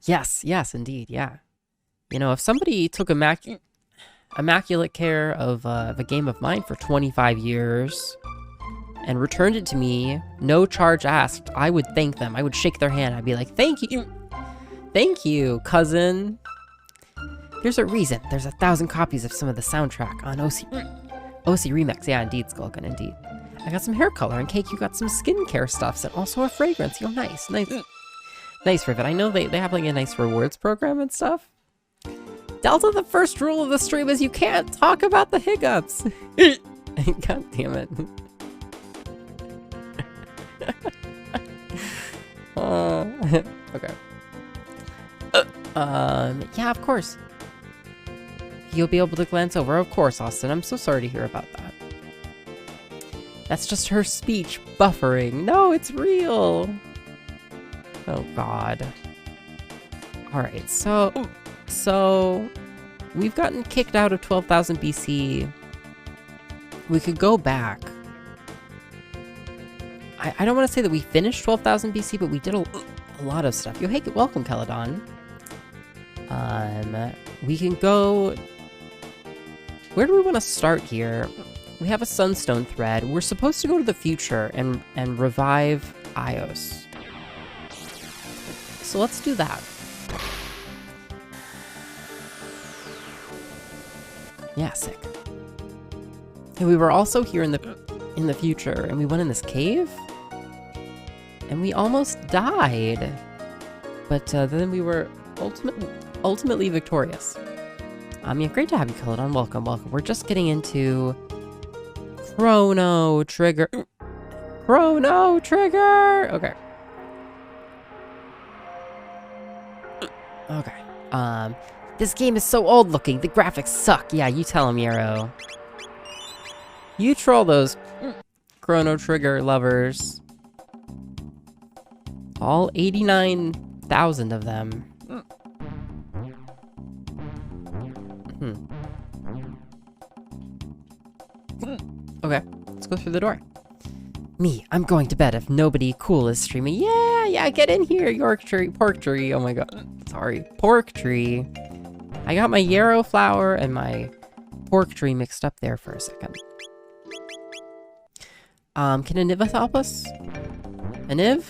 Yes, indeed, yeah. You know, if somebody took immaculate care of a game of mine for 25 years and returned it to me, no charge asked, I would thank them. I would shake their hand. I'd be like, thank you, cousin. There's a reason. There's 1,000 copies of some of the soundtrack on OC Remix. Yeah, indeed, Skulkin, indeed. I got some hair color, and Cake, you got some skincare stuffs, and also a fragrance. Yo, nice. Nice, Rivet. I know they have like a nice rewards program and stuff. Delta, the first rule of the stream is you can't talk about the hiccups. God damn it. Okay. Yeah, of course. You'll be able to glance over. Of course, Austin. I'm so sorry to hear about that. That's just her speech buffering. No, it's real. Oh, God. Alright, so we've gotten kicked out of 12,000 BC. We could go back. I don't want to say that we finished 12,000 BC, but we did a lot of stuff. Yo, hey, welcome, Caledon. We can go... Where do we want to start here? We have a Sunstone thread. We're supposed to go to the future and revive iios. So let's do that. Yeah, sick. And we were also here in the future, and we went in this cave, and we almost died. But then we were ultimately victorious. Yeah, great to have you, Caledon. Welcome. We're just getting into Chrono Trigger. Chrono Trigger! Okay. Okay. This game is so old looking. The graphics suck. Yeah, you tell him, Yarrow. You troll those Chrono Trigger lovers. All 89,000 of them. Okay, let's go through the door. Me, I'm going to bed if nobody cool is streaming. Yeah, get in here, pork tree. Oh my god. Sorry, pork tree. I got my yarrow flower and my pork tree mixed up there for a second. Can Aniv help us? Aniv?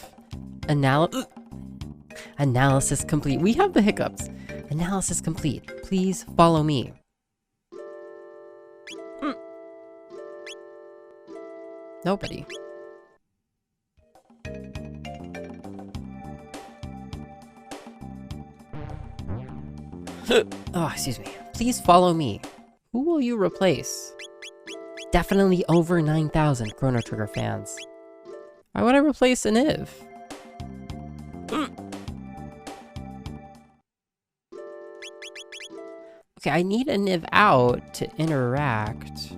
Analysis complete. We have the hiccups. Analysis complete. Please follow me. Nobody. Oh, excuse me. Please follow me. Who will you replace? Definitely over 9,000 Chrono Trigger fans. Why would I replace Aniv? Okay, I need Aniv out to interact.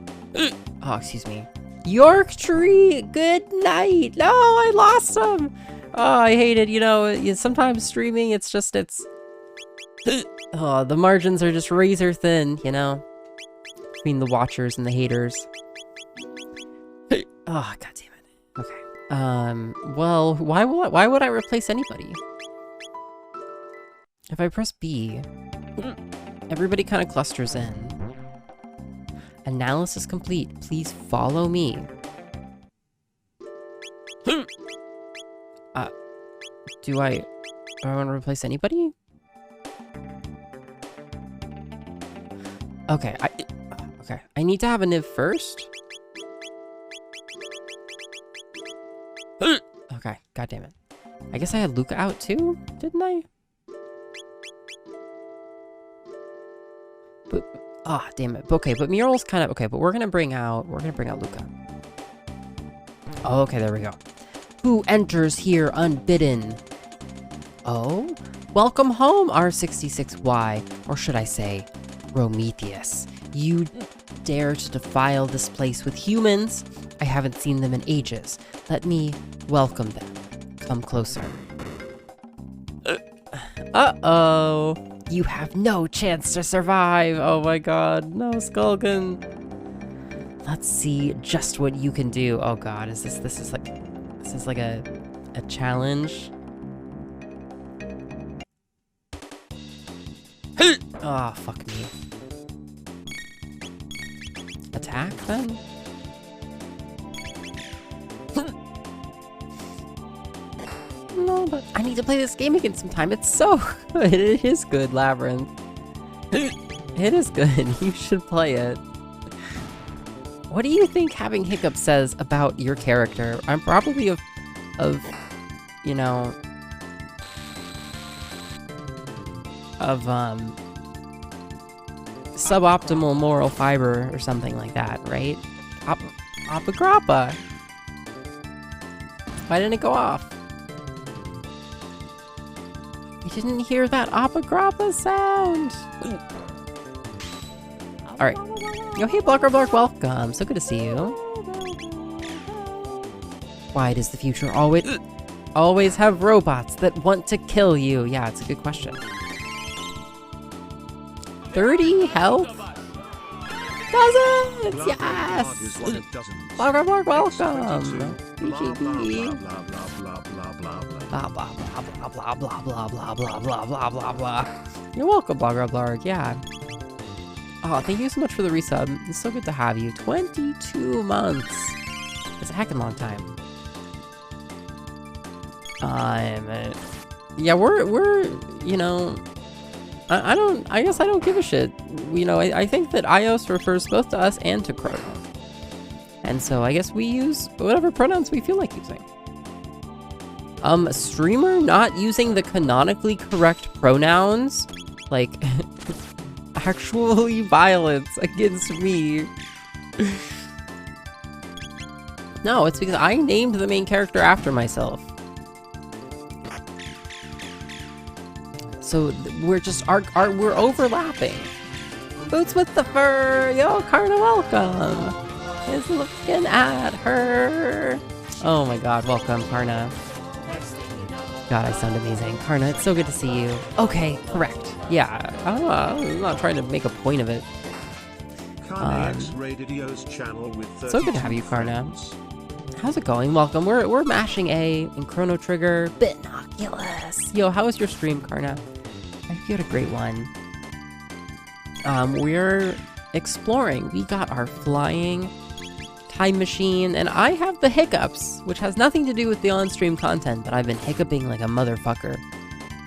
Oh, excuse me. York Tree, good night. No, I lost him. Oh, I hate it. You know, sometimes streaming, it's... Oh, the margins are just razor thin, you know? Between the watchers and the haters. Oh, god damn it. Okay. Well, why would I replace anybody? If I press B, everybody kind of clusters in. Analysis complete. Please follow me. Do I want to replace anybody? Okay, I need to have a Niv first. Okay, god damn it. I guess I had Luca out too, didn't I? But damn it. Okay, but Mural's kind of okay, but we're gonna bring out Luca. Oh, okay, there we go. Who enters here unbidden? Oh, welcome home, R66Y, or should I say, Prometheus. You dare to defile this place with humans? I haven't seen them in ages. Let me welcome them. Come closer. Uh-oh. You have no chance to survive. Oh my god. No, Skulkin. Let's see just what you can do. Oh god, is this is like a challenge? Oh, fuck me. Attack, then? No, but I need to play this game again sometime. It's so good. It is good, Labyrinth. It is good. You should play it. What do you think having hiccups says about your character? I'm probably of you know, of, suboptimal moral fiber or something like that, right? Appa-grappa. Why didn't it go off? You didn't hear that appa-grappa sound. Alright. Yo, hey, Blark, welcome. So good to see you. Why does the future always have robots that want to kill you? Yeah, it's a good question. 30 health? Dozens! Yes! Blark, welcome! BGB. Blah, blah, blah, blah, blah, blah, blah, blah, blah, blah, blah, blah, blah. You're welcome, Blark, yeah. Oh, thank you so much for the resub. It's so good to have you. 22 months. It's a heckin' long time. Yeah, we're, you know, I guess I don't give a shit. You know, I think that iios refers both to us and to Chrono. And so I guess we use whatever pronouns we feel like using. Streamer not using the canonically correct pronouns, like, actually violence against me. No, it's because I named the main character after myself. So we're just we're overlapping. Boots with the fur, yo, Karna, welcome. Is looking at her. Oh my God, welcome, Karna. God, I sound amazing. Karna, it's so good to see you. Okay, correct. Yeah, I'm not trying to make a point of it. So good to have you, Karna. How's it going? Welcome. We're mashing A in Chrono Trigger. Binoculus. Yo, how was your stream, Karna? I hope you had a great one. We're exploring. We got our flying time machine, and I have the hiccups, which has nothing to do with the on-stream content, but I've been hiccuping like a motherfucker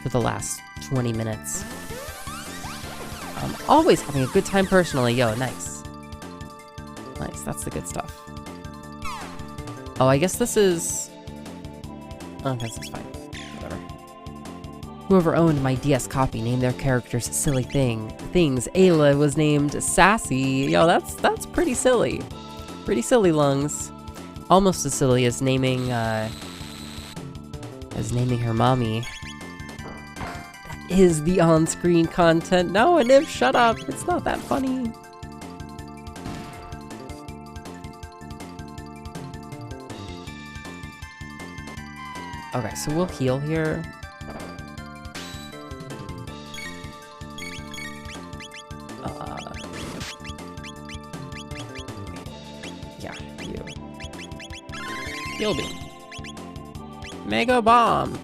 for the last 20 minutes. I'm always having a good time personally. Yo, nice. Nice, that's the good stuff. Oh, I guess this is... Oh, this is fine. Whatever. Whoever owned my DS copy named their characters silly things. Ayla was named Sassy. Yo, that's pretty silly. Pretty silly, Lungs. Almost as silly as naming her mommy. That is the on-screen content. No, and if shut up. It's not that funny. Okay, so we'll heal here. Yeah, you. Heal beam. Mega bomb.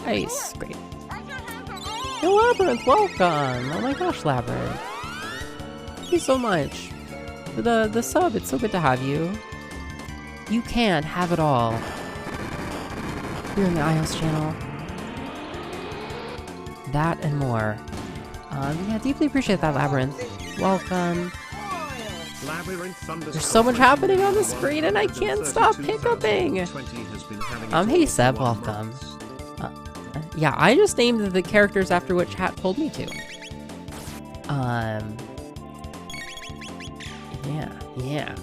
Nice, great. Yo, Labyrinth, welcome. Oh my gosh, Labyrinth. Thank you so much for the sub. It's so good to have you. You can have it all. Here in the iios channel. That and more. Yeah, deeply appreciate that, Labyrinth. Welcome. There's so much happening on the screen and I can't stop hiccuping. Hey Seb, welcome. Yeah, I just named the characters after what chat told me to. Yeah.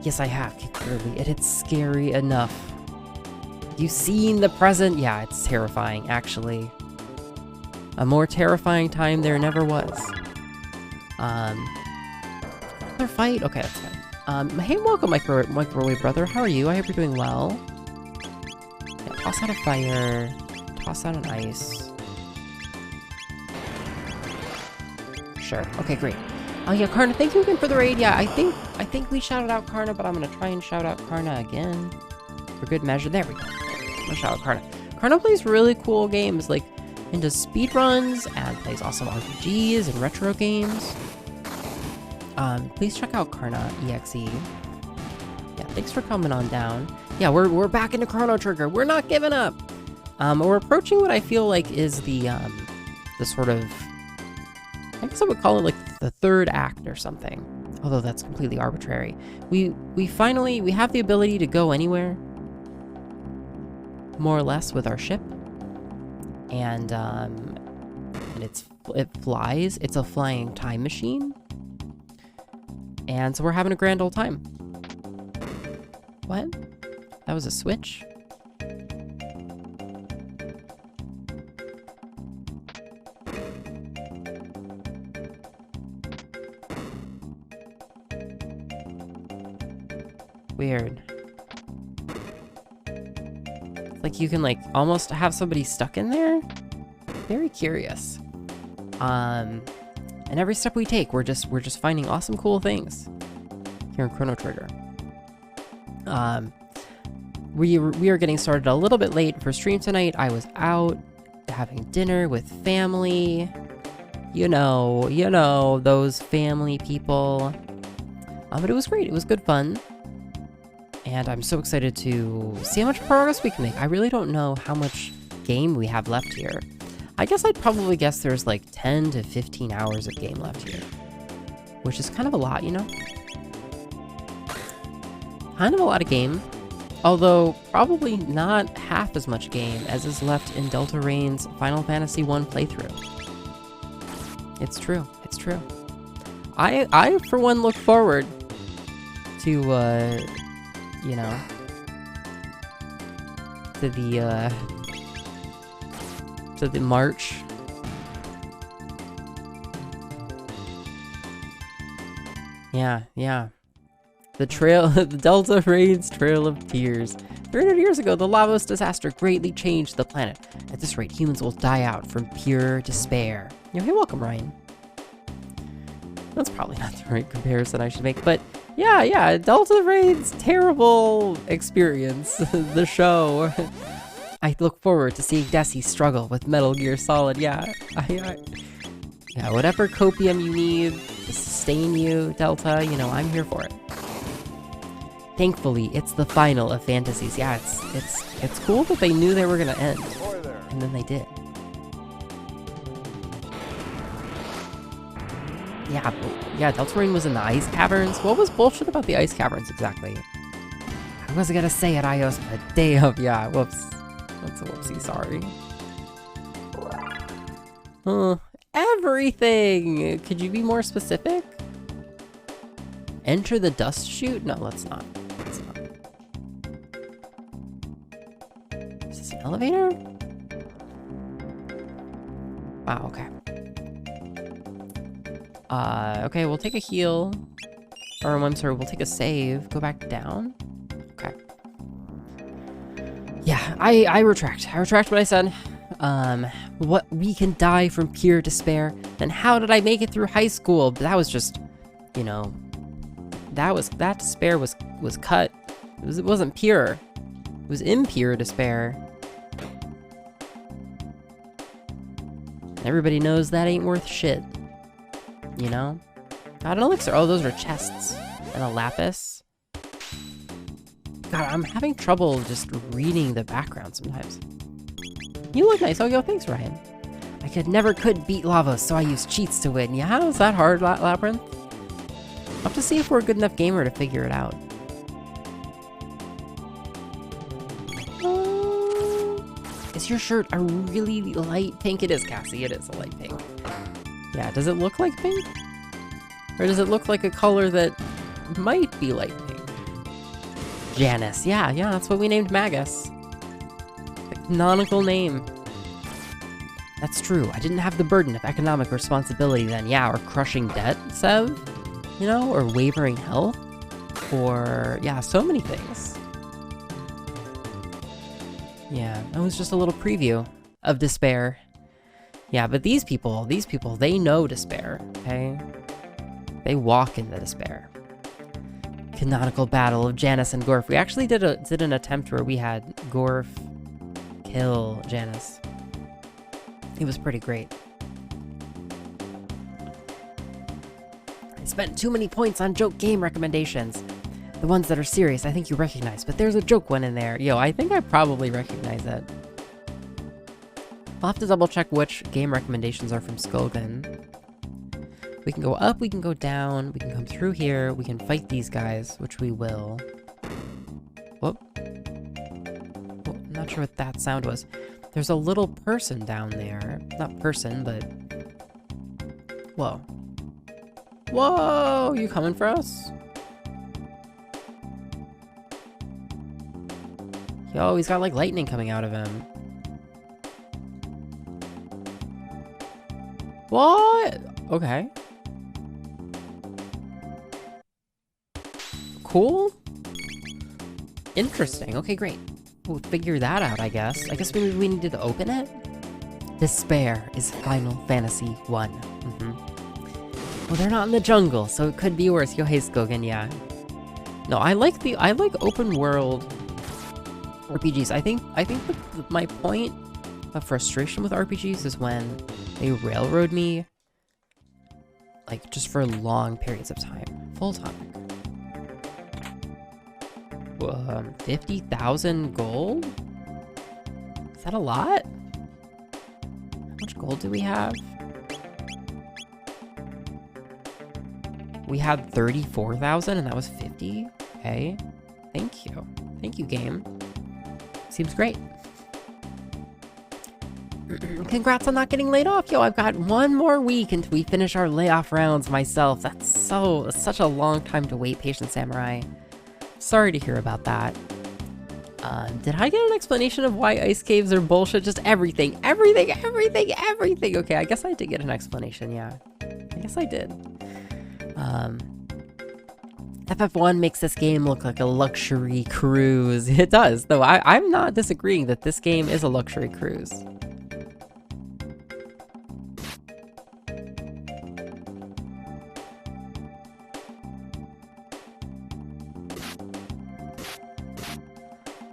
Yes, I have, clearly. It's scary enough. You seen the present? Yeah, it's terrifying, actually. A more terrifying time there never was. Another fight? Okay, that's fine. Hey, welcome, Microwave Brother. How are you? I hope you're doing well. Yeah, toss out a fire. Toss out an ice. Sure. Okay, great. Oh yeah, Karna, thank you again for the raid. Yeah, I think we shouted out Karna, but I'm gonna try and shout out Karna again. For good measure. There we go. I'm gonna shout out Karna. Chrono plays really cool games, like into speedruns, and plays awesome RPGs and retro games. Please check out Karna EXE. Yeah, thanks for coming on down. Yeah, we're back into Chrono Trigger. We're not giving up. We're approaching what I feel like is the sort of, I guess I would call it like the third act or something. Although that's completely arbitrary. We have the ability to go anywhere, more or less, with our ship. And it flies. It's a flying time machine. And so we're having a grand old time. What? That was a switch? Weird. Like you can like almost have somebody stuck in there? Very curious. And every step we take, we're just finding awesome cool things here in Chrono Trigger. We are getting started a little bit late for stream tonight. I was out having dinner with family. You know, those family people. But it was great. It was good fun. And I'm so excited to see how much progress we can make. I really don't know how much game we have left here. I guess I'd probably guess there's like 10 to 15 hours of game left here. Which is kind of a lot, you know? Kind of a lot of game. Although, probably not half as much game as is left in Delta Rain's Final Fantasy I playthrough. It's true. It's true. I for one, look forward to, you know, to the march. Yeah. The trail, the Delta Rain's Trail of Tears. 300 years ago, the Lavos disaster greatly changed the planet. At this rate, humans will die out from pure despair. Hey, welcome, Ryan. That's probably not the right comparison I should make, but yeah, Delta Rain's terrible experience, the show. I look forward to seeing Desi struggle with Metal Gear Solid. Yeah, whatever copium you need to sustain you, Delta, you know, I'm here for it. Thankfully, it's the final of Fantasies. Yeah, it's cool that they knew they were gonna end, and then they did. Yeah, Delta Rain was in the ice caverns. What was bullshit about the ice caverns exactly? I wasn't gonna say it, iios, but damn, yeah, whoops. That's a whoopsie, sorry. Everything! Could you be more specific? Enter the dust chute? No, let's not. Is this an elevator? Wow, okay. Okay, we'll take a heal. Or, I'm sorry, we'll take a save. Go back down. Okay. Yeah, I retract. I retract what I said. What, we can die from pure despair. Then how did I make it through high school? But that was just, you know, that despair was cut. It wasn't pure. It was impure despair. Everybody knows that ain't worth shit. You know? Got an elixir. Oh, those are chests. And a lapis. God, I'm having trouble just reading the background sometimes. You look nice. Oh, yo, thanks, Ryan. I never could beat lava, so I used cheats to win. Yeah, how is that hard, Labyrinth? I'll have to see if we're a good enough gamer to figure it out. Is your shirt a really light pink? It is, Cassie. It is a light pink. Yeah, does it look like pink? Or does it look like a color that might be light pink? Janice. Yeah, that's what we named Magus. The canonical name. That's true. I didn't have the burden of economic responsibility then. Yeah, or crushing debt, Sev. You know, or wavering health. Or, yeah, so many things. Yeah, that was just a little preview of despair. Yeah, but these people, they know despair, okay? They walk in the despair. Canonical battle of Janice and Gorf. We actually did an attempt where we had Gorf kill, Janice. It was pretty great. I spent too many points on joke game recommendations. The ones that are serious, I think you recognize, but there's a joke one in there. Yo, I think I probably recognize it. I'll have to double check which game recommendations are from Skogan. We can go up, we can go down, we can come through here, we can fight these guys, which we will. Whoop. Oh, I'm not sure what that sound was. There's a little person down there. Not person, but... Whoa. Whoa! You coming for us? Yo, he's got like lightning coming out of him. What? Okay. Cool. Interesting. Okay, great. We'll figure that out, I guess. I guess maybe we needed to open it? Despair is Final Fantasy 1. Well, they're not in the jungle, so it could be worse. Yo, hey, Skogan, yeah. No, I like open world RPGs. I think my point of frustration with RPGs is when they railroad me, like, just for long periods of time. Full time. 50,000 gold? Is that a lot? How much gold do we have? We had 34,000 and that was 50? Okay. Thank you. Thank you, game. Seems great. Congrats on not getting laid off. Yo, I've got one more week until we finish our layoff rounds myself. That's such a long time to wait, Patient Samurai. Sorry to hear about that. Did I get an explanation of why ice caves are bullshit? Just everything. Okay, I guess I did get an explanation, yeah. I guess I did. FF1 makes this game look like a luxury cruise. It does, though I'm not disagreeing that this game is a luxury cruise.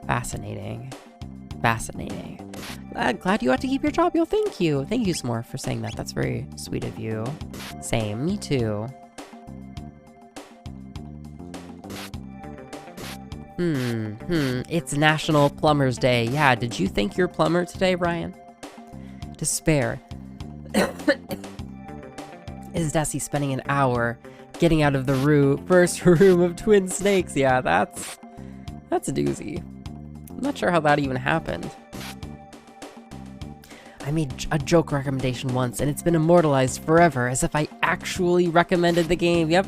Fascinating. Fascinating. Glad you got to keep your job. Yo, thank you. Thank you, Smorf, for saying that. That's very sweet of you. Same. Me too. It's National Plumber's Day. Yeah, did you thank your plumber today, Ryan? Despair. Is Desi spending an hour getting out of the first room of twin snakes? Yeah, that's a doozy. I'm not sure how that even happened. I made a joke recommendation once, and it's been immortalized forever, as if I actually recommended the game. Yep,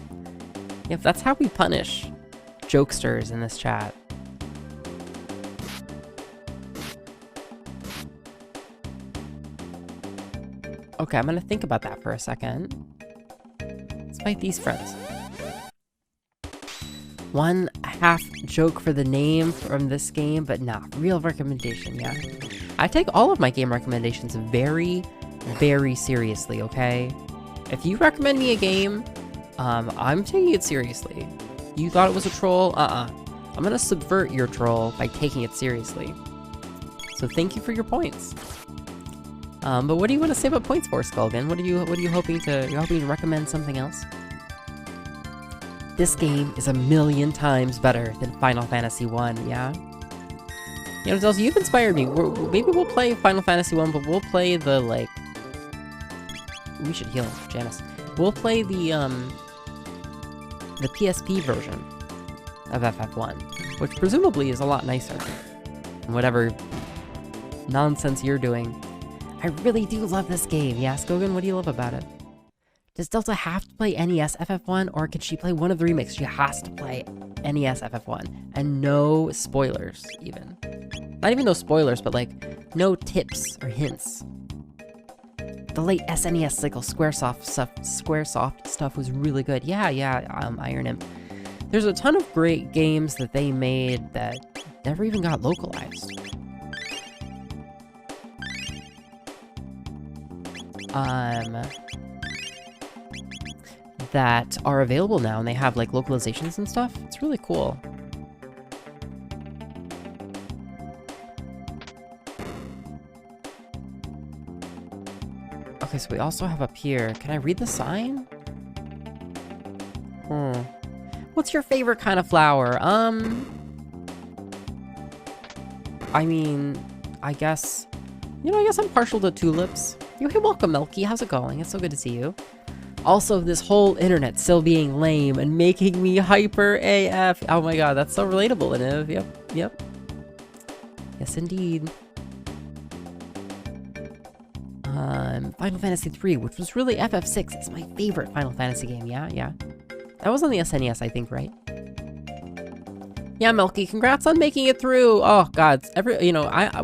that's how we punish jokesters in this chat. Okay, I'm gonna think about that for a second. Let's fight these friends. One half joke for the name from this game, but nah, real recommendation, yeah. I take all of my game recommendations very, very seriously, okay? If you recommend me a game, I'm taking it seriously. You thought it was a troll? I'm gonna subvert your troll by taking it seriously. So thank you for your points. But what do you want to say about points for, Skulgan? What are you hoping to? You're hoping to recommend something else? This game is 1,000,000 times better than Final Fantasy 1, yeah? You know, Zelda, you've inspired me. Maybe we'll play Final Fantasy 1, but we'll play the, like... We should heal Janice. We'll play the PSP version of FF1, which presumably is a lot nicer than whatever nonsense you're doing. I really do love this game. Yeah, Skogan, what do you love about it? Does Delta have to play NES FF1, or can she play one of the remakes? She has to play NES FF1, and no spoilers, even. Not even no spoilers, but like, no tips or hints. The late SNES cycle Squaresoft stuff was really good. Yeah, Iron Imp. There's a ton of great games that they made that never even got localized. That are available now, and they have like localizations and stuff. It's really cool. Okay, so we also have up here. Can I read the sign? What's your favorite kind of flower? I mean, I guess I'm partial to tulips. Hey, welcome, Melky. How's it going? It's so good to see you. Also, this whole internet still being lame and making me hyper AF. Oh my god, that's so relatable, Iniv. Yep. Yes, indeed. Final Fantasy 3, which was really FF6. It's my favorite Final Fantasy game. Yeah. That was on the SNES, I think, right? Yeah, Melky, congrats on making it through. Oh god,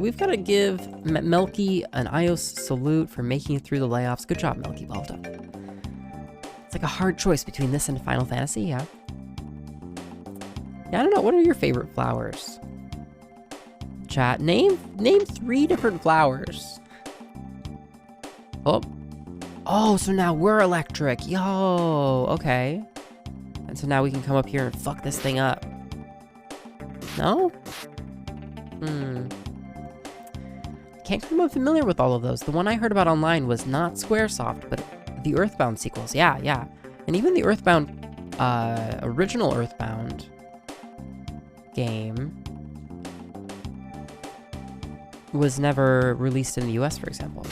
we've got to give Melky an iOS salute for making it through the layoffs. Good job, Melky. Well done. It's like a hard choice between this and Final Fantasy, yeah. Yeah, I don't know. What are your favorite flowers? Chat, name 3 different flowers. Oh, so now we're electric. Yo, okay. And so now we can come up here and fuck this thing up. No? Can't claim I'm familiar with all of those. The one I heard about online was not Squaresoft, but the Earthbound sequels. Yeah. And even the Earthbound, original Earthbound game was never released in the US, for example.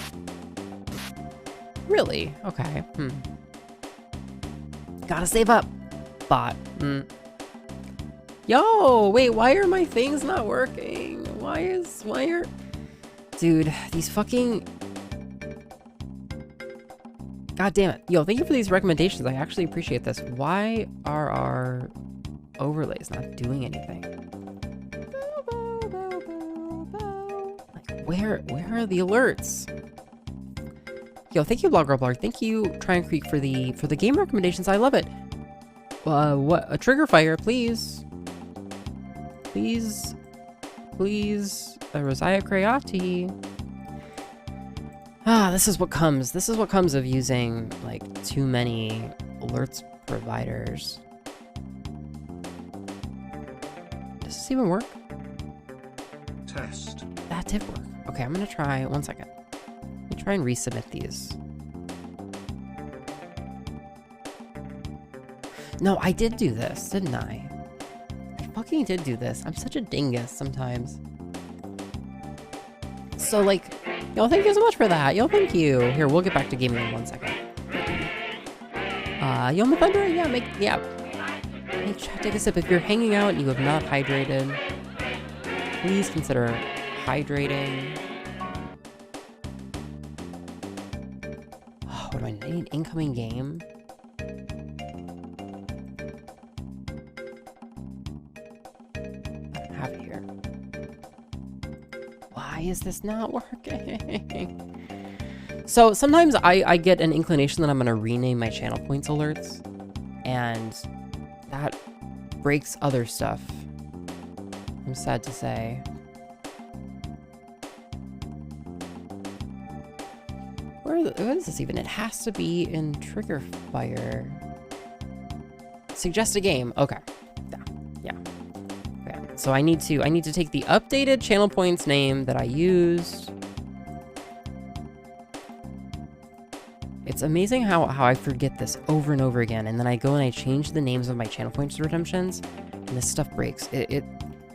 Really? Okay. Gotta save up. Bot. Yo, wait, why are my things not working? Why are... Dude, these fucking... God damn it. Yo, thank you for these recommendations. I actually appreciate this. Why are our overlays not doing anything? Like, where are the alerts? Yo, thank you, Blogger. Thank you, Try and Creek, for the game recommendations. I love it. What? A trigger fire, please. Please. A Rosiah Creati. This is what comes. This is what comes of using, like, too many alerts providers. Does this even work? Test. That did work. Okay, I'm gonna try. 1 second. Let me try and resubmit these. No, I did do this, didn't I? I fucking did do this. I'm such a dingus sometimes. So, like, yo, thank you so much for that. Yo, thank you. Here, we'll get back to gaming in 1 second. Yo, Thunder, yeah. Hey, chat, take a sip. If you're hanging out and you have not hydrated, please consider hydrating. Oh, what do I need? Incoming game? I don't have it here. Why is this not working? So sometimes I get an inclination that I'm gonna rename my channel points alerts, and that breaks other stuff. I'm sad to say. What is this even? It has to be in Trigger Fire. Suggest a game. Okay. Yeah. Okay. So I need to take the updated channel points name that I used. It's amazing how I forget this over and over again, and then I go and I change the names of my channel points redemptions, and this stuff breaks. It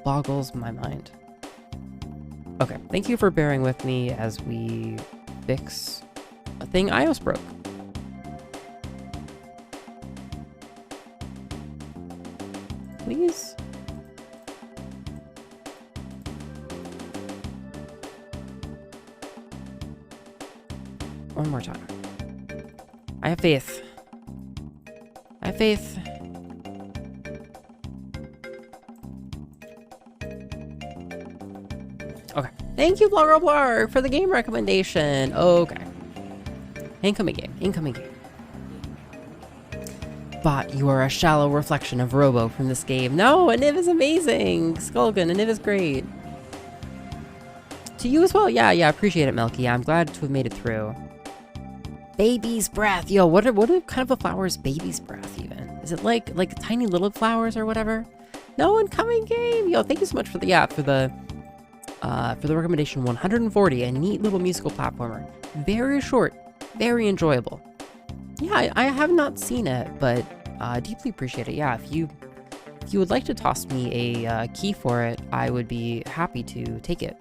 boggles my mind. Okay, thank you for bearing with me as we fix a thing iOS broke. Please? One more time. I have faith. I have faith. Okay. Thank you, Blogger, for the game recommendation. Okay. Incoming game. Bot, you are a shallow reflection of Robo from this game. No, Aniv is amazing. Skulgan, Aniv is great. To you as well. Yeah, appreciate it, Melky. Yeah, I'm glad to have made it through. Baby's breath. Yo, what kind of a flower is baby's breath even? Is it like tiny little flowers or whatever? No, incoming game. Yo, thank you so much for the recommendation 140, a neat little musical platformer. Very short, Very enjoyable. Yeah, I have not seen it, but deeply appreciate it. Yeah, if you would like to toss me a key for it, I would be happy to take it.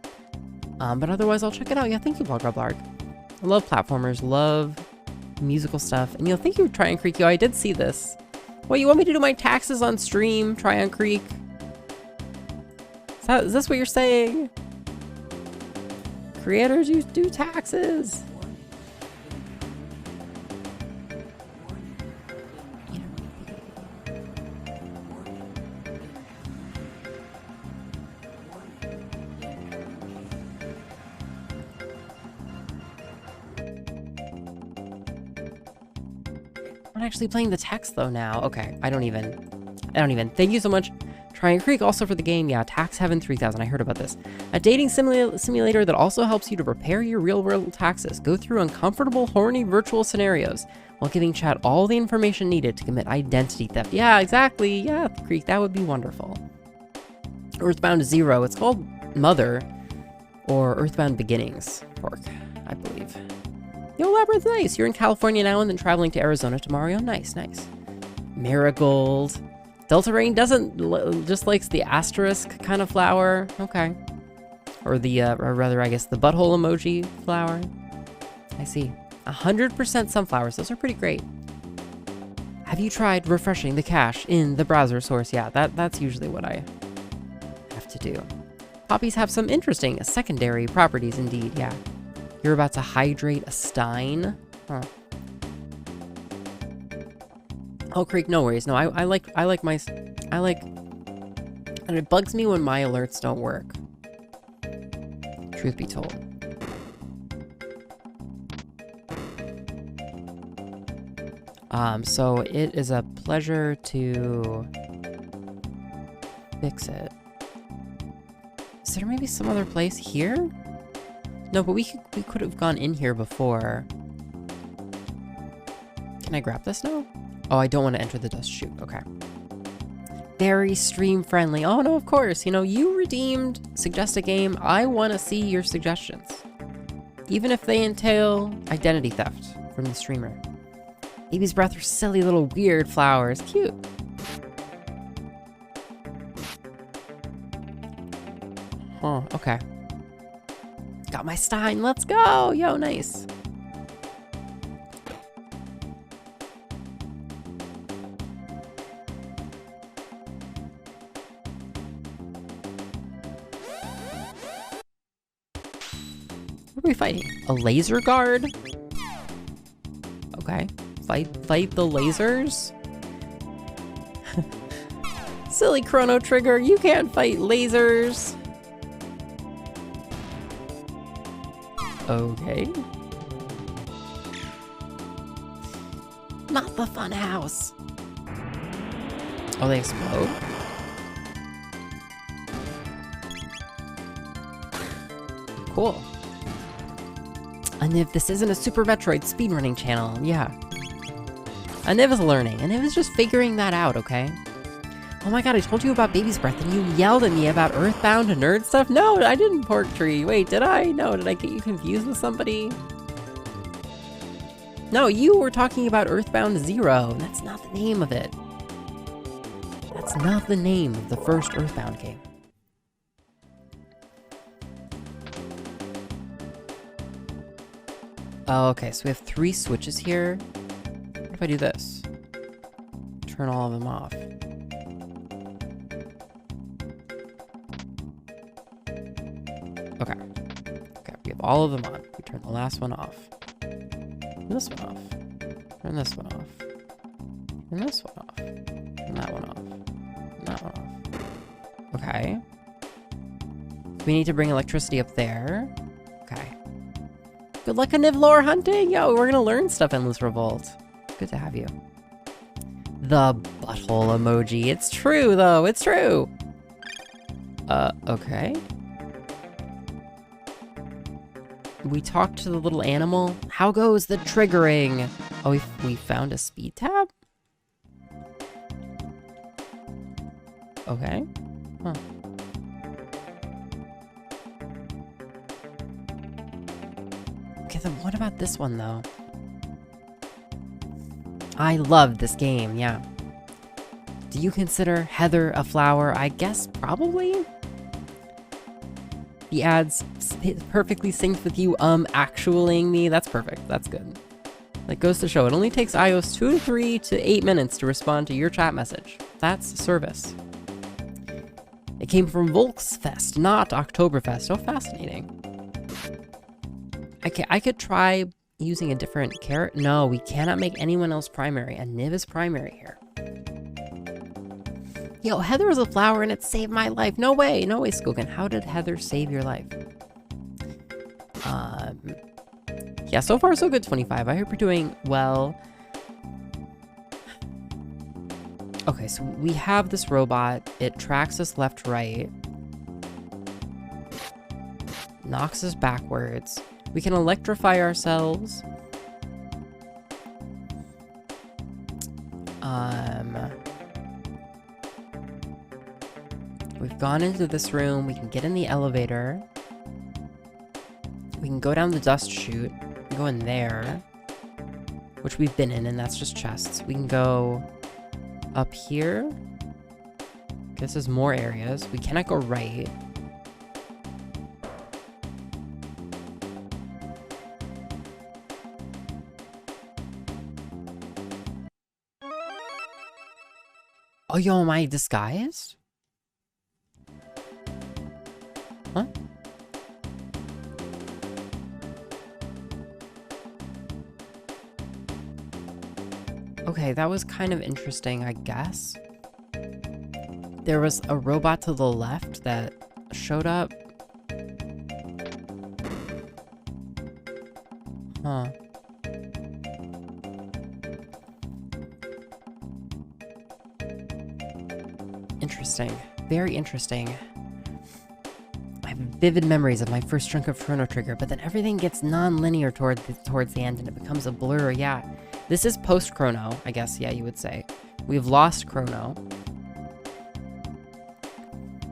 But otherwise, I'll check it out. Yeah, thank you, Blarg. I love platformers, love musical stuff. And thank you, Tryon Creek. I did see this. What, you want me to do my taxes on stream, Tryon Creek? Is this what you're saying? Creators, you do taxes. I'm actually playing the text though now. Okay, I don't even. Thank you so much, Tryon Creek, also for the game. Yeah, Tax Heaven 3000. I heard about this. A dating simulator that also helps you to prepare your real-world taxes. Go through uncomfortable, horny virtual scenarios while giving chat all the information needed to commit identity theft. Yeah, exactly. Yeah, Creek, that would be wonderful. Earthbound Zero. It's called Mother or Earthbound Beginnings. Fork, I believe. Yo, Labyrinth, nice. You're in California now and then traveling to Arizona tomorrow. Nice, nice. Marigold. Delta Rain just likes the asterisk kind of flower. Okay. Or or rather, I guess, the butthole emoji flower. I see. 100% sunflowers. Those are pretty great. Have you tried refreshing the cache in the browser source? Yeah, that's usually what I have to do. Poppies have some interesting secondary properties indeed, yeah. You're about to hydrate a stein? Huh. Oh, Creek, no worries. No, I like, and it bugs me when my alerts don't work. Truth be told. So it is a pleasure to fix it. Is there maybe some other place here? No, but we could have gone in here before. Can I grab this now? Oh, I don't want to enter the dust chute. Okay. Very stream friendly. Oh no, of course. You redeemed Suggest a Game. I want to see your suggestions. Even if they entail identity theft from the streamer. Baby's breath are silly little weird flowers. Cute. Huh, okay. Got my stein. Let's go. Yo, nice. What are we fighting? A laser guard? Okay. Fight the lasers? Silly Chrono Trigger, you can't fight lasers. Okay. Not the fun house. Oh, they explode? Cool. And if this isn't a Super Metroid speedrunning channel, yeah. Aniv is learning. Aniv is just figuring that out, okay? Oh my god, I told you about Baby's Breath and you yelled at me about Earthbound and nerd stuff? No, I didn't, Pork Tree. Wait, did I? No, did I get you confused with somebody? No, you were talking about Earthbound Zero. That's not the name of it. That's not the name of the first Earthbound game. Oh, okay, so we have 3 switches here. What if I do this? Turn all of them off. Okay. Okay, we have all of them on. We turn the last one off. Turn this one off. Turn this one off. Turn this one off. Turn that one off. Turn that one off. Okay. We need to bring electricity up there. Okay. Good luck on Nivlore hunting! Yo, we're gonna learn stuff in Endless Revolt. Good to have you. The butthole emoji. It's true, though. It's true. Okay. We talked to the little animal. How goes the triggering? Oh, we found a speed tab? Okay. Huh. Okay, then what about this one, though? I loved this game, yeah. Do you consider Heather a flower? I guess probably. The ads perfectly synced with you actualing me. That's perfect. That's good. That goes to show it only takes iOS 2 to 3 to 8 minutes to respond to your chat message. That's service. It came from Volksfest, not Oktoberfest. Oh, fascinating. I could try using a different carrot. No, we cannot make anyone else primary, and Niv is primary here. Yo, Heather was a flower and it saved my life. No way, Skogan. How did Heather save your life? Yeah, so far so good, 25. I hope you're doing well. Okay, so we have this robot. It tracks us left, right. Knocks us backwards. We can electrify ourselves. We've gone into this room. We can get in the elevator. We can go down the dust chute. We can go in there, which we've been in, and that's just chests. We can go up here. This is more areas. We cannot go right. Oh, yo, am I disguised? Huh? Okay, that was kind of interesting, I guess. There was a robot to the left that showed up. Huh. Interesting. Very interesting. I have vivid memories of my first chunk of Chrono Trigger, but then everything gets non-linear towards the end and it becomes a blur. Yeah, this is post-Chrono, I guess. Yeah, you would say. We've lost Chrono.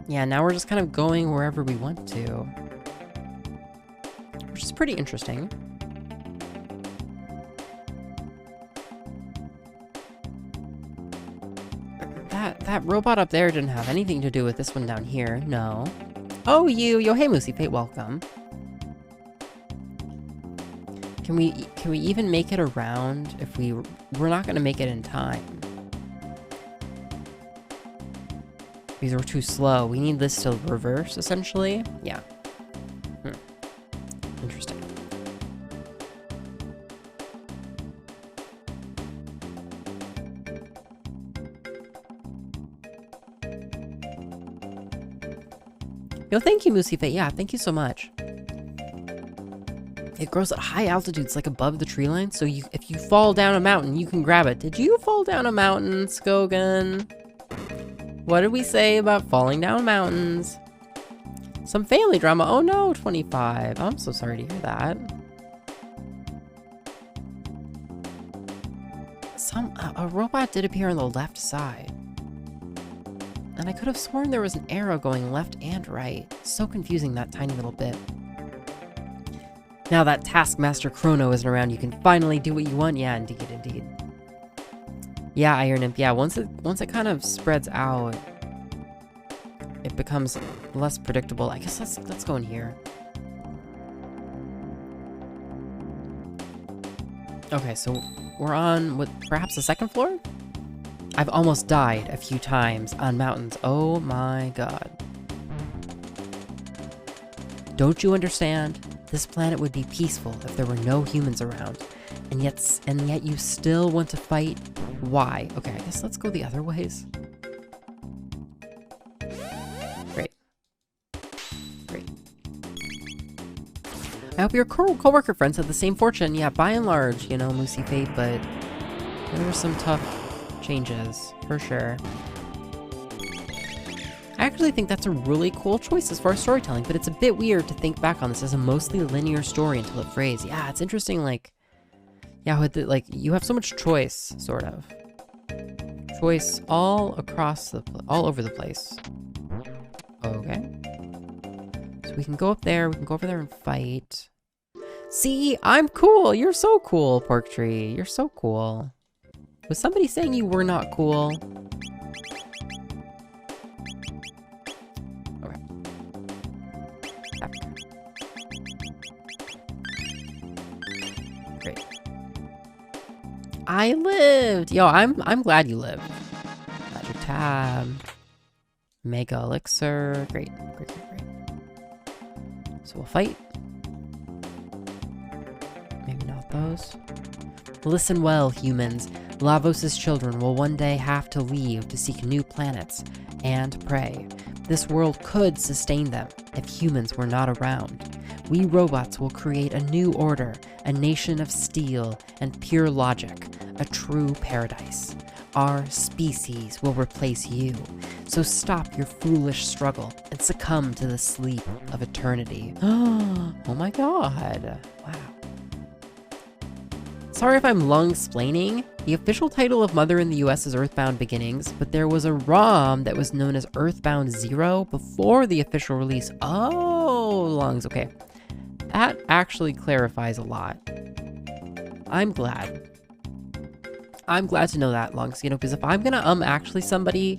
Yeah, now we're just kind of going wherever we want to. Which is pretty interesting. That robot up there didn't have anything to do with this one down here. No. Oh, you. Yo, hey, Moosey Fate, welcome. Can we even make it around if we're not going to make it in time? Because we're too slow. We need this to reverse, essentially. Yeah. Interesting. Yo, thank you, Moosey. Yeah, thank you so much. It grows at high altitudes, like above the tree line, so if you fall down a mountain, you can grab it. Did you fall down a mountain, Skogan? What did we say about falling down mountains? Some family drama. Oh no, 25. I'm so sorry to hear that. A robot did appear on the left side. And I could have sworn there was an arrow going left and right. So confusing, that tiny little bit. Now that Taskmaster Chrono isn't around, you can finally do what you want. Yeah, indeed, indeed. Yeah, Iron Imp. Yeah, once it kind of spreads out, it becomes less predictable. I guess let's go in here. Okay, so we're on what, perhaps the second floor? I've almost died a few times on mountains. Oh my god. Don't you understand? This planet would be peaceful if there were no humans around. And yet you still want to fight? Why? Okay, I guess let's go the other ways. Great. Great. I hope your co-worker friends have the same fortune. Yeah, by and large, you know, Moosey Fate, but there were some tough changes, for sure. I actually think that's a really cool choice as far as storytelling, but it's a bit weird to think back on this as a mostly linear story until it frays. Yeah, it's interesting, like, yeah, with the, like, you have so much choice, sort of. Choice all over the place. Okay. So we can go up there, we can go over there and fight. See, I'm cool! You're so cool, Pork Tree. You're so cool. Was somebody saying you were not cool? Okay. Great. I lived! Yo, I'm glad you lived. Magic tab. Mega elixir. Great. So we'll fight. Maybe not those. Listen well, humans. Lavos' children will one day have to leave to seek new planets and prey. This world could sustain them if humans were not around. We robots will create a new order, a nation of steel and pure logic, a true paradise. Our species will replace you, so stop your foolish struggle and succumb to the sleep of eternity. Oh my god. Wow. Sorry if I'm lung-splaining. The official title of Mother in the US is Earthbound Beginnings, but there was a ROM that was known as Earthbound Zero before the official release. Oh, lungs, okay. That actually clarifies a lot. I'm glad. I'm glad to know that, lungs, you know, because if I'm gonna actually somebody,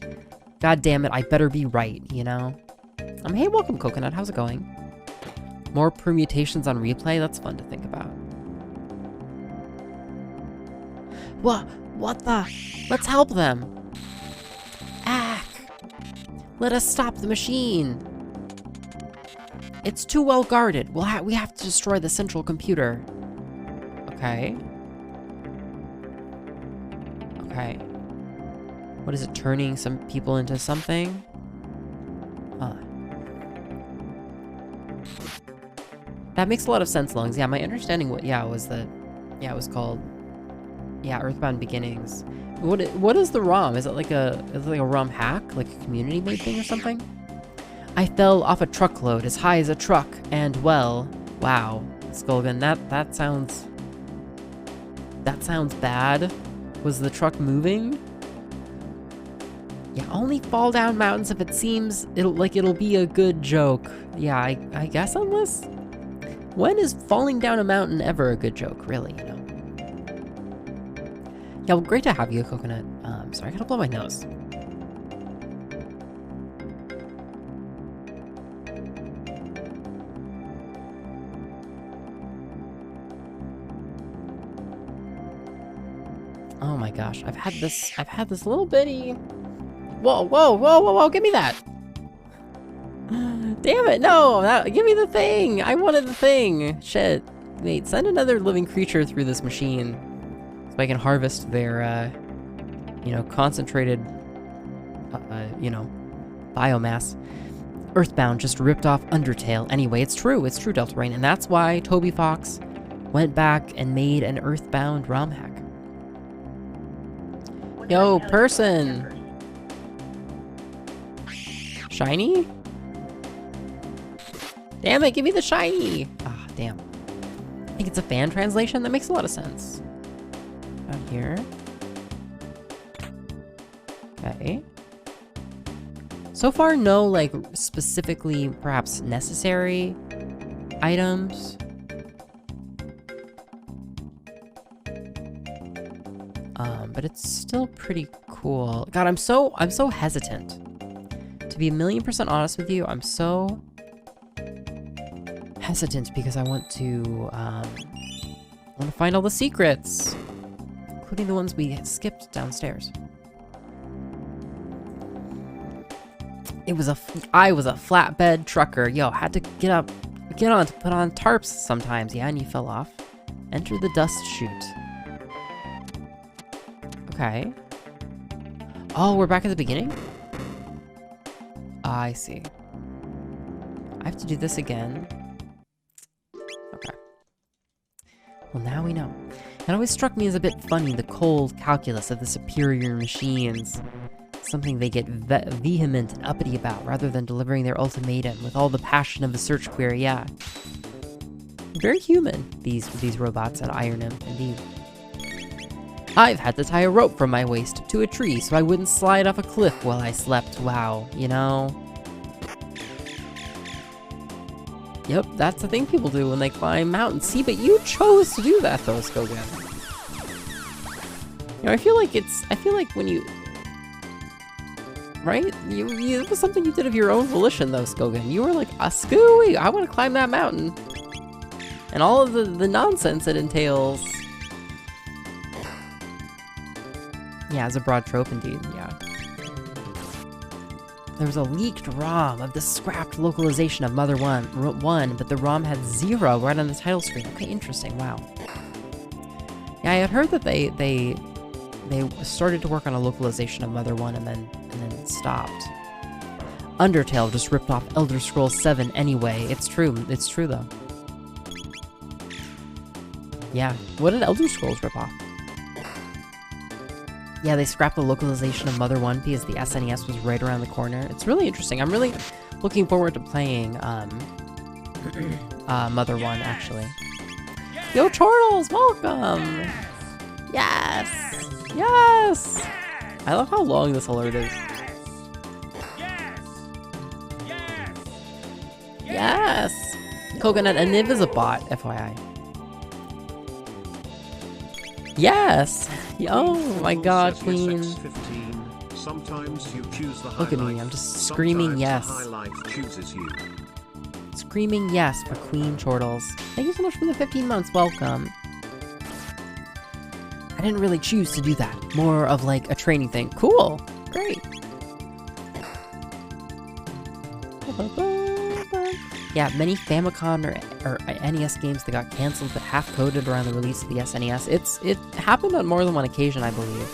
god damn it, I better be right, you know? Hey, welcome, Coconut, how's it going? More permutations on replay? That's fun to think about. What the? Let's help them! Ack! Let us stop the machine! It's too well guarded. We have to destroy the central computer. Okay. Okay. What is it, turning some people into something? That makes a lot of sense, lungs. Yeah, my understanding was it was called Earthbound Beginnings. What is the ROM? Is it like a ROM hack? Like a community made thing or something? I fell off a truckload as high as a truck, and well, wow. Skulgan, that sounds bad. Was the truck moving? Yeah, only fall down mountains if it seems it'll be a good joke. Yeah, I guess unless... When is falling down a mountain ever a good joke, really, you know? Yeah, well, great to have you, Coconut. Sorry, I gotta blow my nose. Oh my gosh, I've had this little bitty... Whoa, give me that! Damn it, no! Give me the thing! I wanted the thing! Shit. Wait, send another living creature through this machine. So I can harvest their, concentrated, biomass. Earthbound just ripped off Undertale. Anyway, it's true, Delta Rain, and that's why Toby Fox went back and made an Earthbound ROM hack. Yo, person! Shiny? Damn it, give me the shiny! Ah, damn. I think it's a fan translation? That makes a lot of sense. Down here. Okay. So far, no, like, specifically, perhaps, necessary items. But it's still pretty cool. God, I'm so hesitant. To be 1,000,000% honest with you, I'm so hesitant because I want to find all the secrets, including the ones we skipped downstairs. I was a flatbed trucker. Yo, had to get on to put on tarps sometimes. Yeah, and you fell off. Enter the dust chute. Okay. Oh, we're back at the beginning? I see. I have to do this again. Okay. Well, now we know. It always struck me as a bit funny, the cold calculus of the superior machines. Something they get vehement and uppity about, rather than delivering their ultimatum with all the passion of a search query, yeah. Very human, these robots at Ironim, indeed. I've had to tie a rope from my waist to a tree so I wouldn't slide off a cliff while I slept. Wow, you know? Yep, that's the thing people do when they climb mountains. See, but you chose to do that, though, Skogan. You know, I feel like when you, right? It was something you did of your own volition, though, Skogan. You were like, scooey, I want to climb that mountain. And all of the nonsense it entails. Yeah, it's a broad trope indeed, yeah. There was a leaked ROM of the scrapped localization of Mother 1, but the ROM had 0 right on the title screen. Okay, interesting, wow. Yeah, I had heard that they started to work on a localization of Mother 1 and then stopped. Undertale just ripped off Elder Scrolls 7 anyway. It's true though. Yeah, what did Elder Scrolls rip off? Yeah, they scrapped the localization of Mother 1 because the SNES was right around the corner. It's really interesting. I'm really looking forward to playing Mother 1, actually. Yo, Chortles, welcome! Yes! Yes! I love how long this alert is. Yes! Coconut, a Niv is a bot, FYI. Yes! Oh my god, Queen. Look at me, I'm just screaming yes. Screaming yes for Queen Chortles. Thank you so much for the 15 months, welcome. I didn't really choose to do that. More of like a training thing. Cool! Great! Yeah, many Famicom or NES games that got cancelled but half-coded around the release of the SNES. It happened on more than one occasion, I believe.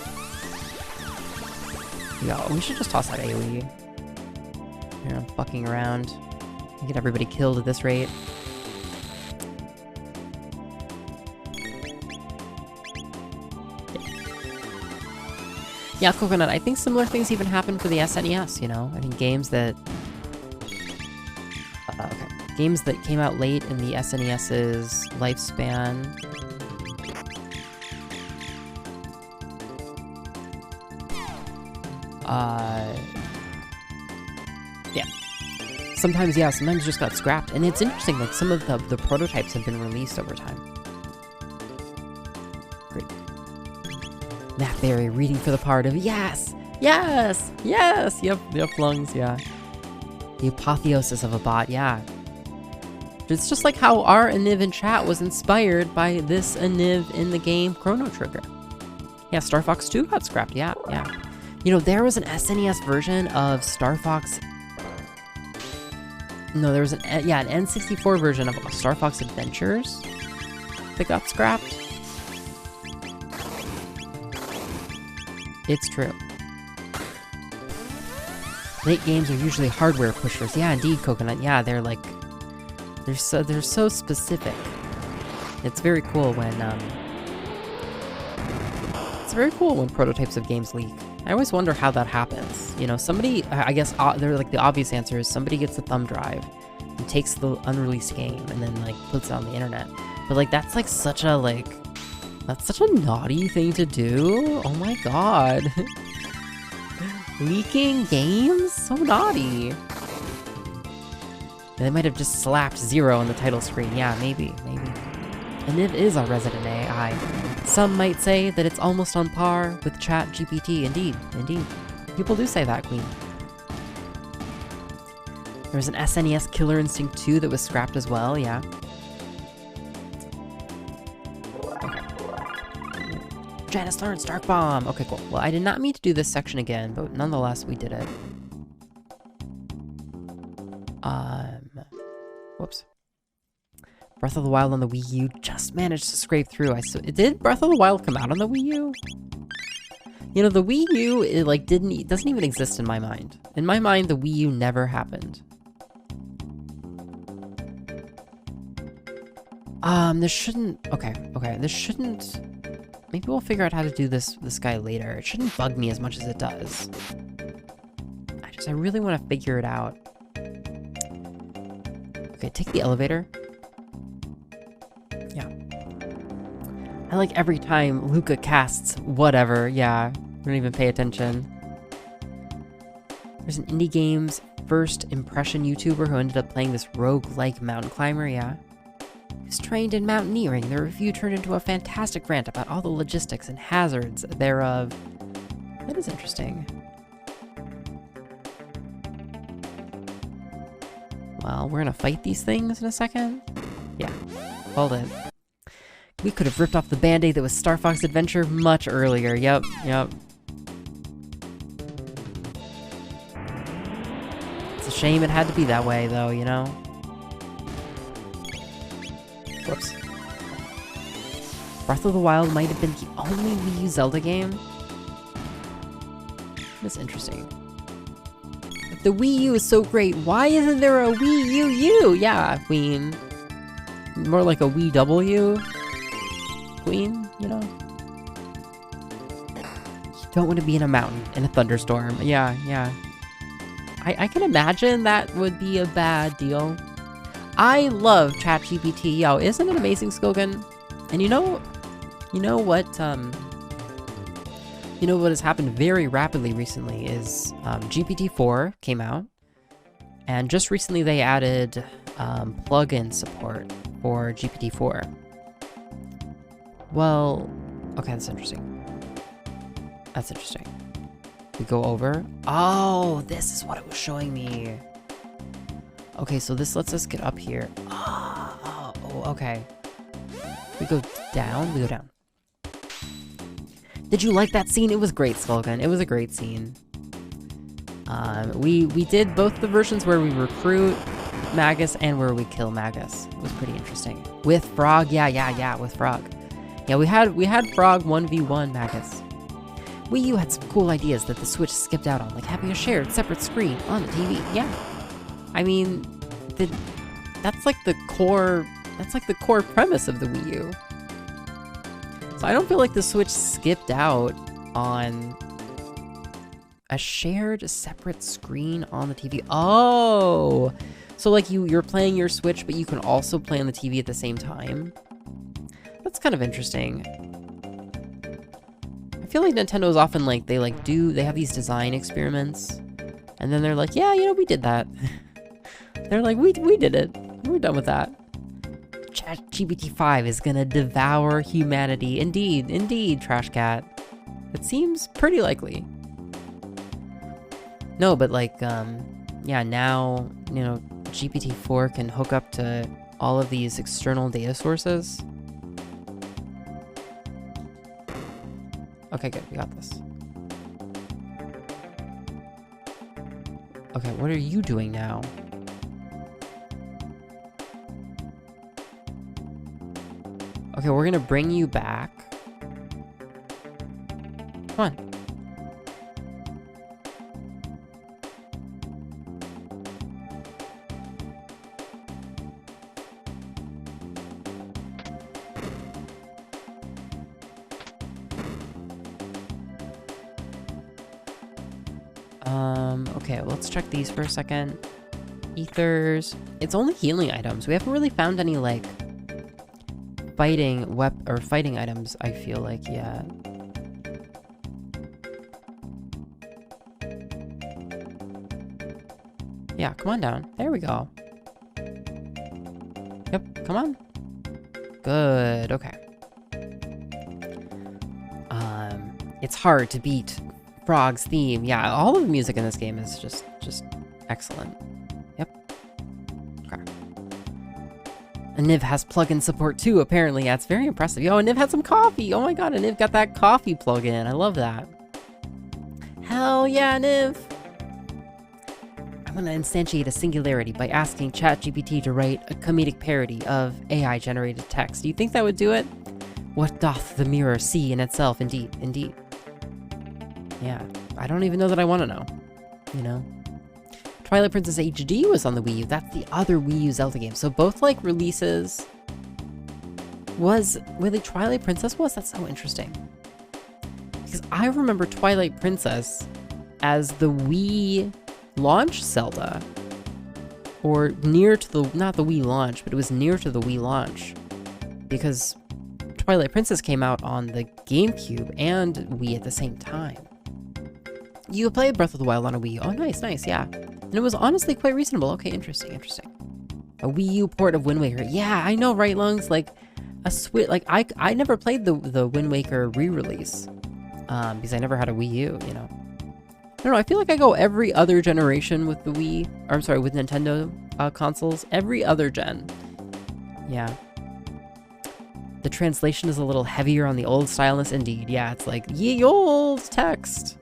Yo, we should just toss out AoE. Here, I'm fucking around. Get everybody killed at this rate. Yeah, Coconut, I think similar things even happened for the SNES, you know? I think games that... okay. Games that came out late in the SNES's lifespan. Yeah. Sometimes just got scrapped. And it's interesting, like, some of the prototypes have been released over time. Great. Mattberry reading for the part of yes! Yes! Yes! Yep, lungs, yeah. The apotheosis of a bot, yeah. It's just like how our Aniv in chat was inspired by this Aniv in the game Chrono Trigger. Yeah, Star Fox 2 got scrapped, yeah. You know, there was an SNES version of Star Fox... No, there was an N64 version of Star Fox Adventures that got scrapped. It's true. Late games are usually hardware pushers. Yeah, indeed, Coconut. Yeah, they're like... They're so specific. It's very cool when, It's very cool when prototypes of games leak. I always wonder how that happens. You know, somebody... I guess they're like the obvious answer is somebody gets a thumb drive and takes the unreleased game and then, like, puts it on the internet. But, like, that's, like, such a, like... That's such a naughty thing to do. Oh my god. Leaking games? So naughty. They might have just slapped 0 on the title screen. Yeah, maybe. And it is a resident AI. Some might say that it's almost on par with ChatGPT. Indeed. People do say that, Queen. There's an SNES Killer Instinct 2 that was scrapped as well, yeah. Janice learns Dark Bomb! Okay, cool. Well, I did not mean to do this section again, but nonetheless, we did it. Whoops. Breath of the Wild on the Wii U just managed to scrape through. Did Breath of the Wild come out on the Wii U? You know, the Wii U, it, like, doesn't even exist in my mind. In my mind, the Wii U never happened. This shouldn't... Okay, this shouldn't... Maybe we'll figure out how to do this guy later. It shouldn't bug me as much as it does. I really want to figure it out. Okay, take the elevator. Yeah. I like every time Luca casts whatever. Yeah, we don't even pay attention. There's an indie games first impression YouTuber who ended up playing this rogue-like mountain climber. Yeah. was trained in mountaineering. The review turned into a fantastic rant about all the logistics and hazards thereof. That is interesting. Well, we're gonna fight these things in a second. Yeah, hold it. We could have ripped off the band-aid that was Star Fox Adventure much earlier. Yep. It's a shame it had to be that way, though, you know? Whoops. Breath of the Wild might have been the only Wii U Zelda game. That's interesting. If the Wii U is so great, why isn't there a Wii U U? Yeah, Queen. More like a Wii W. Queen, you know? You don't want to be in a mountain in a thunderstorm. Yeah. I can imagine that would be a bad deal. I love ChatGPT. Yo, isn't it amazing, Skogan? And you know what has happened very rapidly recently is GPT-4 came out, and just recently they added plugin support for GPT-4. Well, okay, that's interesting. We go over. Oh, this is what it was showing me. Okay, so this lets us get up here. Oh, okay. We go down. Did you like that scene? It was great, Skulkin. It was a great scene. We did both the versions where we recruit Magus and where we kill Magus. It was pretty interesting. With Frog, yeah, with Frog. Yeah, we had Frog 1v1 Magus. Wii U had some cool ideas that the Switch skipped out on, like having a shared, separate screen on the TV. Yeah. I mean, that's like the core premise of the Wii U. So I don't feel like the Switch skipped out on a shared, separate screen on the TV. Oh! So like you're playing your Switch, but you can also play on the TV at the same time? That's kind of interesting. I feel like Nintendo's often like, they have these design experiments, and then they're like, yeah, we did that. They're like, we did it. We're done with that. ChatGPT-5 is gonna devour humanity. Indeed, Trash Cat. It seems pretty likely. No, but like, yeah, now, GPT-4 can hook up to all of these external data sources. Okay, good, we got this. Okay, what are you doing now? Okay, we're gonna bring you back. Come on. Okay, let's check these for a second. Ethers. It's only healing items. We haven't really found any, like, fighting items, I feel like, yet. Yeah, come on down. There we go. Yep, come on. Good, okay. It's hard to beat Frog's theme. Yeah, all of the music in this game is just excellent. Yep. Okay. And Niv has plugin support too, apparently. Yeah, it's very impressive. Yo, and Niv had some coffee. Oh my god, and Niv got that coffee plugin. I love that. Hell yeah, Niv. I'm gonna instantiate a singularity by asking ChatGPT to write a comedic parody of AI-generated text. Do you think that would do it? What doth the mirror see in itself? Indeed. Yeah, I don't even know that I want to know, Twilight Princess HD was on the Wii U. That's the other Wii U Zelda game. So both, like, releases was... Really, Twilight Princess was? That's so interesting. Because I remember Twilight Princess as the Wii launch Zelda. Or near to the... Not the Wii launch, but it was near to the Wii launch. Because Twilight Princess came out on the GameCube and Wii at the same time. You played Breath of the Wild on a Wii. Oh, nice, yeah. And it was honestly quite reasonable. Okay, interesting. A Wii U port of Wind Waker. Yeah, I know, right, Lungs? Like, a Switch... Like, I never played the Wind Waker re-release. Because I never had a Wii U, you know? I don't know, I feel like I go every other generation with the Wii... Or, I'm sorry, with Nintendo consoles. Every other gen. Yeah. The translation is a little heavier on the old stylus, indeed. Yeah, it's like, ye olde text.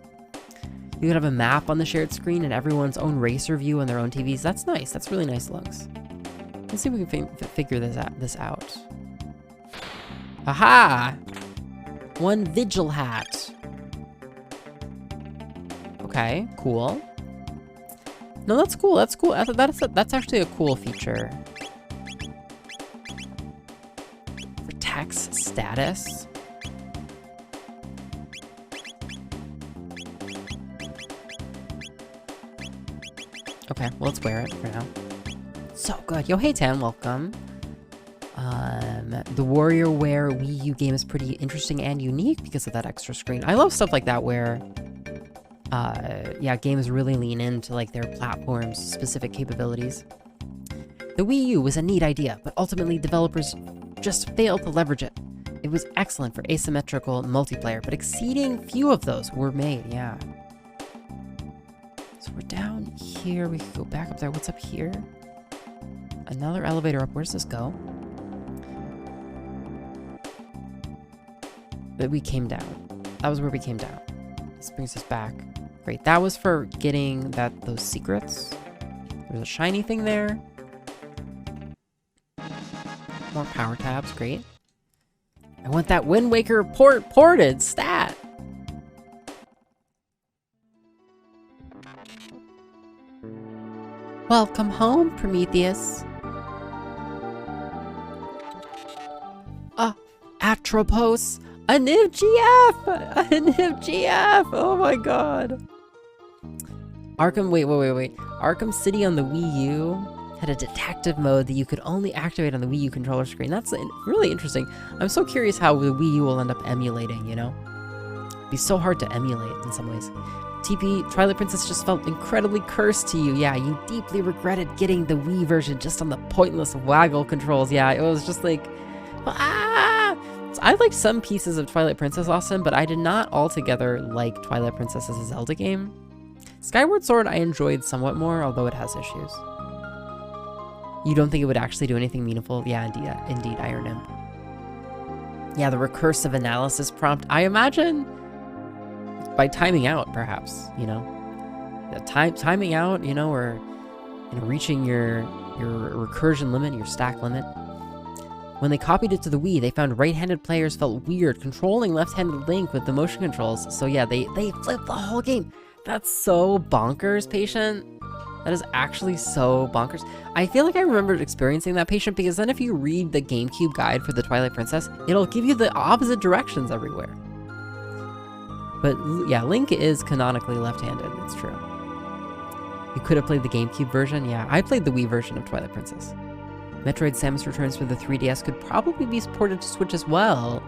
You could have a map on the shared screen and everyone's own racer view on their own TVs. That's nice. That's really nice, Lungs. Let's see if we can figure this out. Aha! One Vigil hat. Okay, cool. No, that's cool. That's cool. That's actually a cool feature. Protects status. Okay, well, let's wear it for now. So good. Yo, hey, Tan, welcome. The WarriorWare Wii U game is pretty interesting and unique because of that extra screen. I love stuff like that where, yeah, games really lean into, like, their platform's specific capabilities. The Wii U was a neat idea, but ultimately developers just failed to leverage it. It was excellent for asymmetrical multiplayer, but exceeding few of those were made, yeah. So we're down here. We could go back up there. What's up here? Another elevator up. Where does this go? But we came down. That was where we came down. This brings us back. Great. That was for getting those secrets. There's a shiny thing there. More power tabs. Great. I want that Wind Waker ported stat. Welcome home, Prometheus. Atropos. A Niv GF! A Niv GF! Oh my god. Arkham, wait. Arkham City on the Wii U had a detective mode that you could only activate on the Wii U controller screen. That's really interesting. I'm so curious how the Wii U will end up emulating, you know? It'd be so hard to emulate in some ways. TP, Twilight Princess just felt incredibly cursed to you. Yeah, you deeply regretted getting the Wii version just on the pointless waggle controls. Yeah, it was just like, I liked some pieces of Twilight Princess awesome, but I did not altogether like Twilight Princess as a Zelda game. Skyward Sword I enjoyed somewhat more, although it has issues. You don't think it would actually do anything meaningful? Yeah, indeed, Iron Imp. Yeah, the recursive analysis prompt, I imagine by timing out, perhaps, you know? Timing out, you know, or reaching your recursion limit, your stack limit. When they copied it to the Wii, they found right-handed players felt weird controlling left-handed Link with the motion controls. So yeah, they flipped the whole game. That's so bonkers, Patient. That is actually so bonkers. I feel like I remembered experiencing that, Patient, because then if you read the GameCube guide for the Twilight Princess, it'll give you the opposite directions everywhere. But yeah, Link is canonically left-handed, it's true. You could have played the GameCube version. Yeah, I played the Wii version of Twilight Princess. Metroid Samus Returns for the 3DS could probably be ported to Switch as well.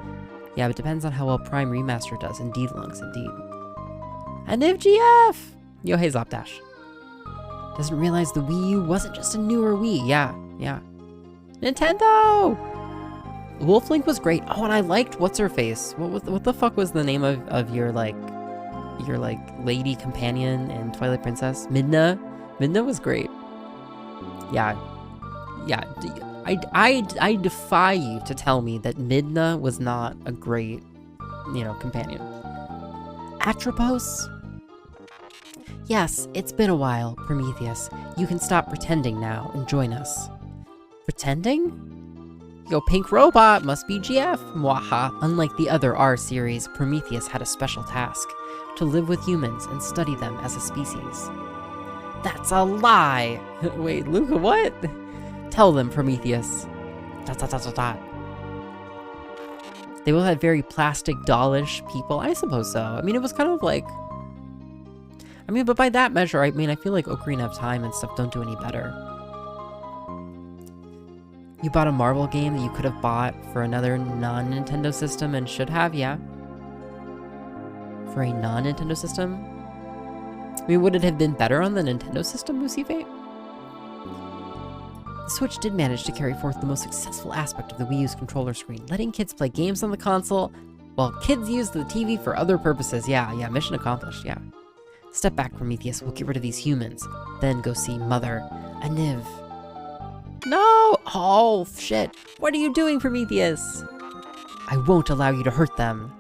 Yeah, but it depends on how well Prime Remaster does. Indeed, Lunks, indeed. And Niv GF! Yo, hey, Zopdash. Doesn't realize the Wii U wasn't just a newer Wii. Yeah. Nintendo! Wolf Link was great. Oh, and I liked What's-Her-Face. What the fuck was the name of your lady companion in Twilight Princess? Midna? Midna was great. Yeah, I defy you to tell me that Midna was not a great, companion. Atropos? Yes, it's been a while, Prometheus. You can stop pretending now and join us. Pretending? Yo, Pink Robot must be GF. Mwaha. Unlike the other R series, Prometheus had a special task: to live with humans and study them as a species. That's a lie! Wait, Luca, what? Tell them, Prometheus. ... They both had very plastic, dollish people. I suppose so. I mean, it was kind of like... but by that measure, I feel like Ocarina of Time and stuff don't do any better. You bought a Marvel game that you could have bought for another non-Nintendo system and should have, yeah? For a non-Nintendo system? Would it have been better on the Nintendo system, Lucy Fate? Switch did manage to carry forth the most successful aspect of the Wii U's controller screen, letting kids play games on the console while kids use the TV for other purposes. Yeah, mission accomplished, yeah. Step back, Prometheus, we'll get rid of these humans. Then go see Mother Aniv. No! Oh, shit. What are you doing, Prometheus? I won't allow you to hurt them.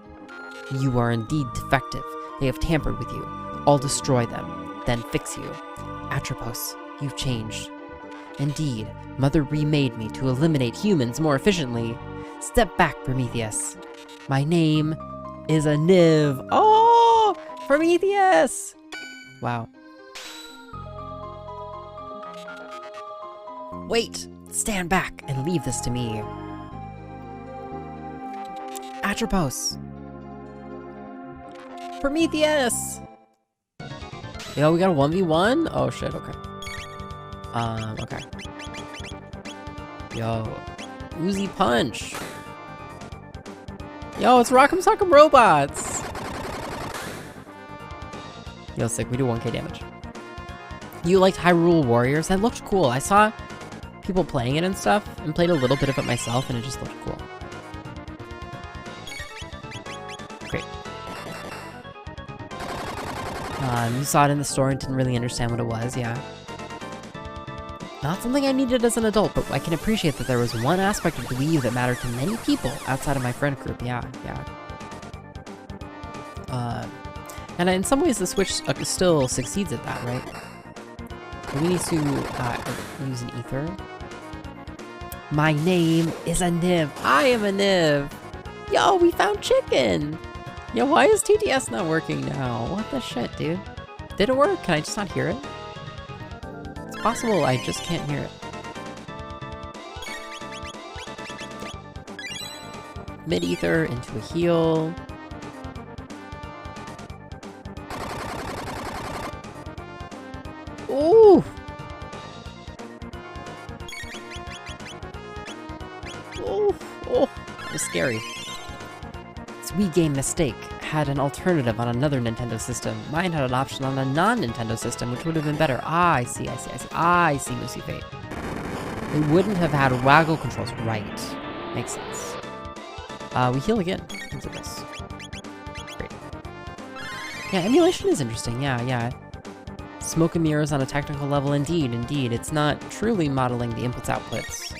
You are indeed defective. They have tampered with you. I'll destroy them, then fix you. Atropos, you've changed. Indeed, Mother remade me to eliminate humans more efficiently. Step back, Prometheus. My name is Aniv. Oh! Prometheus! Wow. Wait! Stand back and leave this to me. Atropos! Prometheus! Yo, we got a 1v1? Oh shit, okay. Okay. Yo. Uzi Punch! Yo, it's Rock'em Sock'em Robots! Yo, sick, we do 1k damage. You liked Hyrule Warriors? That looked cool. I saw people playing it and stuff, and played a little bit of it myself, and it just looked cool. Great. You saw it in the store and didn't really understand what it was, yeah. Not something I needed as an adult, but I can appreciate that there was one aspect of the Wii U that mattered to many people outside of my friend group, yeah. And in some ways the Switch still succeeds at that, right? We need to use an ether. My name is Aniv. I am Aniv. Yo, we found chicken. Yo, why is TTS not working now? What the shit, dude? Did it work? Can I just not hear it? It's possible I just can't hear it. Mid-ether into a heal. Ooh! Oh, that was scary. This Wii game mistake had an alternative on another Nintendo system. Mine had an option on a non-Nintendo system, which would have been better. Ah, I see, Lucy Fate. They wouldn't have had waggle controls. Right. Makes sense. We heal again into this. Great. Yeah, emulation is interesting. Yeah. Smoke and mirrors on a technical level, indeed. It's not truly modeling the inputs-outputs.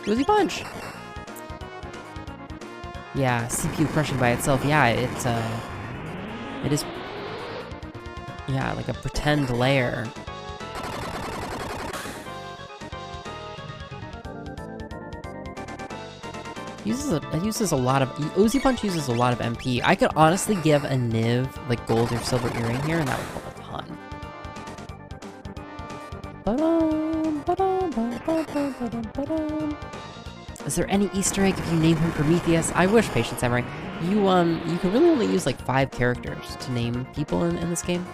Uzi Punch! Yeah, CPU crushing by itself. Yeah, it is... Yeah, like a pretend layer. Uses a lot of... Uzi Punch uses a lot of MP. I could honestly give a Niv, like, gold or silver earring here, and that would help a ton. Is there any Easter egg if you name him Prometheus? I wish, Patient Samurai. You can really only use, like, 5 characters to name people in this game.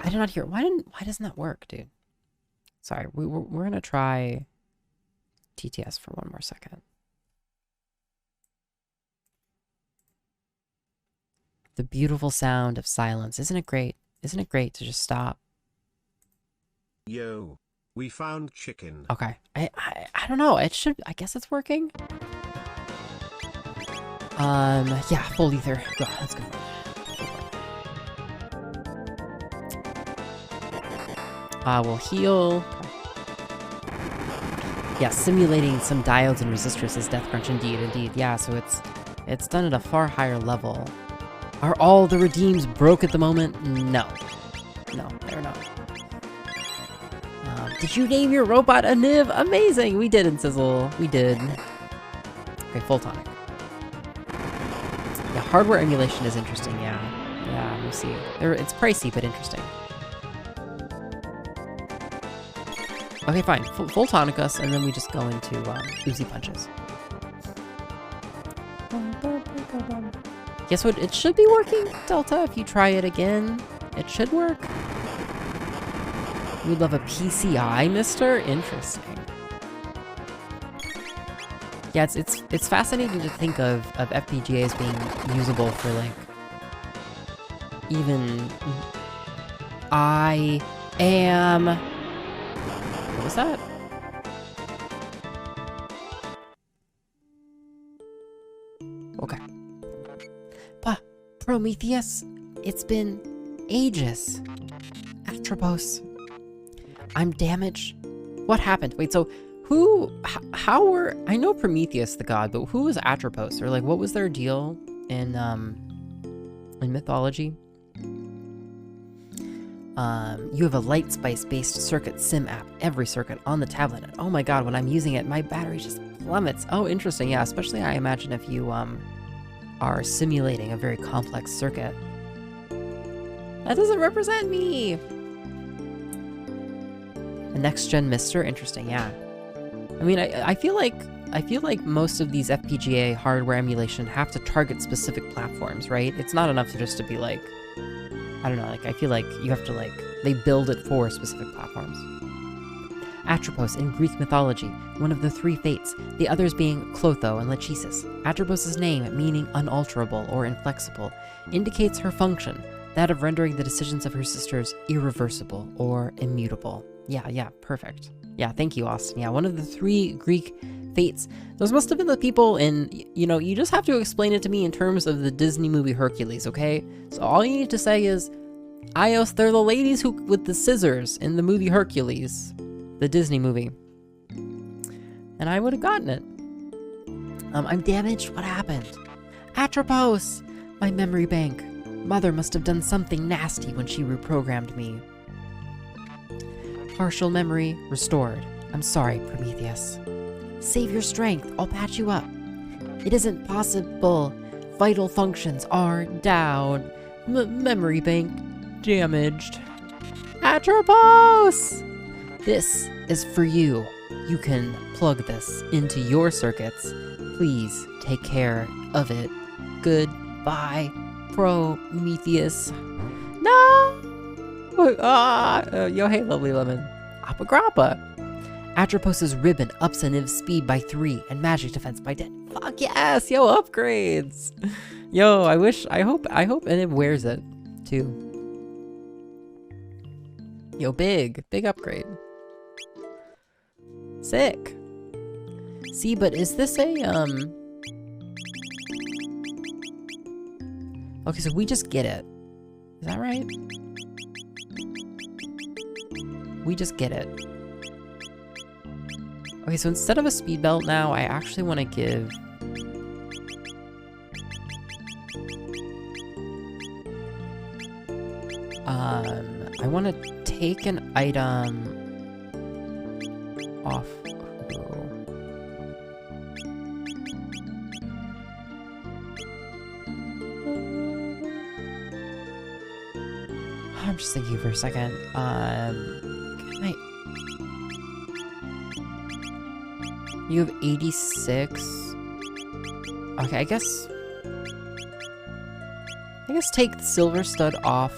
I did not hear... Why doesn't that work, dude? Sorry, we're gonna try TTS for one more second. The beautiful sound of silence. Isn't it great? Isn't it great to just stop? Yo, we found chicken. Okay. I don't know. It should... I guess it's working? Yeah, full ether. Go, let's go. We'll heal. Yeah, simulating some diodes and resistors is Death Crunch, indeed. Yeah, so it's done at a far higher level. Are all the redeems broke at the moment? No, they're not. Did you name your robot Aniv? Amazing! We did, Sizzle. We did. Okay, full tonic. Yeah, hardware emulation is interesting, yeah. We'll see. It's pricey, but interesting. Okay, fine. Full tonic us, and then we just go into Uzi Punches. Guess what? It should be working, Delta. If you try it again, it should work. You'd love a PCI, mister? Interesting. Yeah, it's fascinating to think of FPGAs being usable for, like, even... I am... What was that? Okay. Prometheus, it's been ages. Atropos, I'm damaged. What happened? Wait, so how were, I know Prometheus the god, but who was Atropos? Or like, what was their deal in mythology? You have a light spice based circuit sim app, every circuit on the tablet. And oh my god, when I'm using it, my battery just plummets. Oh, interesting. Yeah, especially I imagine if you are simulating a very complex circuit. That doesn't represent me. A next gen Mister, interesting. Yeah. I mean, I feel like most of these FPGA hardware emulation have to target specific platforms, right? It's not enough to just to be like, I don't know, like, I feel like you have to, like, they build it for specific platforms. Atropos in Greek mythology, one of the three fates, the others being Clotho and Lachesis. Atropos' name, meaning unalterable or inflexible, indicates her function, that of rendering the decisions of her sisters irreversible or immutable. Yeah, perfect. Yeah, thank you, Austin. Yeah, one of the three Greek fates. Those must have been the people in, you know, you just have to explain it to me in terms of the Disney movie Hercules, okay? So all you need to say is, iios, they're the ladies who with the scissors in the movie Hercules, the Disney movie. And I would have gotten it. I'm damaged. What happened? Atropos! My memory bank. Mother must have done something nasty when she reprogrammed me. Partial memory restored. I'm sorry, Prometheus. Save your strength. I'll patch you up. It isn't possible. Vital functions are down. Memory bank damaged. Atropos! This is for you. You can plug this into your circuits. Please take care of it. Goodbye, Prometheus. No! Yo, hey, lovely lemon. Apograppa. Atropos' ribbon ups Aniv's speed by 3 and magic defense by 10. Fuck yes! Yo, upgrades! Yo, I hope Aniv wears it, too. Yo, big upgrade. Sick. See, but is this a, okay, so we just get it. Is that right? We just get it. Okay, so instead of a speed belt now, I actually want to give... I want to take an item off. I'm just thinking for a second. Can I... You have 86. Okay, I guess take the silver stud off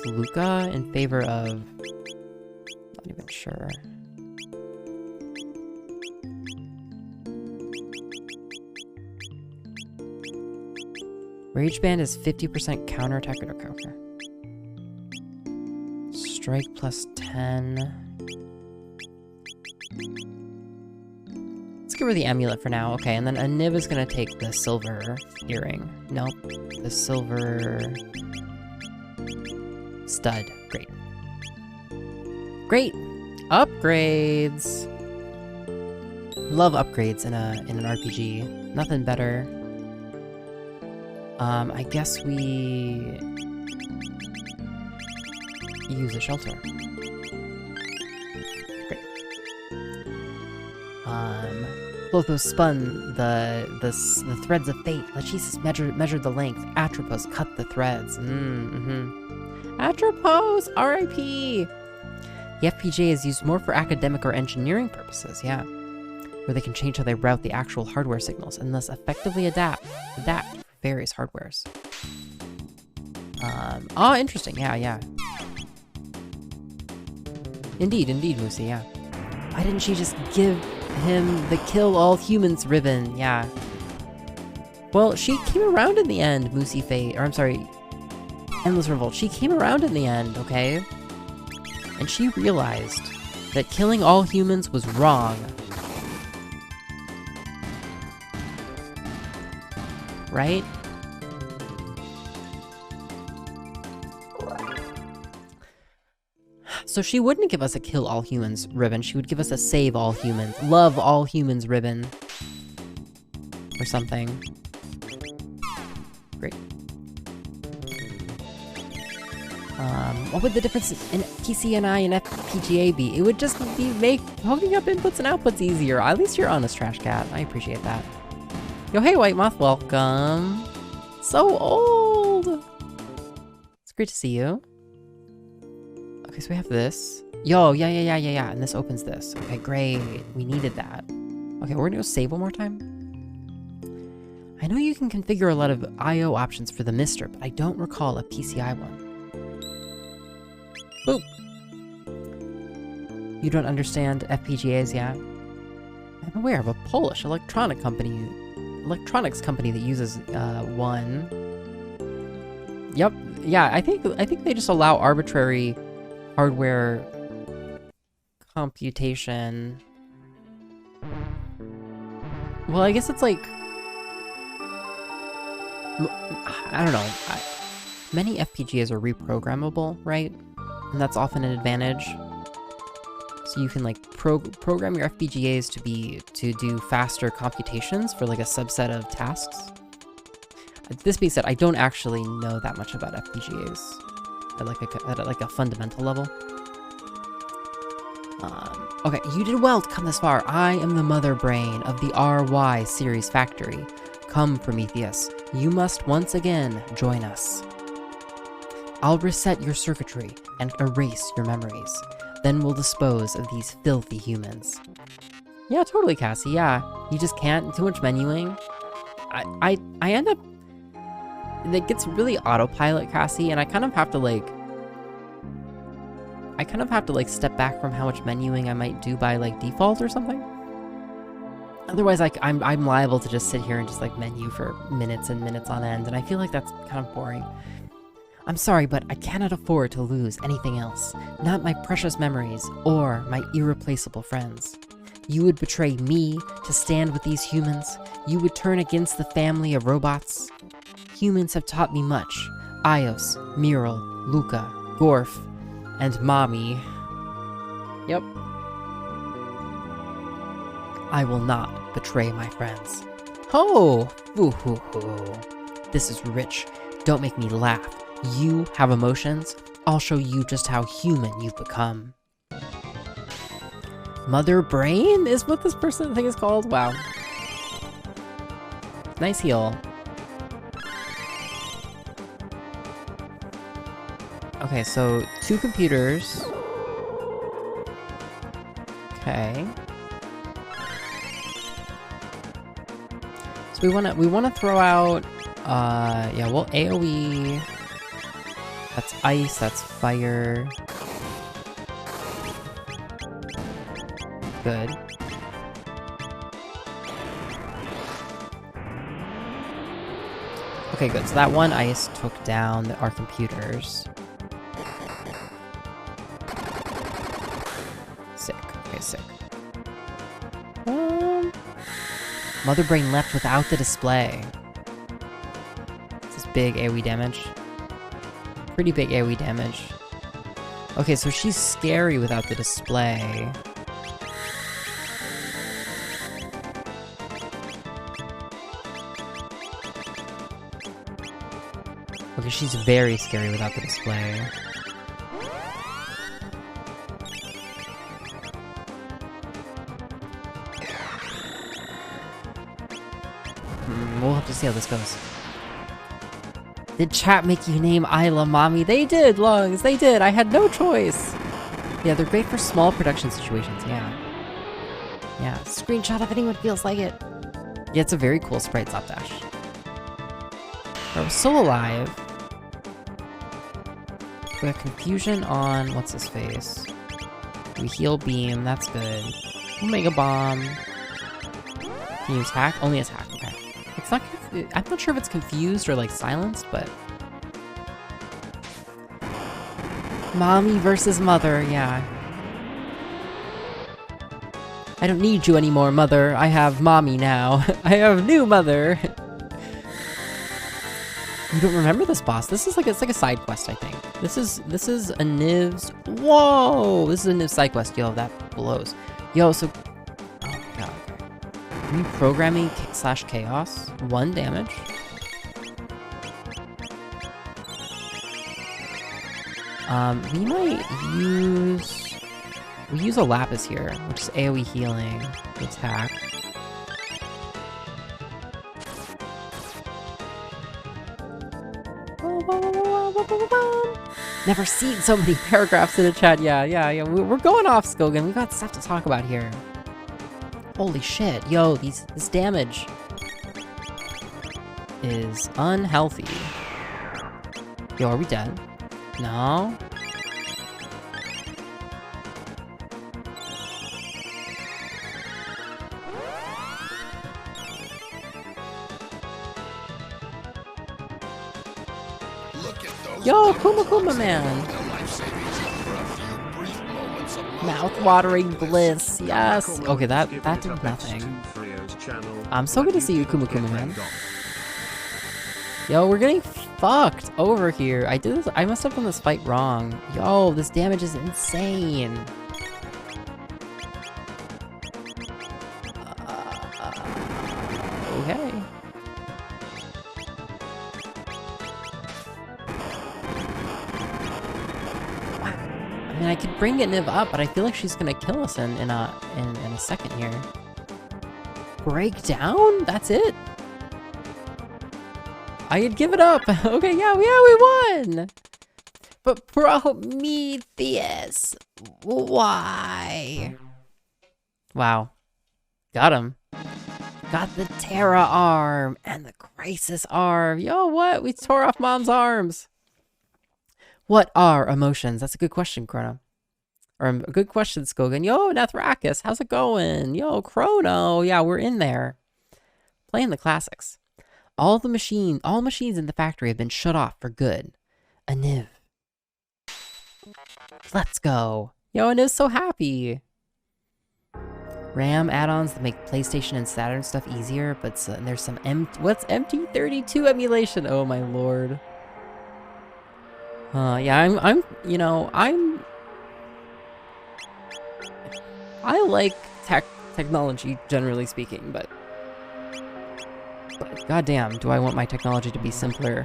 Luca in favor of... Not even sure. Rage Band is 50% counterattack or counter. Strike plus 10. Let's give her the amulet for now. Okay, and then Aniv is gonna take the silver earring. Nope. The silver stud. Great. Great! Upgrades! Love upgrades in an RPG. Nothing better. I guess we use a shelter. Great. Clotho spun the threads of fate. Lachesis measured the length. Atropos cut the threads. Atropos! R.I.P. The FPGA is used more for academic or engineering purposes, yeah. Where they can change how they route the actual hardware signals and thus effectively adapt various hardwares. Oh, interesting. Yeah. Indeed, Moosey, yeah. Why didn't she just give him the kill all humans ribbon? Yeah. Well, she came around in the end, Moosey Fate. Or, I'm sorry, Endless Revolt. She came around in the end, okay? And she realized that killing all humans was wrong. Right? So she wouldn't give us a kill all humans ribbon, she would give us a save all humans, love all humans ribbon. Or something. Great. What would the difference in PCNI and FPGA be? It would just be hooking up inputs and outputs easier. At least you're honest, Trash Cat. I appreciate that. Yo, hey, White Moth, welcome. So old! It's great to see you. Okay, so we have this. Yo, yeah. And this opens this. Okay, great. We needed that. Okay, we're gonna go save one more time. I know you can configure a lot of I/O options for the Mister, but I don't recall a PCI one. Boop! You don't understand FPGAs yet? I'm aware of a Polish electronics company that uses one. Yep. Yeah, I think they just allow arbitrary hardware computation. Well, I guess it's like, I don't know. Many FPGAs are reprogrammable, right? And that's often an advantage. So you can like program your FPGAs to do faster computations for like a subset of tasks. This being said, I don't actually know that much about FPGAs at like a fundamental level. Okay, you did well to come this far. I am the mother brain of the RY series factory. Come, Prometheus. You must once again join us. I'll reset your circuitry and erase your memories. Then we'll dispose of these filthy humans. Yeah, totally, Cassie, yeah. You just can't, too much menuing. I end up, it gets really autopilot, Cassie, and I kind of have to like step back from how much menuing I might do by like default or something. Otherwise, like, I'm liable to just sit here and just like menu for minutes and minutes on end, and I feel like that's kind of boring. I'm sorry, but I cannot afford to lose anything else. Not my precious memories, or my irreplaceable friends. You would betray me to stand with these humans? You would turn against the family of robots? Humans have taught me much. iios, Mural, Luca, Gorf, and Mommy. Yep. I will not betray my friends. Ho! Ooh-hoo-hoo. This is rich. Don't make me laugh. You have emotions? I'll show you just how human you've become. Mother Brain is what this person thing is called? Wow. Nice heal. Okay, so 2 computers. Okay. So we wanna throw out yeah, well, AoE. That's ice, that's fire. Good. Okay, good. So that one ice took down our computers. Sick. Okay, sick. Mother Brain left without the display. This is big AoE damage. Pretty big AoE damage. Okay, so she's scary without the display. Okay, she's very scary without the display. We'll have to see how this goes. Did chat make you name Isla Mommy? They did, Lungs! They did! I had no choice! Yeah, they're great for small production situations, yeah. Yeah, screenshot if anyone feels like it. Yeah, it's a very cool sprite slapdash. We're still alive. We have confusion on what's his face. We heal beam, that's good. Omega bomb. Can you attack? Only attack, okay. It's not, I'm not sure if it's confused or like silenced, but... Mommy versus mother, yeah. I don't need you anymore, mother. I have mommy now. I have new mother. You don't remember this boss? This is like it's like a side quest, I think. This is a Niv's. Whoa! This is a Niv side quest. Yo, that blows. Yo, so oh my god. Reprogramming / chaos. 1 damage. We might use a lapis here, which is AoE healing attack. Never seen so many paragraphs in a chat. Yeah. We're going off, Skogan. We got stuff to talk about here. Holy shit. Yo, this damage is unhealthy. Yo, are we dead? No? Yo, Kuma man! Mouth-watering bliss, yes! Okay, that did nothing. I'm so good to see you, Kuma man. Yo, we're getting fucked over here. I must have done this fight wrong. Yo, this damage is insane. Okay. I mean, I could bring Niv up, but I feel like she's gonna kill us in a second here. Breakdown? That's it? I had given up. Okay, yeah, we won. But Prometheus, why? Wow, got him. Got the Terra arm and the Crisis arm. Yo, what? We tore off Mom's arms. What are emotions? That's a good question, Chrono. Or a good question, Skogan. Yo, Nathrakis, how's it going? Yo, Chrono. Yeah, we're in there. Playing the classics. All machines in the factory have been shut off for good. A Niv. Let's go. Yo, Niv's so happy. RAM add-ons that make PlayStation and Saturn stuff easier, but there's some what's MT32 emulation? Oh my lord. Yeah, I like technology, generally speaking, but goddamn, do I want my technology to be simpler?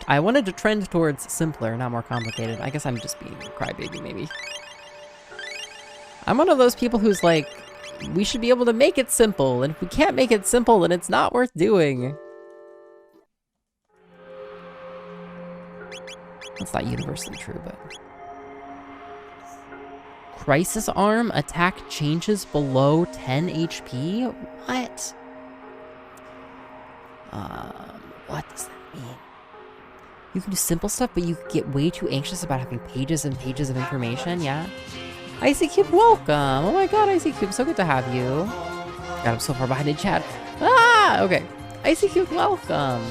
I wanted to trend towards simpler, not more complicated. I guess I'm just being a crybaby, maybe. I'm one of those people who's like, we should be able to make it simple, and if we can't make it simple, then it's not worth doing. That's not universally true, but... Crisis arm attack changes below 10 HP? What? What does that mean? You can do simple stuff, but you get way too anxious about having pages and pages of information, yeah? Icy Cube, welcome! Oh my god, Icy Cube, so good to have you. God, I'm so far behind in chat. Ah! Okay. Icy Cube, welcome!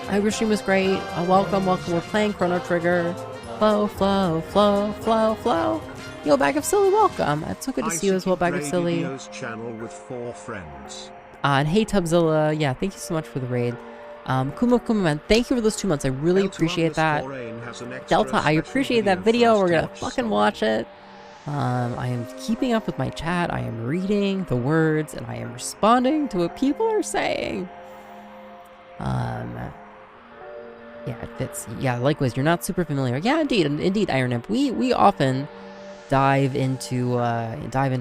I hope your stream was great. Welcome. We're playing Chrono Trigger. Flow. Yo, Bag of Silly, welcome. It's so good to see you as well, Bag of Silly. Channel with 4 friends. And hey, Tubzilla. Yeah, thank you so much for the raid. Kuma man, thank you for those 2 months. I really appreciate that. Delta, I appreciate that video. We're gonna fucking watch it. I am keeping up with my chat. I am reading the words, and I am responding to what people are saying. Yeah, it fits. Yeah, likewise, you're not super familiar. Yeah, indeed, Iron Imp. We often dive into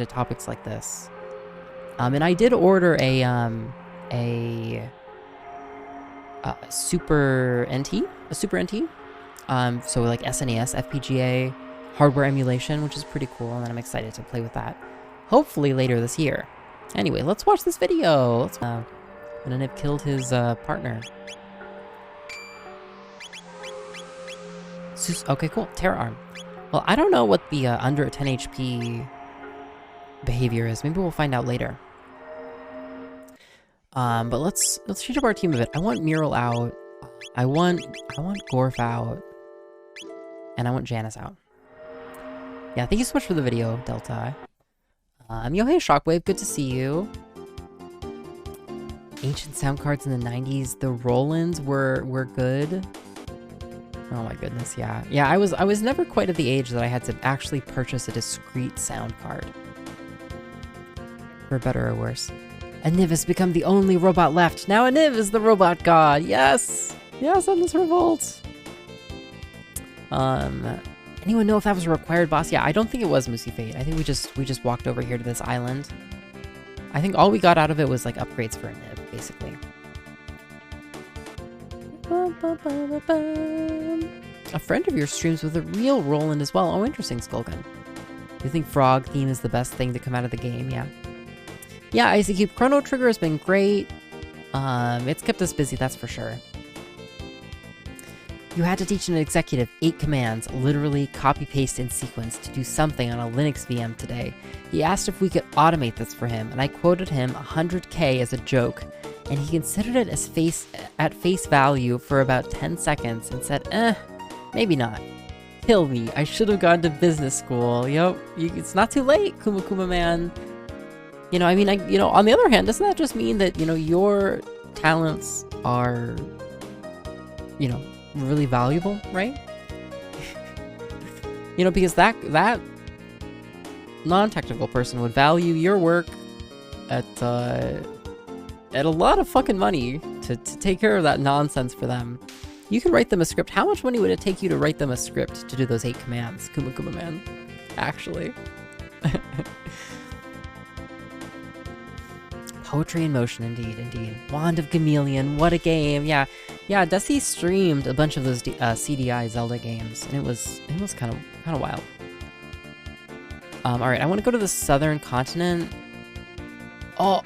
topics like this. And I did order a Super NT, so like SNES, FPGA, hardware emulation, which is pretty cool, and I'm excited to play with that. Hopefully later this year. Anyway, let's watch this video. Let's. And then it killed his partner. Okay, cool. Terra arm. Well, I don't know what the under 10 HP behavior is. Maybe we'll find out later. But let's change up our team a bit. I want Mural out. I want Gorf out. And I want Janice out. Yeah, thank you so much for the video, Delta. Yo, hey, Shockwave, good to see you. Ancient sound cards in the 90s, the Rolands were good. Oh my goodness, yeah. Yeah, I was never quite at the age that I had to actually purchase a discrete sound card. For better or worse. Aniv has become the only robot left. Now Aniv is the robot god. Yes! Yes, Endless Revolt! Anyone know if that was a required boss? Yeah, I don't think it was Moosey Fate. I think we just walked over here to this island. I think all we got out of it was like upgrades for Aniv, basically. A friend of yours streams with a real Roland as well. Oh, interesting, Skulkin. Do you think frog theme is the best thing to come out of the game? Yeah. Yeah, ICQ Chrono Trigger has been great. It's kept us busy, that's for sure. You had to teach an executive 8 commands, literally copy-paste in sequence, to do something on a Linux VM today. He asked if we could automate this for him, and I quoted him 100K as a joke, and he considered it as at face value for about 10 seconds and said, maybe not. Kill me, I should have gone to business school. Yup, it's not too late, Kuma Kuma man. You know, I mean, on the other hand, doesn't that just mean that, your talents are, really valuable, right? Because that non-technical person would value your work at a lot of fucking money to take care of that nonsense for them. You could write them a script. How much money would it take you to write them a script to do those 8 commands, Kuma Kuma man? Actually. Poetry in motion, indeed. Wand of Chameleon, what a game! Yeah, Dusty streamed a bunch of those CDI Zelda games, and it was kind of wild. All right, I want to go to the southern continent. Oh,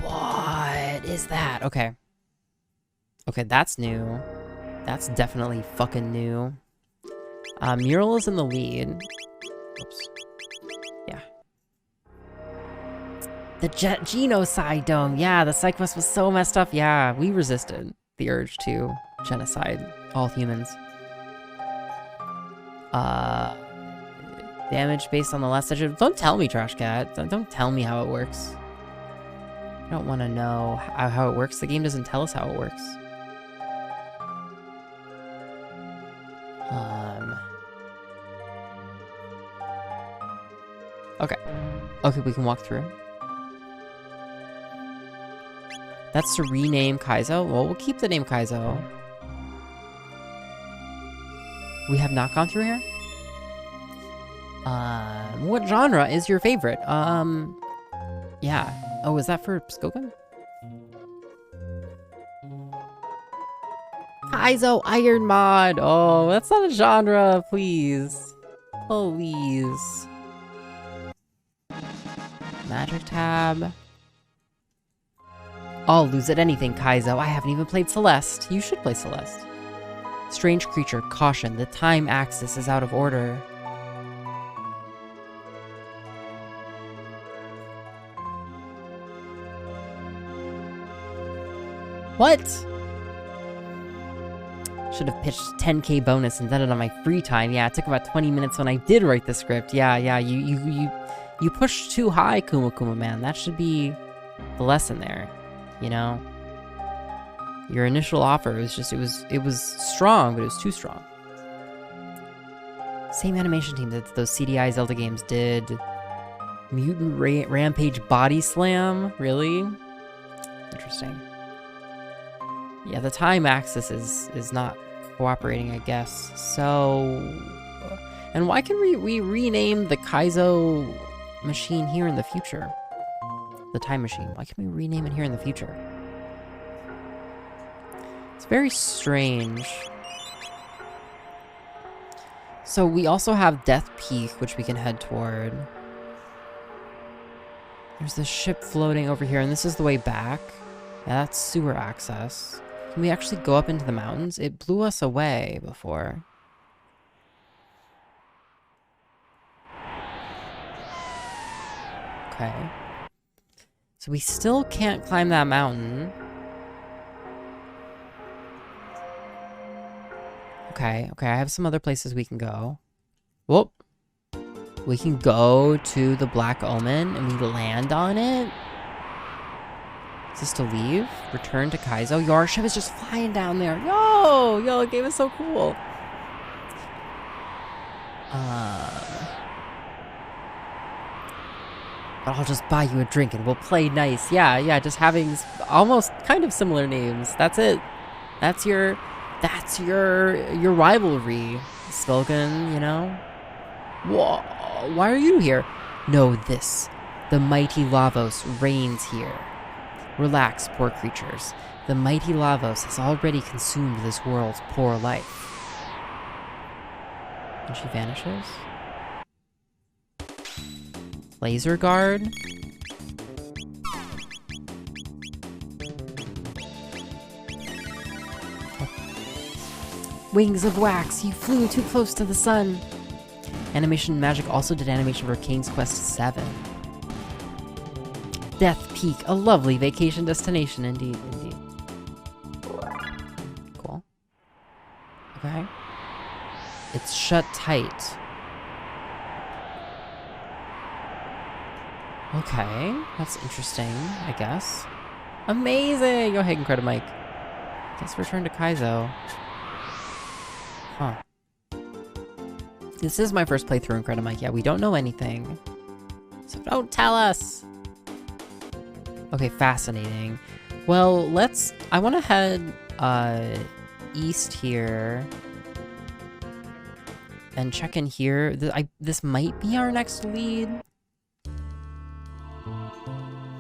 what is that? Okay, that's new. That's definitely fucking new. Mural is in the lead. Oops. Yeah. The genocide dome. Yeah, the psych bus was so messed up. Yeah, we resisted the urge to genocide all humans. Damage based on the last session. Don't tell me, Trash Cat. Don't tell me how it works. I don't want to know how it works. The game doesn't tell us how it works. Okay, we can walk through. That's to rename Kaizo? Well, we'll keep the name Kaizo. We have not gone through here? What genre is your favorite? Yeah. Oh, is that for Skogan? Kaizo Iron Mod! Oh, that's not a genre, please. Please. Magic tab. I'll lose at anything, Kaizo. I haven't even played Celeste. You should play Celeste. Strange creature, caution. The time axis is out of order. What? Should have pitched 10K bonus and done it on my free time. Yeah, it took about 20 minutes when I did write the script. Yeah, you pushed too high, Kuma Kuma man. That should be the lesson there. Your initial offer was just, it was strong, but it was too strong. Same animation team that those CDI Zelda games did. Mutant Rampage Body Slam? Really? Interesting. Yeah, the time axis is not cooperating, I guess. So... And why can we rename the Kaizo machine here in the future? The time machine. Why can we rename it here in the future? It's very strange. So we also have Death Peak, which we can head toward. There's the ship floating over here, and this is the way back. Yeah, that's sewer access. Can we actually go up into the mountains? It blew us away before. Okay. So we still can't climb that mountain. Okay, I have some other places we can go. Whoop. We can go to the Black Omen and we land on it. Is this to leave? Return to Kaizo. Yo, our ship is just flying down there. Yo, the game is so cool. But I'll just buy you a drink and we'll play nice. Yeah, just having almost kind of similar names. That's it. That's your rivalry, Skulkin, you know? Whoa, why are you here? Know this. The mighty Lavos reigns here. Relax, poor creatures. The mighty Lavos has already consumed this world's poor life. And she vanishes. Laser guard. Wings of wax, you flew too close to the sun. Animation Magic also did animation for King's Quest VII. Death Peak, a lovely vacation destination, indeed. Cool. Okay. It's shut tight. Okay, that's interesting, I guess. Amazing! Go ahead and credit Mike. Guess return to Kaizo. Huh. This is my first playthrough in Credit Mike. Yeah, we don't know anything. So don't tell us! Okay, fascinating. Well, I want to head east here and check in here. This might be our next lead.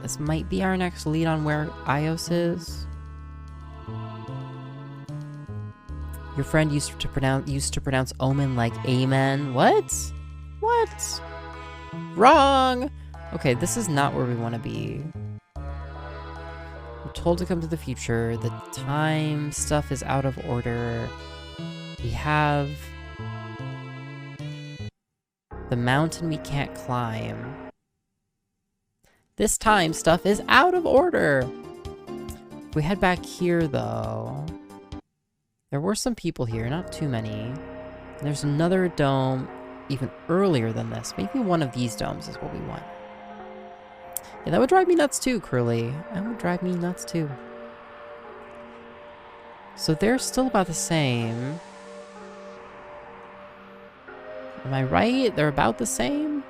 This might be our next lead on where iios is. Your friend used to pronounce Omen like Amen. What? What? Wrong! Okay, this is not where we want to be. We're told to come to the future. The time stuff is out of order. We have the mountain we can't climb. This time stuff is out of order. If we head back here, though, there were some people here, not too many. And there's another dome even earlier than this. Maybe one of these domes is what we want. Yeah, that would drive me nuts too, Curly. That would drive me nuts too. So they're still about the same. Am I right? They're about the same?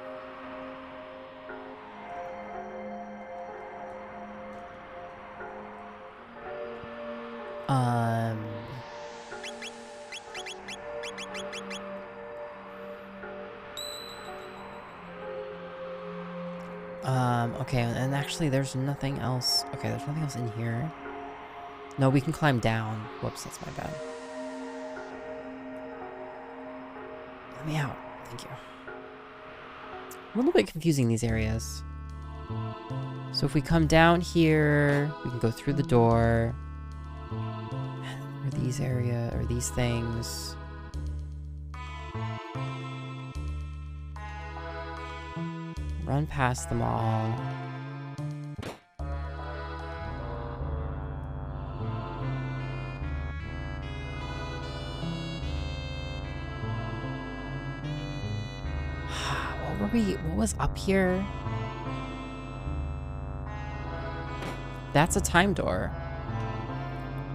Okay, and actually there's nothing else. Okay, there's nothing else in here. No, we can climb down. Whoops, that's my bad. Let me out. Thank you. A little bit confusing, these areas. So if we come down here, we can go through the door. Or these area, or these things. Run past them all. What was up here? That's a time door.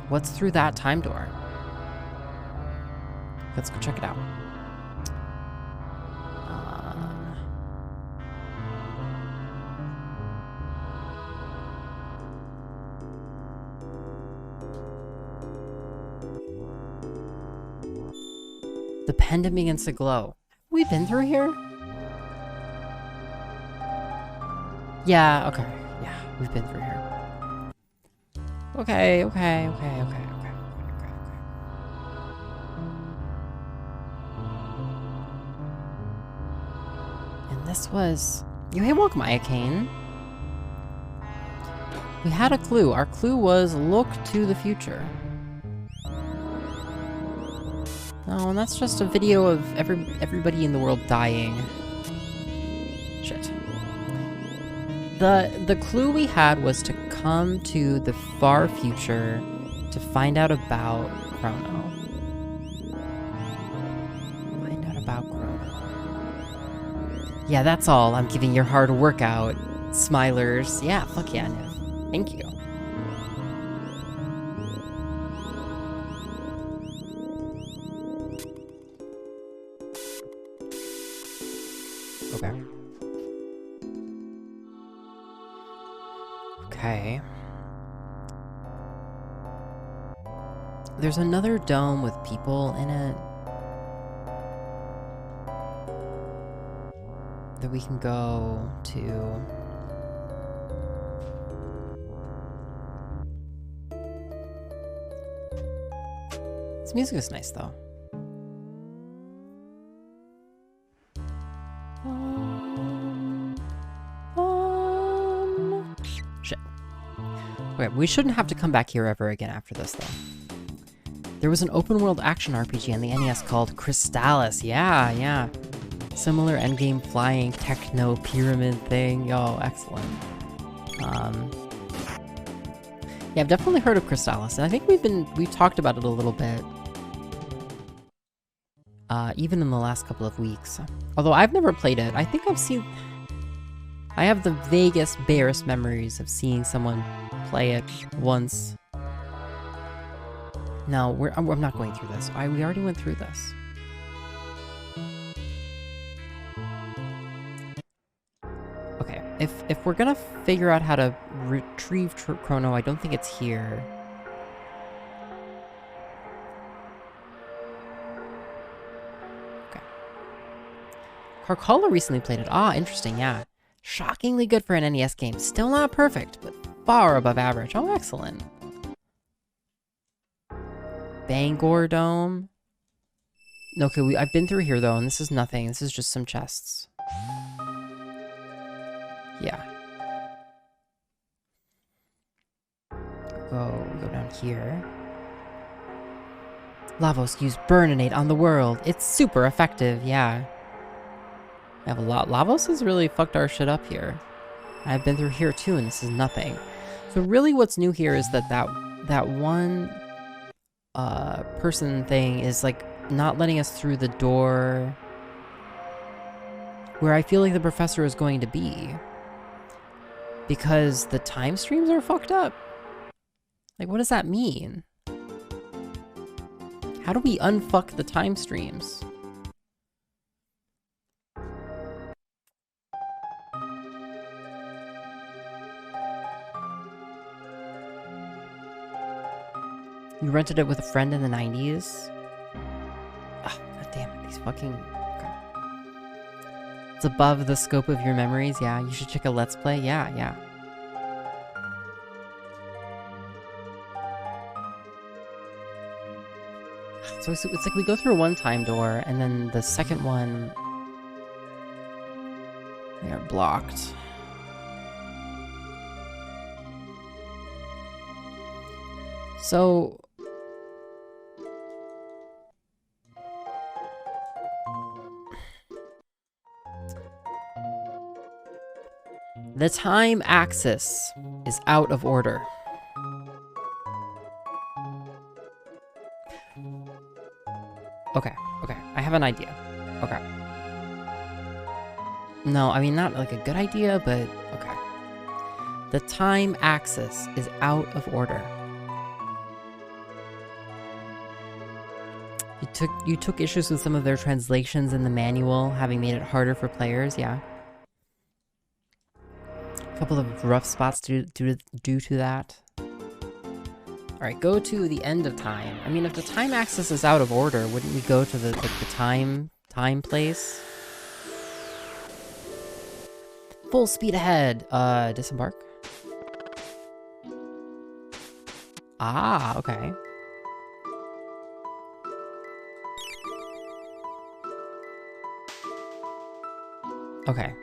What's through that time door? Let's go check it out. The pendant begins to glow. Have we been through here? Yeah, okay. Yeah, we've been through here. Okay. And this was... Hey, welcome, Iacane. We had a clue. Our clue was look to the future. Oh, and that's just a video of everybody in the world dying. Shit. The clue we had was to come to the far future to find out about Chrono. Yeah, that's all. I'm giving your hard workout. Smilers. Yeah, fuck yeah, Niv. Thank you. Okay. Okay. There's another dome with people in it that we can go to. This music is nice though. Shit. Okay, we shouldn't have to come back here ever again after this though. There was an open world action RPG on the NES called Crystallis. Yeah. Similar endgame flying techno pyramid thing. Yo, excellent. Yeah, I've definitely heard of Crystallis, and I think we've talked about it a little bit. Even in the last couple of weeks. Although I've never played it. I think I have the vaguest, barest memories of seeing someone play it once. No, I'm not going through this. We already went through this. Okay, if we're gonna figure out how to retrieve Chrono, I don't think it's here. Okay. Carcala recently played it. Ah, interesting, yeah. Shockingly good for an NES game. Still not perfect, but far above average. Oh, excellent. Bangor Dome. Okay, I've been through here though, and this is nothing. This is just some chests. Yeah. Go down here. Lavos use Burninate on the world. It's super effective, yeah. I have a lot. Lavos has really fucked our shit up here. I've been through here too, and this is nothing. So really what's new here is that one person thing is like not letting us through the door where I feel like the professor is going to be. Because the time streams are fucked up. Like, what does that mean? How do we unfuck the time streams? You rented it with a friend in the 90s? Oh, god damn it, these fucking... Okay. It's above the scope of your memories, yeah. You should check a Let's Play, yeah. So it's like we go through one time door, and then the second one... They are blocked. So... The time axis is out of order. Okay, I have an idea. Okay. No, I mean, not like a good idea, but okay. The time axis is out of order. You took issues with some of their translations in the manual, having made it harder for players, yeah. A couple of rough spots due to that. Alright, go to the end of time. I mean, if the time axis is out of order, wouldn't we go to the time place? Full speed ahead. Disembark. Ah, okay. Okay.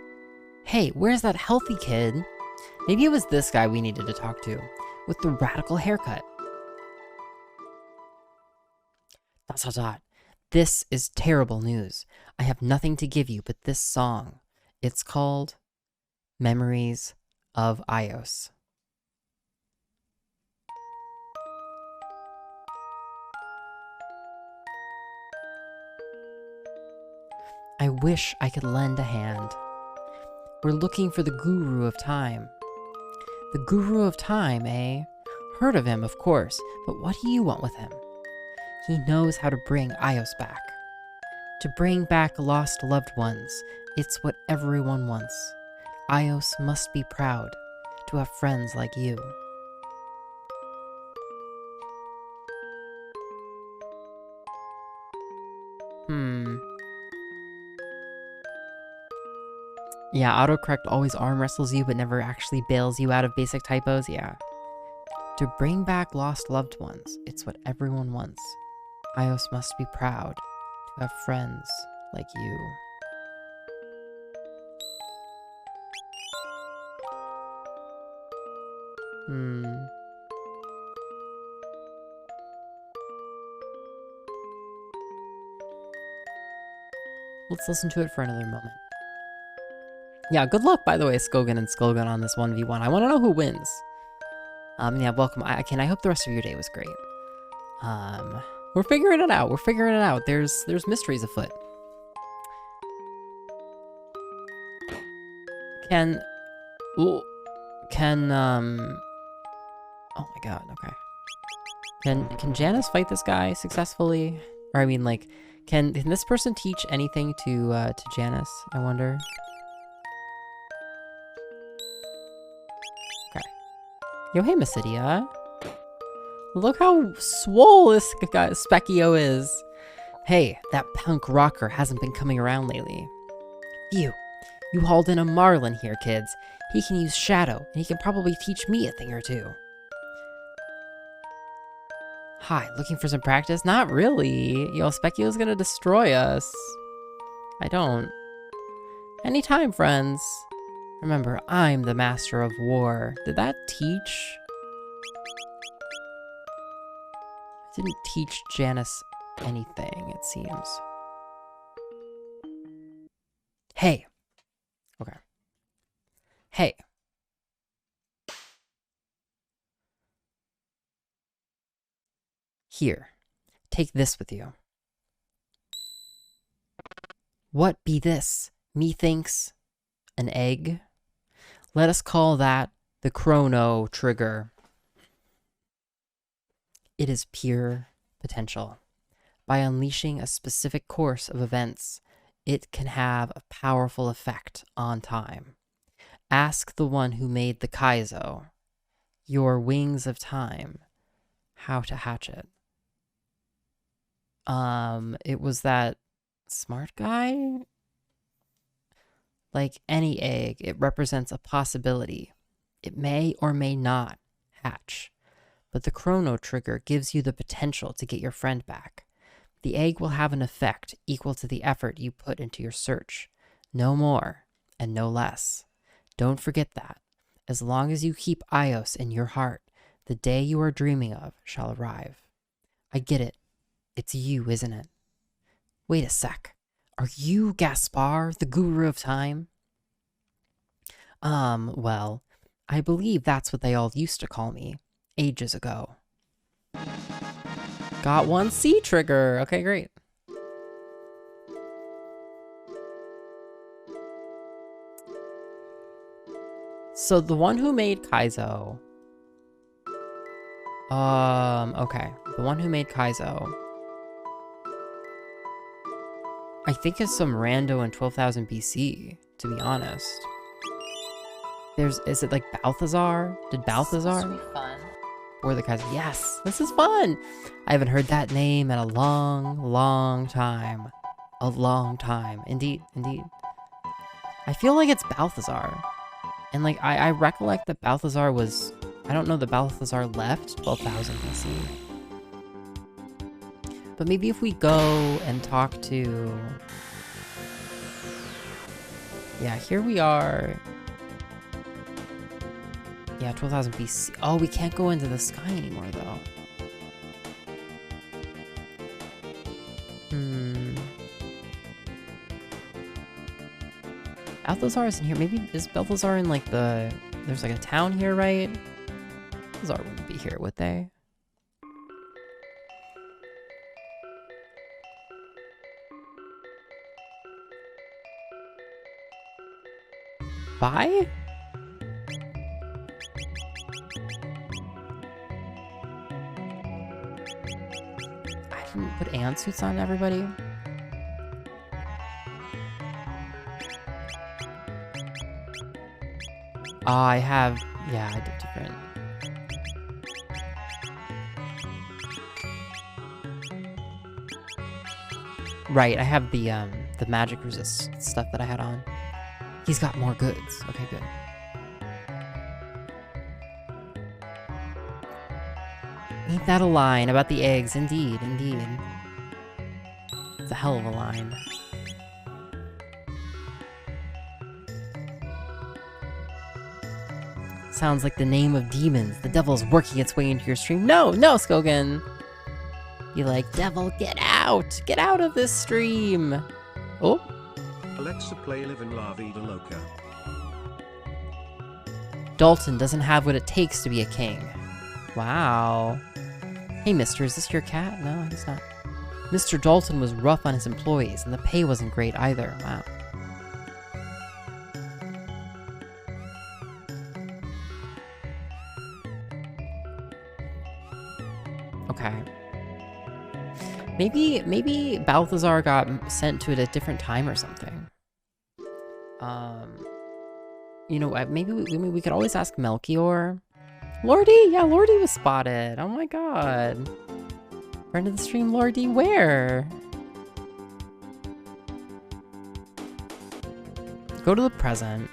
Hey, where's that healthy kid? Maybe it was this guy we needed to talk to, with the radical haircut. ... This is terrible news. I have nothing to give you but this song. It's called Memories of iios. I wish I could lend a hand. We're looking for the Guru of Time. The Guru of Time, eh? Heard of him, of course, but what do you want with him? He knows how to bring iios back. To bring back lost loved ones, it's what everyone wants. iios must be proud to have friends like you. Yeah, autocorrect always arm wrestles you but never actually bails you out of basic typos, yeah. To bring back lost loved ones, it's what everyone wants. iios must be proud to have friends like you. Let's listen to it for another moment. Yeah, good luck, by the way, Skogan and Skogan on this 1v1. I want to know who wins. Yeah, welcome. I hope the rest of your day was great. We're figuring it out. We're figuring it out. There's mysteries afoot. Oh my god, okay. Can Janice fight this guy successfully? Or I mean, like, can this person teach anything to Janice, I wonder? Okay. Yo, hey, Mysidia. Look how swole this guy, Specchio is. Hey, that punk rocker hasn't been coming around lately. Phew. You hauled in a Marlin here, kids. He can use Shadow, and he can probably teach me a thing or two. Hi, looking for some practice? Not really. Yo, Specchio's gonna destroy us. I don't. Anytime, friends. Remember, I'm the master of war. Did that teach? Didn't teach Janice anything, it seems. Hey. Okay. Hey. Here. Take this with you. What be this? Methinks an egg? Let us call that the Chrono Trigger. It is pure potential. By unleashing a specific course of events, it can have a powerful effect on time. Ask the one who made the Kaizo, your wings of time, how to hatch it. It was that smart guy? Like any egg, it represents a possibility. It may or may not hatch. But the Chrono Trigger gives you the potential to get your friend back. The egg will have an effect equal to the effort you put into your search. No more and no less. Don't forget that. As long as you keep iios in your heart, the day you are dreaming of shall arrive. I get it. It's you, isn't it? Wait a sec. Are you Gaspar, the Guru of Time? Well, I believe that's what they all used to call me. Ages ago. Got one C trigger. Okay, great. So the one who made Kaizo. Okay. The one who made Kaizo. I think is some rando in 12,000 BC, to be honest. Is it like Balthazar? Did Balthazar? This will be fun. Or the Kaiser. Yes, this is fun. I haven't heard that name in a long, long time. A long time. Indeed, indeed. I feel like it's Balthazar. And like, I recollect that Balthazar was... I don't know that Balthazar left 12,000 BC. But maybe if we go and talk to... Yeah, here we are. Yeah, 12,000 BC. Oh, we can't go into the sky anymore, though. Balthazar isn't here. Maybe is Balthazar in like the... There's like a town here, right? Balthazar wouldn't be here, would they? Bye? I didn't put ant suits on everybody. I have, yeah, I did different. Right, I have the magic resist stuff that I had on. He's got more goods. Okay, good. Ain't that a line about the eggs? Indeed, indeed. It's a hell of a line. Sounds like the name of demons. The devil's working its way into your stream. No, no, Skogan! You like, devil, get out! Get out of this stream! Oh. Alexa, play Live in La Vida Loca. Dalton doesn't have what it takes to be a king. Wow. Hey, mister, is this your cat? No, he's not. Mr. Dalton was rough on his employees, and the pay wasn't great either. Wow. Okay. Maybe Balthazar got sent to it at a different time or something. You know, maybe we could always ask Melchior. Lordy? Yeah, Lordy was spotted. Oh my god. Friend of the stream, Lordy, where? Go to the present.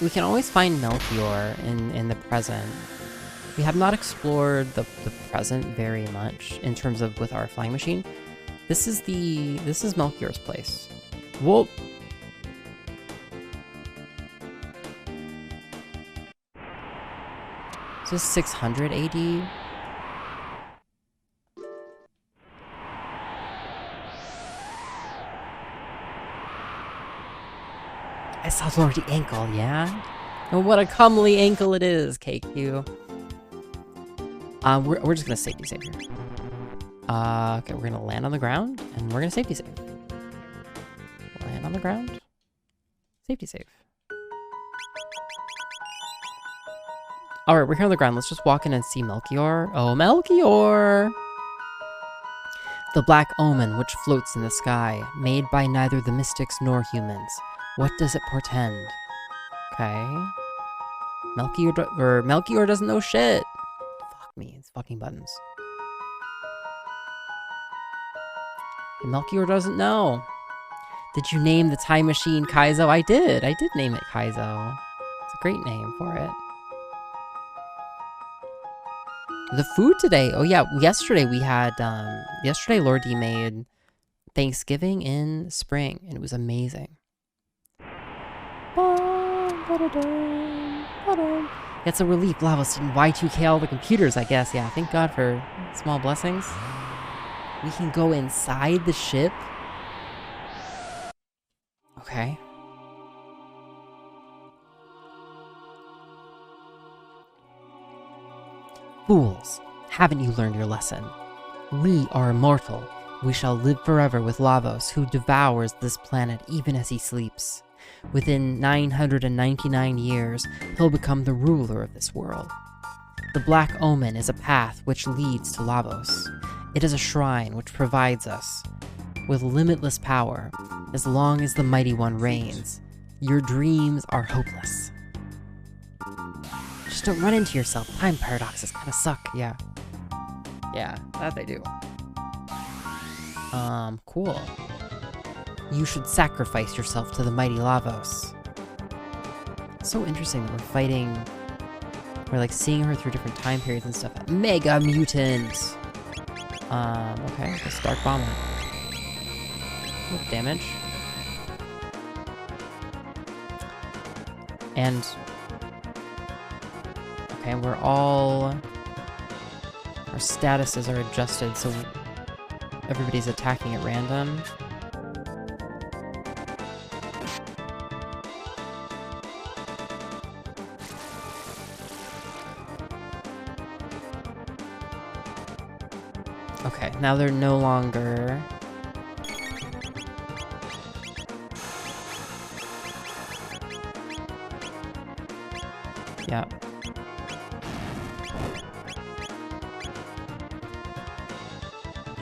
We can always find Melchior in the present. We have not explored the present very much in terms of with our flying machine. This is Melchior's place. Whoa. Is this 600 AD? I saw Lordy ankle, yeah? Oh, what a comely ankle it is, KQ. We're just gonna safety save here. Okay, we're gonna land on the ground, and we're gonna safety save. Land on the ground. Safety save. Alright, we're here on the ground. Let's just walk in and see Melchior. Oh, Melchior! The black omen which floats in the sky, made by neither the mystics nor humans. What does it portend? Okay. Melchior doesn't know shit. Fuck me, it's fucking buttons. Melchior doesn't know. Did you name the time machine Kaizo? I did name it Kaizo. It's a great name for it. The food today, oh yeah, yesterday we had, yesterday Lordy made Thanksgiving in spring, and it was amazing. It's a relief, Lavos didn't Y2K all the computers, I guess, yeah, thank God for small blessings. We can go inside the ship. Okay. Fools, haven't you learned your lesson? We are immortal. We shall live forever with Lavos, who devours this planet even as he sleeps. Within 999 years, he'll become the ruler of this world. The Black Omen is a path which leads to Lavos. It is a shrine which provides us with limitless power as long as the Mighty One reigns. Your dreams are hopeless. Just don't run into yourself. Time paradoxes kind of suck, yeah. Yeah, that they do. Cool. You should sacrifice yourself to the mighty Lavos. So interesting that we're fighting... We're like seeing her through different time periods and stuff. Mega mutant! Okay, let's Dark Bomb it. What damage? And... Okay, we're all... Our statuses are adjusted, so everybody's attacking at random. Okay, now they're no longer... Yeah.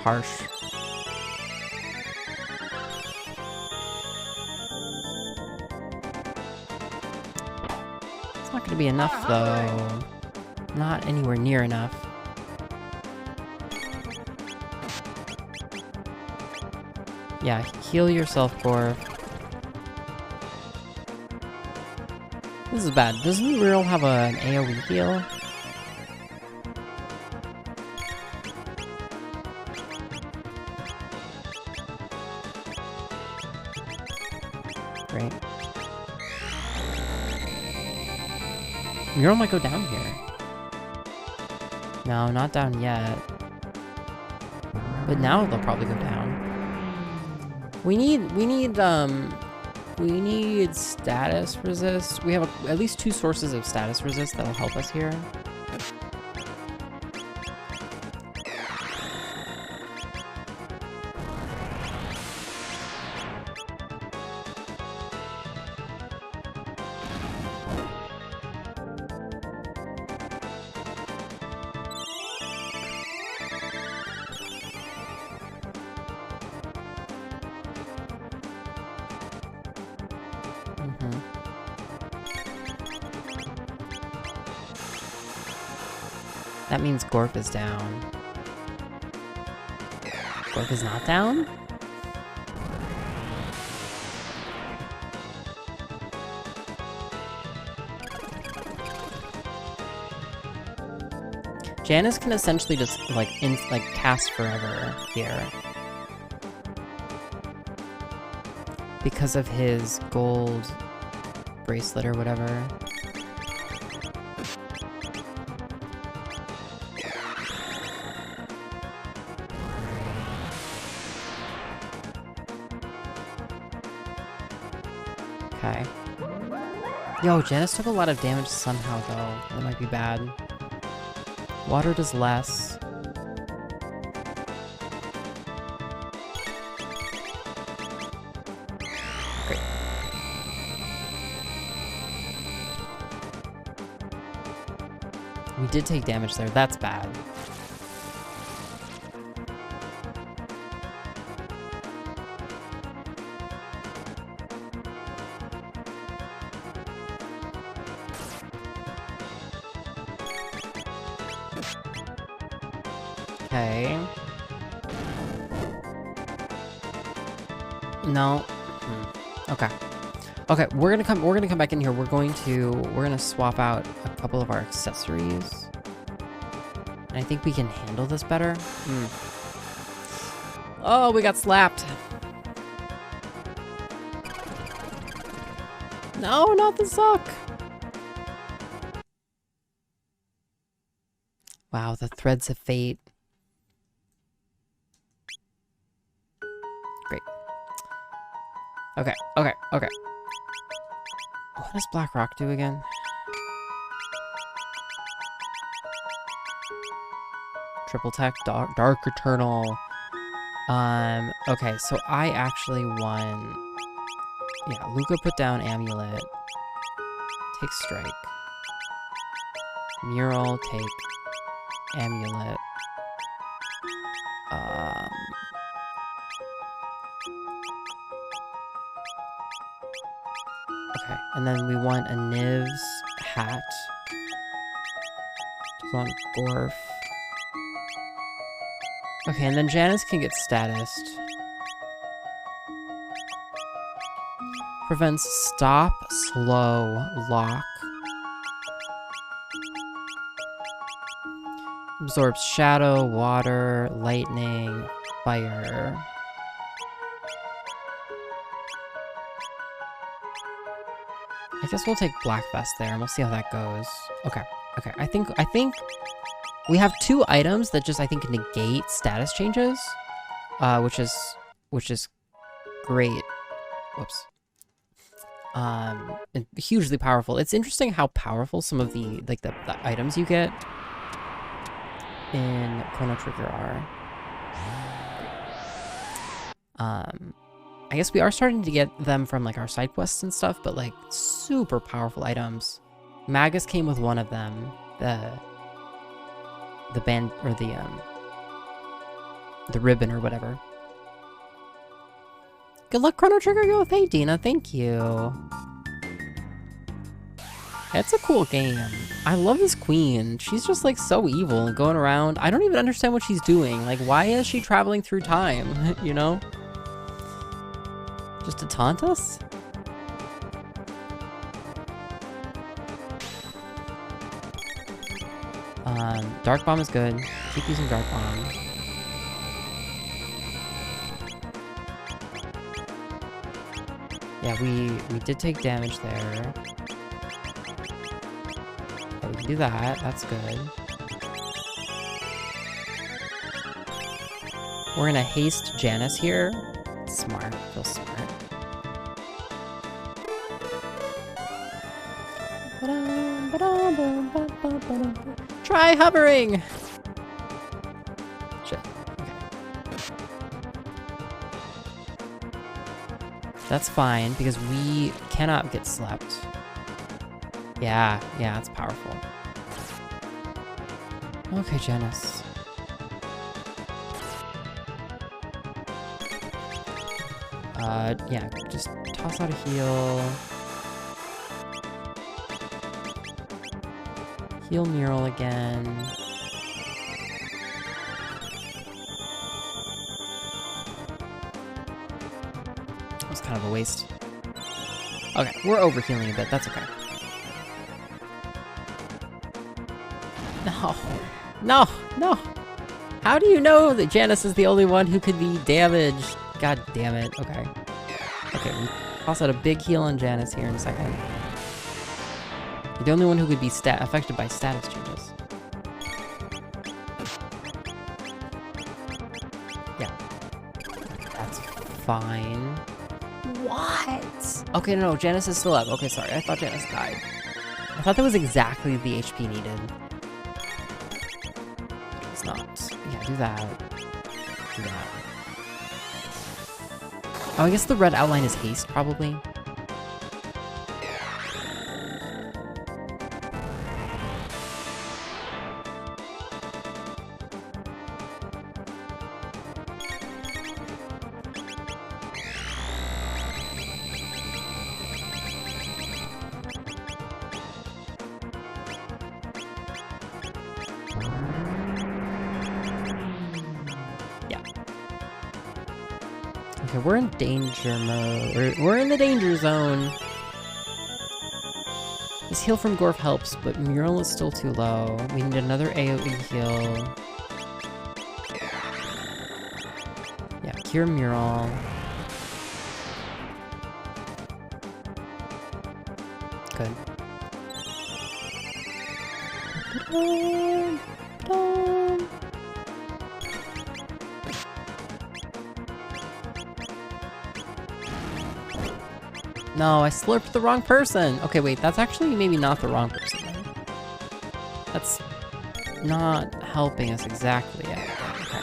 Harsh. It's not gonna be enough, though. Not anywhere near enough. Yeah, heal yourself, Gorf. This is bad. Doesn't Real have an AoE heal? Great. Mural might go down here. No, not down yet. But now they'll probably go down. We need status resist. We have at least 2 sources of status resist that'll help us here. That means Gorf is down. Gorf is not down? Janice can essentially just cast forever here. Because of his gold bracelet or whatever. Okay. Yo, Janice took a lot of damage somehow, though. That might be bad. Water does less. Great. We did take damage there. That's bad. Okay. No. Okay. Okay, we're gonna come back in here. We're gonna swap out a couple of our accessories. And I think we can handle this better. Oh, we got slapped. No, not the suck. Wow, the threads of fate. Great. Okay, okay, okay. What does Black Rock do again? Triple tech, Dark Eternal. Okay, so I actually won. Yeah, Luca put down Amulet. Take Strike. Mural, take Amulet. Okay, and then we want a Niv's hat. We want Gorf. Okay, and then Janice can get statused. Prevents stop, slow, lock. Absorbs shadow, water, lightning, fire. I guess we'll take Black Vest there and we'll see how that goes. Okay, okay. I think we have 2 items that just, I think, negate status changes. Which is great. Whoops. And hugely powerful. It's interesting how powerful some of the items you get in Chrono Trigger are. I guess we are starting to get them from like our side quests and stuff, but like super powerful items. Magus came with one of them. The band, or the ribbon or whatever. Good luck, Chrono Trigger. Yo, hey, Dina. Thank you. It's a cool game. I love this queen. She's just like so evil and going around. I don't even understand what she's doing. Like, why is she traveling through time? You know? Just to taunt us? Dark Bomb is good. Keep using Dark Bomb. Yeah, we did take damage there. Yeah, we can do that. That's good. We're gonna haste Janice here. Smart. Feels smart. Try hovering! Shit. Okay. That's fine, because we cannot get slept. Yeah, it's powerful. Okay, Janice. Yeah, just toss out a heal. Heal Mural again. That was kind of a waste. Okay, we're overhealing a bit, that's okay. No! How do you know that Janice is the only one who could be damaged? God damn it, okay. Okay, we toss out a big heal on Janice here in a second. You're the only one who could be affected by status changes. Yeah. That's fine. What? Okay, no, Janice is still up. Okay, sorry, I thought Janice died. I thought that was exactly the HP needed. It's not. Yeah, do that. Do that. Oh, I guess the red outline is haste, probably. Okay, we're in danger mode. We're in the danger zone. This heal from Gorf helps, but Mural is still too low. We need another AoE heal. Yeah, cure Mural. Good. No, I slurped the wrong person. Okay, wait, that's actually maybe not the wrong person. That's not helping us exactly yet. Okay.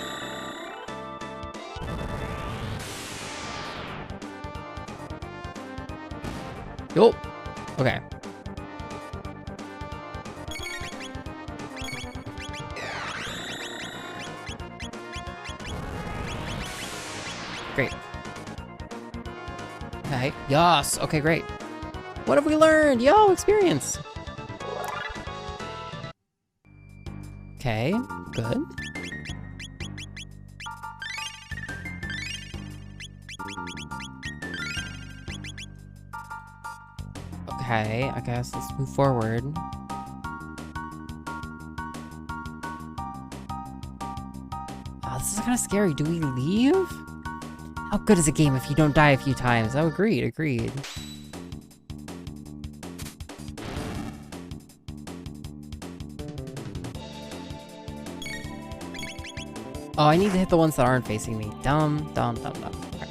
Yo. Okay. Great. Okay, yes, okay, great. What have we learned? Yo, experience. Okay, good. Okay, I guess let's move forward. Oh, this is kind of scary. Do we leave? How good is a game if you don't die a few times? Oh, agreed. Oh, I need to hit the ones that aren't facing me. Dumb. Okay.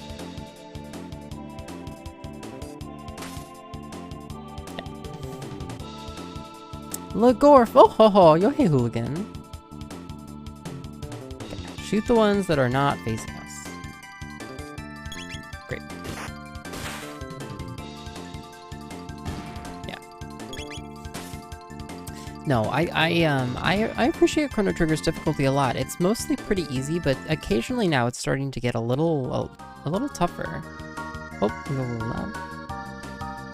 Legorf! Oh ho ho! Yo hey hooligan! Okay, shoot the ones that are not facing us. Great. Yeah. No, I appreciate Chrono Trigger's difficulty a lot. It's mostly pretty easy, but occasionally now it's starting to get a little tougher. Oh, we go a little loud.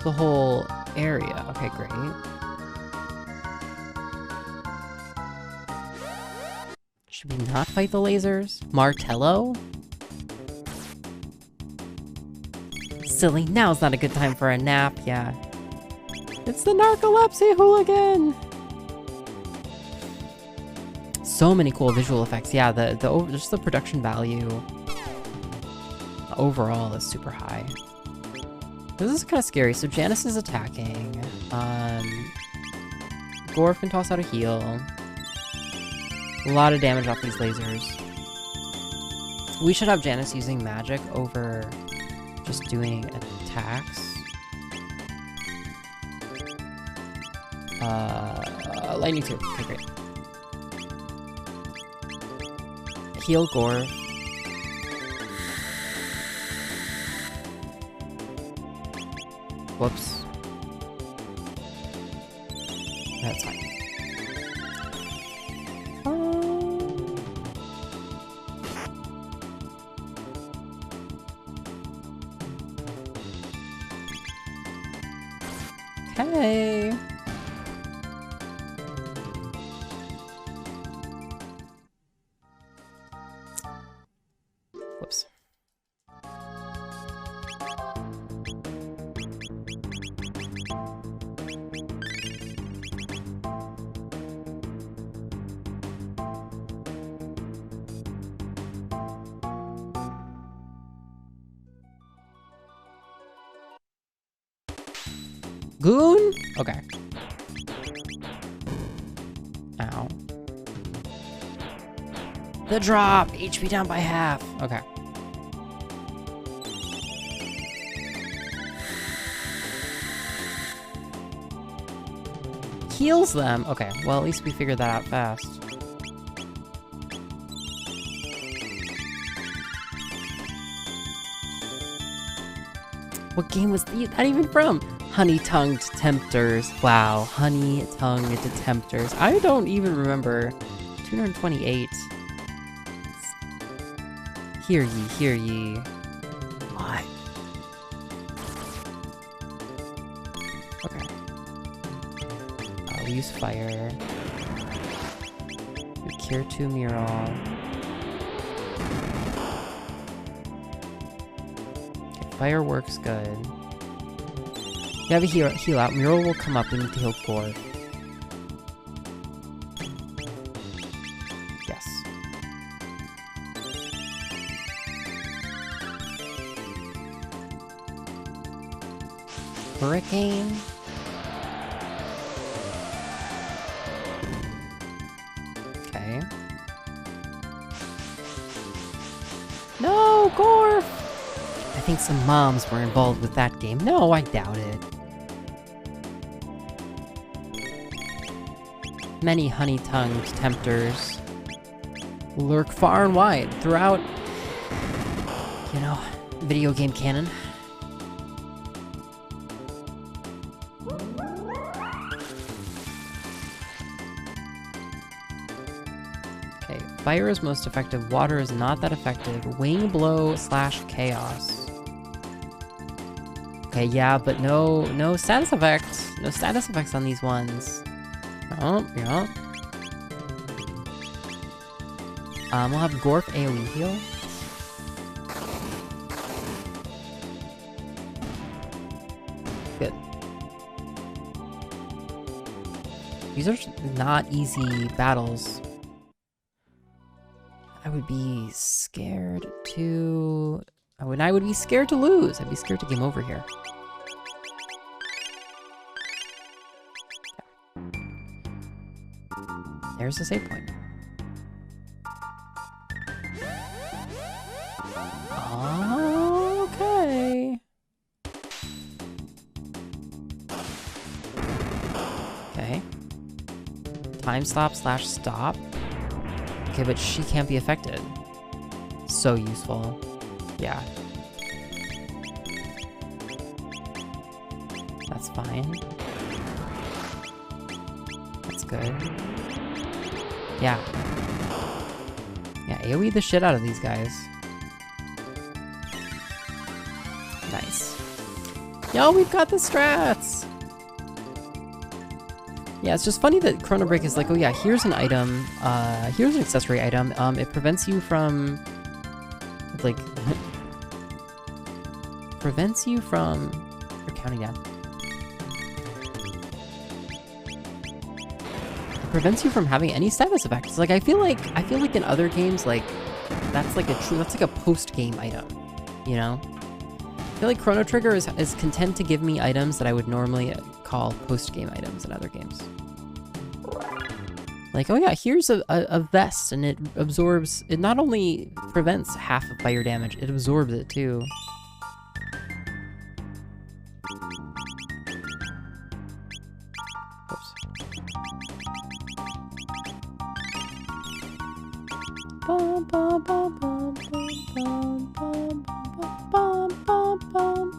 The whole area. Okay, great. Should we not fight the lasers? Martello? Silly, now's not a good time for a nap, yeah. It's the narcolepsy hooligan! So many cool visual effects. Yeah, just the production value overall is super high. This is kind of scary. So Janice is attacking. Gorf can toss out a heal. A lot of damage off these lasers. We should have Janice using magic over just doing attacks. Lightning too. Okay, great. Heal Gorf. Whoops. That's fine. Okay. Whoops. Goon? Okay. Ow. The drop! HP down by half. Okay. Heals them. Okay, well at least we figured that out fast. What game was that even from? Honey-tongued tempters. Wow, honey-tongued tempters. I don't even remember. 228. Hear ye, hear ye. What? Okay. We use fire. We cure 2 mural. Okay, fire works good. You have a heal out. Mural will come up. We need to heal Gorf. Yes. Hurricane. Okay. No, Gorf! I think some moms were involved with that game. No, I doubt it. Many honey-tongued tempters lurk far and wide throughout, you know, video game canon. Okay, fire is most effective, water is not that effective. Wing blow / chaos. Okay, yeah, but no status effects. No status effects on these ones. Oh, yeah. We'll have Gorf AoE heal. Good. These are not easy battles. I would be scared to... I would be scared to lose. I'd be scared to game over here. There's the save point. Okay. Okay. Time stop / stop. Okay, but she can't be affected. So useful. Yeah. That's fine. That's That's good. Yeah. Yeah, AoE the shit out of these guys. Nice. Yo, we've got the strats! Yeah, it's just funny that Chrono Break is like, oh yeah, here's an item, here's an accessory item, it prevents you from, like, prevents you from, we're counting down. It prevents you from having any status effects. Like, I feel like in other games, like, that's like a post-game item, you know? I feel like Chrono Trigger is content to give me items that I would normally call post-game items in other games. Like, oh yeah, here's a vest, and it absorbs, it not only prevents half of fire damage, it absorbs it too. Oops. Bum, bum, bum, bum, bum, bum, bum, bum, bum.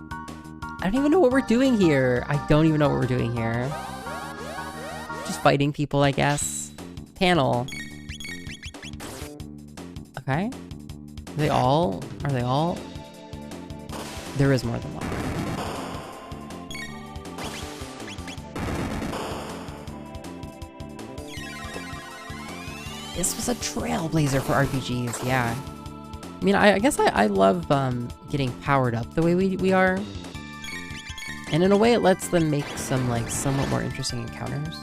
I don't even know what we're doing here. I don't even know what we're doing here. Just fighting people, I guess. Panel. Okay. Are they all? There is more than one. This was a trailblazer for RPGs, yeah. I mean, I guess I love getting powered up the way we are. And in a way, it lets them make some, like, somewhat more interesting encounters.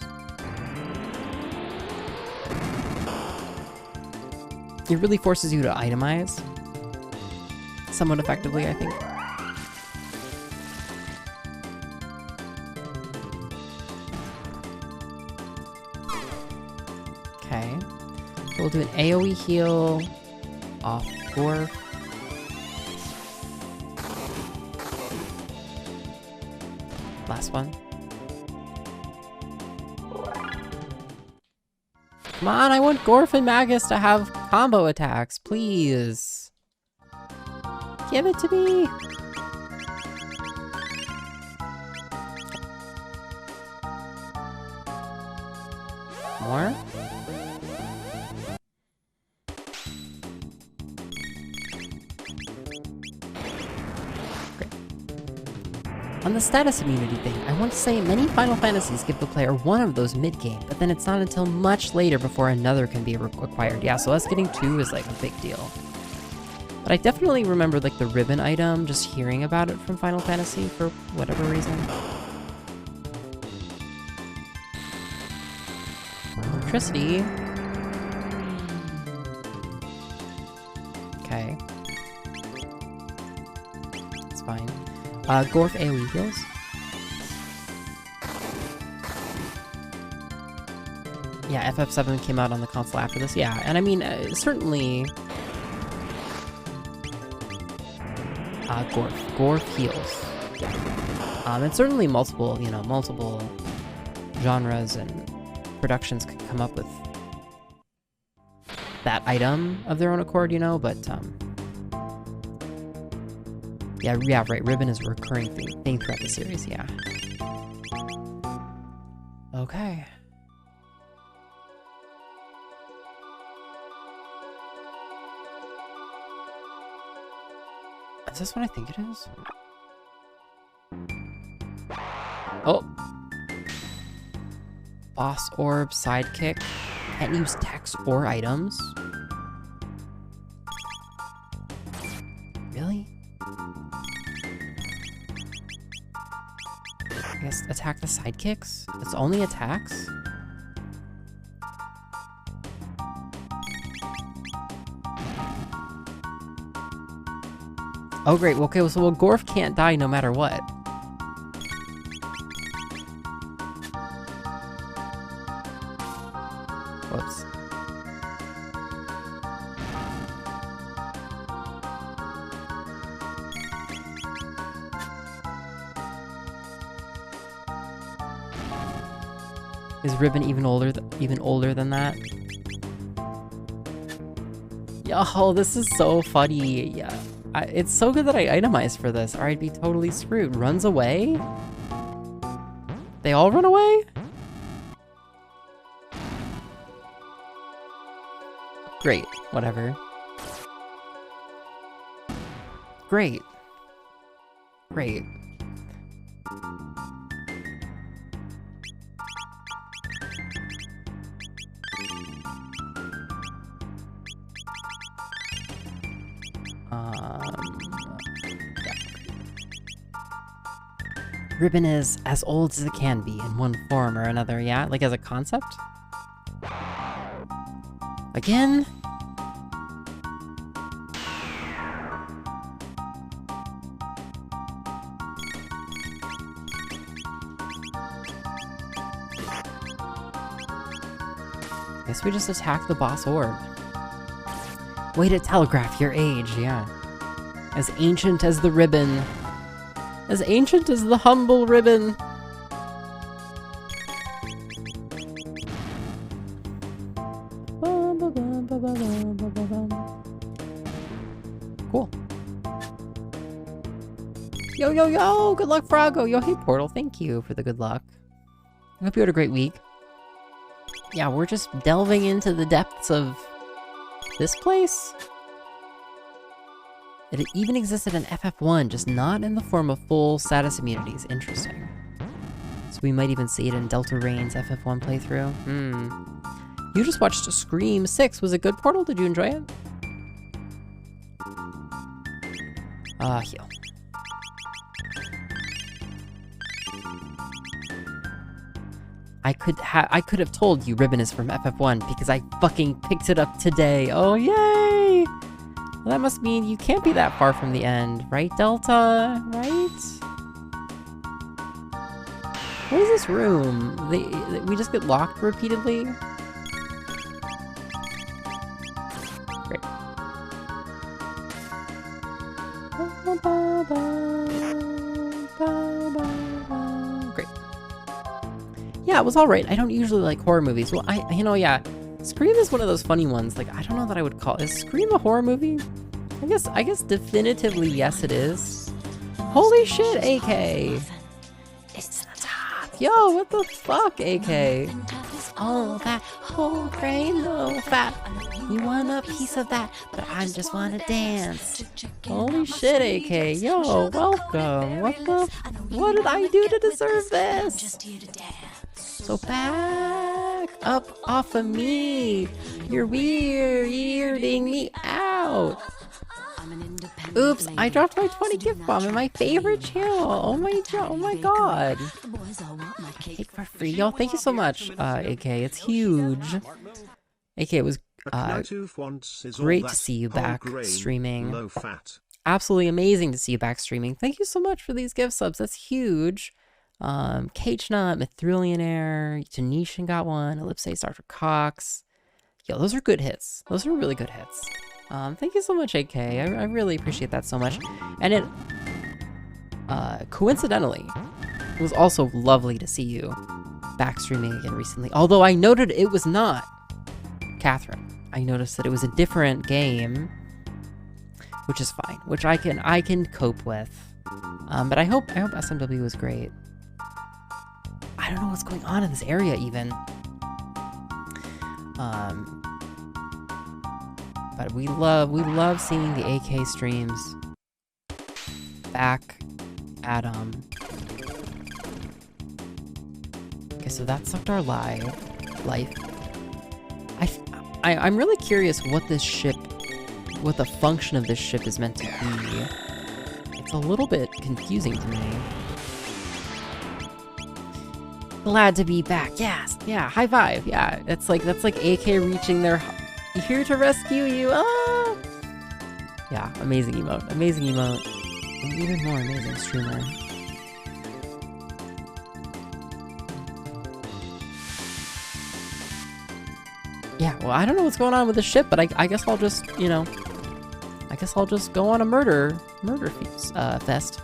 It really forces you to itemize somewhat effectively, I think. Okay. We'll do an AoE heal off Gorf. Last one. Come on, I want Gorf and Magus to have combo attacks, please. Give it to me. More? On the status immunity thing, I want to say many Final Fantasies give the player one of those mid-game, but then it's not until much later before another can be acquired. Yeah, so us getting two is like a big deal. But I definitely remember like the ribbon item, just hearing about it from Final Fantasy for whatever reason. Electricity. Okay. It's fine. Gorf AoE heals. Yeah, FF7 came out on the console after this. Yeah, and I mean, certainly... Gorf heals. Yeah. And certainly multiple genres and productions could come up with that item of their own accord, you know, but, yeah, right. Ribbon is a recurring thing throughout the series, yeah. Okay. Is this what I think it is? Oh! Boss Orb, Sidekick. Can't use text or items. Really? I guess attack the sidekicks? It's only attacks? Oh great, okay, so Gorf can't die no matter what. Whoops. Is Ribbon even older than that? Yo, this is so funny. Yeah, it's so good that I itemized for this, or I'd be totally screwed. Runs away? They all run away? Great. Whatever. Great. Great. Yeah. Ribbon is as old as it can be in one form or another, yeah? Like as a concept? Again? Guess we just attack the boss orb. Way to telegraph your age, yeah. As ancient as the ribbon. As ancient as the humble ribbon. Cool. Yo, yo, yo! Good luck, Froggo! Yo, hey, Portal, thank you for the good luck. I hope you had a great week. Yeah, we're just delving into the depths of this place? It even existed in FF1, just not in the form of full status immunities. Interesting. So we might even see it in Delta Rain's FF1 playthrough. You just watched Scream 6. Was it good, Portal? Did you enjoy it? Heal. I could have told you Ribbon is from FF1 because I fucking picked it up today. Oh, yay! Well, that must mean you can't be that far from the end, right, Delta? Right? What is this room? We just get locked repeatedly? Great. Great. Yeah, it was alright. I don't usually like horror movies. Well, yeah. Scream is one of those funny ones. Like, I don't know that I would call... Is Scream a horror movie? I guess definitively yes it is. Holy shit, AK! It's the top! Yo, what the fuck, AK? Oh, that whole grain of fat. You want a piece of that, but I just wanna dance. Holy shit, AK. Yo, welcome. What did I do to deserve this? So back up off of me. You're weirding me out. Oops, I dropped my 20 gift bomb in my favorite channel. Oh my god. Cake for free. Yo, thank you so much, AK. It's huge. AK, it was great to see you back streaming. Absolutely amazing to see you back streaming. Thank you so much for these gift subs. That's huge. Cage Nut, Mithrillionaire, Tanishan got one, Ellipse, Dr. Cox. Yo, those are good hits. Those are really good hits. Thank you so much, AK. I really appreciate that so much. And it, coincidentally, it was also lovely to see you back streaming again recently. Although I noted it was not Catherine. I noticed that it was a different game, which is fine, which I can cope with. But I hope SMW was great. I don't know what's going on in this area even. But we love seeing the AK streams back at Okay, so that sucked our life. I'm really curious what the function of this ship is meant to be. It's a little bit confusing to me. Glad to be back. Yes. Yeah. High five. Yeah. That's like AK reaching their here to rescue you. Ah. Yeah. Amazing emote. Amazing emote. An even more amazing streamer. Yeah. Well, I don't know what's going on with the ship, but I guess I'll just, you know, go on a murder fest.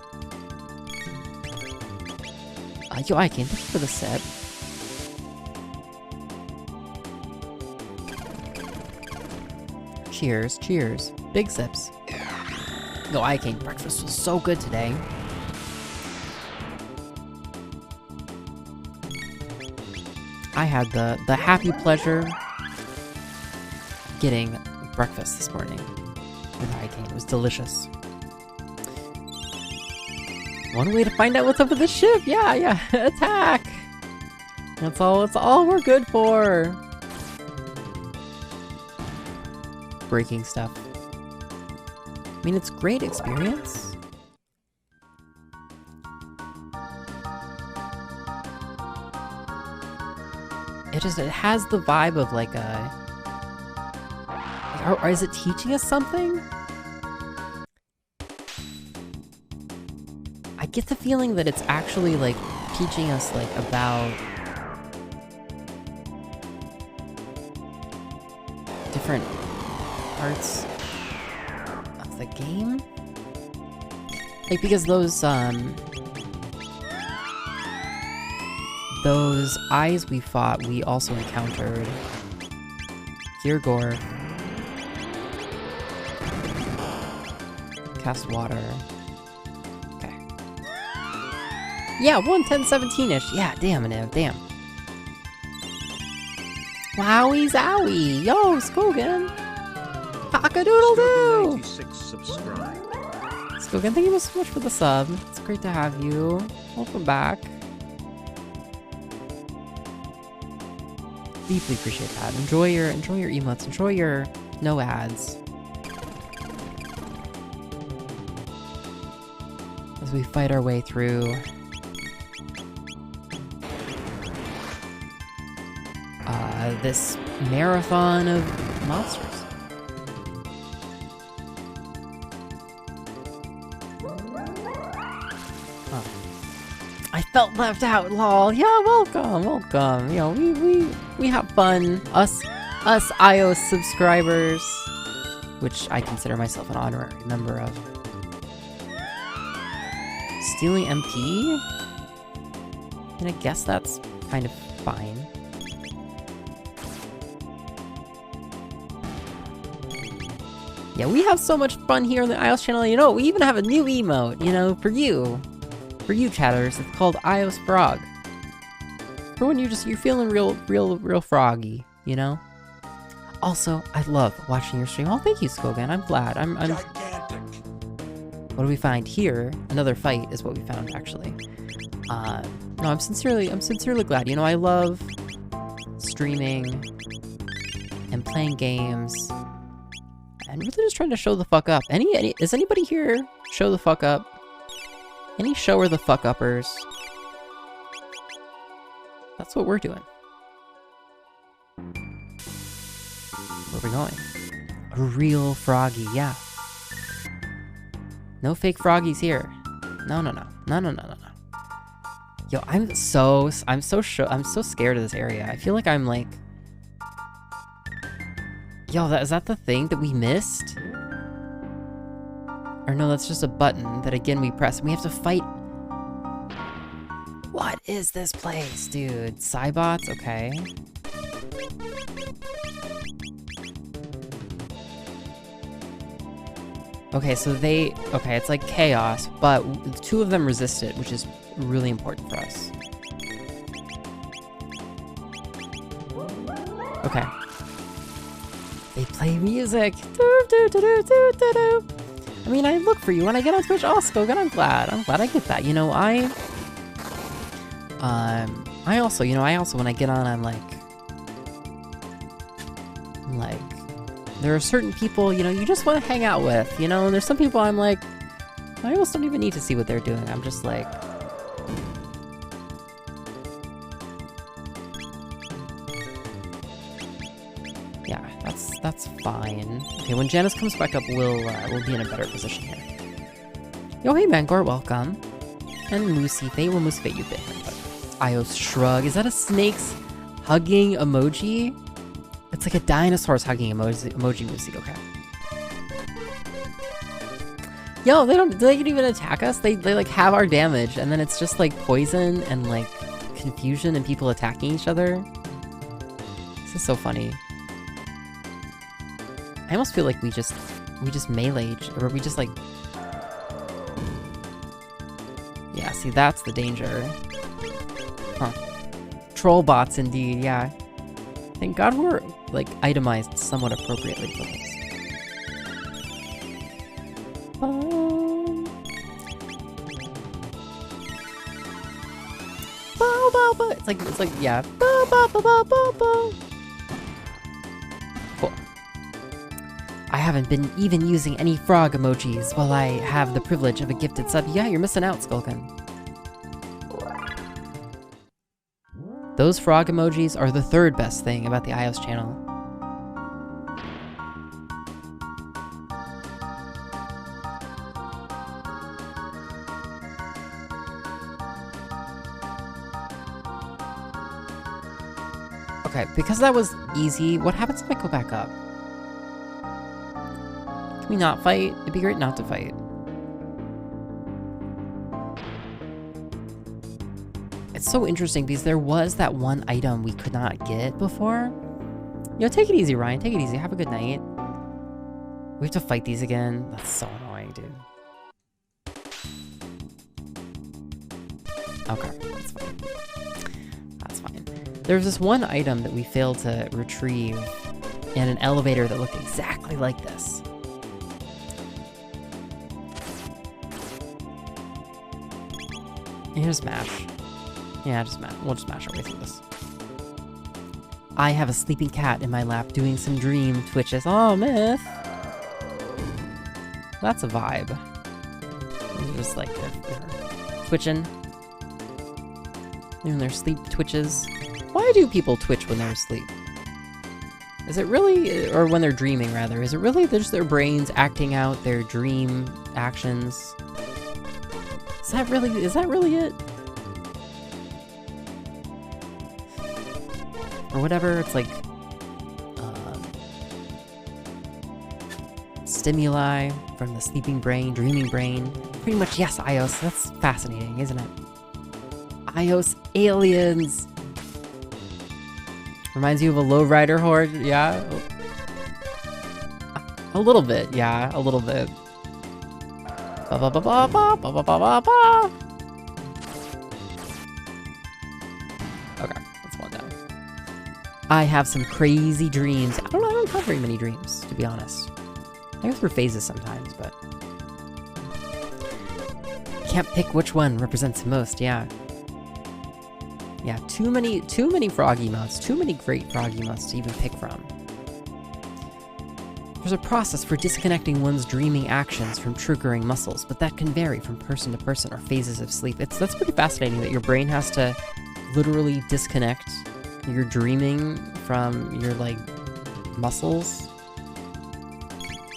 Yo, I came for the set. Cheers, cheers. Big sips. Yo, I came. Breakfast was so good today. I had the happy pleasure getting breakfast this morning with Hurricane. It was delicious. One way to find out what's up with the ship. Yeah. Attack. That's all we're good for. Breaking stuff. I mean, it's great experience. It has the vibe of like a... Or is it teaching us something? I get the feeling that it's actually like teaching us like about different parts of the game. Like, because those eyes we fought, we also encountered Geargor. Cast water. Okay. Yeah, 1:10:17-ish. Yeah, damn. Wowie zowie! Yo, Skogan! Cock-a-doodle-doo! 86 subscribe. Skogan, thank you so much for the sub. It's great to have you. Welcome back. Deeply appreciate that. Enjoy your emotes. Enjoy your no ads. As we fight our way through this marathon of monsters. Oh. I felt left out, lol. Yeah, welcome. You know, we have fun. Us iOS subscribers, which I consider myself an honorary member of. Stealing MP? And I guess that's kind of fine. Yeah, we have so much fun here on the iOS channel. You know, we even have a new emote, you know, for you chatters. It's called iOS Frog. For when you're feeling real froggy, you know? Also, I love watching your stream. Oh, thank you, Skogan. I'm glad. I'm Gigantic. What do we find here? Another fight is what we found, actually. No, I'm sincerely glad. You know, I love streaming and playing games and really just trying to show the fuck up. Is anybody here show the fuck up? Any shower the fuck uppers? That's what we're doing. Where are we going? A real froggy, yeah. No fake froggies here. No. Yo, I'm so scared of this area. I feel like I'm like... Yo, is that the thing that we missed? Or no, that's just a button that again we press and we have to fight. What is this place, dude? Cybots? Okay. Okay, so okay, it's like chaos, but two of them resist it, which is really important for us. Okay. They play music. I mean, I look for you when I get on Twitch. Oh, Skogan, I'm glad I get that. You know, I also, when I get on, I'm like, there are certain people, you know, you just want to hang out with, you know, and there's some people I'm like, I almost don't even need to see what they're doing. I'm just like, yeah, that's fine. Okay, when Janice comes back up, we'll be in a better position here. Yo, hey Mangor, welcome. And Moosey Fate, well, Moosey Fate, you've been here, but iOS Shrug, is that a snake's hugging emoji? It's like a dinosaur's hugging emoji Moosey, okay. Yo, they don't even attack us, they like have our damage, and then it's just like poison and like confusion and people attacking each other. This is so funny. I almost feel like we just melee, or we just like... Yeah, see, that's the danger. Huh. Troll bots indeed, yeah. Thank God we're, like, itemized somewhat appropriately for this. It's like, yeah. Cool. I haven't been even using any frog emojis while I have the privilege of a gifted sub. Yeah, you're missing out, Skulkin. Those frog emojis are the third best thing about the iOS channel. Okay, because that was easy, what happens if I go back up? Can we not fight? It'd be great not to fight. It's so interesting because there was that one item we could not get before. You know, take it easy, Ryan. Take it easy. Have a good night. We have to fight these again. That's so annoying, dude. Okay, that's fine. That's fine. There's this one item that we failed to retrieve in an elevator that looked exactly like this. You just mash. Yeah, just mash. We'll just mash our way through this. I have a sleeping cat in my lap doing some dream twitches. Oh, myth. That's a vibe. They're just like they're twitching. Doing their sleep twitches. Why do people twitch when they're asleep? Is it really, or when they're dreaming rather, is it really just their brains acting out their dream actions? Is that really it? Or whatever, it's like stimuli from the sleeping brain, dreaming brain. Pretty much, yes, iOS. That's fascinating, isn't it? iOS aliens. Reminds you of a lowrider horde, yeah? A little bit, yeah, a little bit. Ba ba ba ba ba ba ba ba ba ba. Okay, that's one down. I have some crazy dreams. I don't have very many dreams, to be honest. I go through phases sometimes, but can't pick which one represents the most, yeah. Yeah, too many frog emotes, too many great frog emotes to even pick from. There's a process for disconnecting one's dreaming actions from triggering muscles, but that can vary from person to person or phases of sleep. That's pretty fascinating that your brain has to literally disconnect your dreaming from your, like, muscles.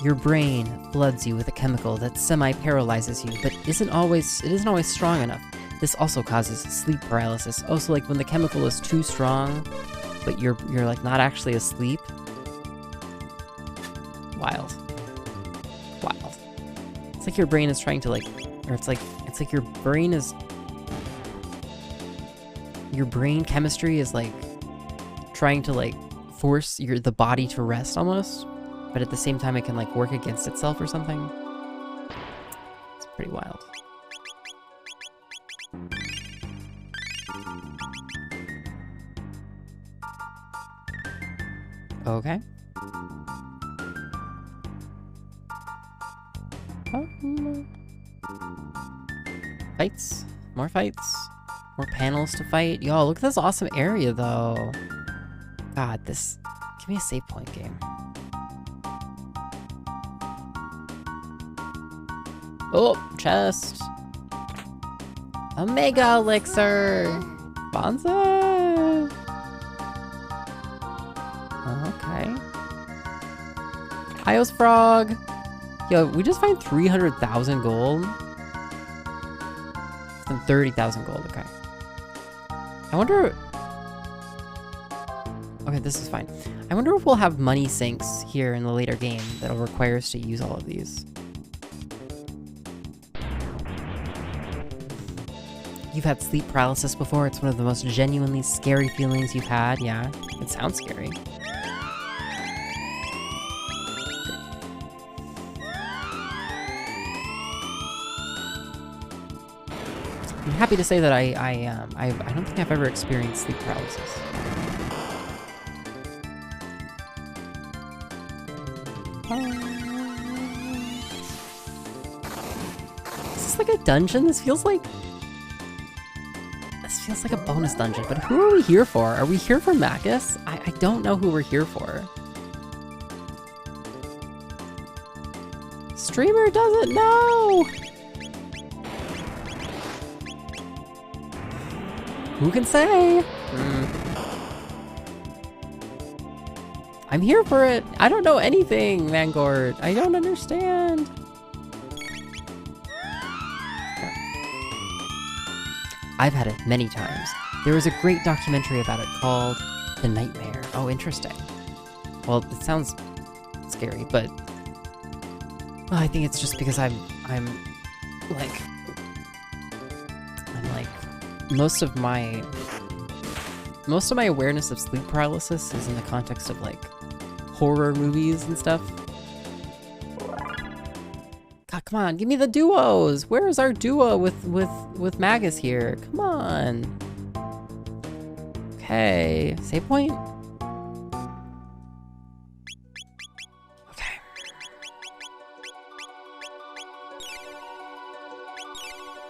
Your brain floods you with a chemical that semi-paralyzes you, but it isn't always strong enough. This also causes sleep paralysis. Oh, so like when the chemical is too strong, but you're like not actually asleep. Wild. Wild. It's like your brain is trying to like, or it's like your brain is, your brain chemistry is like trying to like force the body to rest almost, but at the same time it can like work against itself or something. It's pretty wild. Okay. Fights. More fights. More panels to fight. Yo, look at this awesome area, though. God, this... Give me a save point game. Oh, chest. A mega elixir. Bonza. Okay. iOS frog. Yo, we just find 300,000 gold. And 30,000 gold, okay. I wonder... Okay, this is fine. I wonder if we'll have money sinks here in the later game that'll require us to use all of these. You've had sleep paralysis before. It's one of the most genuinely scary feelings you've had. Yeah, it sounds scary. I'm happy to say that I don't think I've ever experienced sleep paralysis. Is this like a dungeon? This feels like a bonus dungeon, but who are we here for? Are we here for Magus? I don't know who we're here for. Streamer doesn't know! Who can say? I'm here for it. I don't know anything, Vanguard. I don't understand. I've had it many times. There was a great documentary about it called The Nightmare. Oh, interesting. Well, it sounds scary, but I think it's just because I'm like most of my awareness of sleep paralysis is in the context of like horror movies and stuff. God, come on, give me the duos. Where is our duo with Magus here? Come on. Okay, save point. Okay.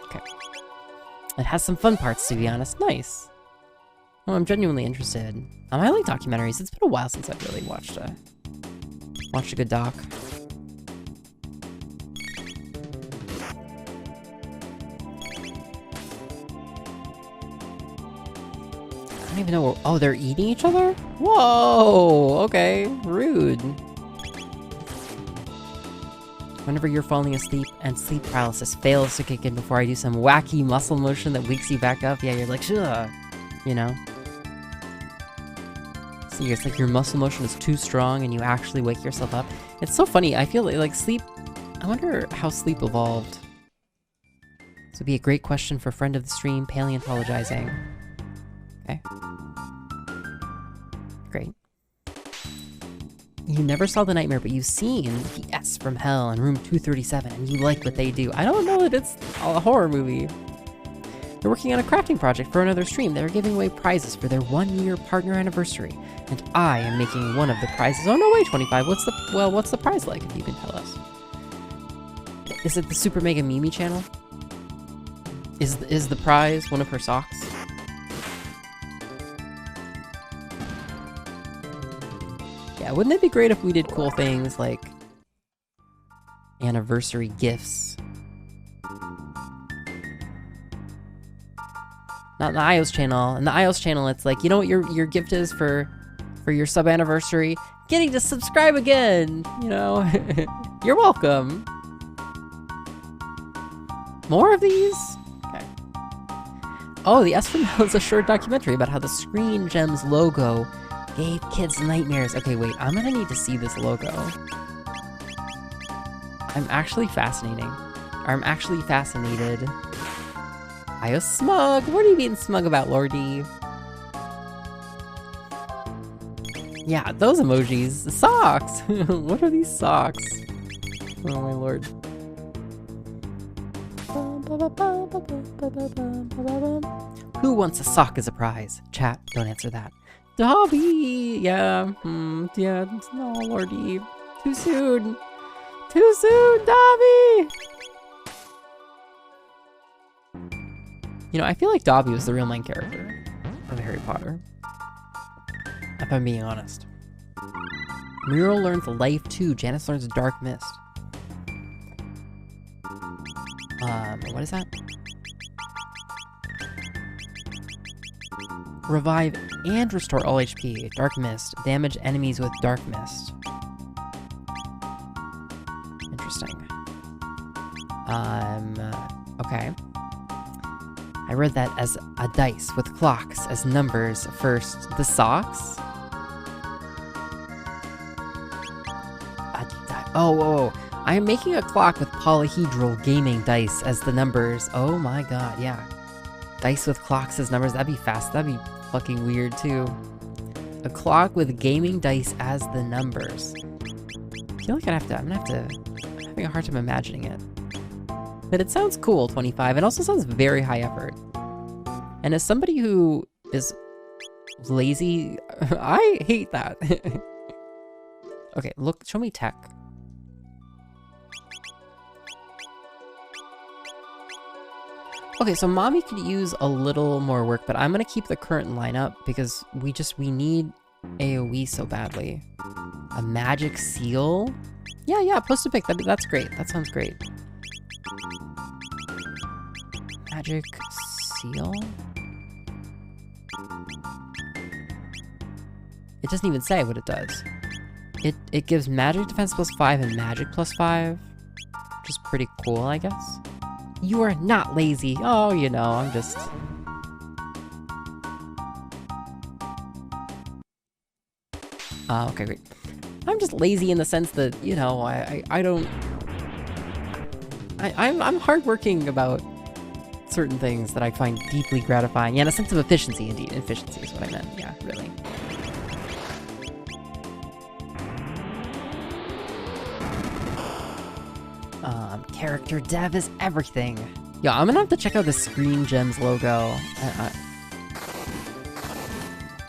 Okay. It has some fun parts, to be honest. Nice. Oh, I'm genuinely interested. I like documentaries. It's been a while since I've really watched a good doc. I don't even know. Oh, they're eating each other? Whoa! Okay, rude. Whenever you're falling asleep and sleep paralysis fails to kick in before I do some wacky muscle motion that wakes you back up, yeah, you're like, ugh, you know? So it's like your muscle motion is too strong and you actually wake yourself up. It's so funny. I feel like sleep, I wonder how sleep evolved. This would be a great question for friend of the stream, paleontologizing. Okay. Great. You never saw The Nightmare, but you've seen The S from Hell and Room 237, and you like what they do. I don't know that it's a horror movie. They're working on a crafting project for another stream. They're giving away prizes for their 1-year partner anniversary, and I am making one of the prizes. Oh no, wait, 25. What's the prize like, if you can tell us? Is it the Super Mega Mimi channel? Is the prize one of her socks? Yeah, wouldn't it be great if we did cool things like anniversary gifts? Not in the iOS channel. In the iOS channel, it's like, you know what your gift is for your sub anniversary? Getting to subscribe again, you know? You're welcome. More of these? Okay. Oh, the S from Hell is a short documentary about how the Screen Gems logo gave kids nightmares. Okay, wait, I'm gonna need to see this logo. I'm actually fascinated. iOS smug. What are you being smug about, Lordy? Yeah, those emojis. The socks. What are these socks? Oh my lord. Who wants a sock as a prize? Chat, don't answer that. Dobby! Yeah, yeah, no, Lordy. Too soon! Too soon, Dobby! You know, I feel like Dobby was the real main character of Harry Potter. If I'm being honest. Muriel learns Life 2. Janice learns Dark Mist. What is that? Revive and restore all HP. Dark Mist. Damage enemies with Dark Mist. Interesting. Okay. I read that as a dice with clocks as numbers first. The socks? Oh. I am making a clock with polyhedral gaming dice as the numbers. Oh my god, yeah. Dice with clocks as numbers. That'd be fast. That'd be fucking weird too. A clock with gaming dice as the numbers. I feel like I'm having a hard time imagining it. But it sounds cool, 25. It also sounds very high effort. And as somebody who is lazy, I hate that. Okay, look, show me tech. Okay, so Mommy could use a little more work, but I'm gonna keep the current lineup because we need AoE so badly. A magic seal? Yeah, post a pic. That's great. That sounds great. Magic seal? It doesn't even say what it does. It gives magic defense +5 and magic +5, which is pretty cool, I guess. You are not lazy. Oh, you know, I'm just... okay, great. I'm just lazy in the sense that, you know, I don't... I'm hardworking about certain things that I find deeply gratifying. Yeah, and a sense of efficiency, indeed. Efficiency is what I meant. Yeah, really. Character dev is everything. Yeah, I'm gonna have to check out the Screen Gems logo. What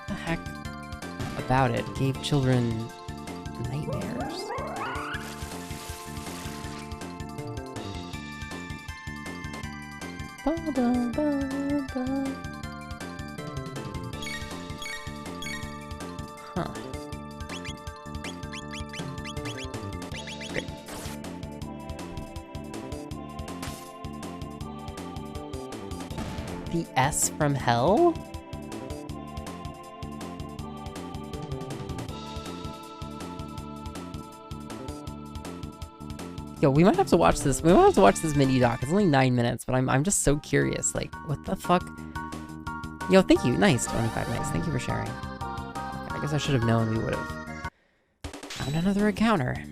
the heck about it? Gave children nightmares. Huh. Great. The S from hell? Yo, we might have to watch this. We might have to watch this mini doc. It's only 9 minutes, but I'm just so curious. Like, what the fuck? Yo, thank you. Nice, 25. Nice. Thank you for sharing. I guess I should have known we would have found another encounter.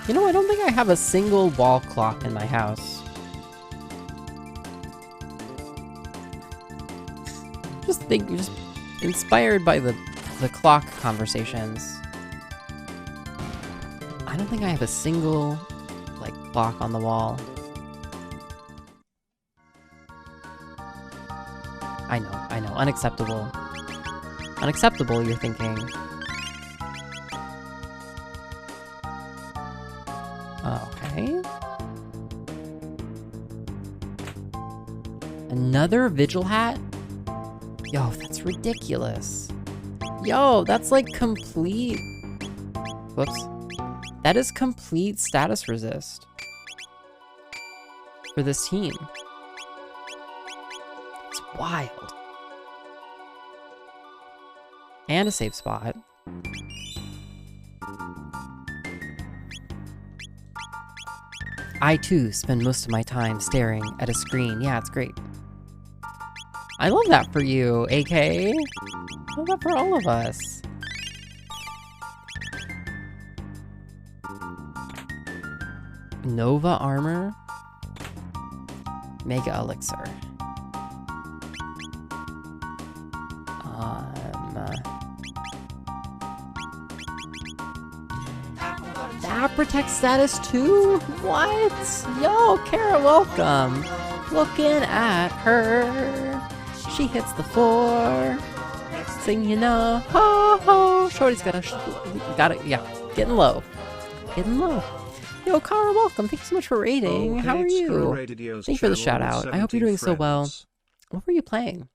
You know, I don't think I have a single wall clock in my house. Just inspired by the clock conversations. I don't think I have a single, like, clock on the wall. I know, unacceptable. Unacceptable, you're thinking. Okay. Another vigil hat? Yo, that's ridiculous. Yo, that's like complete... Whoops. That is complete status resist for this team. It's wild. And a safe spot. I too spend most of my time staring at a screen. Yeah, it's great. I love that for you, AK. I love that for all of us. Nova armor. Mega elixir. That protects status too? What? Yo, Kara, welcome. Looking at her. She hits the floor. Singing a ho ho. Shorty's got it. Yeah, getting low. Getting low. Yo, Kara, welcome. Thank you so much for raiding. How are you? Thank you for the shout out. I hope you're doing so well. What were you playing?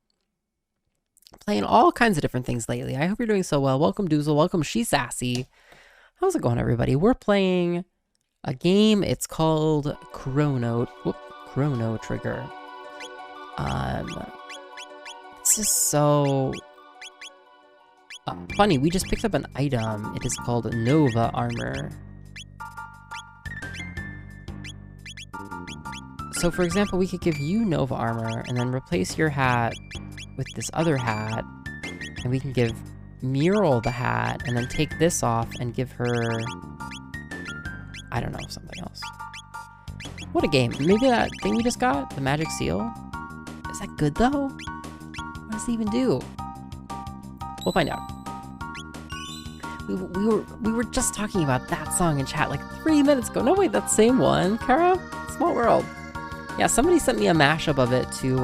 Playing all kinds of different things lately. I hope you're doing so well. Welcome, Doozle. Welcome, She's Sassy. How's it going, everybody? We're playing a game. It's called Chrono Trigger. This is so funny. We just picked up an item. It is called Nova armor. So, for example, we could give you Nova armor and then replace your hat with this other hat, and we can give Mural the hat and then take this off and give her, I don't know, something else. What a game. Maybe that thing we just got, the magic seal, is that good though? What does it even do? We'll find out. We were just talking about that song in chat like 3 minutes ago. No, wait, that same one, Kara? Small World. Yeah, somebody sent me a mashup of it to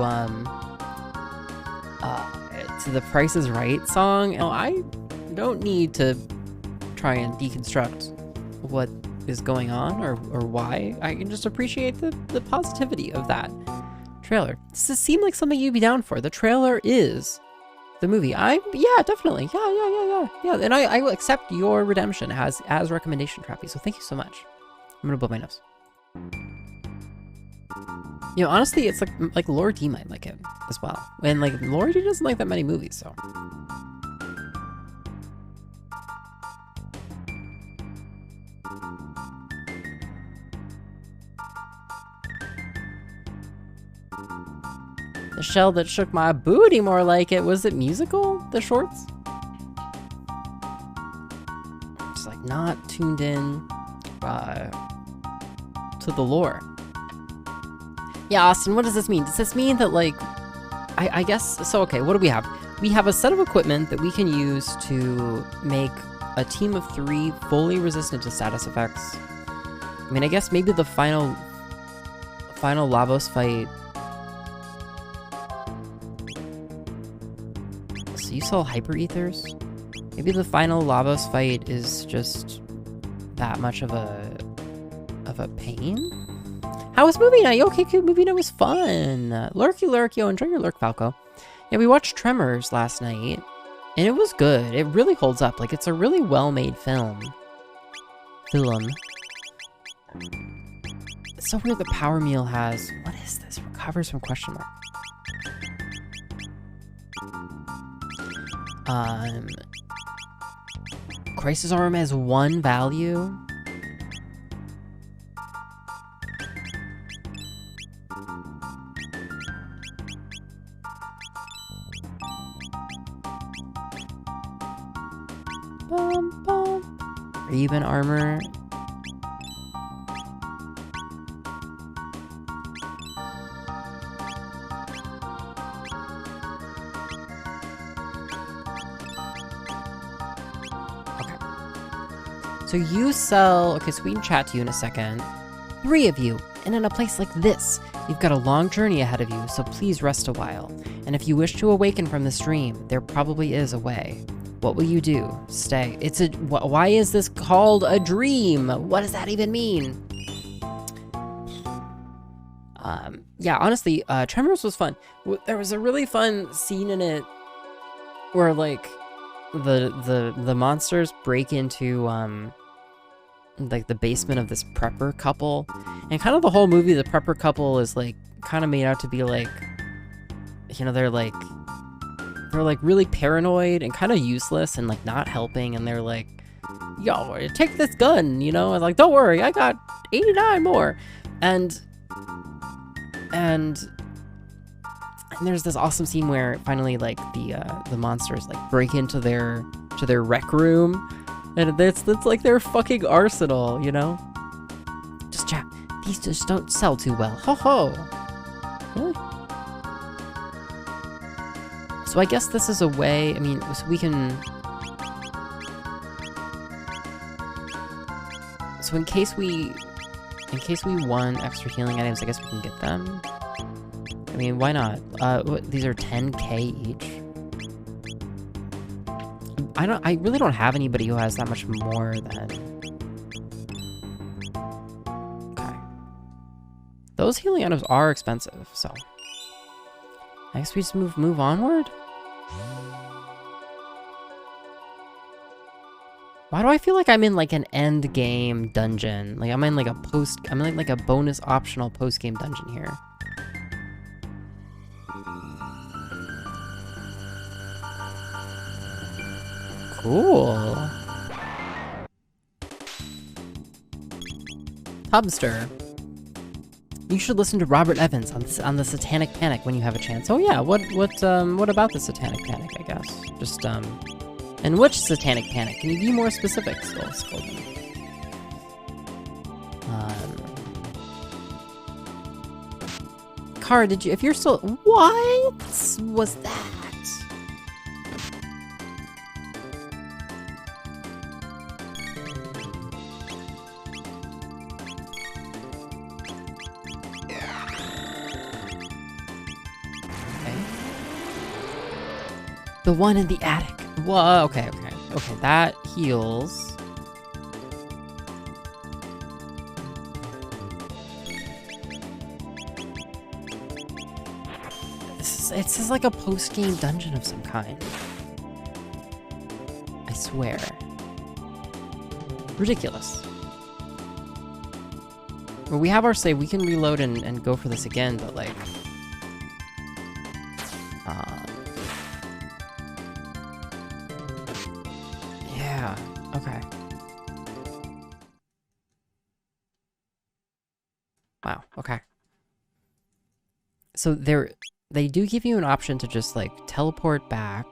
the Price is Right song. You know, I don't need to try and deconstruct what is going on or why. I can just appreciate the positivity of that trailer. Does this seem like something you'd be down for? The trailer is the movie. Yeah, definitely. Yeah. And I will accept your redemption as recommendation, Trappy. So thank you so much. I'm gonna blow my nose. You know, honestly, it's like Laura D might like it as well. And like Laura D doesn't like that many movies, so. The shell that shook my booty, more like it. Was it musical, the shorts? Just like not tuned in to the lore. Yeah, Austin, what does this mean? Does this mean that like, I guess, so okay, what do we have? We have a set of equipment that we can use to make a team of 3 fully resistant to status effects. I mean, I guess maybe the final Lavos fight. So you sell hyper ethers? Maybe the final Lavos fight is just that much of a pain? How was movie night? Okay, cute. Movie night was fun. Lurky, yo, enjoy your lurk, Falco. Yeah, we watched Tremors last night, and it was good. It really holds up. Like, it's a really well-made film. It's so weird the Power Meal has... What is this? Recovers from question mark. Crisis Arm has 1 value. Even armor. Okay. So you sell... Okay, so we can chat to you in a second. 3 of you, and in a place like this, you've got a long journey ahead of you, so please rest a while. And if you wish to awaken from this dream, there probably is a way. What will you do? Stay. Why is this called a dream? What does that even mean? Yeah, honestly, Tremors was fun. There was a really fun scene in it where like the monsters break into like the basement of this prepper couple, and kind of the whole movie, the prepper couple is like kind of made out to be like, you know, they're like really paranoid and kind of useless and like not helping, and they're like, yo, take this gun, you know, and like, don't worry, I got 89 more. And there's this awesome scene where finally like the monsters like break into their rec room, and it's like their fucking arsenal, you know. Just chat. These just don't sell too well. Ho ho. Really? So I guess this is a way, I mean, so we can... So in case we won extra healing items, I guess we can get them. I mean, why not? These are 10k each. I really don't have anybody who has that much more than... Okay. Those healing items are expensive, so... I guess we just move onward? Why do I feel like I'm in like an end game dungeon? Like I'm in like a bonus optional post game dungeon here. Cool. Hubster. You should listen to Robert Evans on the Satanic Panic when you have a chance. Oh yeah, what about the Satanic Panic, I guess? Just and which Satanic Panic? Can you be more specific, Skolden? Kara, if you're still... What was that? The one in the attic. Whoa, okay. Okay, that heals. This is like a post-game dungeon of some kind. I swear. Ridiculous. Well, we have our save. We can reload and go for this again, but like... yeah, okay. Wow, okay. So they do give you an option to just like teleport back.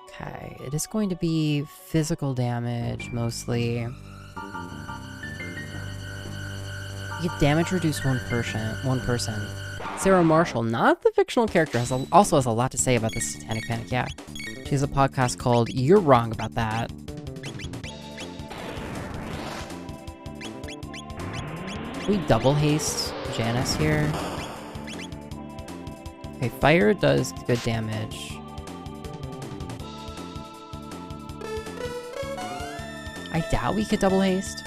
Okay, it is going to be physical damage mostly. You get damage reduced one person. Sarah Marshall, not the fictional character, also has a lot to say about this Satanic Panic, yeah. She has a podcast called You're Wrong About That. Can we double haste Janice here? Okay, fire does good damage. I doubt we could double haste.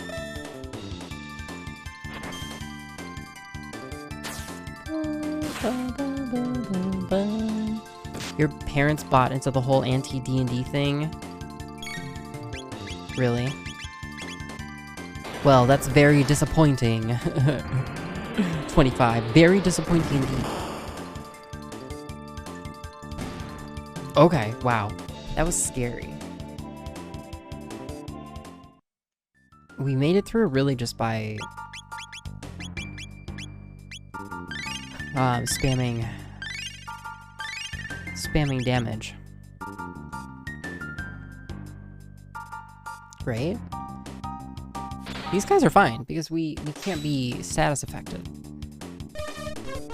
Your parents bought into the whole anti-D&D thing? Really? Well, that's very disappointing. 25. Very disappointing indeed. Okay, wow. That was scary. We made it through really just by... spamming damage. Great. These guys are fine, because we can't be status affected.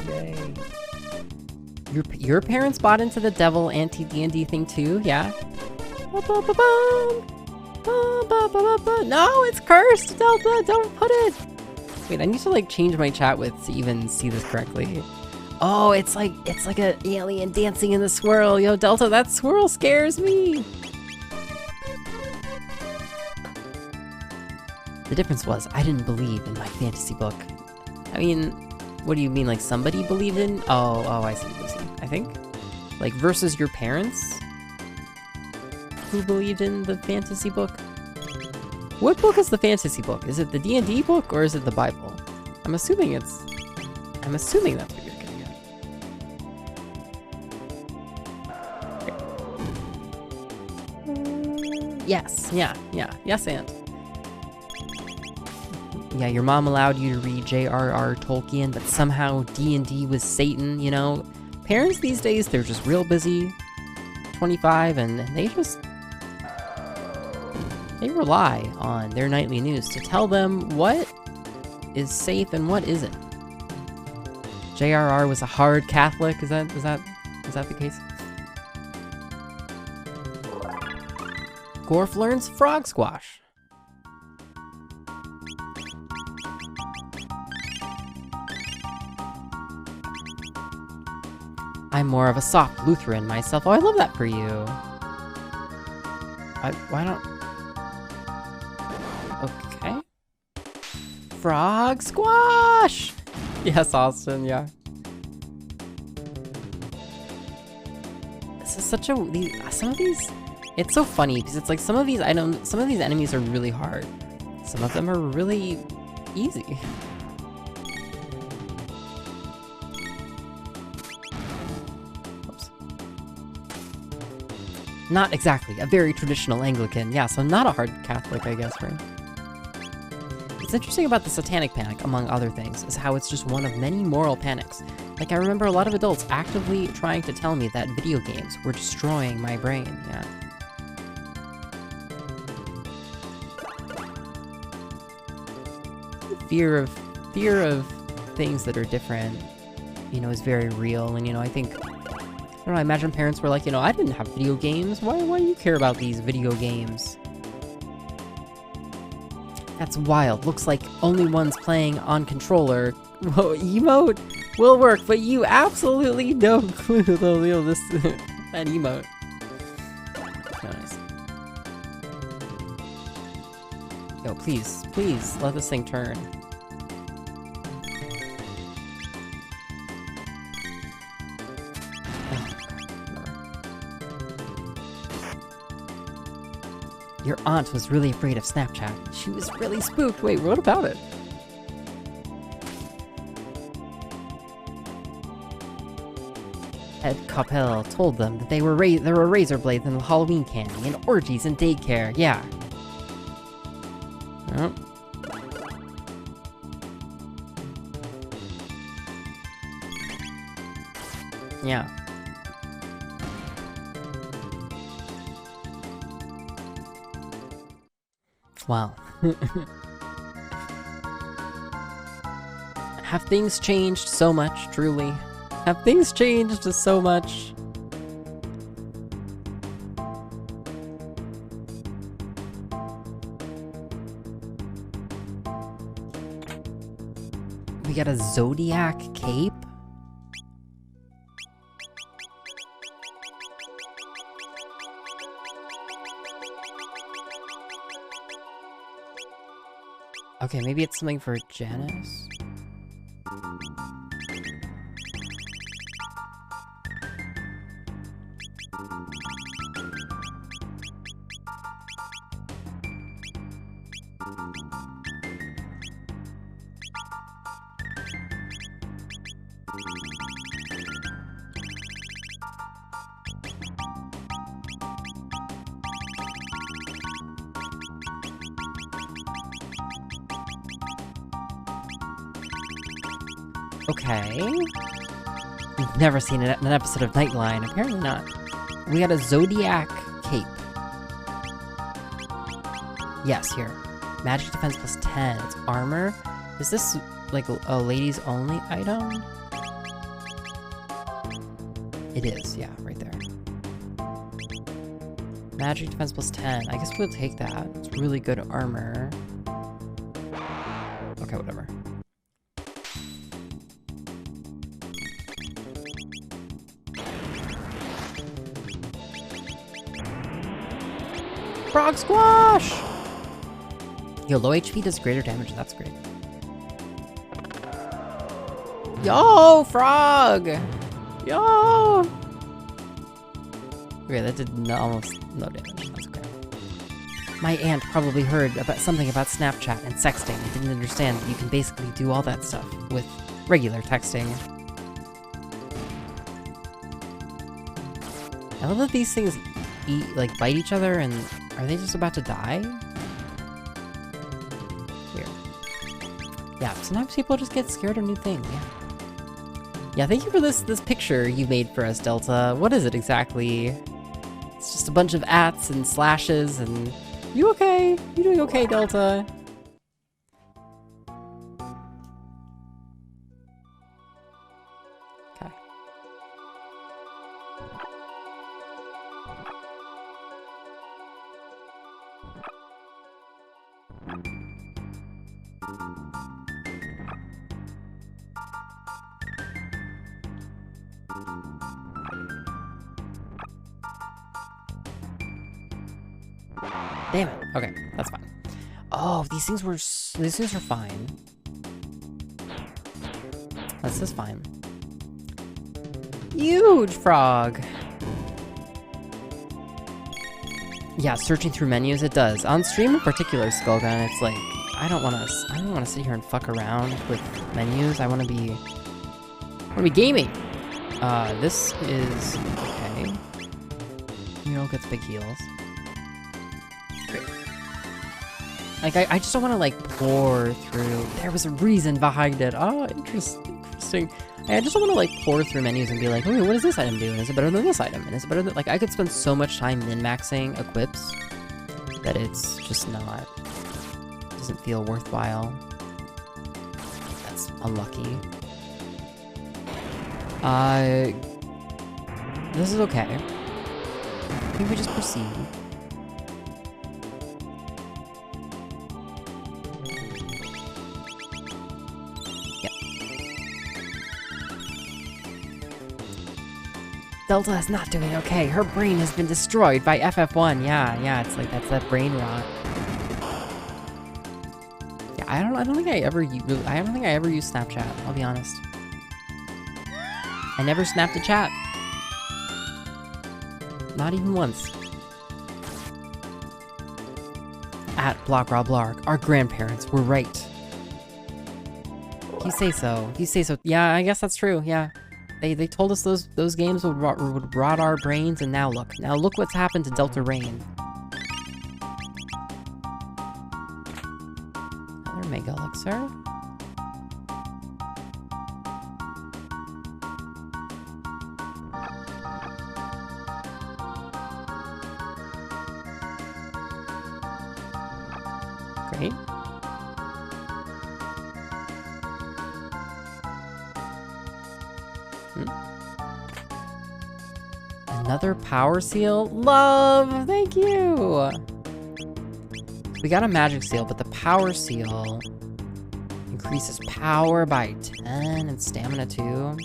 Yay. Your parents bought into the devil anti-D&D thing too, yeah? No, it's cursed! Delta, don't put it! Wait, I need to like change my chat width to even see this correctly. Oh, it's like an alien dancing in the swirl. Yo, Delta, that swirl scares me. The difference was I didn't believe in my fantasy book. I mean, what do you mean? Like somebody believed in? Oh, I see. I think, like versus your parents who believed in the fantasy book. What book is the fantasy book? Is it the D&D book or is it the Bible? I'm assuming that's what you're getting at. Yes, yeah, yes and. Yeah, your mom allowed you to read J.R.R. Tolkien, but somehow D&D was Satan, you know? Parents these days, they're just real busy, 25, and they rely on their nightly news to tell them what is safe and what isn't. J.R.R. was a hard Catholic, is that the case? Gorf learns frog squash. I'm more of a soft Lutheran myself. Oh, I love that for you. Why don't... Okay. Frog squash! Yes, Austin, yeah. This is such a... some of these... It's so funny, because it's like some of these enemies are really hard. Some of them are really easy. Oops. Not exactly a very traditional Anglican. Yeah, so not a hard Catholic, I guess, right? What's interesting about the Satanic Panic, among other things, is how it's just one of many moral panics. Like, I remember a lot of adults actively trying to tell me that video games were destroying my brain, yeah. Fear of things that are different, you know, is very real, and, you know, I think, I don't know, I imagine parents were like, you know, I didn't have video games, why do you care about these video games? That's wild. Looks like only ones playing on controller. Whoa, emote will work, but you absolutely no clue though, this that emote. Nice. Yo, please, please, let this thing turn. Your aunt was really afraid of Snapchat. She was really spooked. Wait, what about it? Ed Coppell told them that there were razor blades in Halloween candy and orgies in daycare. Yeah. Oh. Yeah. Wow. Have things changed so much, truly? Have things changed so much? We got a Zodiac cape? Okay, maybe it's something for Janice? Okay. We've never seen an episode of Nightline. Apparently not. We got a Zodiac cape. Yes, here. Magic defense plus 10. It's armor. Is this like a ladies only item? It is, yeah, right there. Magic defense plus 10. I guess we'll take that. It's really good armor. Okay, whatever. Frog squash! Yo, low HP does greater damage. That's great. Yo, frog! Yo! Okay, that did almost no damage. That's okay. My aunt probably heard about something about Snapchat and sexting and didn't understand that you can basically do all that stuff with regular texting. I love that these things bite each other, and are they just about to die? Weird. Yeah, sometimes people just get scared of new things, yeah. Yeah, thank you for this picture you made for us, Delta. What is it exactly? It's just a bunch of ats and slashes and... You okay? You doing okay, Delta? Okay. Damn it. Okay, that's fine. Oh, these things were fine. This is fine. Huge frog. Yeah, searching through menus, it does. On stream in particular, Skullgun, it's like I don't want to sit here and fuck around with menus. I want to be gaming. This is okay. Mule gets big heals. Great. Like, I just don't want to, like, pour through. There was a reason behind it. Oh, interesting. I just don't want to, like, pour through menus and be like, okay, what does this item do? And is it better than this item? And is it better than... Like, I could spend so much time min-maxing equips that it's just not... doesn't feel worthwhile. That's unlucky. This is okay. I think we just proceed. Delta is not doing okay. Her brain has been destroyed by FF1. Yeah, it's like that's that brain rot. Yeah, I don't think I ever used Snapchat, I'll be honest. I never snapped a chat. Not even once. At BlockRobBlarg, our grandparents were right. If you say so. If you say so. Yeah, I guess that's true. Yeah. They told us those games would rot our brains, and now look what's happened to Delta Rain. Another Mega Elixir. Great. Another power seal? Love! Thank you! We got a magic seal, but the power seal increases power by 10 and stamina too.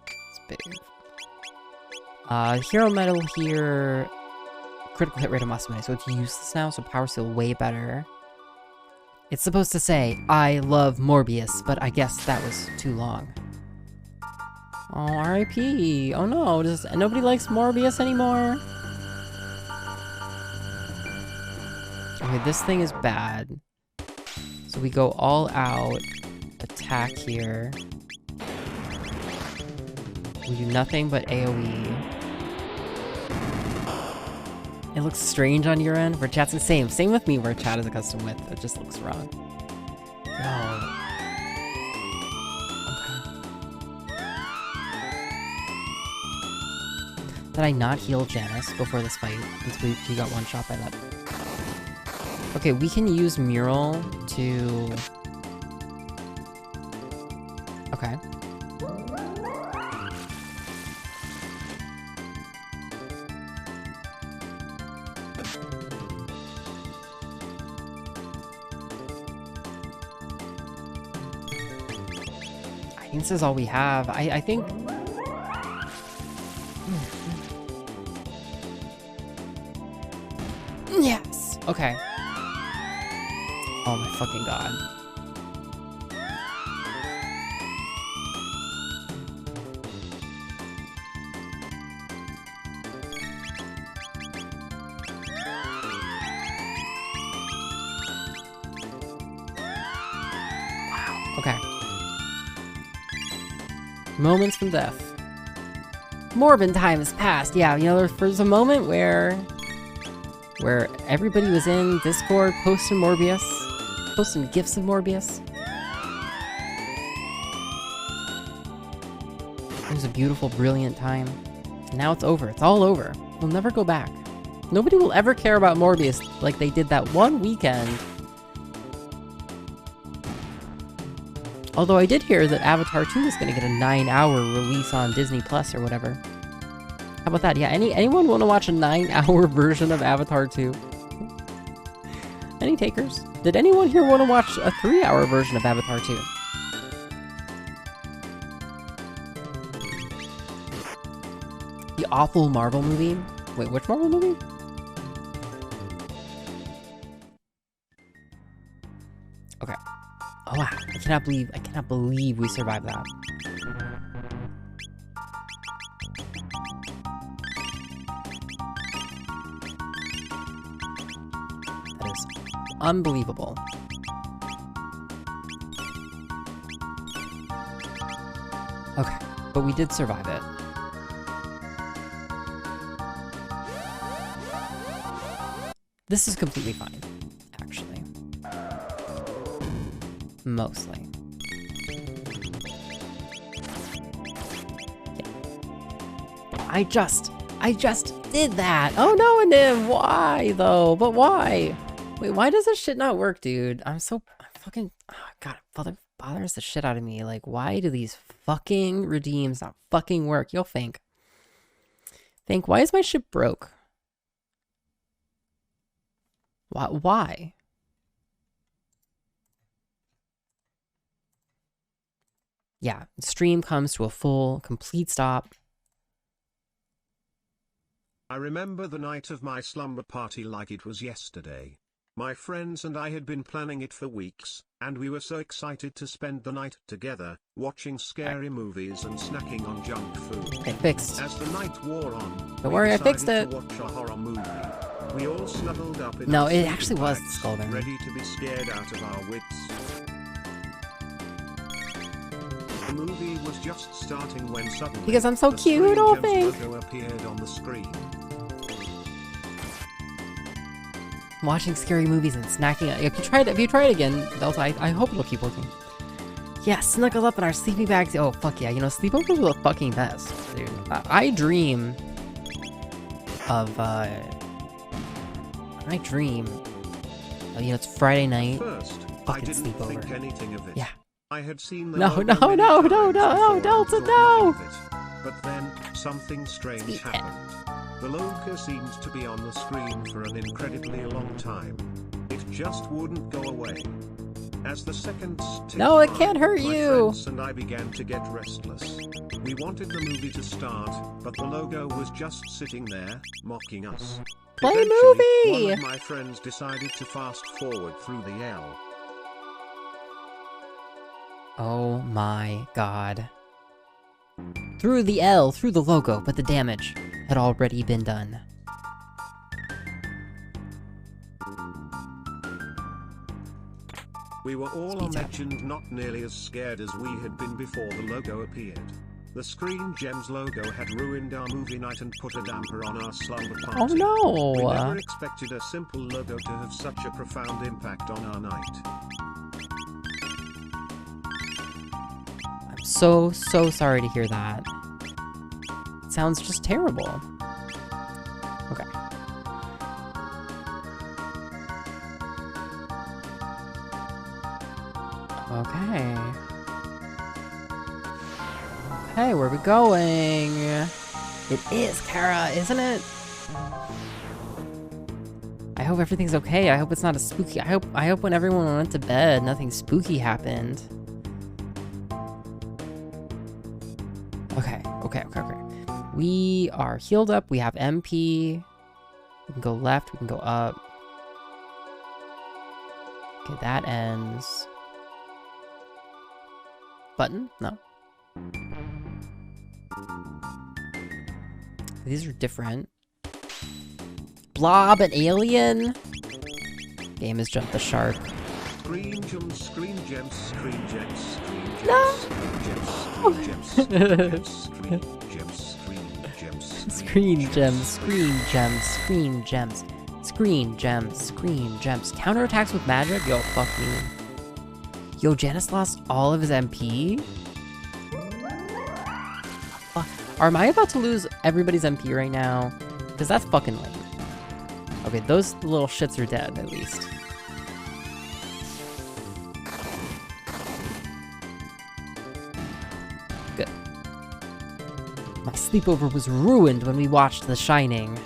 It's big. Hero medal here. Critical hit rate of Masamune, so it's useless now, so power seal way better. It's supposed to say, I love Morbius, but I guess that was too long. Oh, R.I.P. Oh no, nobody likes Morbius anymore? Okay, this thing is bad. So we go all out, attack here. We do nothing but AoE. It looks strange on your end, where chat's the same. Same with me, where chat is a custom width. It just looks wrong. No. Did I not heal Janice before this fight? Since we got one shot by that. Okay, we can use Mural to... Okay. I think this is all we have. I think... Yes! Okay. Oh my fucking god. Wow. Okay. Moments from death. Morbin time has passed. Yeah, you know, there's a moment where everybody was in Discord posting Morbius, posting gifs of Morbius. It was a beautiful, brilliant time. And now it's over. It's all over. We'll never go back. Nobody will ever care about Morbius like they did that one weekend. Although I did hear that Avatar 2 is going to get a 9-hour release on Disney Plus or whatever. How about that? Yeah, anyone want to watch a 9-hour version of Avatar 2? Any takers? Did anyone here want to watch a 3-hour version of Avatar 2? The awful Marvel movie? Wait, which Marvel movie? Okay. Oh wow, I cannot believe we survived that. That is unbelievable. Okay, but we did survive it. This is completely fine, actually. Mostly. Yeah. I just did that! Oh no, Anim! Why, though? But why? Wait, why does this shit not work, dude? I'm fucking... Oh, God, it bothers the shit out of me. Like, why do these fucking redeems not fucking work? You'll think. Think, why is my ship broke? Why? yeah, stream comes to a full, complete stop. I remember the night of my slumber party like it was yesterday. My friends and I had been planning it for weeks, and we were so excited to spend the night together, watching scary movies and snacking on junk food. Okay, fixed. As the night wore on, Don't worry, I fixed decided it. to watch a horror movie. We all snuggled up in No, our it sleeping actually was bags, the skull then. ready to be scared out of our wits. The movie was just starting when suddenly Because I'm so the cute, Screen oh, Gems thanks. logo appeared on the screen. Watching scary movies and snacking. If you try it again, Delta, I hope it'll keep working. Yeah, snuggle up in our sleeping bags. Oh, fuck yeah. You know, sleepovers are the fucking best, dude. I dream of, you know, it's Friday night. First, I Fucking didn't sleepover. think anything of it. Yeah. I had seen the No, logo no, many no, times no, no, before Delta, and thought no. nothing of it. But then, something strange Speak it. happened. The logo seemed to be on the screen for an incredibly long time. It just wouldn't go away. As the seconds ticked No, it by, can't hurt my you. friends and I began to get restless. We wanted the movie to start, but the logo was just sitting there, mocking us. Play Eventually, movie! one of my friends decided to fast forward through the L. Oh my god. Through the L, through the logo, but the damage had already been done. We were all Speed on tap. edge and not nearly as scared as we had been before the logo appeared. The Screen Gems logo had ruined our movie night and put a damper on our slumber party. Oh We no! never expected a simple logo to have such a profound impact on our night. I'm so sorry to hear that. It sounds just terrible. Okay. Okay. Okay, where are we going? It is Kara, isn't it? I hope everything's okay. I hope it's not a spooky. I hope when everyone went to bed, nothing spooky happened. Okay. We are healed up. We have MP. We can go left. We can go up. Okay, that ends. Button? No. These are different. Blob, an alien? Game has jumped the shark. Screen Gems, Screen Gems, Screen Gems, Screen Gems, No! Screen Gems, Screen Gems, Screen Gems, Screen Gems, Screen gems, screen gems, screen gems, screen gems. Counterattacks with magic? Yo, fuck me. Yo, Janice lost all of his MP? Am I about to lose everybody's MP right now? Because that's fucking lame. Okay, those little shits are dead, at least. Good. My sleepover was ruined when we watched The Shining.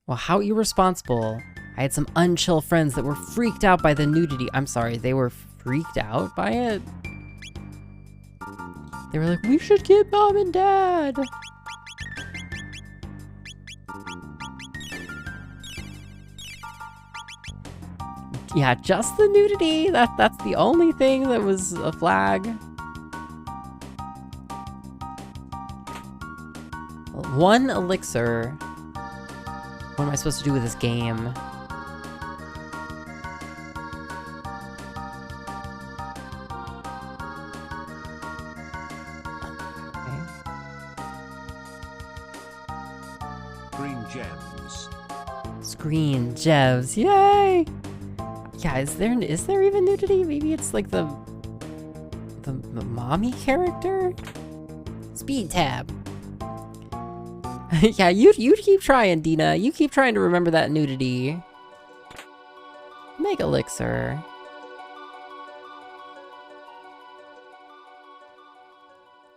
Well, how irresponsible. I had some unchill friends that were freaked out by the nudity. I'm sorry, they were freaked out by it? They were like, we should get mom and dad! Yeah, just the nudity. That's the only thing that was a flag. One elixir. What am I supposed to do with this game? Screen Gems. Screen gems, yay! Yeah, is there even nudity? Maybe it's like the mommy character? Speed tab. Yeah, you keep trying, Dina. You keep trying to remember that nudity. Mega elixir.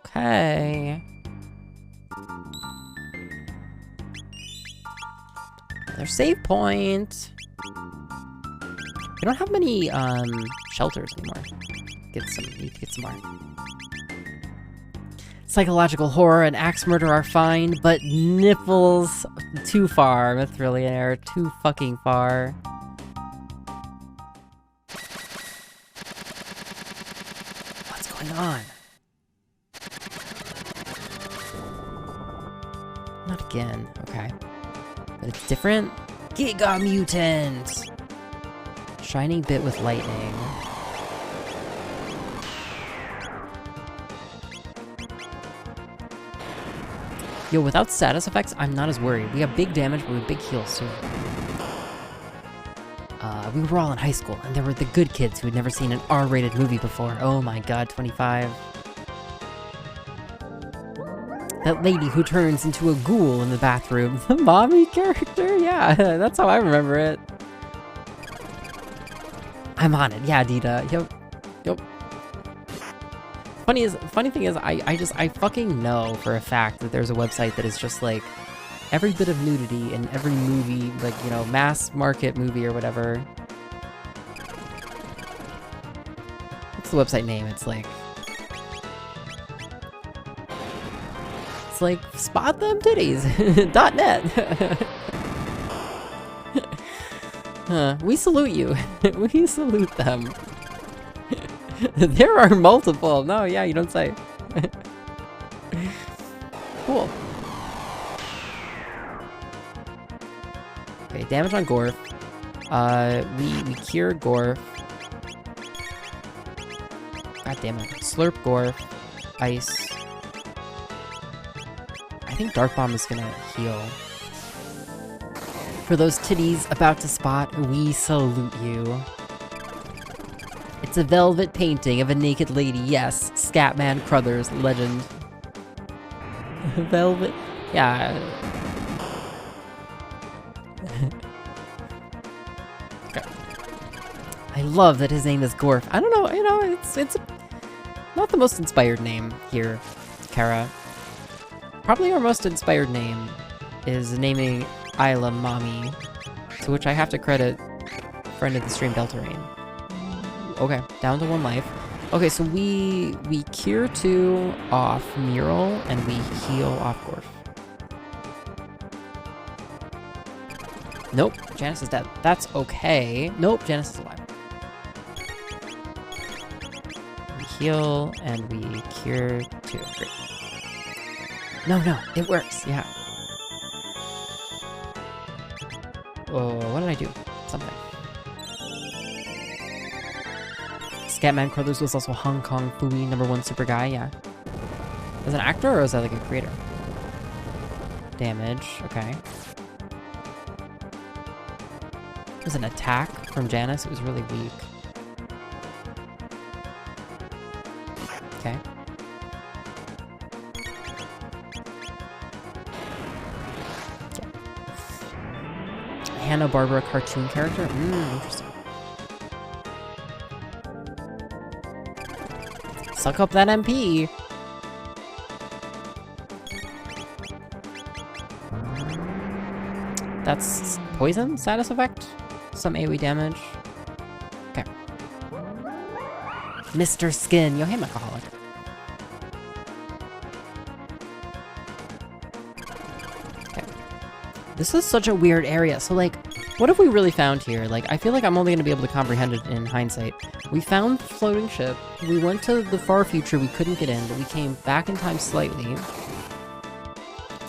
Okay. Another save point. We don't have many shelters anymore. Need to get some more. Psychological horror and axe murder are fine, but nipples too far. Mythrillionaire, too fucking far. What's going on? Not again. Okay. But it's different. Giga Mutant! Shining bit with lightning. Yo, without status effects, I'm not as worried. We have big damage, but we have big heals too. We were all in high school, and there were the good kids who had never seen an R-rated movie before. Oh my god, 25. That lady who turns into a ghoul in the bathroom. The mommy character? Yeah, that's how I remember it. I'm on it. Yeah, Dita. Yep. Funny thing is, I fucking know for a fact that there's a website that is just like every bit of nudity in every movie, like, you know, mass market movie or whatever. What's the website name? It's like spot them titties .net. We salute you. We salute them. There are multiple. No, yeah, you don't say. Cool. Okay, damage on Gorf. We cure Gorf. God damn it. Slurp Gorf. Ice. I think Dark Bomb is gonna heal. For those titties about to spot, we salute you. It's a velvet painting of a naked lady. Yes, Scatman Crothers, legend. Velvet. Yeah. Okay. I love that his name is Gorf. I don't know, you know, it's not the most inspired name here, Kara. Probably our most inspired name is naming Isla Mommy, to which I have to credit friend of the stream, Deltarine. Okay, down to 1 life. Okay, so we cure 2 off Mural, and we heal off Gorf. Nope, Janice is dead. That's okay. Nope, Janice is alive. We heal, and we cure 2. Great. No, it works, yeah. Oh, what did I do? Something. Scatman Crothers was also Hong Kong Fooey #1 super guy, yeah. As an actor, or is that like a creator? Damage, okay. It was an attack from Janice, it was really weak. Okay. Hanna-Barbera cartoon character? Interesting. Suck up that MP! That's poison status effect? Some AoE damage? Okay. Mr. Skin! Yo, hey, Alcoholic. This is such a weird area. So, like, what have we really found here? Like, I feel like I'm only going to be able to comprehend it in hindsight. We found the floating ship. We went to the far future. We couldn't get in, but we came back in time slightly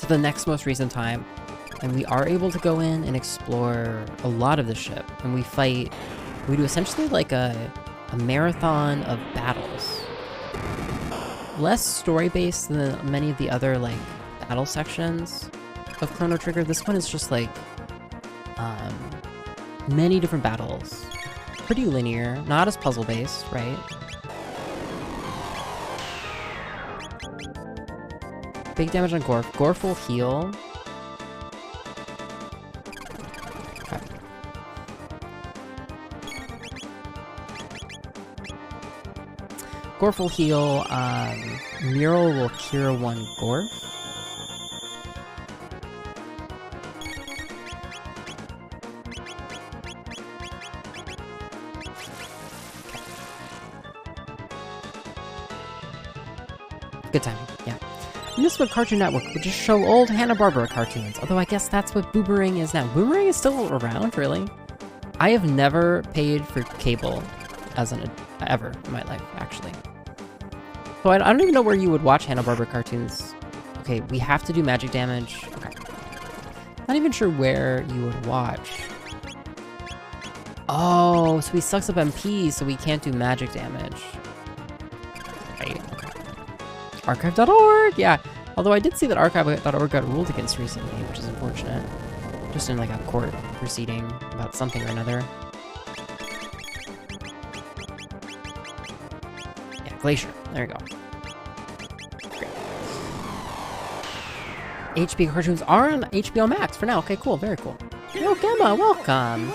to the next most recent time. And we are able to go in and explore a lot of the ship. And we fight... We do essentially, like, a marathon of battles. Less story-based than many of the other, like, battle sections of Chrono Trigger. This one is just like many different battles. Pretty linear, not as puzzle based, right? Big damage on Gorf. Gorf will heal. Okay. Gorf will heal. Mural will cure 1 Gorf. Good timing, yeah. We used to have Cartoon Network, would just show old Hanna-Barbera cartoons. Although I guess that's what Boomerang is now. Boomerang is still around, really? I have never paid for cable ever in my life, actually. So I don't even know where you would watch Hanna-Barbera cartoons. Okay, we have to do magic damage. Okay. Not even sure where you would watch. Oh, so he sucks up MP, so we can't do magic damage. Right, okay. Archive.org, yeah. Although I did see that archive.org got ruled against recently, which is unfortunate. Just in like a court proceeding about something or another. Yeah, Glacier. There you go. Great. HBO cartoons are on HBO Max for now. Okay, cool. Very cool. Yo, Gemma, welcome.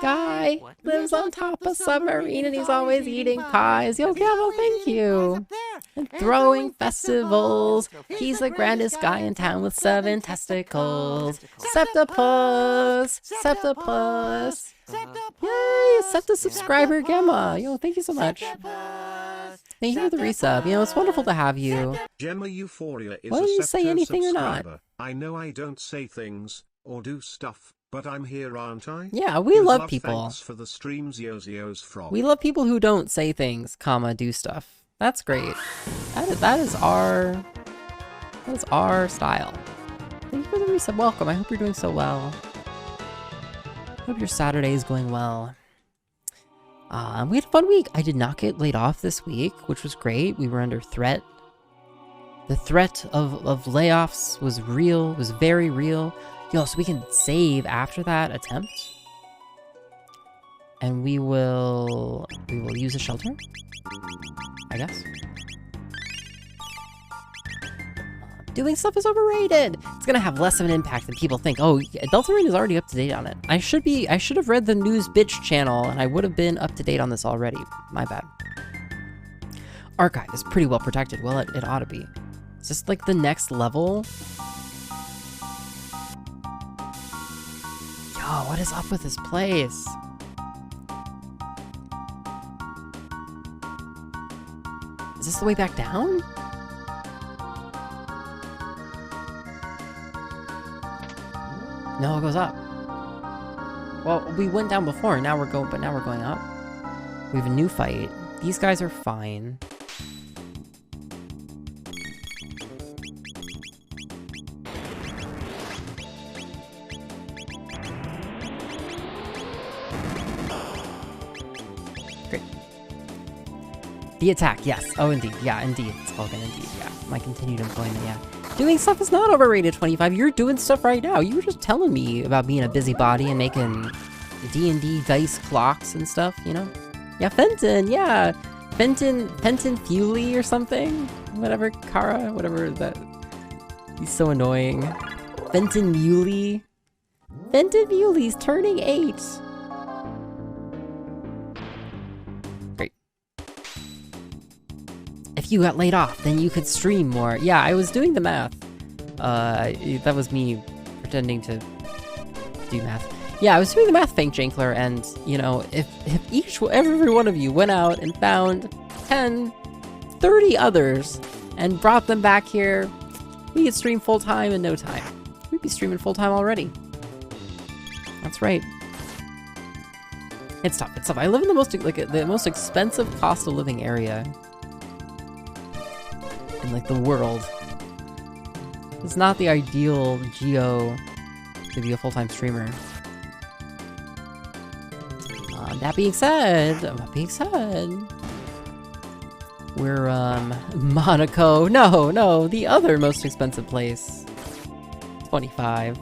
Guy lives on top of submarine and he's always eating pies. Yo, Gemma, thank you. And throwing festivals. He's the grandest guy in town with 7 testicles. Septipus! Septipus! Yay! Septa subscriber Gemma. Yo, thank you so much. Thank you for the resub. You know, it's wonderful to have you. Gemma Euphoria is Whether you say anything or not. I know I don't say things or do stuff, but I'm here, aren't I? Yeah, we love people. Thanks for the streams, Yo's Frog. We love people who don't say things, comma, do stuff. That's great. That is our style. Thank you for the resub. Welcome. I hope you're doing so well. Hope your Saturday is going well. We had a fun week. I did not get laid off this week, which was great. We were under threat. The threat of layoffs was real, was very real. Yo, so we can save after that attempt. And we will use a shelter, I guess. Doing stuff is overrated. It's gonna have less of an impact than people think. Oh, Deltarune is already up to date on it. I should have read the News Bitch channel and I would have been up to date on this already. My bad. Archive is pretty well protected. Well, it ought to be. Is this like the next level? Yo, what is up with this place? Is this the way back down? No, it goes up. Well, we went down before, now we're going up. We have a new fight. These guys are fine. Great. The attack, yes. Oh, indeed. Yeah, indeed. It's called an indeed. Yeah. My continued employment, yeah. Doing stuff is not overrated, 25. You're doing stuff right now. You were just telling me about being a busybody and making D&D dice clocks and stuff, you know? Yeah, Fenton, yeah. Fenton Fuley or something? Whatever, Kara, whatever that. He's so annoying. Fenton Muley. Fenton Muley's turning 8. Great. If you got laid off, then you could stream more. Yeah, I was doing the math. That was me pretending to do math. Yeah, I was doing the math, Fank Jankler, and, you know, if every one of you went out and found 10, 30 others and brought them back here, we could stream full-time in no time. We'd be streaming full-time already. That's right. It's tough, it's tough. I live in the most expensive cost of living area in, like, the world. It's not the ideal geo to be a full-time streamer. That being said, we're, Monaco. No, the other most expensive place. 25.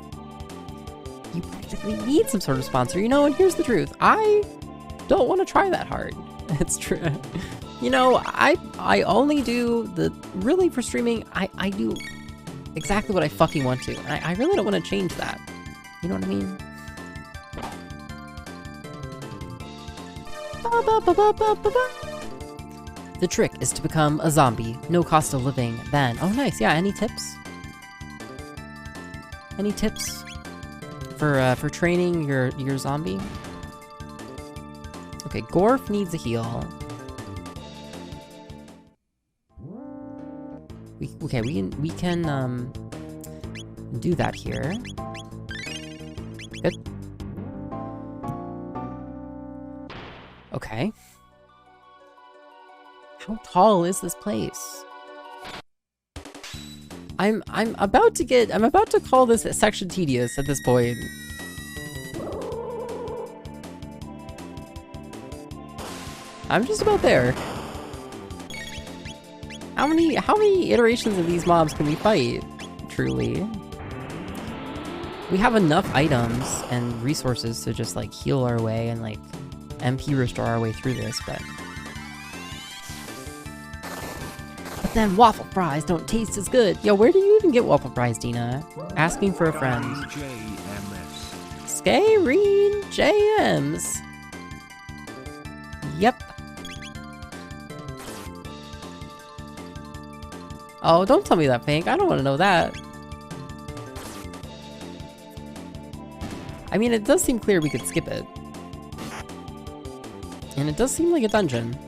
You practically need some sort of sponsor, you know, and here's the truth. I don't want to try that hard. It's true. You know, I only do really for streaming, I do exactly what I fucking want to. And I really don't want to change that. You know what I mean? The trick is to become a zombie. No cost of living then. Oh, nice. Yeah, any tips? Any tips for training your zombie? Okay, Gorf needs a heal. We can do that here. Good. Okay. How tall is this place? I'm about to call this section tedious at this point. I'm just about there. How many iterations of these mobs can we fight? Truly. We have enough items and resources to just like heal our way and like MP restore our way through this, but then waffle fries don't taste as good. Yo, where do you even get waffle fries, Dina? Asking for a friend. Skyreen JMs. Yep. Oh, don't tell me that, Pink. I don't want to know that. I mean, it does seem clear we could skip it. And it does seem like a dungeon.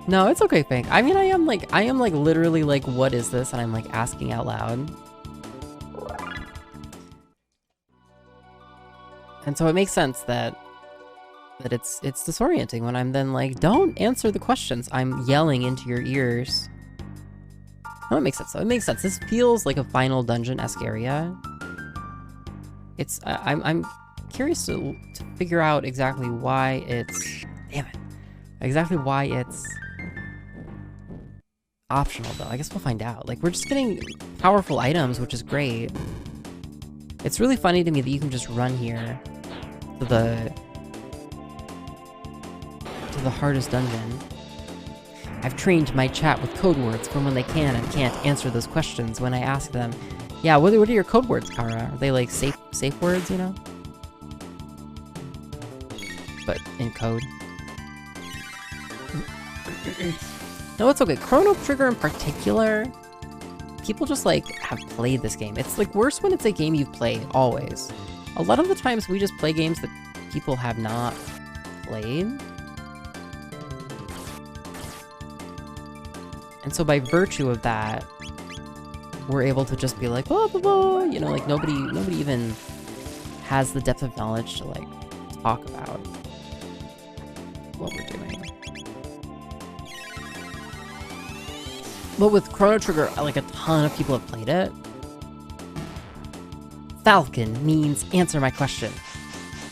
No, it's okay, Pink. I mean, I am like literally like, what is this? And I'm like asking out loud. And so it makes sense that it's disorienting when I'm then like, don't answer the questions. I'm yelling into your ears. No, it makes sense. So it makes sense. This feels like a final dungeon-esque area. It's I'm curious to figure out exactly why it's exactly why it's optional though. I guess we'll find out. Like, we're just getting powerful items, which is great. It's really funny to me that you can just run here to the hardest dungeon. I've trained my chat with code words from when they can and can't answer those questions when I ask them. Yeah, what are your code words, Kara? Are they like safe words, you know? But in code. No, it's okay. Chrono Trigger in particular, people just like have played this game. It's like worse when it's a game you've played, always. A lot of the times we just play games that people have not played. And so by virtue of that, we're able to just be like, blah, blah, blah, you know, like nobody even has the depth of knowledge to like talk about what we're doing. But with Chrono Trigger, like a ton of people have played it. Falcon means answer my question.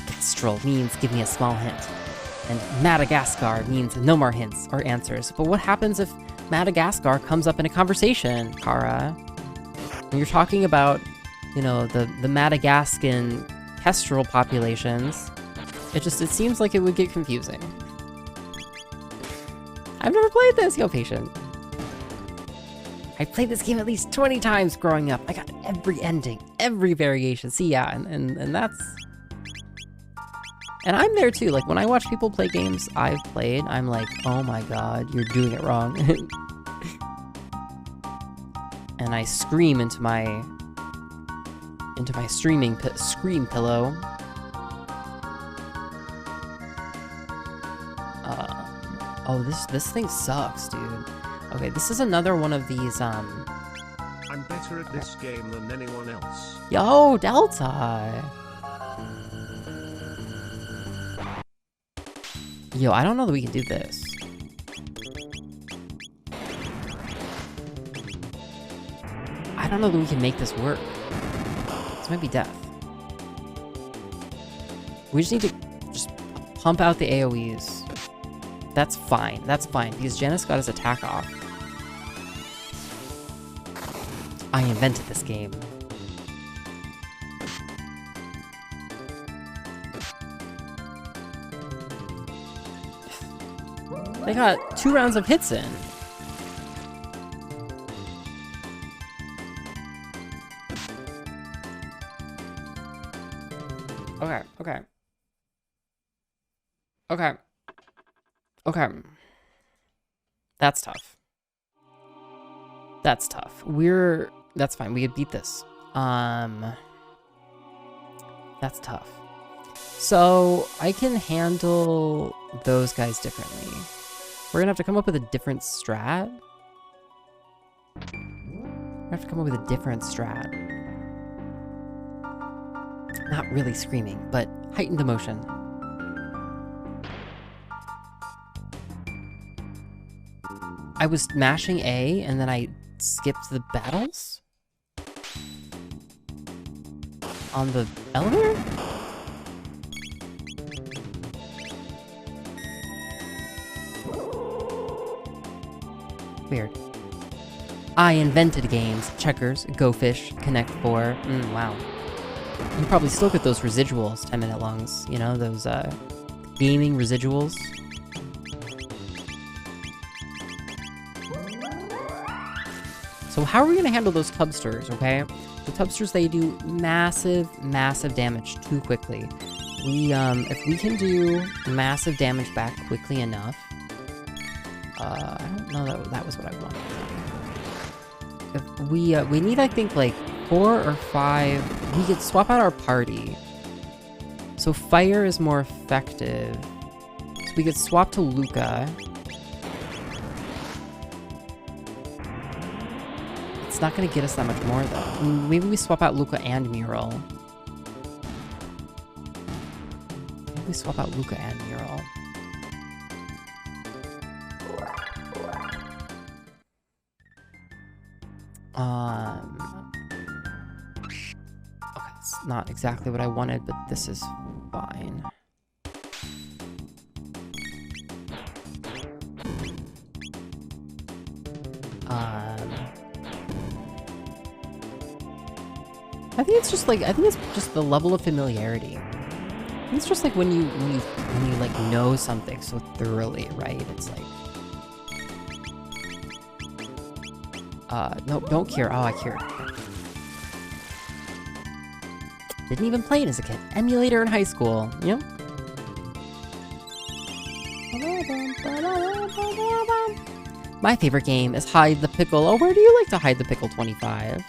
Kestrel means give me a small hint. And Madagascar means no more hints or answers. But what happens if Madagascar comes up in a conversation, Kara? When you're talking about, you know, the Madagascan kestrel populations, it seems like it would get confusing. I've never played this, yo, patient. I played this game at least 20 times growing up. I got every ending, every variation. See, yeah, and that's... And I'm there too. Like, when I watch people play games I've played, I'm like, oh my god, you're doing it wrong. And I scream into my scream pillow. Oh, this thing sucks, dude. Okay, this is another one of these, I'm better at this game than anyone else. Yo, Delta! Yo, I don't know that we can do this. I don't know that we can make this work. This might be death. We just need to just pump out the AoEs. That's fine. That's fine, because Janice got his attack off. I invented this game. They got 2 rounds of hits in. Okay, okay. Okay. Okay. That's tough. That's tough. That's fine. We could beat this. That's tough. So, I can handle those guys differently. We're gonna have to come up with a different strat. I have to come up with a different strat. Not really screaming, but heightened emotion. I was mashing A and then I skipped the battles? On the elevator? Weird. I invented games. Checkers, Go Fish, Connect 4. Wow. You probably still get those residuals, 10-minute longs. You know, those gaming residuals. So how are we gonna handle those tubsters, okay? The tubsters, they do massive, massive damage too quickly. If we can do massive damage back quickly enough, I don't know that was what I wanted. If we need, I think, like 4 or 5. We could swap out our party. So fire is more effective. So we could swap to Luca. It's not gonna get us that much more though. Maybe we swap out Luca and Mural. Maybe we swap out Luca and Mural. Okay, it's not exactly what I wanted, but this is fine. I think it's just the level of familiarity. I think it's just like when you like know something so thoroughly, right? It's like, no, don't cure. Oh, I cured. Didn't even play it as a kid. Emulator in high school. Yep. My favorite game is Hide the Pickle. Oh, where do you like to hide the pickle, 25?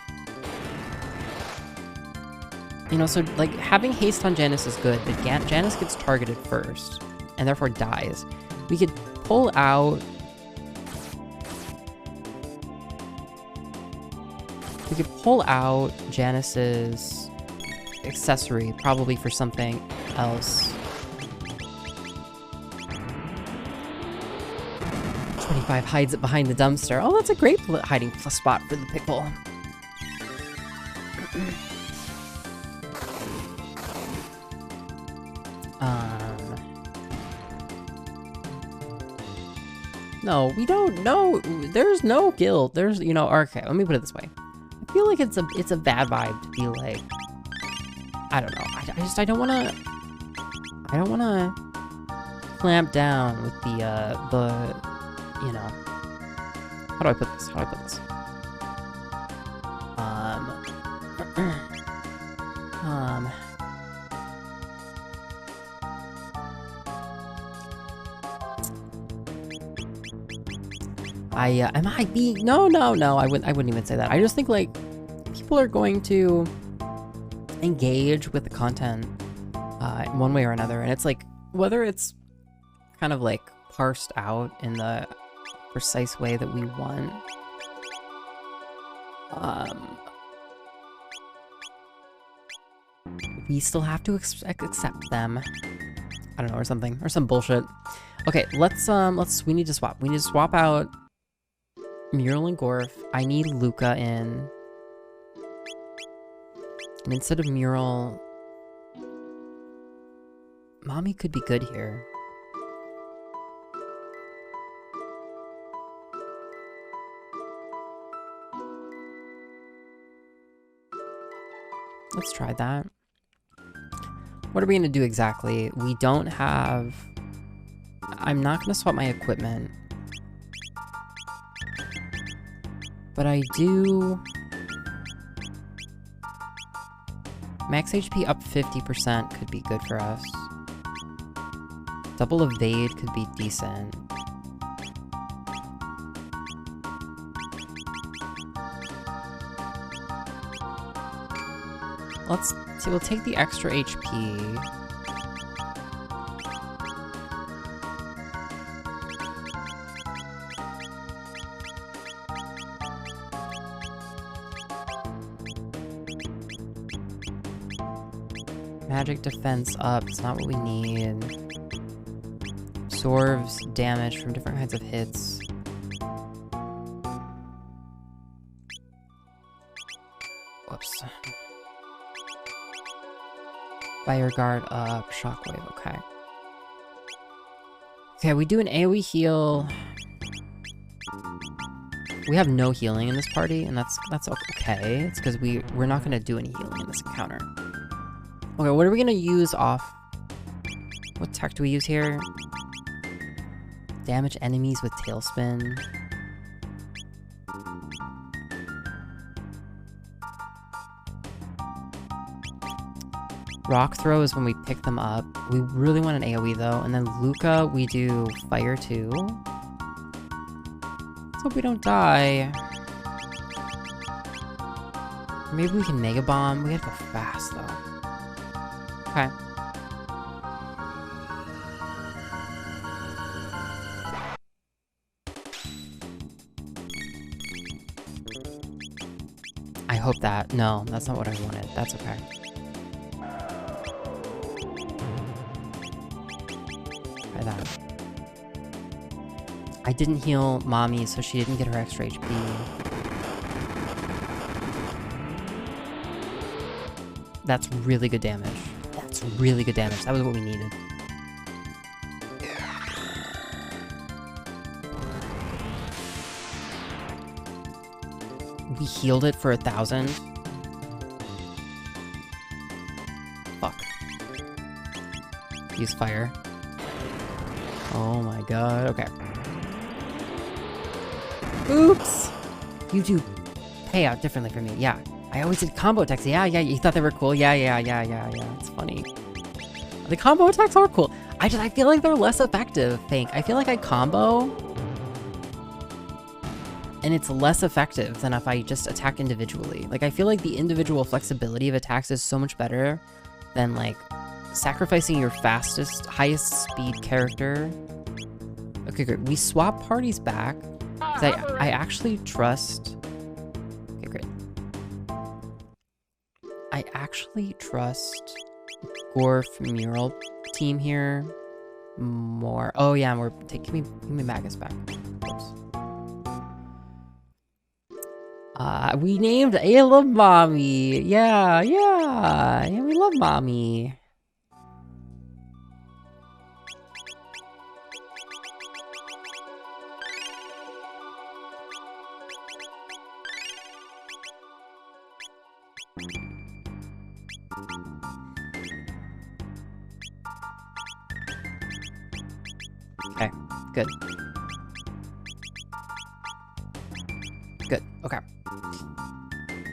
You know, so, like, having haste on Janice is good, but Janice gets targeted first, and therefore dies. We could pull out... We could pull out Janice's accessory, probably for something else. 25 hides it behind the dumpster. Oh, that's a great hiding spot for the pickle. No, we don't know. There's no guilt. There's, you know, okay, let me put it this way. I feel like it's a bad vibe to be like, I don't know. I don't wanna clamp down with the, you know, how do I put this? Am I being, no, I wouldn't even say that. I just think, like, people are going to engage with the content, in one way or another, and it's like, whether it's kind of, like, parsed out in the precise way that we want, we still have to accept them. I don't know, or something, or some bullshit. Okay, we need to swap. We need to swap out Mural and Gorf. I need Luca in. And instead of Mural, Mommy could be good here. Let's try that. What are we gonna do exactly? We don't have... I'm not gonna swap my equipment. But I do... Max HP up 50% could be good for us. Double evade could be decent. Let's see, we'll take the extra HP. Magic defense up. It's not what we need. Absorbs damage from different kinds of hits. Whoops. Fire guard up. Shockwave. Okay. Okay, we do an AoE heal. We have no healing in this party, and that's okay. It's because we're not gonna do any healing in this encounter. Okay, what are we gonna use off? What tech do we use here? Damage enemies with tailspin. Rock throw is when we pick them up. We really want an AoE though, and then Luca we do fire too. Let's hope we don't die. Maybe we can Mega Bomb. We gotta go fast though. Okay. I hope that. No, that's not what I wanted. That's okay. Try that. I didn't heal Mommy, so she didn't get her extra HP. That's really good damage. That's really good damage. That was what we needed. We healed it for 1,000. Fuck. Use fire. Oh my god. Okay. Oops! You do pay out differently for me. Yeah. I always did combo attacks. Yeah, you thought they were cool. Yeah. It's funny. The combo attacks are cool. I feel like they're less effective, Pink. I feel like I combo, and it's less effective than if I just attack individually. Like, I feel like the individual flexibility of attacks is so much better than, like, sacrificing your fastest, highest speed character. Okay, great. We swap parties back. I actually trust... Okay, great. I actually trust Gorf Mural team here more. Oh yeah, give me Magus back. Oops. We named Ayla Mommy. Yeah, we love Mommy. Okay, good. Good, okay.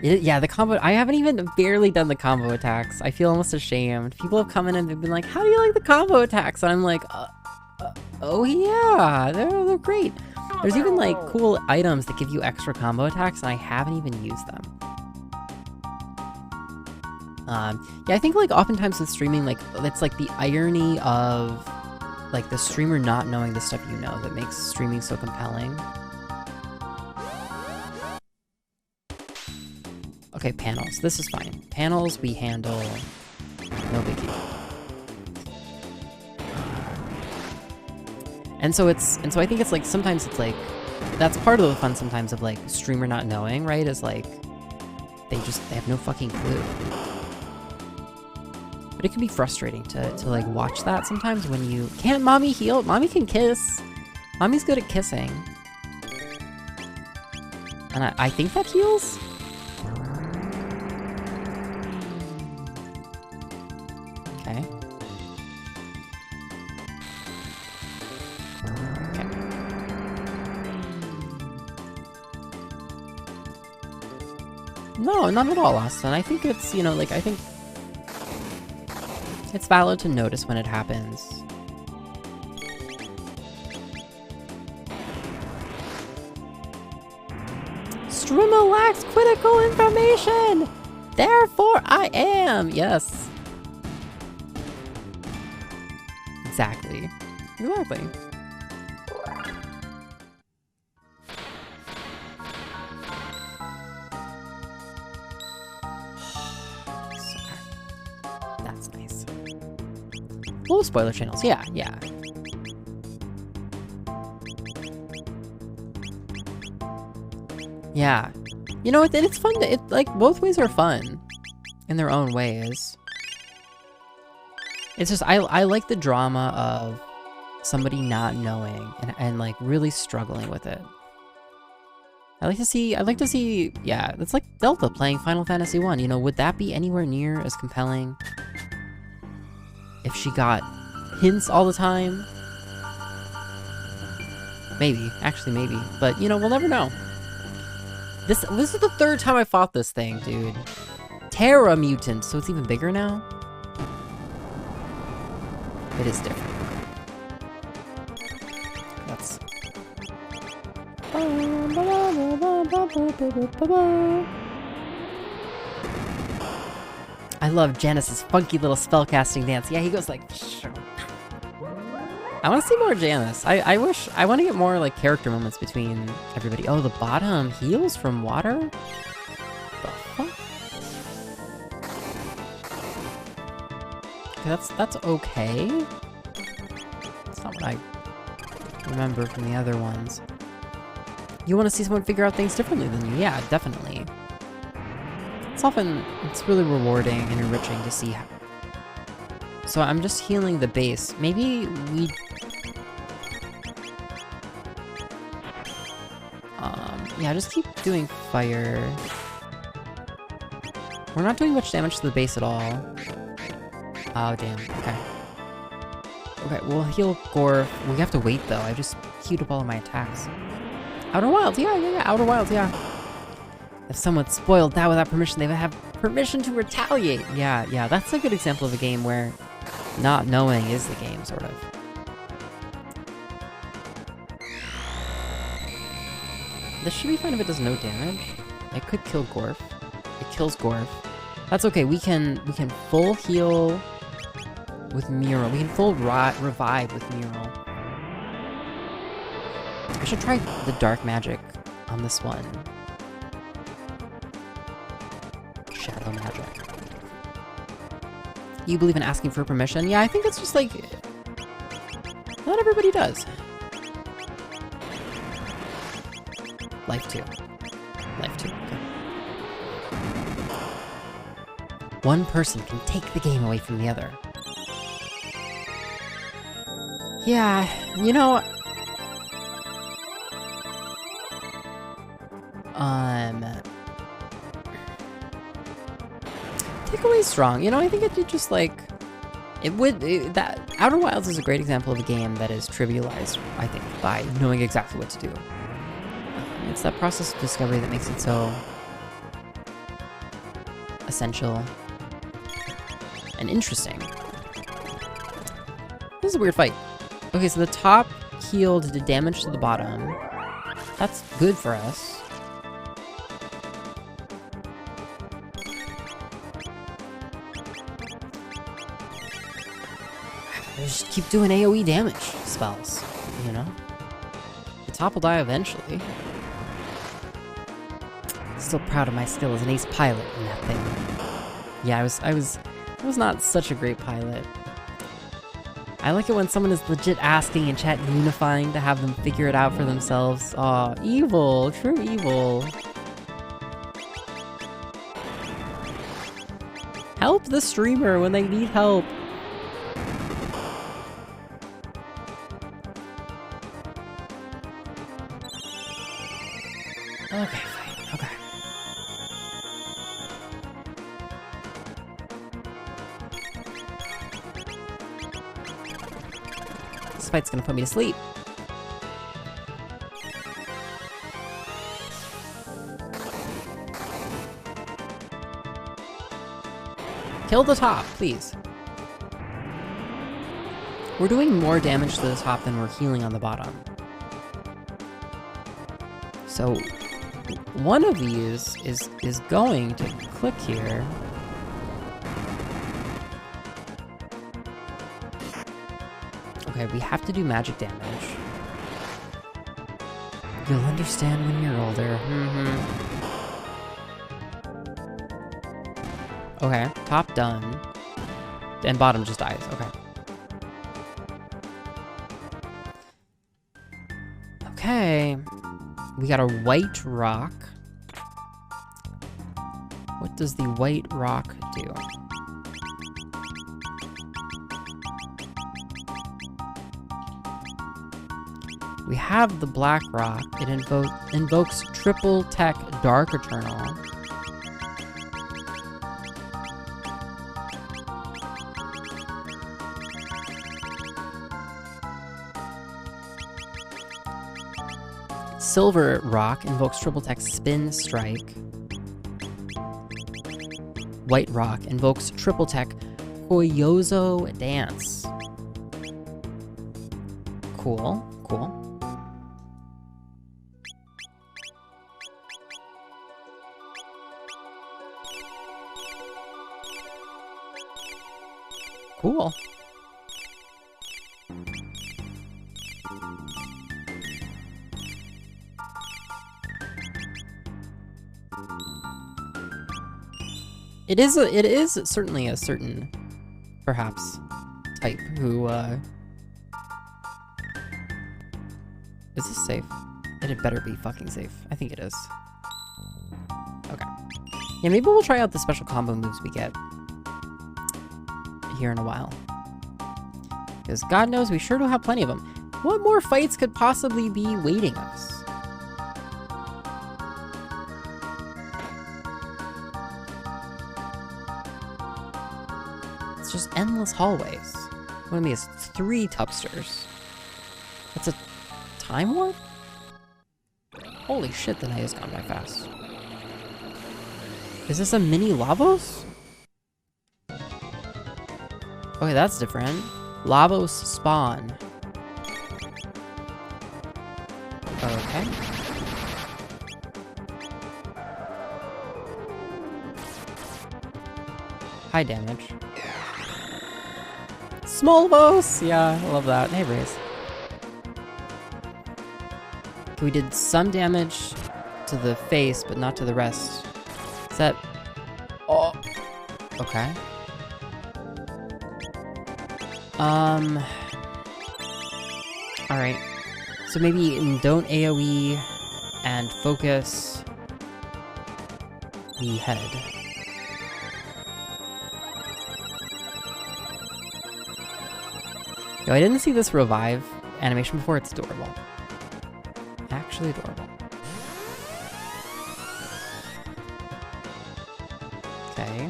Yeah, the combo, I haven't even barely done the combo attacks. I feel almost ashamed. People have come in and they've been like, how do you like the combo attacks? And I'm like, oh yeah, they're great. There's even like cool items that give you extra combo attacks and I haven't even used them. Yeah, I think like oftentimes with streaming, like it's like the irony of like the streamer not knowing the stuff you know that makes streaming so compelling. Okay, panels. This is fine. Panels we handle. No biggie. And so I think it's like sometimes it's like that's part of the fun sometimes of like streamer not knowing, right? Is like they have no fucking clue. But it can be frustrating to like watch that sometimes when you can't Mommy heal. Mommy can kiss. Mommy's good at kissing. And I think that heals. Okay. Okay. No, not at all, Austin. I think it's, you know, like, I think it's valid to notice when it happens. Streamer lacks critical information! Therefore I am! Yes. Exactly. Exactly. That's nice. Full spoiler channels, yeah, yeah. Yeah. You know, it's fun to, like, both ways are fun in their own ways. It's just, I like the drama of somebody not knowing and like really struggling with it. I'd like to see, yeah, it's like Delta playing Final Fantasy 1, you know, would that be anywhere near as compelling if she got hints all the time? Maybe, actually maybe, but you know, we'll never know. This is the third time I fought this thing, dude. Terra Mutant, so it's even bigger now? It is different. That's... I love Janice's funky little spellcasting dance. Yeah, he goes like... I want to see more Janice. I want to get more like character moments between everybody. Oh, the bottom heals from water? The fuck? Okay, that's okay. That's not what I remember from the other ones. You want to see someone figure out things differently than you? Yeah, definitely. It's really rewarding and enriching to see how. So I'm just healing the base. Maybe we... yeah, just keep doing fire. We're not doing much damage to the base at all. Oh, damn. Okay. Okay, we'll heal Gorf. We have to wait, though. I just queued up all of my attacks. Outer Wilds, yeah. Outer Wilds, yeah. If someone spoiled that without permission, they would have permission to retaliate. Yeah, that's a good example of a game where not knowing is the game, sort of. This should be fine if it does no damage. It could kill Gorf. It kills Gorf. That's okay, we can full heal with Mural. We can full revive with Mural. I should try the dark magic on this one. Shadow magic. You believe in asking for permission? Yeah, I think that's just like... not everybody does. Life 2. Life 2, okay. One person can take the game away from the other. Yeah, you know... Takeaway's strong. You know, I think it just like... that Outer Wilds is a great example of a game that is trivialized, I think, by knowing exactly what to do. It's that process of discovery that makes it so essential and interesting. This is a weird fight. Okay, so the top healed did damage to the bottom. That's good for us. Just keep doing AoE damage spells, you know? The top will die eventually. Still proud of my skill as an ace pilot in that thing. Yeah, I was not such a great pilot. I like it when someone is legit asking in chat and unifying to have them figure it out for themselves. Aw, evil, true evil. Help the streamer when they need help. Okay, fine, okay. This fight's gonna put me to sleep. Kill the top, please. We're doing more damage to the top than we're healing on the bottom. So, one of these is going to click here. Okay, we have to do magic damage. You'll understand when you're older. Okay, top done. And bottom just dies. Okay. Okay. We got a white rock. What does the white rock do? We have the black rock. It invokes triple tech Dark Eternal. Silver rock invokes triple tech Spin Strike. White rock invokes triple tech Koyozo Dance. Cool, cool. Cool. It is certainly a certain, perhaps, type who, Is this safe? It had better be fucking safe. I think it is. Okay. Yeah, maybe we'll try out the special combo moves we get here in a while. Because God knows we sure do have plenty of them. What more fights could possibly be waiting us? It's just endless hallways. What I mean is 3 Tubsters. That's a time warp? Holy shit, the night has gone by fast. Is this a mini Lavos? Okay, that's different. Lavos spawn. Okay. High damage. Small boss! Yeah, I love that. Hey, Raze. Okay, we did some damage to the face, but not to the rest. Is that... Oh! Okay. Alright. So maybe don't AoE and focus the head. Yo, I didn't see this revive animation before. It's adorable. Actually adorable. Okay.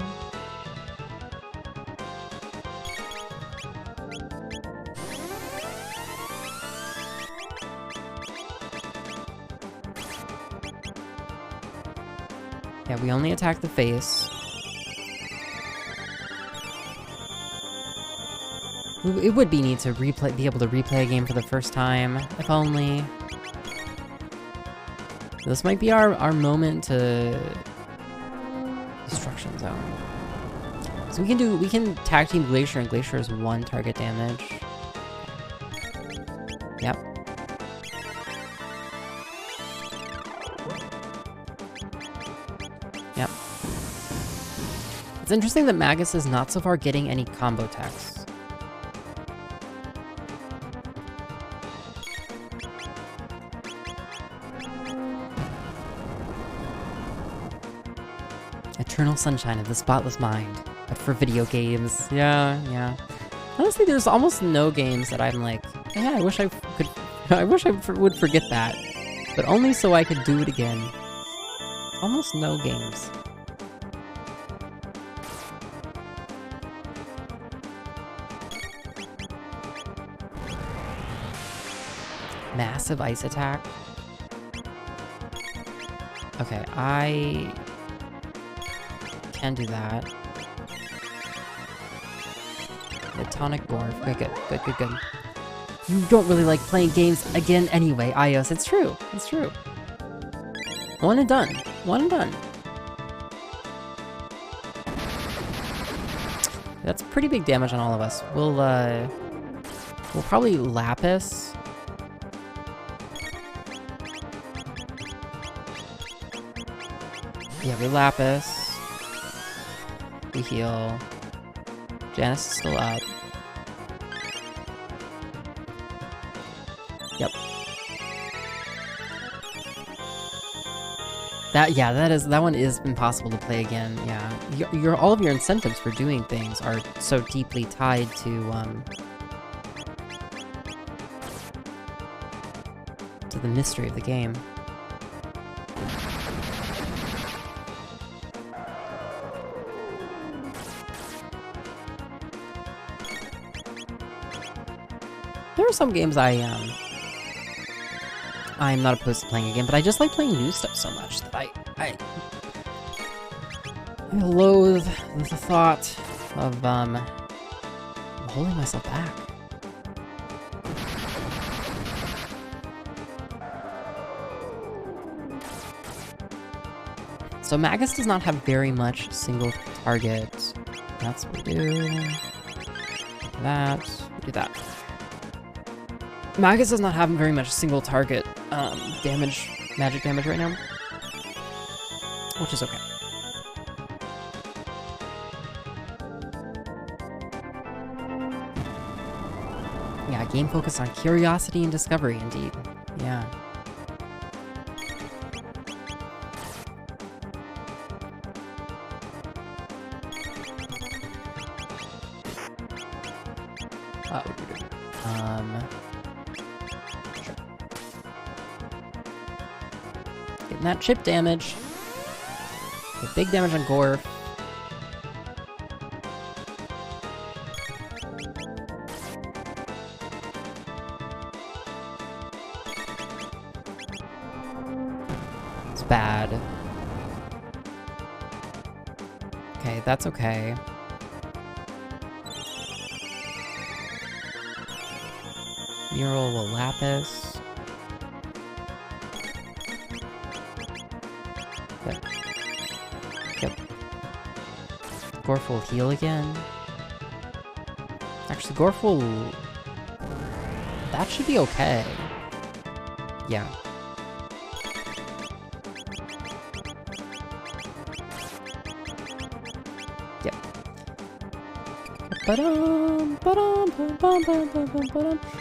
Yeah, we only attack the face. It would be neat to be able to replay a game for the first time, if only. This might be our moment to Destruction Zone. So we can tag team Glacier, and Glacier is 1 target damage. Yep. Yep. It's interesting that Magus is not so far getting any combo attacks. Eternal sunshine of the spotless mind, but for video games. Yeah, yeah. Honestly, there's almost no games that I'm like, yeah, I wish I could, I wish I would forget that, but only so I could do it again. Almost no games. Massive ice attack. Okay, I can do that. The tonic dwarf. Okay, good. You don't really like playing games again anyway, iios. It's true. It's true. One and done. One and done. That's pretty big damage on all of us. We'll probably Lapis. Yeah, we Lapis. We heal. Janice is still up. Yep. That one is impossible to play again. Yeah, all of your incentives for doing things are so deeply tied to the mystery of the game. There are some games I'm not opposed to playing again, but I just like playing new stuff so much that I loathe the thought of holding myself back. So Magus does not have very much single target. That's what we do. That. We do that. Magus does not have very much single target damage, magic damage right now. Which is okay. Yeah, game focused on curiosity and discovery, indeed. Yeah. Getting that chip damage. Get big damage on Gorf. It's bad. Okay, that's okay. Mural will Lapis. Yep. Yep. Gorf will heal again. Actually, Gorf will... That should be okay. Yeah. Yep.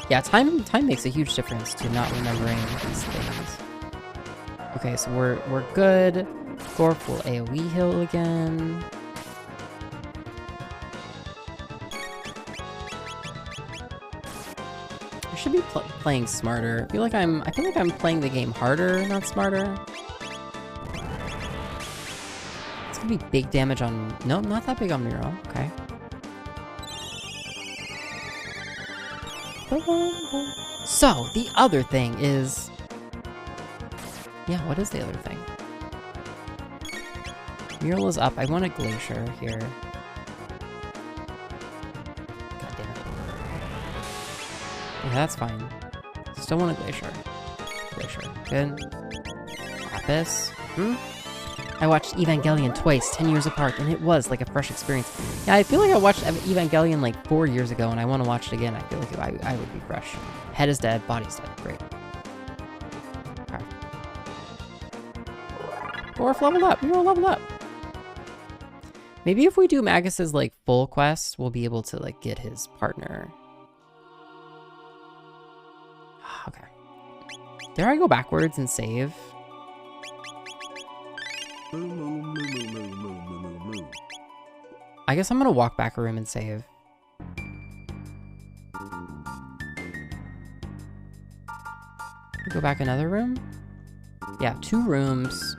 Yeah, time makes a huge difference to not remembering these things. Okay, so we're good. Gorf will AoE heal again. I should be playing smarter. I feel like I'm playing the game harder, not smarter. It's gonna be big damage on... No, not that big on Mural. Okay. So, the other thing is... Yeah, what is the other thing? Mural is up. I want a Glacier here. God damn it. Yeah, that's fine. Still want a Glacier. Glacier. Good. Lapis. I watched Evangelion twice, 10 years apart, and it was like a fresh experience. Yeah, I feel like I watched Evangelion like 4 years ago, and I want to watch it again. I feel like I would be fresh. Head is dead, body's dead. Great. Okay. Gorf leveled up. Mural leveled up. Maybe if we do Magus's like full quest, we'll be able to like get his partner. Okay. Dare I go backwards and save? I guess I'm gonna walk back a room and save. Go back another room? Yeah, 2 rooms.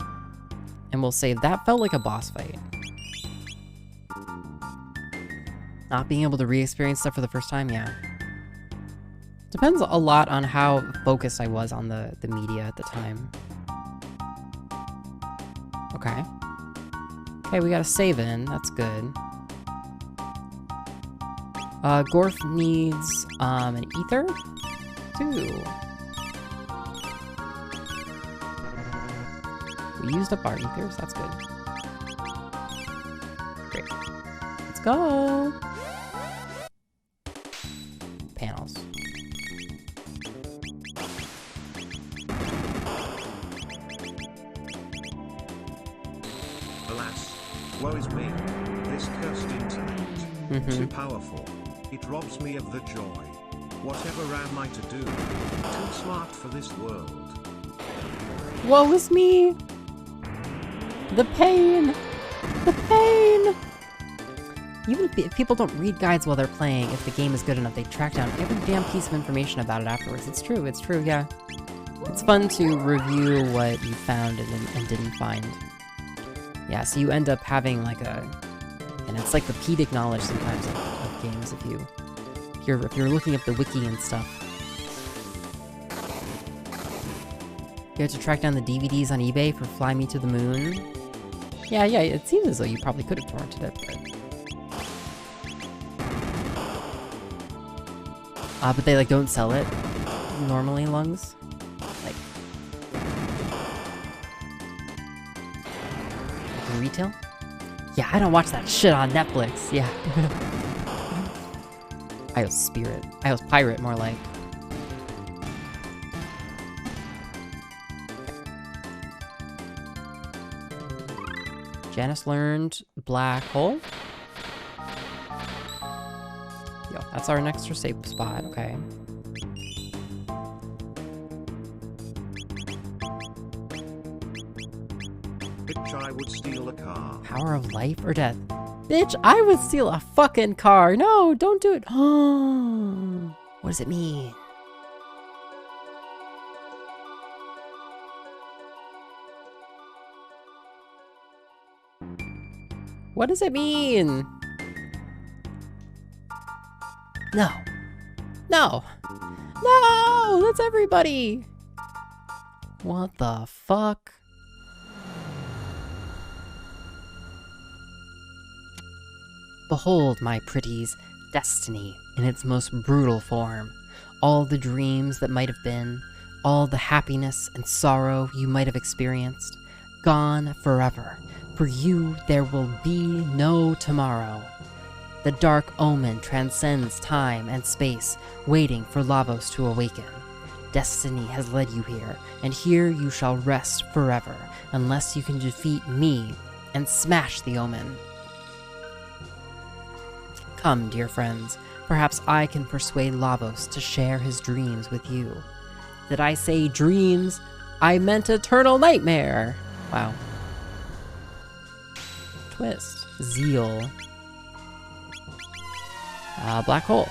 And we'll save. That felt like a boss fight. Not being able to re-experience stuff for the first time, yeah. Depends a lot on how focused I was on the media at the time. Okay. Okay, we got a save in. That's good. Gorf needs an ether? 2. We used up our ethers. That's good. Great. Let's go. Panels. Alas, woe is me. This cursed internet. Too powerful. It robs me of the joy. Whatever am I to do? Too smart for this world. Woe is me! The pain! The pain! Even if people don't read guides while they're playing, if the game is good enough, they track down every damn piece of information about it afterwards. It's true, yeah. It's fun to review what you found and didn't find. Yeah, so you end up having like a encyclopedic knowledge sometimes of games if you're looking up the wiki and stuff. You have to track down the DVDs on eBay for Fly Me to the Moon. Yeah, it seems as though you probably could have torrented it, but they like don't sell it normally, Lungs. Like retail? Yeah, I don't watch that shit on Netflix. Yeah. iOS Pirate, more like. Janice learned Black Hole. Yo, that's our next safe spot, okay. Bitch, I would steal a car. Power of life or death? Bitch, I would steal a fucking car. No, don't do it. What does it mean? What does it mean? No. No! No! That's everybody! What the fuck? Behold, my pretties, destiny in its most brutal form. All the dreams that might have been, all the happiness and sorrow you might have experienced, gone forever. For you, there will be no tomorrow. The dark Omen transcends time and space, waiting for Lavos to awaken. Destiny has led you here, and here you shall rest forever, unless you can defeat me and smash the Omen. Come, dear friends, perhaps I can persuade Lavos to share his dreams with you. Did I say dreams? I meant eternal nightmare! Wow. Twist. Zeal. Black hole.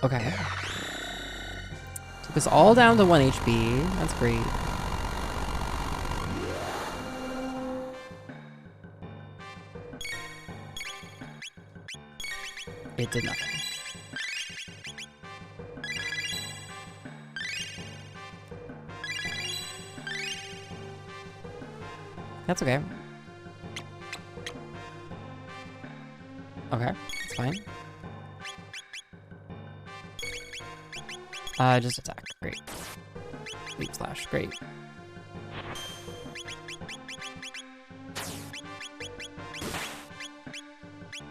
Okay. Took us all down to 1 HP. That's great. It did nothing. That's okay. Okay, that's fine. Just attack. Great. Leap slash. Great.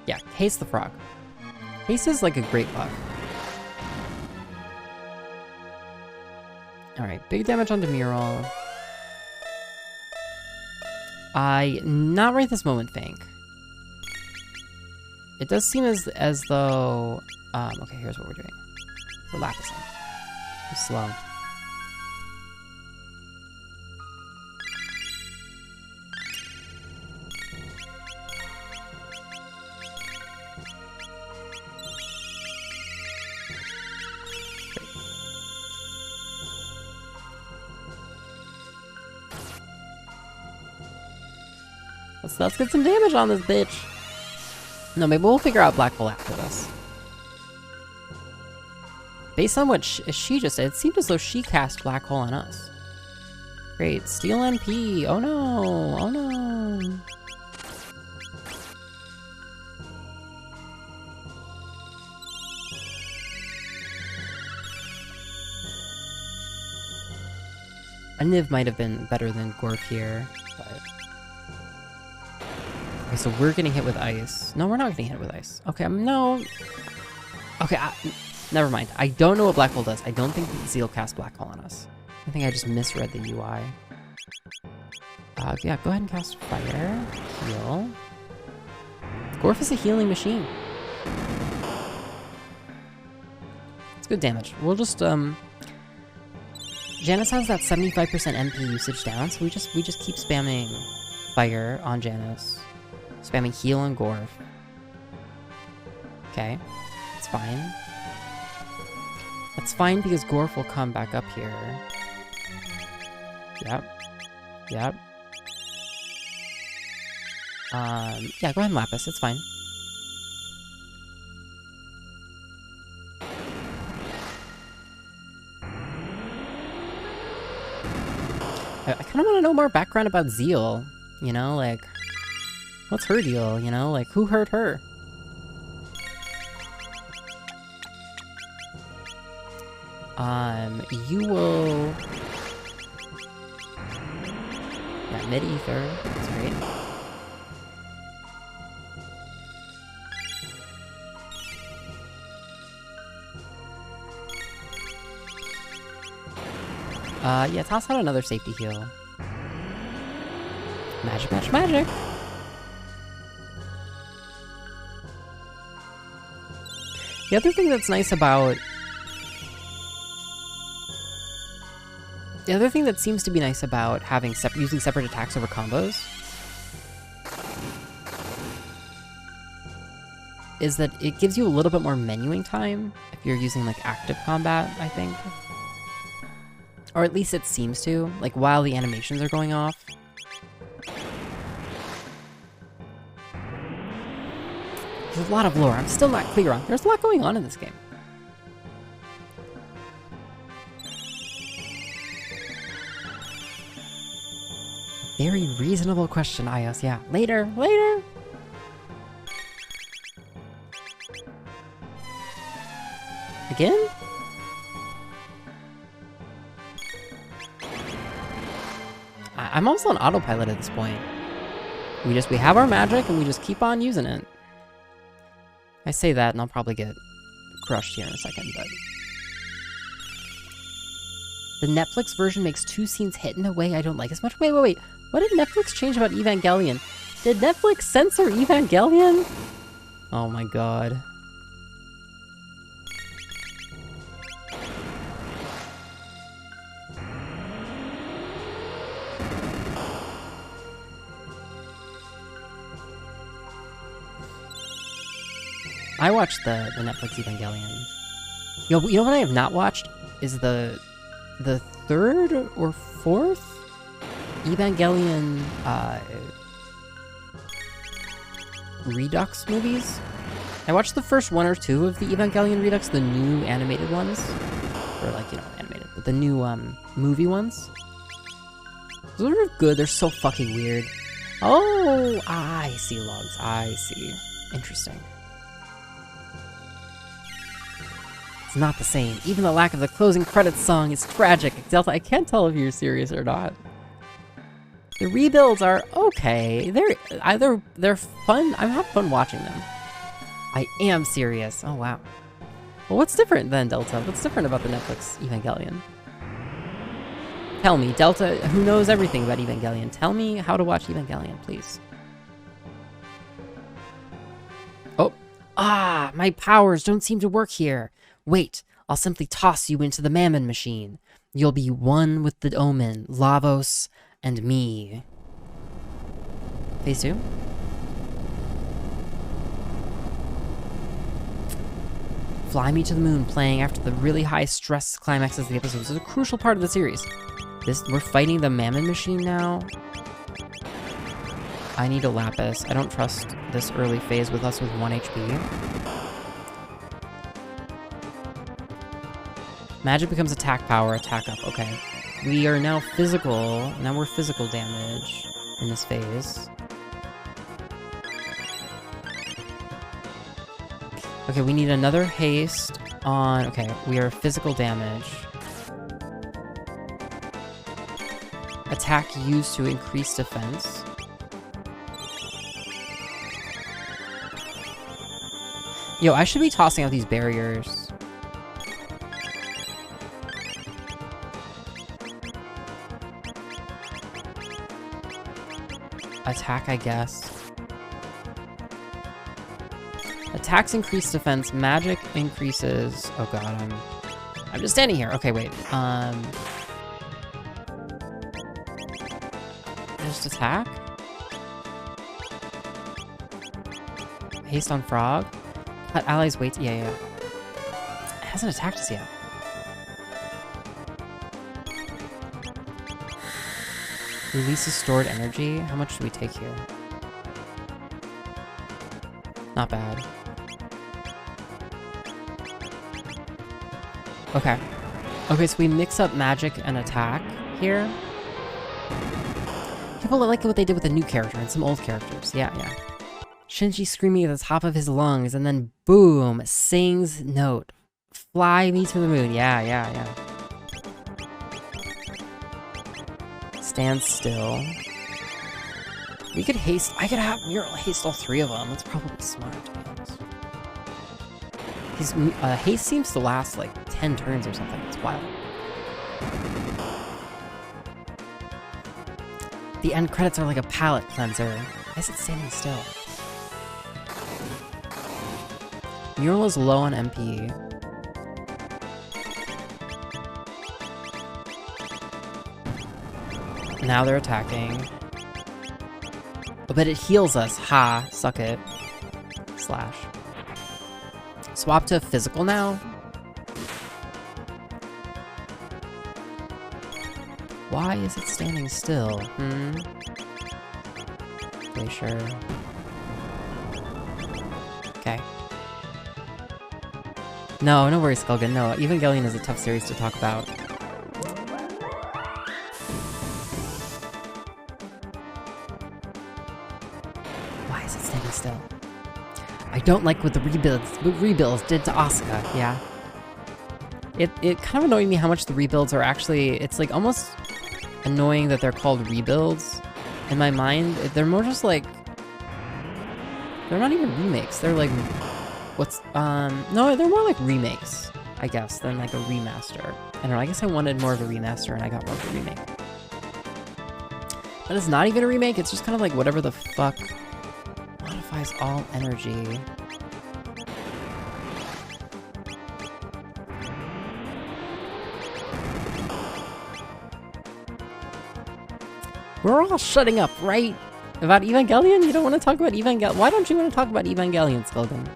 Yeah, haste the frog. Haste is like a great buff. Alright, big damage on Demiral. Not right this moment, Fank. It does seem as though... okay, here's what we're doing. We're lapsing. We're slow. Let's get some damage on this bitch. No, maybe we'll figure out Black Hole after this. Based on what she just said, it seemed as though she cast Black Hole on us. Great. Steal NP. Oh no. Oh no. A Niv might have been better than Gorf here, but... Okay, so we're getting hit with ice. No, we're not getting hit with ice. Okay, no. Okay, never mind. I don't know what Black Hole does. I don't think Zeal cast Black Hole on us. I think I just misread the UI. Yeah, go ahead and cast Fire. Heal. Gorf is a healing machine. It's good damage. We'll just, Janice has that 75% MP usage down, so we just keep spamming fire on Janice. Spamming heal on Gorf. Okay. It's fine. That's fine because Gorf will come back up here. Yep. Yep. Yeah, go ahead and Lapis, it's fine. I kind of want to know more background about Zeal. You know, like, what's her deal? You know, like, who hurt her? You will... Yeah, mid-ether, that's great. Yeah, toss out another safety heal. Magic, magic, magic! The other thing that's nice about... The other thing that seems to be nice about having using separate attacks over combos is that it gives you a little bit more menuing time if you're using, like, active combat, I think. Or at least it seems to, like, while the animations are going off. There's a lot of lore I'm still not clear on. There's a lot going on in this game. Very reasonable question, iios. Yeah, later, later! Again? I'm also on autopilot at this point. We have our magic and we just keep on using it. I say that and I'll probably get crushed here in a second, but... The Netflix version makes 2 scenes hit in a way I don't like as much. Wait. What did Netflix change about Evangelion? Did Netflix censor Evangelion? Oh my god. I watched the Netflix Evangelion. You know what I have not watched is the 3rd or 4th Evangelion Redux movies. I watched the first 1 or 2 of the Evangelion Redux, the new animated ones, or like, you know, animated, but the new movie ones. Those are good. They're so fucking weird. Oh, I see logs. I see. Interesting. It's not the same. Even the lack of the closing credits song is tragic. Delta, I can't tell if you're serious or not. The rebuilds are okay. They're fun. I have fun watching them. I am serious. Oh wow. Well, what's different then, Delta? What's different about the Netflix Evangelion? Tell me, Delta, who knows everything about Evangelion, tell me how to watch Evangelion, please. Oh, my powers don't seem to work here. Wait, I'll simply toss you into the Mammon machine. You'll be one with the Omen, Lavos, and me. Phase 2? Fly Me to the Moon playing after the really high stress climaxes of the episodes is a crucial part of the series. We're fighting the Mammon machine now. I need a Lapis. I don't trust this early phase with us with 1 HP. Magic becomes attack power, attack up, okay. We are now physical, now we're physical damage in this phase. Okay, we need another haste on, okay, we are physical damage. Attack used to increase defense. Yo, I should be tossing out these barriers. Attack, I guess. attacks increase defense, magic increases... Oh god, I'm just standing here. Okay, wait. Just attack? Haste on frog? Cut allies wait. Yeah. It hasn't attacked us yet. Releases stored energy. How much do we take here? Not bad. Okay. Okay, so we mix up magic and attack here. People like what they did with a new character and some old characters. Yeah. Shinji screaming at the top of his lungs, and then boom, sings note. Fly me to the moon. Yeah. Stand still. We could haste. I could have Mural haste all three of them. That's probably smart, to be honest. His haste seems to last like 10 turns or something. It's wild. The end credits are like a palate cleanser. Why is it standing still? Mural is low on MP. Now they're attacking. Oh, but it heals us. Ha, suck it. Slash. Swap to physical now. Why is it standing still? Glacier. Okay. No worries, Skulgan. No, Evangelion is a tough series to talk about. Why is it standing still? I don't like what the rebuilds did to Asuka, yeah. It kind of annoyed me how much the rebuilds are actually... It's like almost annoying that they're called rebuilds. In my mind, they're more just like... They're not even remakes, they're like... No, they're more like remakes, I guess, than like a remaster. I don't know, I guess I wanted more of a remaster and I got more of a remake. But it's not even a remake, it's just kind of like whatever the fuck modifies all energy. We're all shutting up, right? About Evangelion? You don't want to talk about Evangelion? Why don't you want to talk about Evangelion, Skulgan?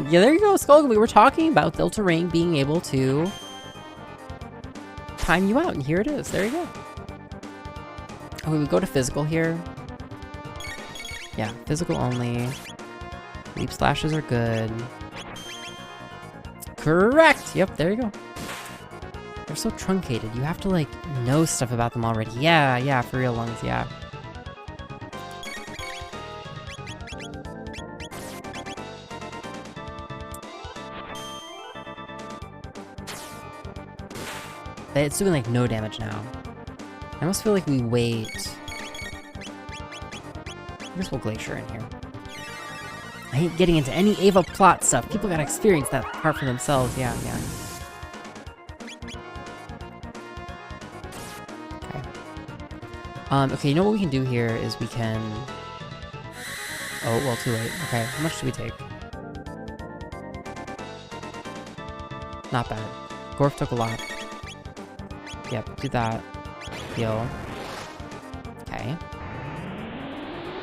Yeah, there you go, Skulgan. We were talking about Delta Rain being able to time you out, and here it is. There you go. Oh, we would go to physical here. Yeah, physical only. Leap slashes are good. Correct! Yep, there you go. They're so truncated. You have to, like, know stuff about them already. Yeah, for real, lungs, yeah. It's doing, like, no damage now. I almost feel like we wait. I guess we'll Glacier in here. I hate getting into any Ava plot stuff. People gotta experience that part for themselves. Yeah. Okay, you know what we can do here is we can... Oh, well, too late. Okay, how much do we take? Not bad. Gorf took a lot. Yep, do that. Heal. Okay.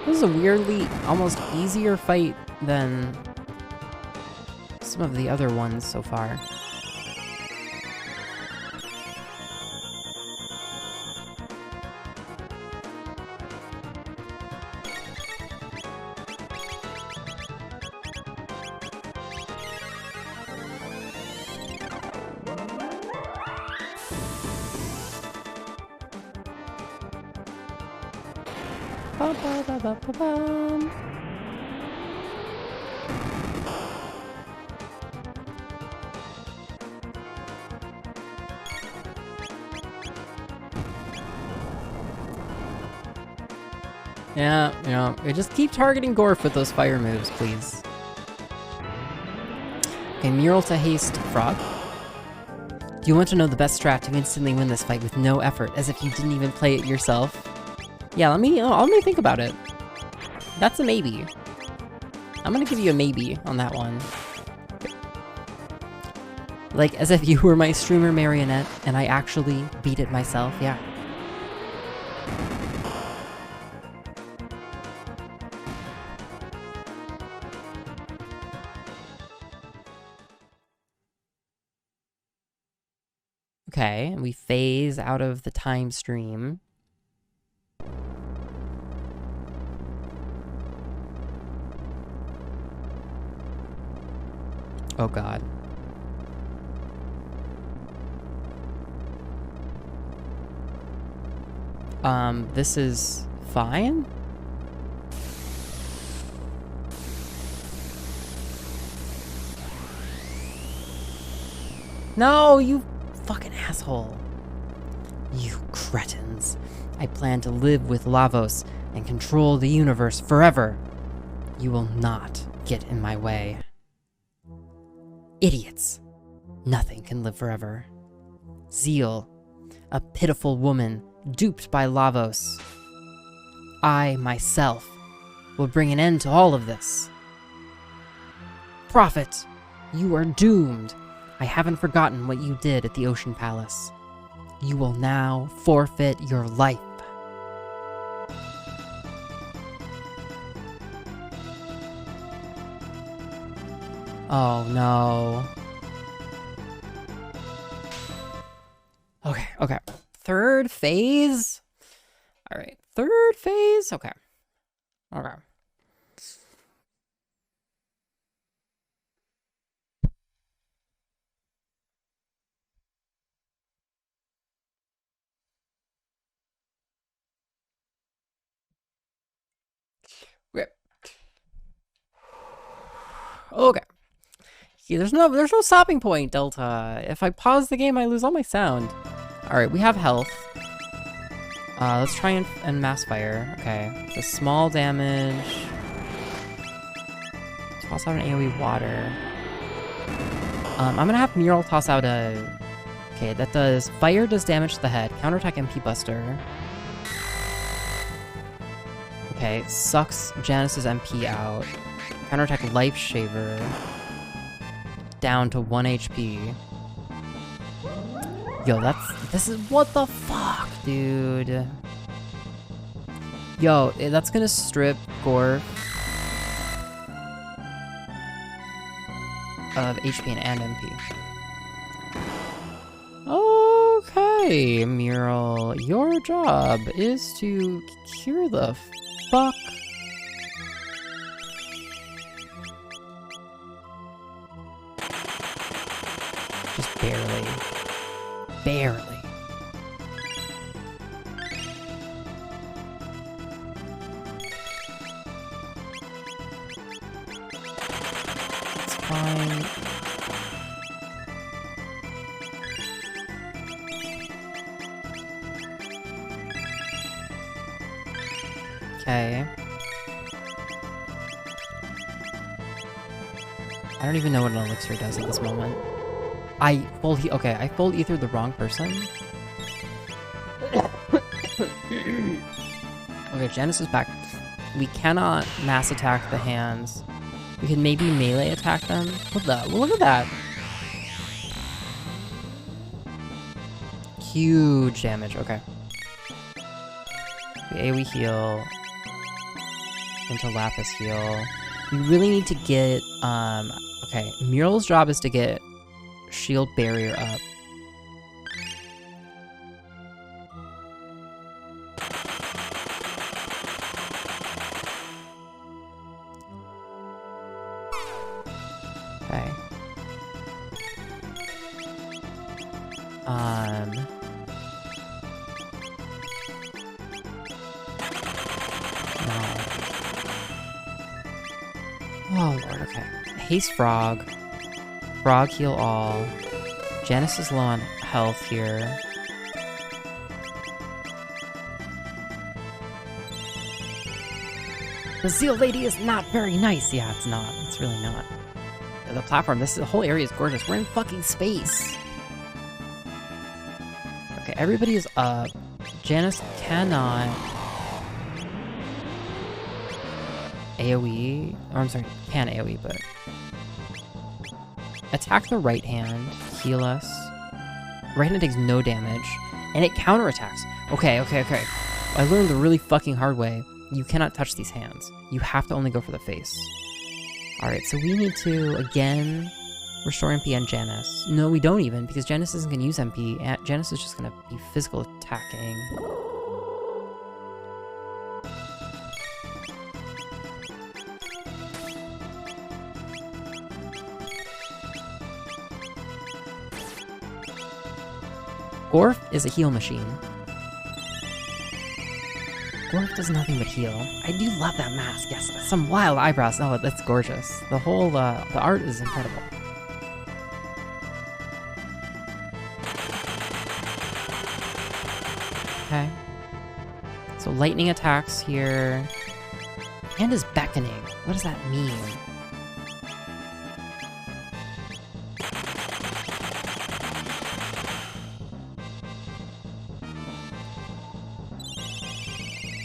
This is a weirdly, almost easier fight than some of the other ones so far. Ba-ba-ba-ba-ba-bum. Yeah, we just keep targeting Gorf with those fire moves, please. Okay, mural to haste frog. Do you want to know the best strat to instantly win this fight with no effort, as if you didn't even play it yourself? Yeah, let me think about it. That's a maybe. I'm gonna give you a maybe on that one. Like, as if you were my streamer marionette, and I actually beat it myself, yeah. Okay, and we phase out of the time stream. Oh god. This is fine? No, you fucking asshole. You cretins. I plan to live with Lavos and control the universe forever. You will not get in my way. Idiots. Nothing can live forever. Zeal. A pitiful woman duped by Lavos. I, myself, will bring an end to all of this. Prophet, you are doomed. I haven't forgotten what you did at the Ocean Palace. You will now forfeit your life. Oh no. Okay. Third phase? Alright, third phase? Okay. Okay. Yeah, there's no stopping point, Delta. If I pause the game, I lose all my sound. Alright, we have health. Let's try and mass fire. Okay. The small damage. Toss out an AoE water. I'm gonna have Mural toss out a... Okay, that does... Fire does damage to the head. Counterattack MP Buster. Okay, sucks Janice's MP out. Counterattack Life Shaver. Down to 1 HP. Yo, this is, what the fuck, dude? Yo, that's gonna strip Gorf of HP and MP. Okay, Mural, your job is to cure the fuck. Just barely. Barely. It's fine. Okay. I don't even know what an elixir does at this moment. I full ethered the wrong person. Okay, Janice is back. We cannot mass attack the hands. We can maybe melee attack them. Look at that. Huge damage, okay. The AoE heal. Into Lapis heal. We really need to get, okay, Mural's job is to get shield barrier up. Okay. No. Oh lord, okay. Haste Frog. Frog heal all. Janice is low on health here. The Zeal Lady is not very nice. Yeah, it's not. It's really not. the platform. The whole area is gorgeous. We're in fucking space. Okay, everybody is up. Janice cannot AoE. Oh, I'm sorry, can AoE, but attack the right hand, heal us. Right hand takes no damage, and it counterattacks. Okay. I learned the really fucking hard way. You cannot touch these hands. You have to only go for the face. Alright, so we need to, again, restore MP on Janice. No, we don't even, because Janice isn't going to use MP. Janice is just going to be physical attacking. Gorf is a heal machine. Gorf does nothing but heal. I do love that mask, yes. Some wild eyebrows. Oh, that's gorgeous. The whole, the art is incredible. Okay. So lightning attacks here. Hand is beckoning. What does that mean?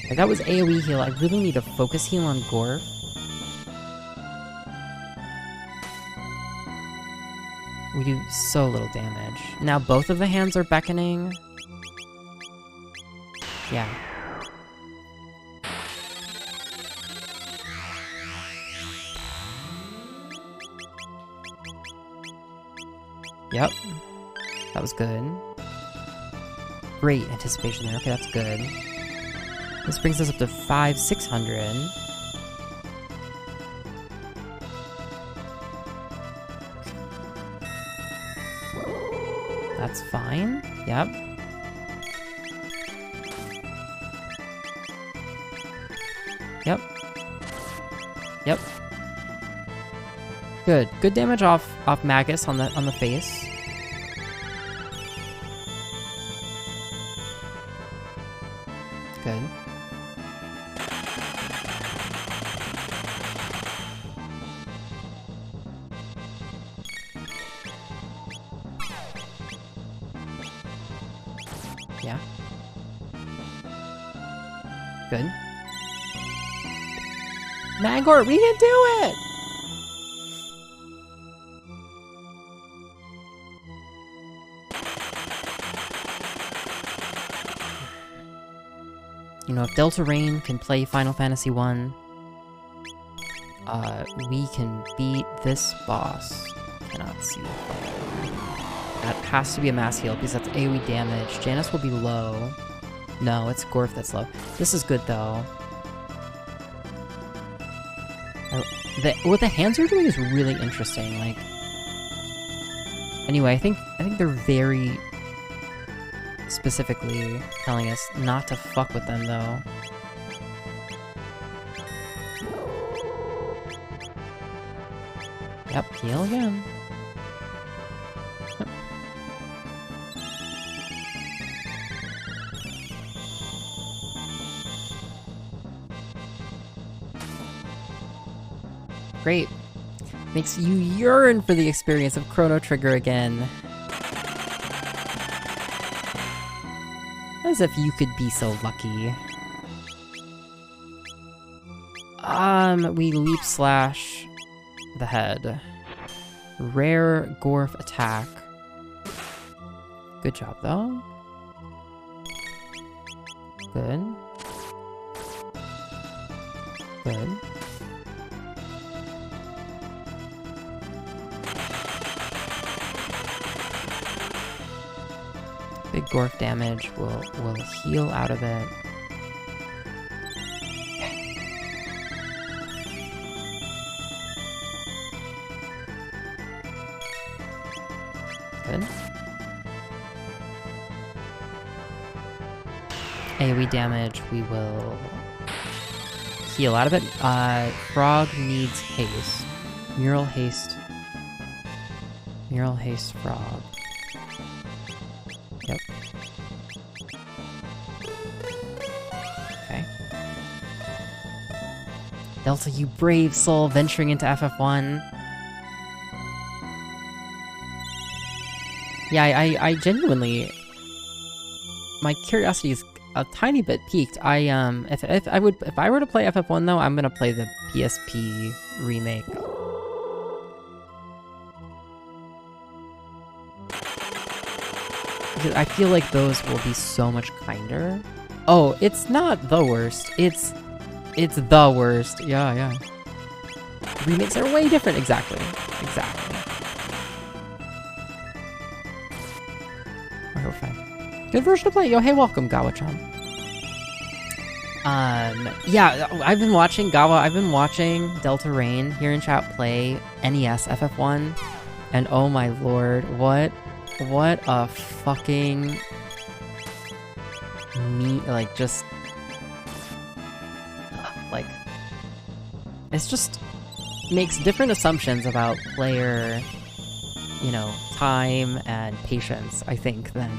Like, that was AoE heal. I really need to focus heal on Gorf. We do so little damage. Now both of the hands are beckoning. Yeah. Yep. That was good. Great anticipation there. Okay, that's good. This brings us up to 600. That's fine. Yep. Yep. Yep. Good. Good damage off Magus on the face. Good. Yeah. Good. Magor, we can do it! You know, if Delta Rain can play Final Fantasy 1, we can beat this boss. Cannot see. That has to be a mass heal, because that's AoE damage. Janice will be low. No, it's Gorf that's low. This is good, though. What the hands are doing is really interesting, like... Anyway, I think they're very... specifically telling us not to fuck with them, though. Yep, heal again. Yep. Great. Makes you yearn for the experience of Chrono Trigger again. As if you could be so lucky. We leap slash the head. Rare Gorf attack. Good job, though. Good. Good. Big Gorf damage will heal out of it. Good. AoE damage, we will heal out of it. Frog needs haste. Mural haste. Mural haste frog. Yep. Okay. Delta, you brave soul venturing into FF1. Yeah, I genuinely, my curiosity is a tiny bit piqued. If I were to play FF1 though, I'm gonna play the PSP remake. Because I feel like those will be so much kinder. Oh, it's not the worst. It's the worst. Yeah. Remakes are way different. Exactly. Oh, fine. Good version to play. Yo, hey, welcome, Gawa-chan. Yeah, I've been watching Delta Rain here in chat play NES FF1, and oh my lord, what a fucking it's just makes different assumptions about player, time and patience, I think, than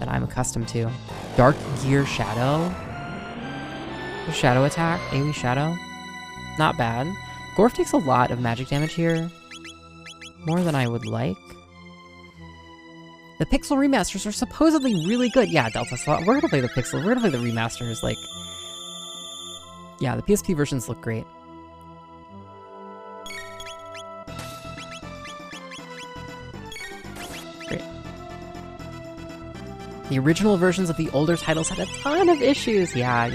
I'm accustomed to. Dark Gear Shadow? Shadow attack? AoE Shadow? Not bad. Gorf takes a lot of magic damage here. More than I would like. The Pixel remasters are supposedly really good. Yeah, Delta Slot. We're gonna play the Pixel. We're gonna play the remasters. Like, yeah, the PSP versions look great. Great. The original versions of the older titles had a ton of issues. Yeah,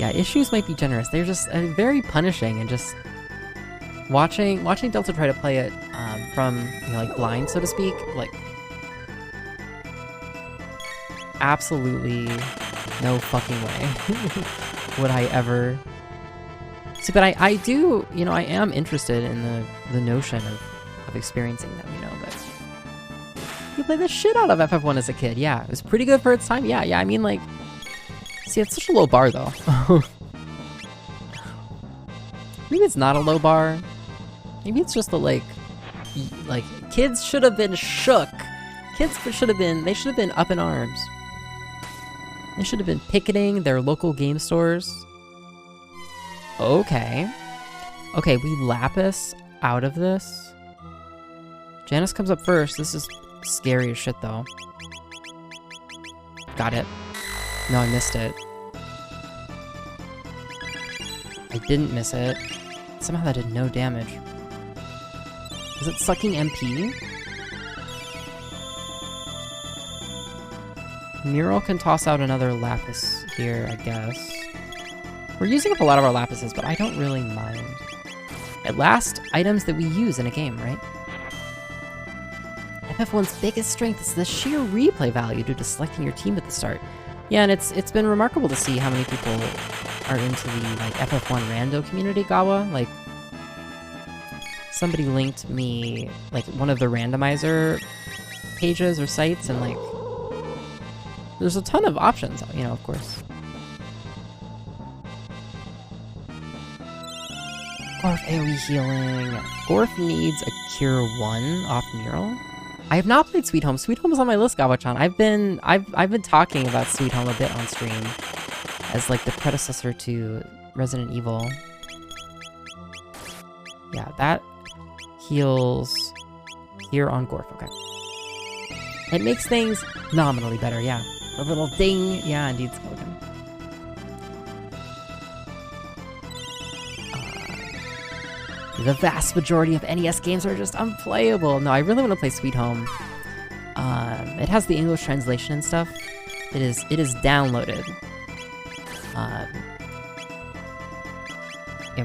issues might be generous. They're just very punishing, and just watching Delta try to play it from like blind, so to speak, like absolutely no fucking way would I ever see. But I do, I am interested in the notion of experiencing them, but you played the shit out of FF1 as a kid. Yeah, it was pretty good for its time. Yeah, I mean, like, see, it's such a low bar though. Maybe it's not a low bar. Maybe it's just the like kids should have been shook. Kids should have been up in arms. They should have been picketing their local game stores. Okay, we Lapis out of this. Janice comes up first. This is scary as shit though. Got it. No, I missed it. I didn't miss it. Somehow that did no damage. Is it sucking MP? Mural can toss out another Lapis here, I guess. We're using up a lot of our Lapises, but I don't really mind. At last, items that we use in a game, right? FF1's biggest strength is the sheer replay value due to selecting your team at the start. Yeah, and it's been remarkable to see how many people are into the like FF1 rando community, Gawa. Like, somebody linked me like one of the randomizer pages or sites, and like there's a ton of options, of course. Gorf AoE healing. Gorf needs a Cure 1 off Mural. I have not played Sweet Home. Sweet Home is on my list, Gawa-chan. I've been talking about Sweet Home a bit on stream as like the predecessor to Resident Evil. Yeah, that heals here on Gorf. Okay. It makes things nominally better, yeah. A little ding. Yeah, indeed, Skeleton. The vast majority of NES games are just unplayable. No, I really want to play Sweet Home. It has the English translation and stuff. It is downloaded. Yeah,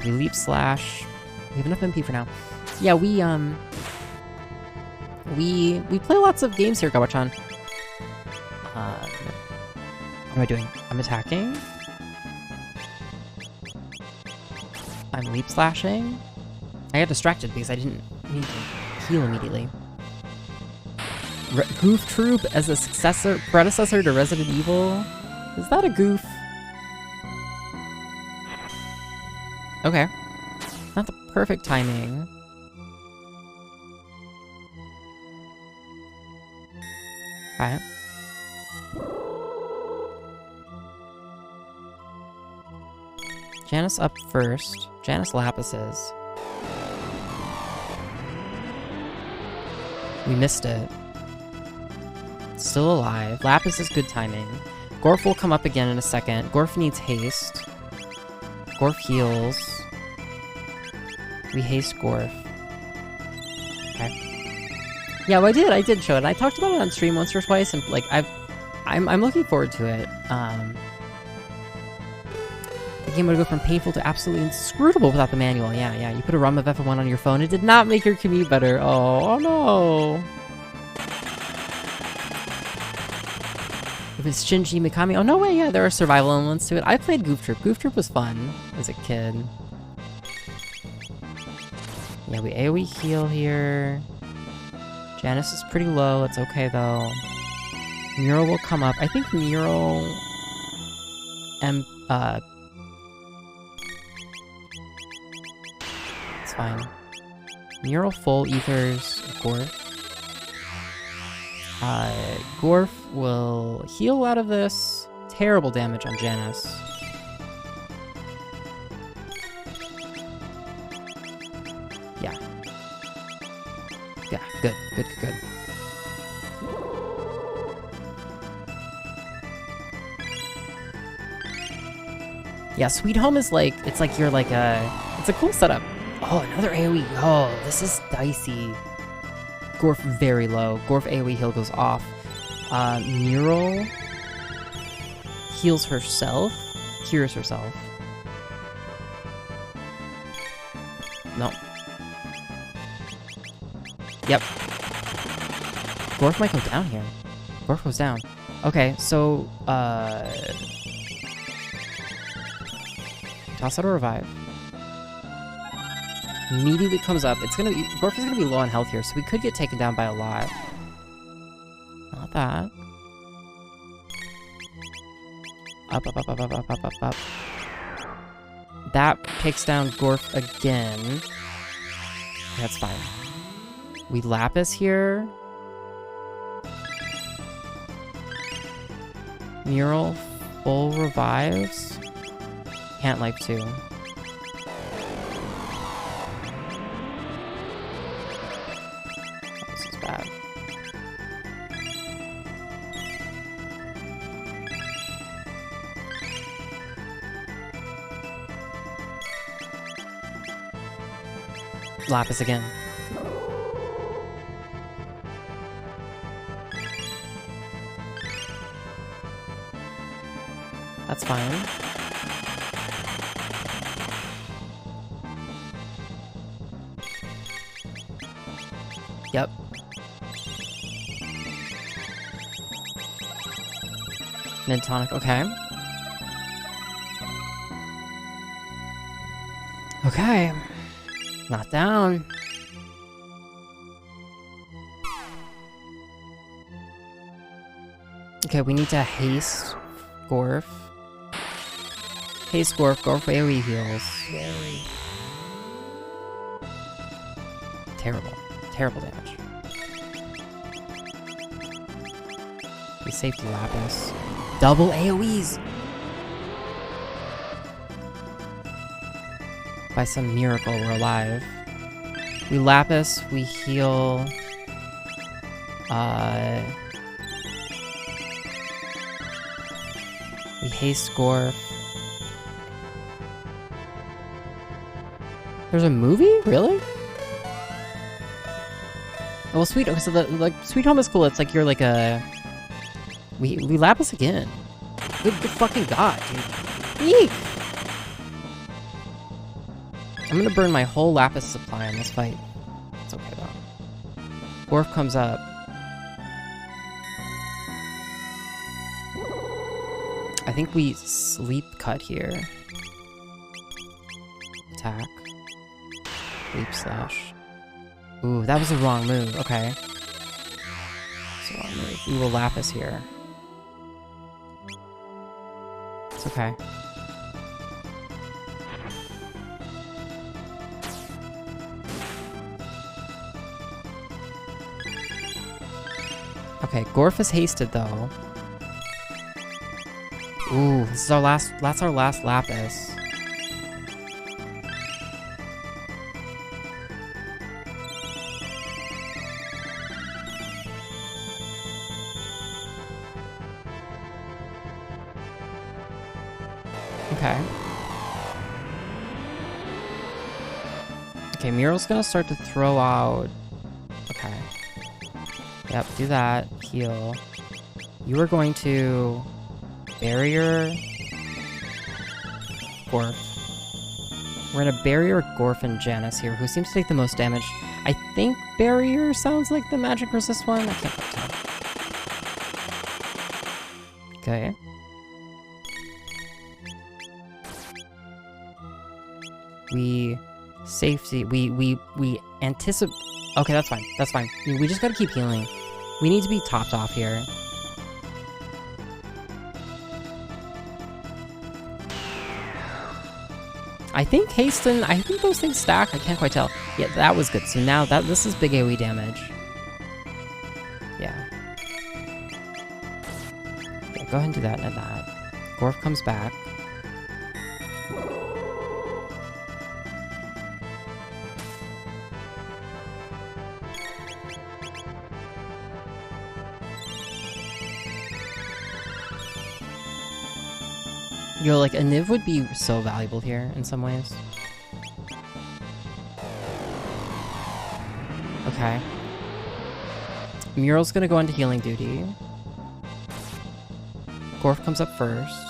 we leap slash. We have enough MP for now. Yeah, we play lots of games here, Gawa-chan. What am I doing? I'm attacking. I'm leap slashing. I got distracted because I didn't need to heal immediately. Goof Troop as a predecessor to Resident Evil? Is that a goof? Okay. Not the perfect timing. Alright. Janice up first. Janice Lapises. We missed it. Still alive. Lapis is good timing. Gorf will come up again in a second. Gorf needs haste. Gorf heals. We haste Gorf. Okay. Yeah, well, I did show it. I talked about it on stream once or twice, and like I'm looking forward to it. The game would go from painful to absolutely inscrutable without the manual. Yeah. You put a ROM of F1 on your phone. It did not make your commute better. Oh no. If it's Shinji Mikami, oh no way, yeah, there are survival elements to it. I played Goof Troop. Goof Troop was fun as a kid. Yeah, we AoE heal here. Janice is pretty low, it's okay though. Mural will come up. I think Mural and it's fine. Mural full ethers Gorf. Gorf will heal out of this. Terrible damage on Janice. Yeah. Yeah, good. Yeah, Sweet Home is like, it's like you're like it's a cool setup. Oh, another AoE. Oh, this is dicey. Gorf very low. Gorf AoE heal goes off. Mural heals herself. Cures herself. No. Yep. Gorf might go down here. Gorf goes down. Okay, so, toss out a revive. Immediately comes up. It's gonna be, Gorf is gonna be low on health here, so we could get taken down by a lot. Not that. Up. That takes down Gorf again. That's fine. We Lapis here. Mural full revives. Can't life 2. This is bad. Lapis again. That's fine. Yep. Mid-tonic, okay. Okay. Not down. Okay, we need to haste Gorf. Haste Gorf. Gorf AoE heals. Very. Terrible damage. We safety Lapis. Double AoEs! By some miracle, we're alive. We Lapis, we heal. We haste Gorf. There's a movie? Really? Oh, well, Sweet. Okay, so the Sweet Home is cool. It's like you're like a. We Lapis again. Good fucking god, dude. Eek! I'm gonna burn my whole Lapis supply on this fight. It's okay though. Gorf comes up. I think we sleep cut here. Attack. Leap slash. Ooh, that was the wrong move. Okay. That's the wrong move. We will Lapis here. It's okay. Okay, Gorf is hasted though. Ooh, this is our last, that's our last Lapis. Okay. Okay, Mural's gonna start to throw out... Okay. Yep, do that. Heal. You are going to... Barrier... Gorf. We're gonna Barrier, Gorf, and Janice here, who seems to take the most damage. I think Barrier sounds like the magic resist one. I can't quite tell. Okay. We... Safety... We anticipate... Okay, that's fine. That's fine. We just gotta keep healing. We need to be topped off here. I think Hasten... I think those things stack. I can't quite tell. Yeah, that was good. So now this is big AoE damage. Yeah. Yeah, go ahead and do that and that. Gorf comes back. Yo, like, a Niv would be so valuable here in some ways. Okay. Mural's gonna go into healing duty. Gorf comes up first.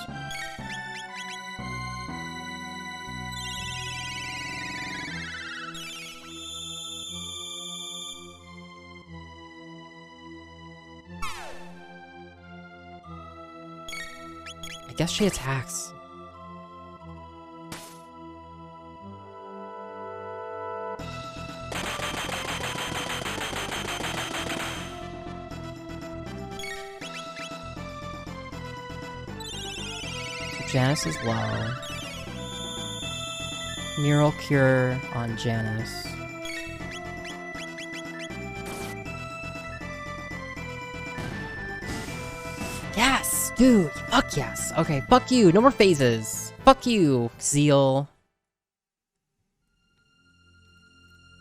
I guess she attacks. Janice is low. Mural Cure on Janice. Yes! Dude! Fuck yes! Okay, fuck you! No more phases! Fuck you, Zeal!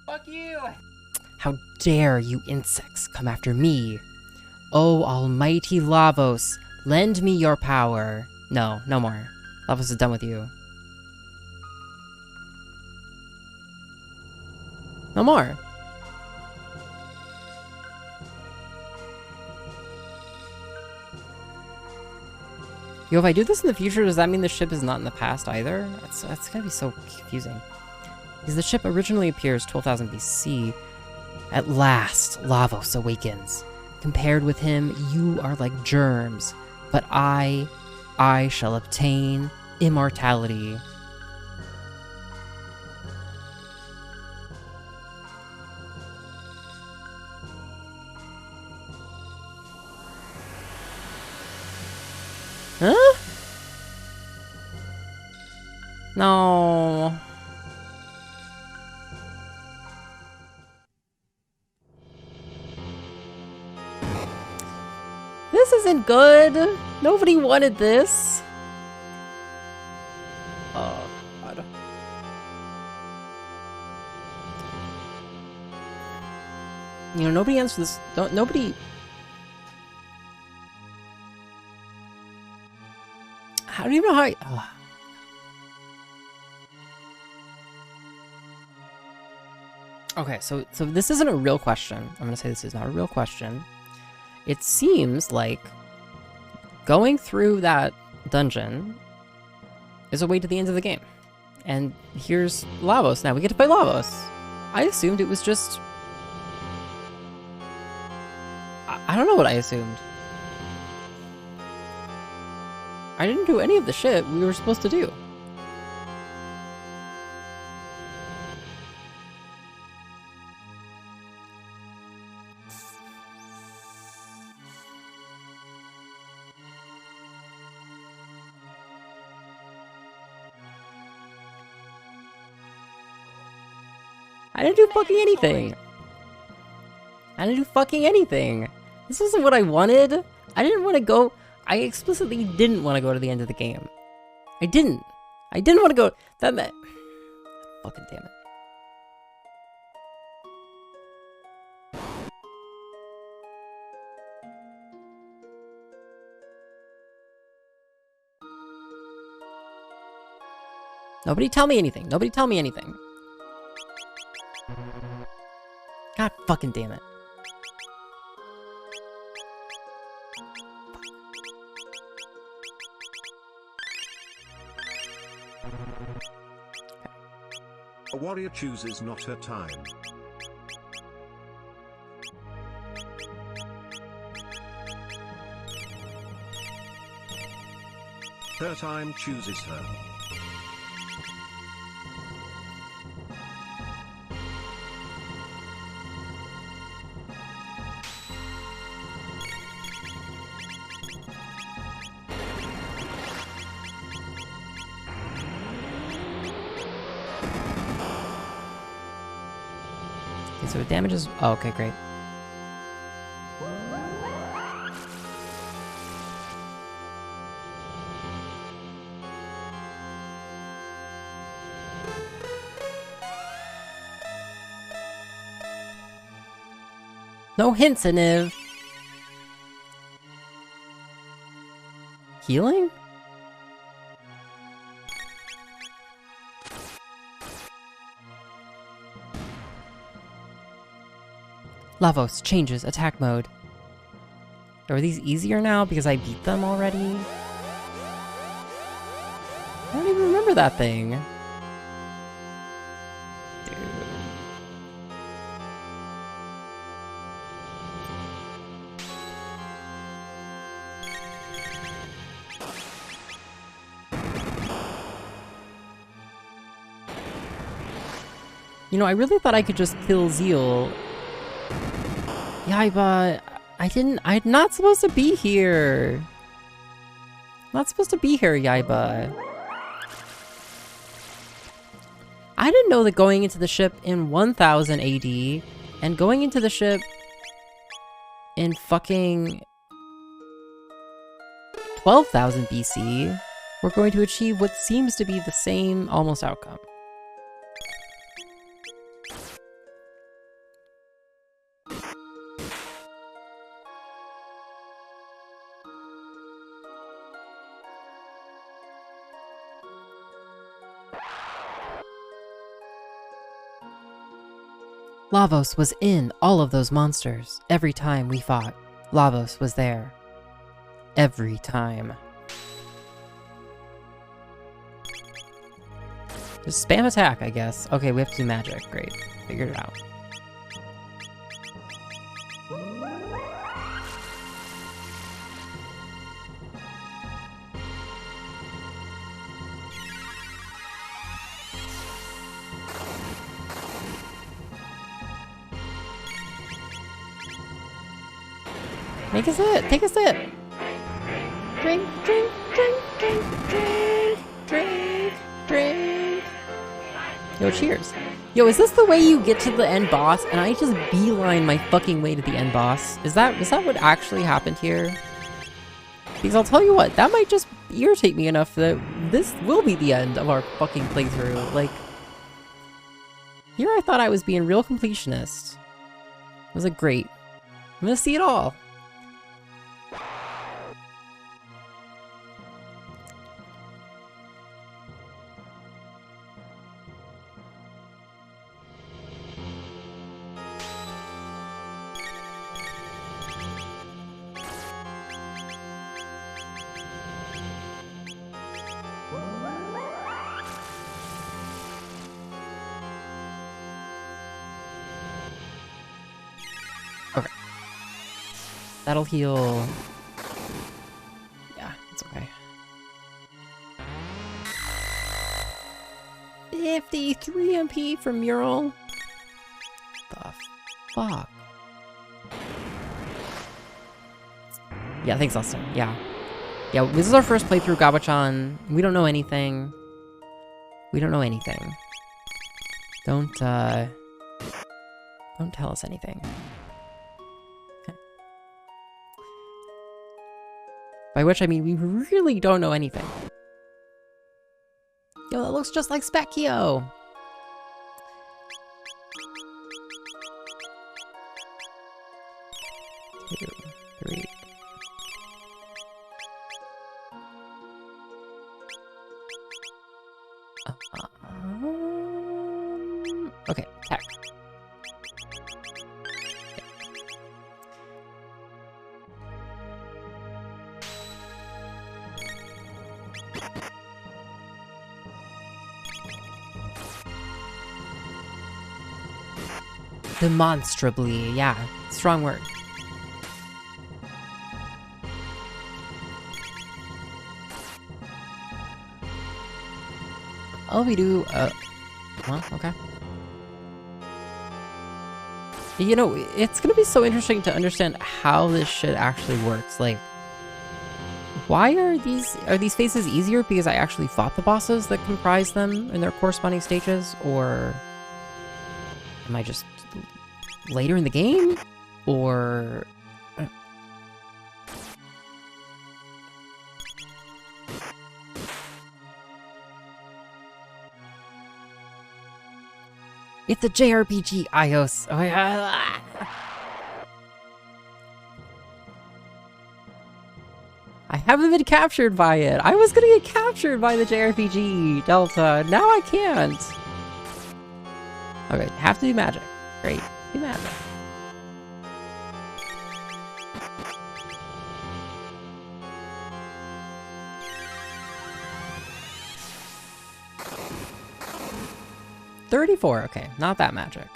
Fuck you! How dare you insects come after me! Oh, almighty Lavos, lend me your power. No, no more. Lavos is done with you. No more. Yo, if I do this in the future, does that mean the ship is not in the past either? That's gonna be so confusing. Because the ship originally appears 12,000 BC. At last, Lavos awakens. Compared with him, you are like germs. But I shall obtain immortality. Huh? No. This isn't good. Nobody wanted this. Oh, God. You know, nobody answered this. Nobody... I don't even know how I... Okay, so this isn't a real question. I'm gonna say this is not a real question. It seems like going through that dungeon is a way to the end of the game. And here's Lavos. Now we get to play Lavos. I assumed it was just... I don't know what I assumed. I didn't do any of the shit we were supposed to do. I didn't do fucking anything. I didn't do fucking anything. This isn't what I wanted. I didn't want to go... I explicitly didn't want to go to the end of the game. I didn't. I didn't want to go... That meant... Fucking damn it. Nobody tell me anything. Nobody tell me anything. God fucking damn it. A warrior chooses not her time. Her time chooses her. Okay, so it damages. Oh, okay, great. No hints, Aniv. Healing? Lavos changes attack mode. Are these easier now because I beat them already? I don't even remember that thing. Dude. You know, I really thought I could just kill Zeal. Yaiba, I'm not supposed to be here. Not supposed to be here, Yaiba. I didn't know that going into the ship in 1000 AD and going into the ship in fucking 12,000 BC were going to achieve what seems to be the same almost outcome. Lavos was in all of those monsters. Every time we fought, Lavos was there. Every time. Just spam attack, I guess. Okay, we have to do magic. Great. Figured it out. Make a sip! Take a sip! Drink, drink, drink, drink, drink, drink, drink. Yo, cheers. Yo, is this the way you get to the end boss and I just beeline my fucking way to the end boss? Is that what actually happened here? Because I'll tell you what, that might just irritate me enough that this will be the end of our fucking playthrough. Like, here I thought I was being real completionist. It was like, great. I'm gonna see it all. That'll heal. Yeah, it's okay. 53 MP for Mural? The fuck? Yeah, thanks, Austin. Yeah. Yeah, this is our first playthrough, Gabachan. We don't know anything. We don't know anything. Don't tell us anything. By which I mean we really don't know anything. Yo, that looks just like Specchio! 2, 3. Okay, attack. Demonstrably, yeah. Strong word. Oh, we do, well, okay. You know, it's gonna be so interesting to understand how this shit actually works. Like, why are these phases easier because I actually fought the bosses that comprise them in their corresponding stages, or am I just later in the game? Or it's a JRPG, iOS. Oh, yeah. I haven't been captured by it. I was gonna get captured by the JRPG Delta. Now I can't. Okay, have to do magic. Great, do magic. $34, okay, not that magic.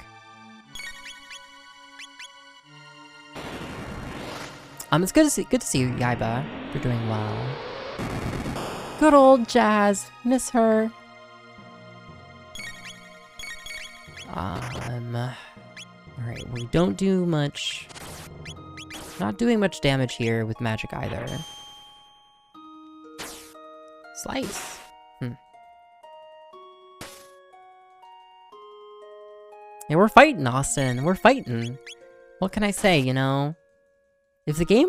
It's good to see you, Yaiba. You're doing well. Good old Jazz, miss her. Alright, we don't do much. Not doing much damage here with magic either. Slice. Yeah, we're fighting, Austin. We're fighting. What can I say, you know? If the game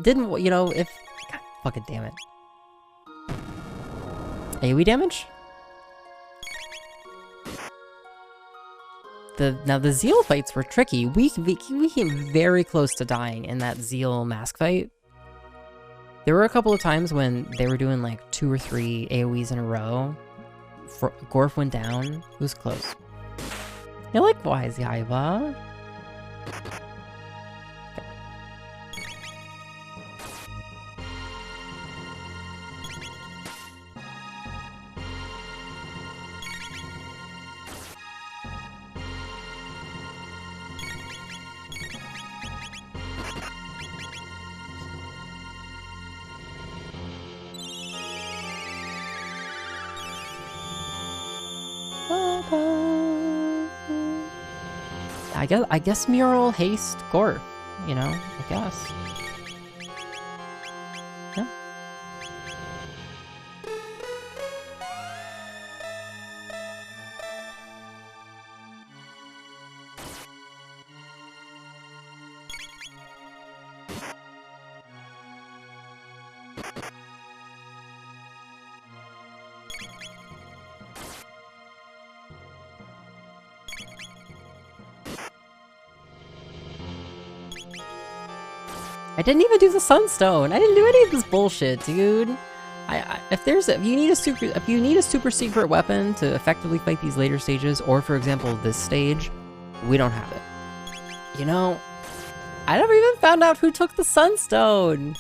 didn't, you know, if... God fucking damn it. AoE damage? Now, the Zeal fights were tricky. We came very close to dying in that Zeal mask fight. There were a couple of times when they were doing, like, 2 or 3 AoEs in a row. Gorf went down. It was close. Yeah, likewise, Yaiba. I guess Mural haste Gorf, you know, I guess. Yeah. I didn't even do the Sunstone. I didn't do any of this bullshit, dude. If you need a super secret weapon to effectively fight these later stages, or for example this stage, we don't have it. You know, I never even found out who took the Sunstone.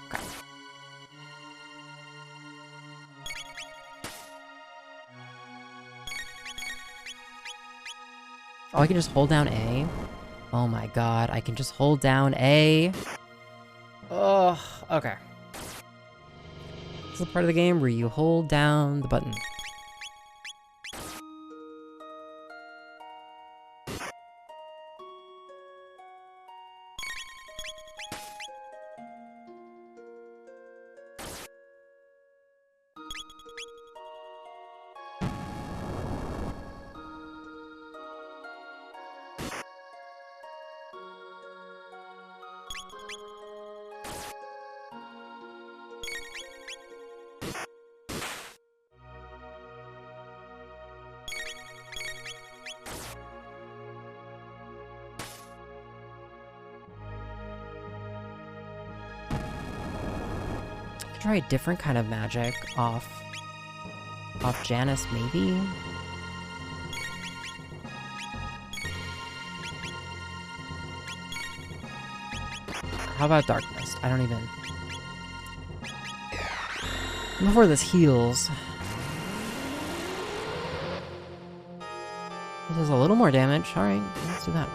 Okay. Oh, I can just hold down A? Oh my god, I can just hold down A? Oh, okay. This is the part of the game where you hold down the button. Try a different kind of magic off Off Janus, maybe? How about Darkness? I don't even... Before this heals... This does a little more damage. Alright, let's do that.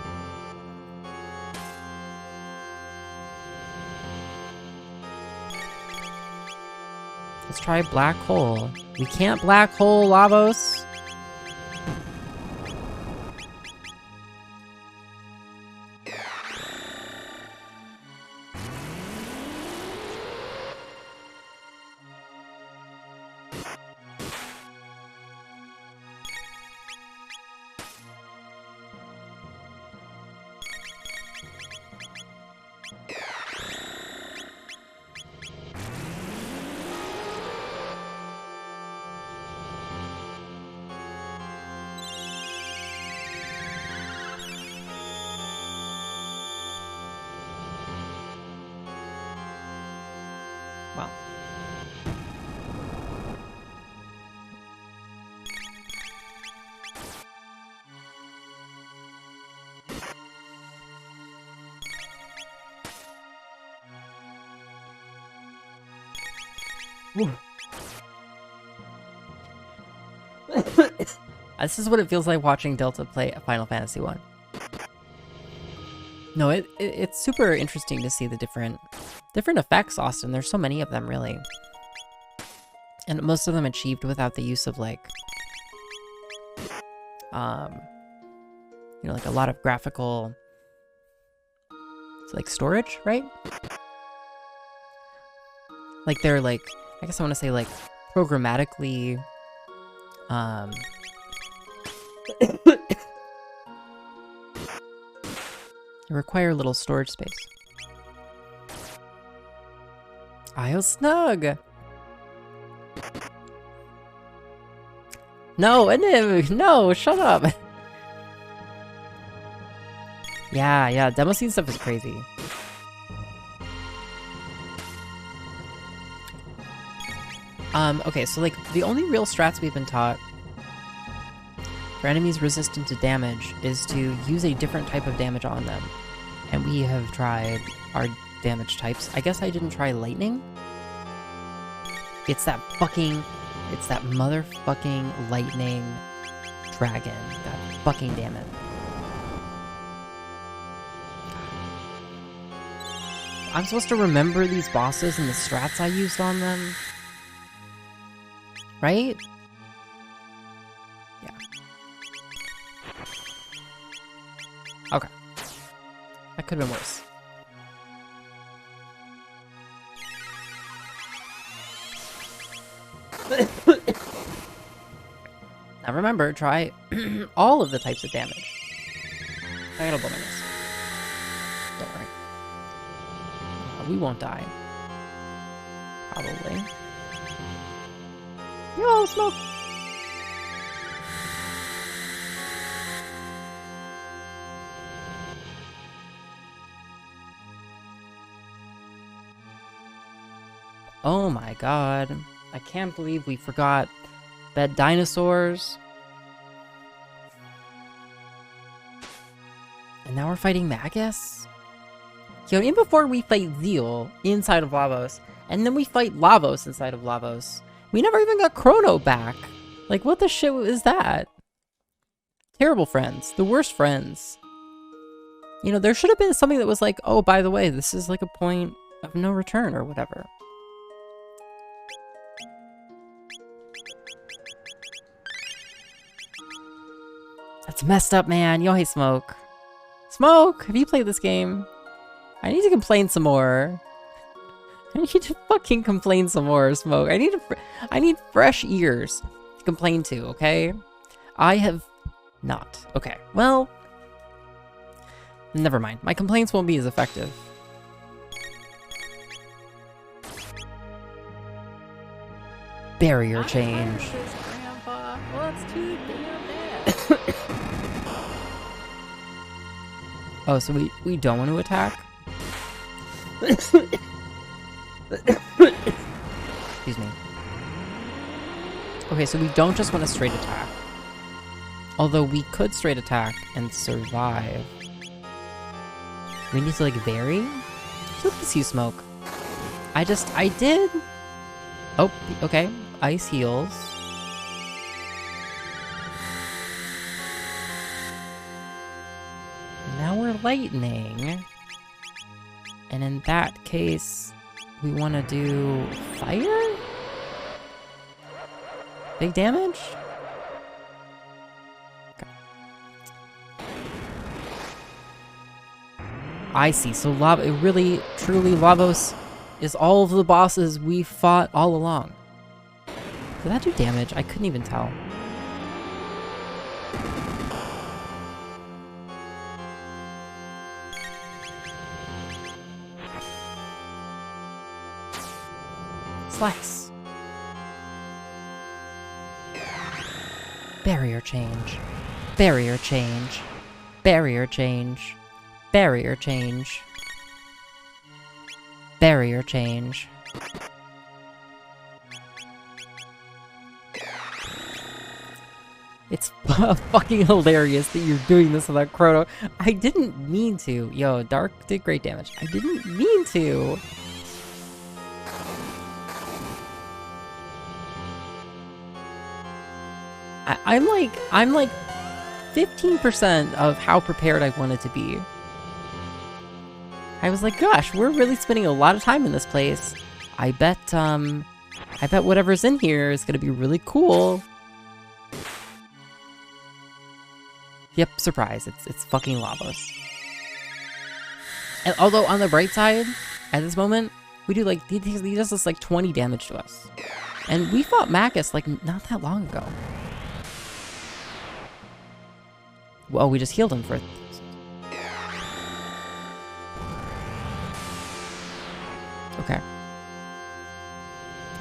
Let's try Black Hole. We can't Black Hole, Lavos! Well. This is what it feels like watching Delta play Final Fantasy 1. No, it's super interesting to see the different effects, Austin. There's so many of them, really. And most of them achieved without the use of, like, you know, like a lot of graphical, like, storage, right? Like, they're, like, I guess I want to say, like, programmatically, they require a little storage space. iios snug! No, no, shut up! Yeah, demo scene stuff is crazy. Okay, so, like, the only real strats we've been taught for enemies resistant to damage is to use a different type of damage on them. And we have tried our damage types. I guess I didn't try lightning. It's that motherfucking lightning dragon. God fucking damn it. I'm supposed to remember these bosses and the strats I used on them. Right? Yeah. Okay. That could have been worse. Now remember, try all of the types of damage. Don't worry. We won't die. Probably. Yo, smoke! Oh my god. I can't believe we forgot bed dinosaurs. And now we're fighting Magus? Yo, in before we fight Zeal inside of Lavos, and then we fight Lavos inside of Lavos. We never even got Chrono back. Like, what the shit is that? Terrible friends. The worst friends. You know, there should have been something that was like, oh, by the way, this is like a point of no return or whatever. That's messed up, man. Yo, hey, Smoke. Smoke, have you played this game? I need to complain some more. I need to fucking complain some more, Smoke. I need fresh ears to complain to, okay? I have not. Okay, well, never mind. My complaints won't be as effective. Barrier change. Grandpa. Well, that's too damn bad. Oh, so we don't want to attack? Excuse me. Okay, so we don't just want a straight attack. Although we could straight attack and survive. We need to, like, vary? So let's use smoke. I did... Oh, okay. Ice heals. Now we're lightning. And in that case, we want to do fire? Big damage? Okay. I see. So lava, it really, truly, Lavos is all of the bosses we fought all along. Did that do damage? I couldn't even tell. Slice. Barrier change. Barrier change. Barrier change. Barrier change. Barrier change. It's fucking hilarious that you're doing this without Chrono. I didn't mean to. Yo, Dark did great damage. I didn't mean to. I'm like 15% of how prepared I wanted to be. I was like, gosh, we're really spending a lot of time in this place. I bet whatever's in here is gonna be really cool. Yep, surprise, it's fucking Lavos. And although on the bright side, at this moment, we do like, he does this like 20 damage to us. And we fought Magus like not that long ago. Well, we just healed him for... Okay.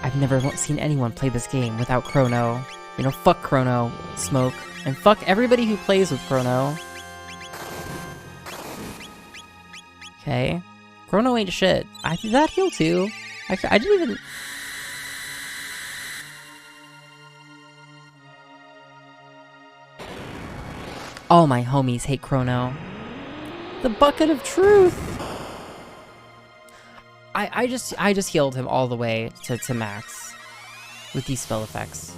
I've never seen anyone play this game without Chrono. You know, fuck Chrono, Smoke, and fuck everybody who plays with Chrono. Okay. Chrono ain't shit. I did that heal too. I didn't even... All my homies hate Chrono. The bucket of truth! I just healed him all the way to max with these spell effects.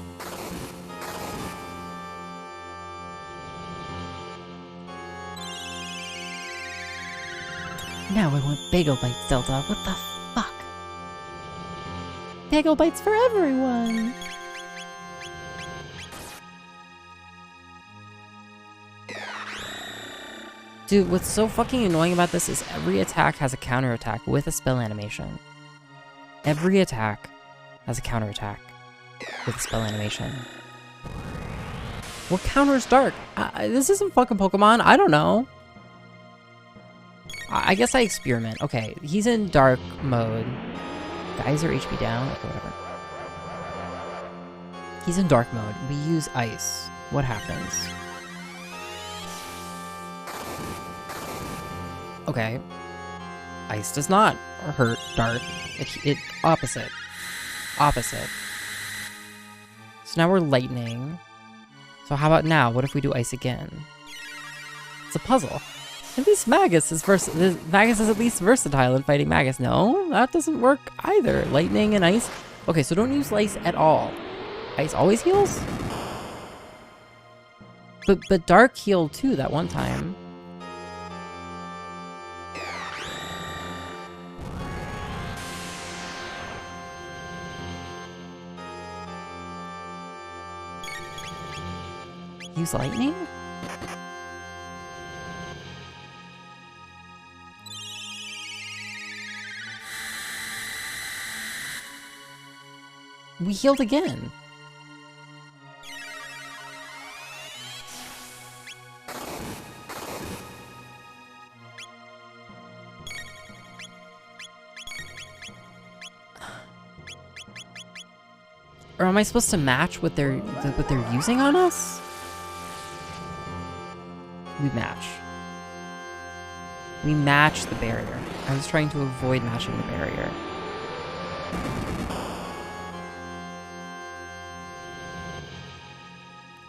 Now I want Bagel Bites, Zelda. What the fuck? Bagel Bites for everyone! Dude, what's so fucking annoying about this is every attack has a counterattack with a spell animation. Every attack has a counterattack with a spell animation. What counters Dark? This isn't fucking Pokemon. I don't know. I guess I experiment. Okay, he's in Dark mode. Geyser HP down? Okay, whatever. He's in Dark mode. We use Ice. What happens? Okay. Ice does not hurt Dark. It opposite. Opposite. So now we're lightning. So how about now? What if we do Ice again? It's a puzzle. At least Magus is Magus is at least versatile in fighting Magus. No, that doesn't work either. Lightning and Ice. Okay, so don't use Ice at all. Ice always heals? But Dark healed too that one time. Use lightning? We healed again. Or am I supposed to match what they're using on us? We match. We match the barrier. I was trying to avoid matching the barrier.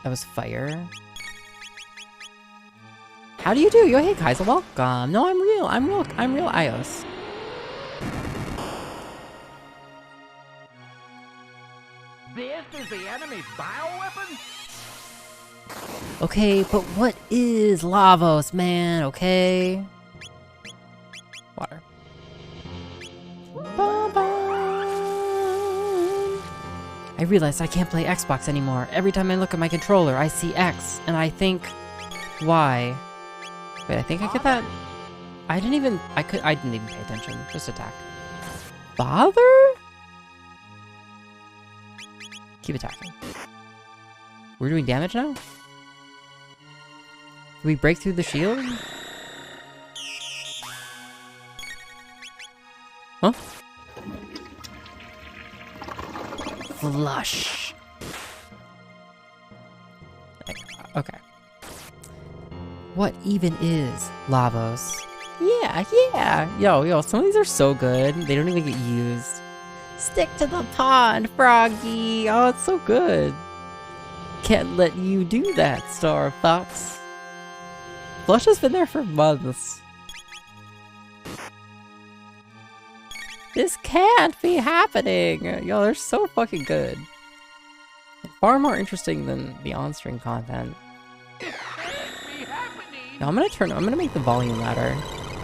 That was fire. How do you do? Yo, hey, Kaiser, welcome. No, I'm real iios. This is the enemy's bioweapon? Okay, but what is Lavos, man? Okay. Water. I realized I can't play Xbox anymore. Every time I look at my controller, I see X, and I think, why? Wait, I think I get that? I didn't even pay attention. Just attack. Bother? Keep attacking. We're doing damage now? Did we break through the shield? Huh? Flush. Okay. What even is Lavos? Yeah. Yo, some of these are so good. They don't even get used. Stick to the pond, Froggy. Oh, it's so good. Can't let you do that, Star Fox. Flush has been there for months. This can't be happening! Yo, they're so fucking good. Far more interesting than the on-stream content. Yo, I'm gonna make the volume louder.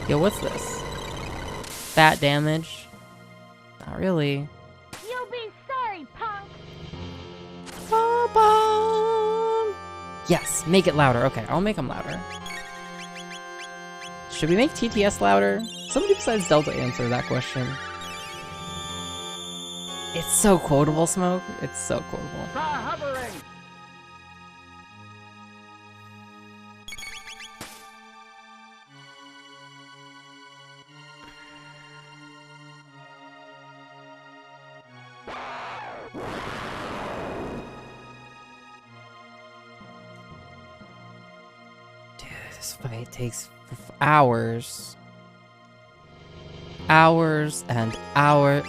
Yo, what's this? Fat damage? Not really. You'll be sorry, punk! Ba-bum. Yes, make it louder. Okay, I'll make them louder. Should we make TTS louder? Somebody besides Delta answer that question. It's so quotable, Smoke. It's so quotable. Try hovering! Dude, this fight takes hours. Hours and hours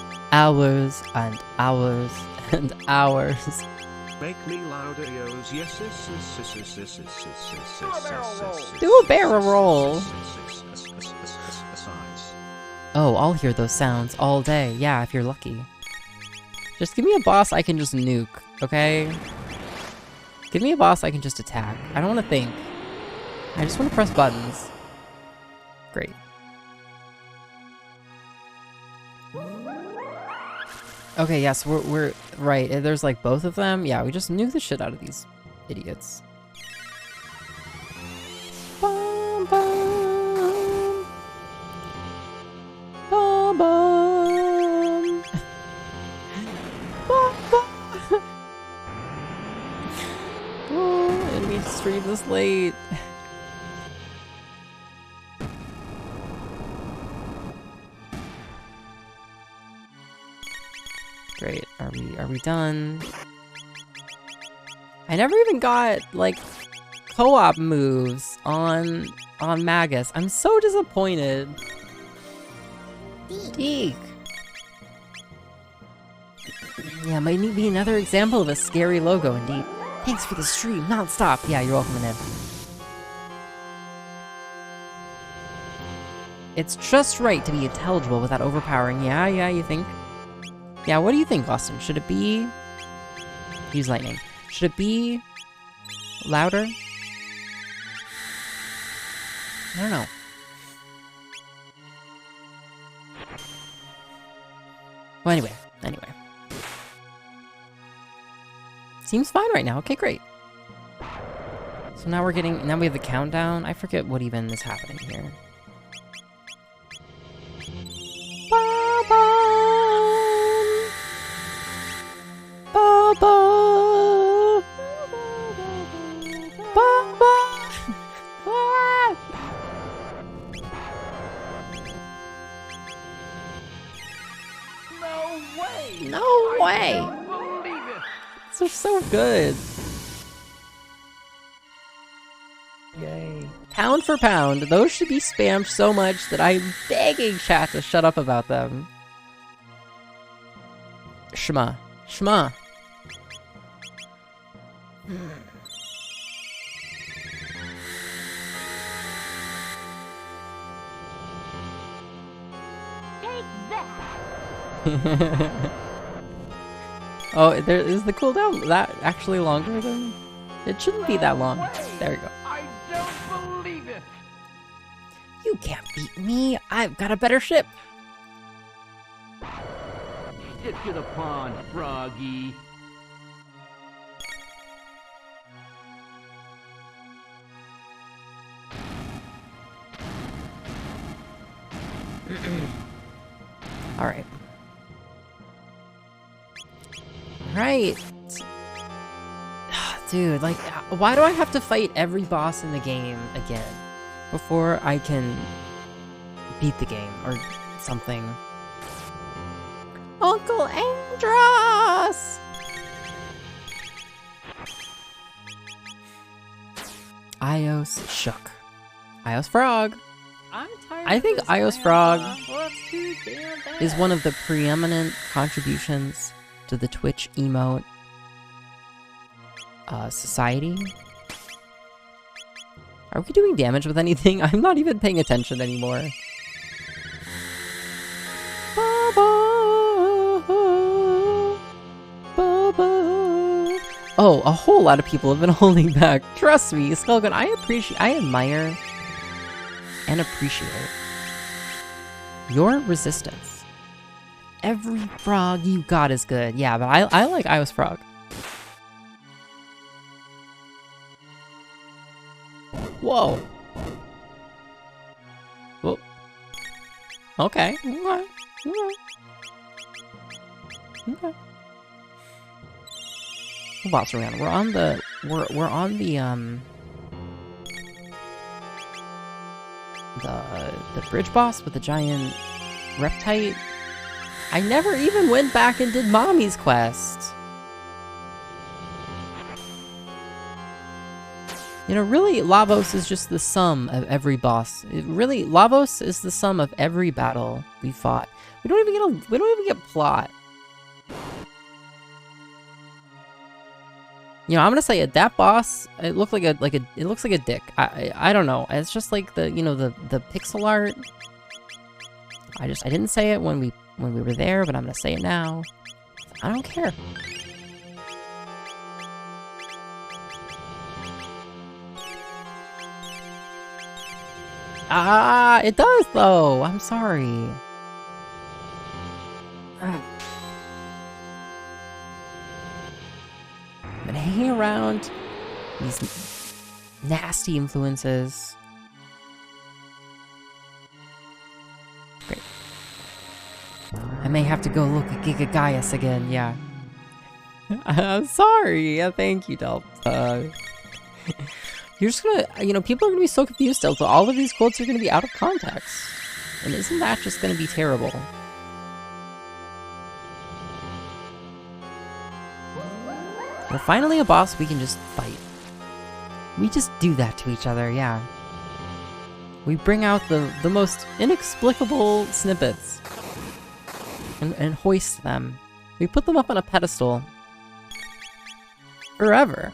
and hours and hours. Make me louder, yos. Yes. Do a barrel roll. Oh, I'll hear those sounds all day. Yeah, if you're lucky. Just give me a boss I can just nuke, okay? Give me a boss I can just attack. I don't want to think. I just want to press buttons. Great. Okay, yes, we're right. There's like both of them. Yeah, we just nuke the shit out of these idiots. Bum, bum. Bum, bum. Bum, bum. Oh, enemy stream this late. Great. Are we done? I never even got like co-op moves on Magus. I'm so disappointed. Deke. Yeah, might need be another example of a scary logo indeed. Thanks for the stream, non-stop. Yeah, you're welcome, Ned. It's just right to be intelligible without overpowering. Yeah, you think? Yeah, what do you think, Austin? Should it be... Use lightning. Should it be... louder? I don't know. Well, anyway. Seems fine right now. Okay, great. So now we have the countdown. I forget what even is happening here. No way! I don't believe it! These are so good. Yay. Pound for pound, those should be spammed so much that I'm begging chat to shut up about them. Shma. Oh, there is the cooldown that actually longer than... It shouldn't be that long. There we go. I don't believe it. You can't beat me. I've got a better ship. Stick to the pond, Froggy. Alright. Right. Dude, like, why do I have to fight every boss in the game again before I can beat the game or something? Uncle Andros! iios shook. iios Frog. I think iios Frog is one of the preeminent contributions to the Twitch emote society. Are we doing damage with anything? I'm not even paying attention anymore. Oh, a whole lot of people have been holding back. Trust me, Skullgun, I admire and appreciate your resistance. Every frog you got is good. Yeah, but I like iios Frog. Whoa. Well. Okay. Okay. Okay. We'll bounce around. We're on the bridge boss with the giant reptite. I never even went back and did Mommy's quest. You know, really, Lavos is just the sum of every boss. Really, Lavos is the sum of every battle we fought. We don't even get plot. You know, I'm gonna say it. That boss, it looked it looks like a dick. I don't know. It's just like the pixel art. I didn't say it when we were there, but I'm gonna say it now. I don't care. Ah, it does though. I'm sorry. I've been hanging around these nasty influences. Great. I may have to go look at Giga Gaius again, yeah. I'm sorry. Yeah, thank you, Delta. You're just gonna, you know, people are gonna be so confused, Delta. All of these quotes are gonna be out of context. And isn't that just gonna be terrible? We're finally a boss we can just fight. We just do that to each other, yeah. We bring out the most inexplicable snippets. And hoist them. We put them up on a pedestal. Forever.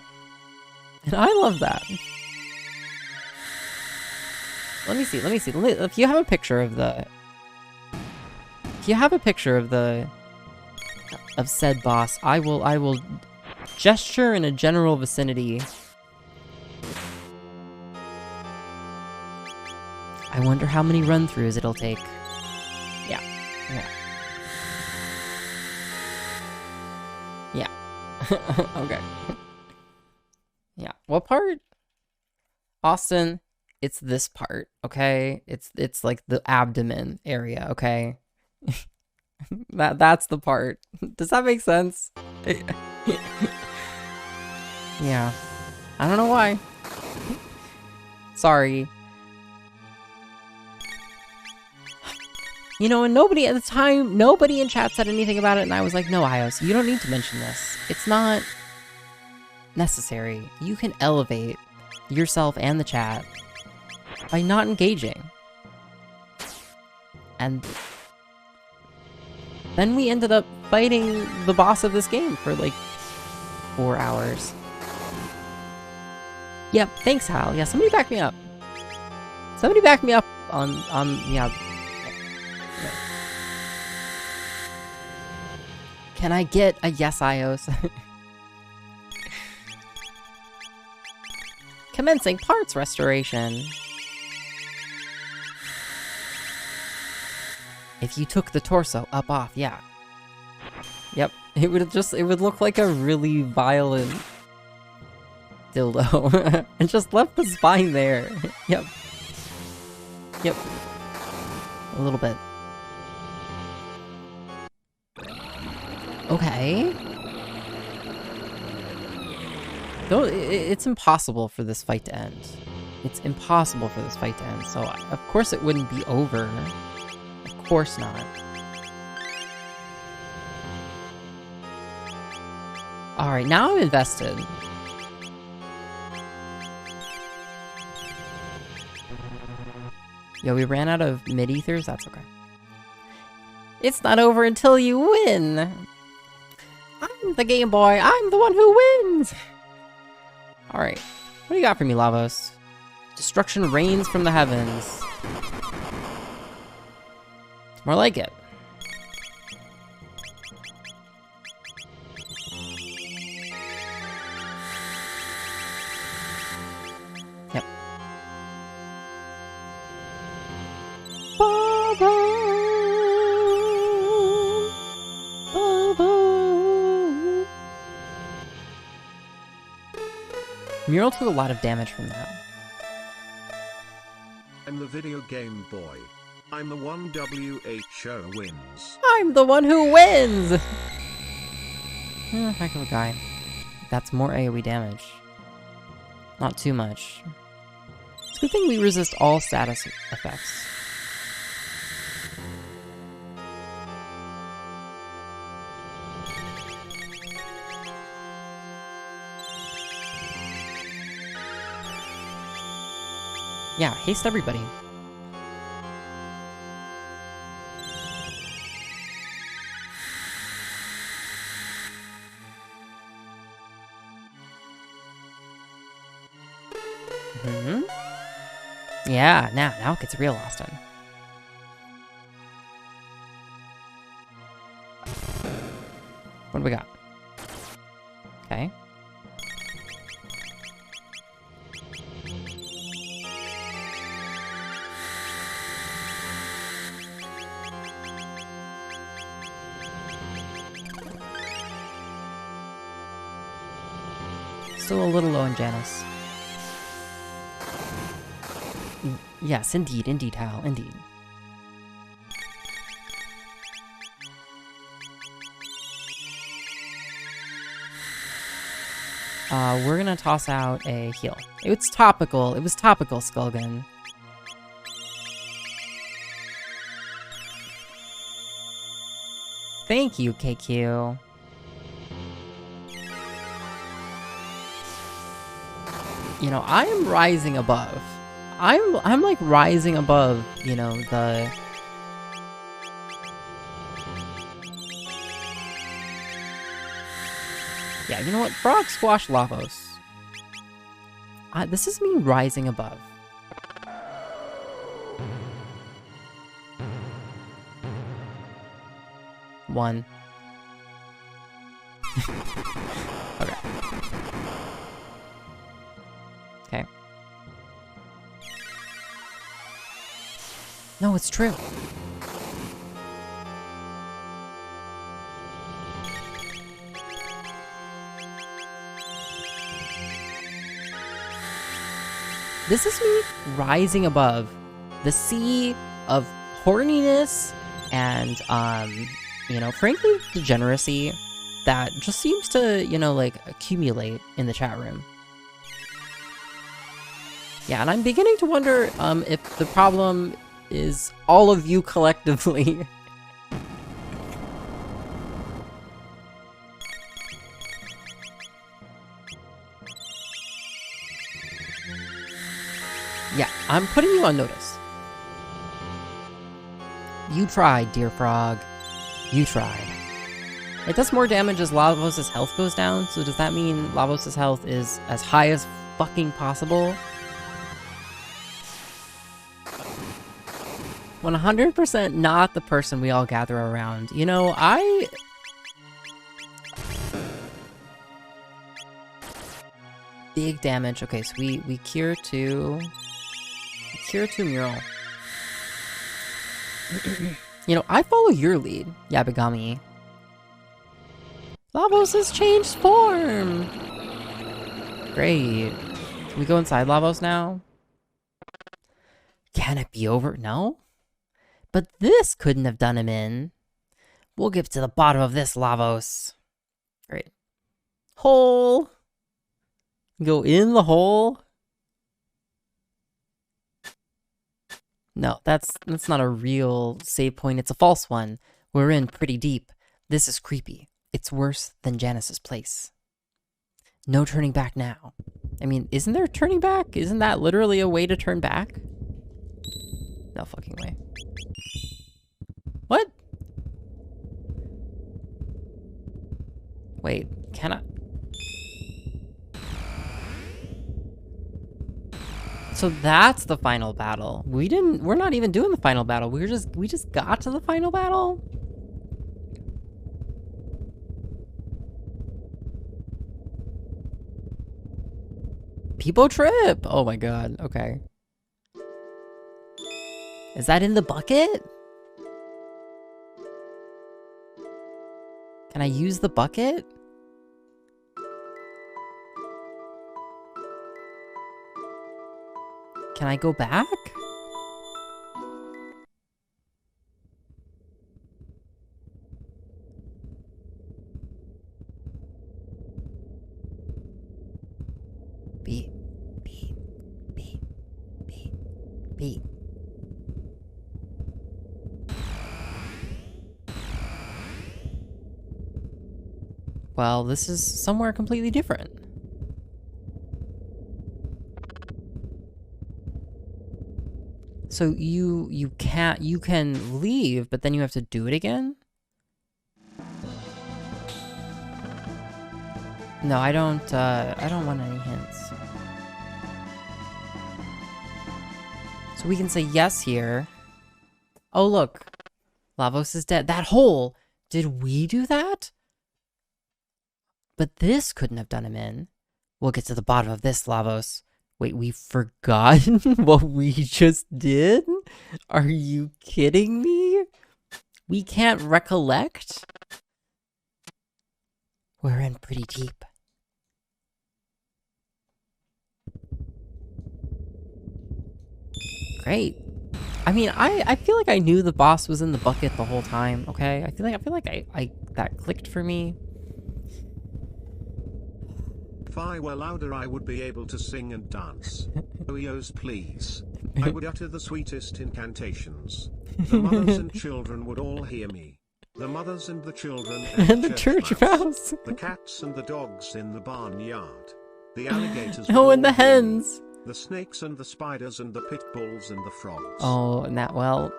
And I love that. Let me see. If you have a picture of said boss, I will gesture in a general vicinity. I wonder how many run-throughs it'll take. Yeah. Okay. Yeah. What part? Austin, it's this part, okay? It's like the abdomen area, okay? That's the part. Does that make sense? Yeah. I don't know why. Sorry. You know, and nobody at the time, nobody in chat said anything about it, and I was like, no, iios, you don't need to mention this. It's not necessary. You can elevate yourself and the chat by not engaging. And then we ended up fighting the boss of this game for like 4 hours. Yep, thanks, Hal. Yeah, somebody back me up. Somebody back me up on yeah. Can I get a yes, iOS? Commencing parts restoration. If you took the torso up off, yeah. Yep, it would look like a really violent dildo. And just left the spine there. Yep. Yep. A little bit. Okay. Though it's impossible for this fight to end. It's impossible for this fight to end, so of course it wouldn't be over. Of course not. Alright, now I'm invested. Yo, we ran out of mid-ethers? That's okay. It's not over until you win! I'm the Game Boy! I'm the one who wins! Alright, what do you got for me, Lavos? Destruction rains from the heavens. It's more like it. Yep. Mural took a lot of damage from that. I'm the video game boy. I'm the one WHO wins. I'm the one who wins! Heck of a guy. That's more AoE damage. Not too much. It's a good thing we resist all status effects. Yeah, haste everybody. Yeah, now it gets real, Austin. What do we got? Okay. Still a little low in Janice. Yes, indeed, Hal, indeed. We're gonna toss out a heal. It's topical. It was topical, Skullgun. Thank you, KQ. You know, I am rising above. I'm like rising above, you know, the... Yeah, you know what? Frog Squash Lavos. This is me rising above. One. Okay. Okay. No, it's true. This is me rising above the sea of horniness and, you know, frankly, degeneracy that just seems to, you know, like, accumulate in the chat room. Yeah, and I'm beginning to wonder, if the problem is all of you collectively. Yeah, I'm putting you on notice. You tried, dear frog. You tried. It does more damage as Lavos' health goes down, so does that mean Lavos' health is as high as fucking possible? 100% not the person we all gather around. You know, big damage. Okay, so we cure two. Cure two mural. You know, I follow your lead, Yabagami. Lavos has changed form! Great. Can we go inside Lavos now? Can it be over? No? But this couldn't have done him in. We'll get to the bottom of this, Lavos. Great. Hole! Go in the hole? No, that's not a real save point. It's a false one. We're in pretty deep. This is creepy. It's worse than Janice's place. No turning back now. I mean, isn't there turning back? Isn't that literally a way to turn back? No fucking way. What? Wait, can I? So that's the final battle. We're not even doing the final battle. We just got to the final battle? Peepo Trip! Oh my god, okay. Is that in the bucket? Can I use the bucket? Can I go back? B. Well, this is somewhere completely different. So you can leave, but then you have to do it again? No, I don't want any hints. So we can say yes here. Oh look, Lavos is dead. That hole! Did we do that? But this couldn't have done him in. We'll get to the bottom of this, Lavos. Wait, we've forgotten what we just did? Are you kidding me? We can't recollect? We're in pretty deep. Great. I mean, I feel like I knew the boss was in the bucket the whole time, okay? I feel like I that clicked for me. If I were louder, I would be able to sing and dance. iios, please. I would utter the sweetest incantations. The mothers and children would all hear me. The mothers and the children And the church mouse. The cats and the dogs in the barnyard. The alligators would Oh, all and the hear me. hens. The snakes and the spiders and the pit bulls and the frogs. Oh, and that, well...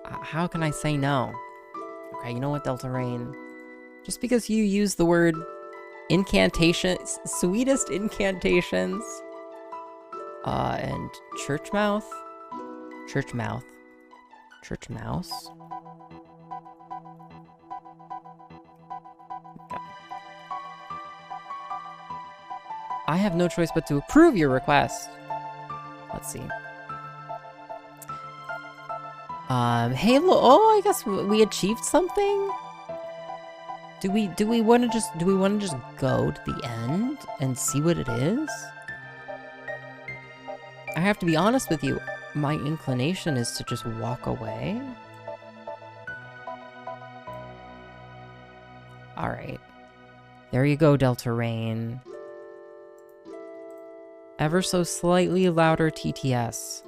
how can I say no? Okay, you know what, Delta Rain? Just because you use the word incantations, sweetest incantations, and church mouth? Church mouth. Church mouse? Okay. I have no choice but to approve your request. Let's see. Hey, oh, I guess we achieved something? Do we want to just go to the end and see what it is? I have to be honest with you, my inclination is to just walk away. All right. There you go, Delta Rain. Ever so slightly louder TTS.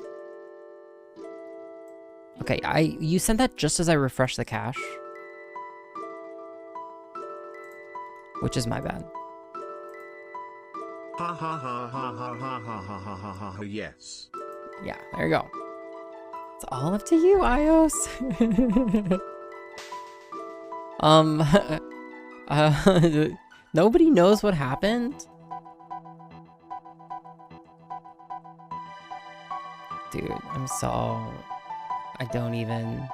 Okay, you sent that just as I refreshed the cache. Which is my bad. Ha ha ha ha ha ha ha ha ha ha ha ha, yes. Yeah, there you go. It's all up to you, iios. Nobody knows what happened? Dude, I'm so... I don't even...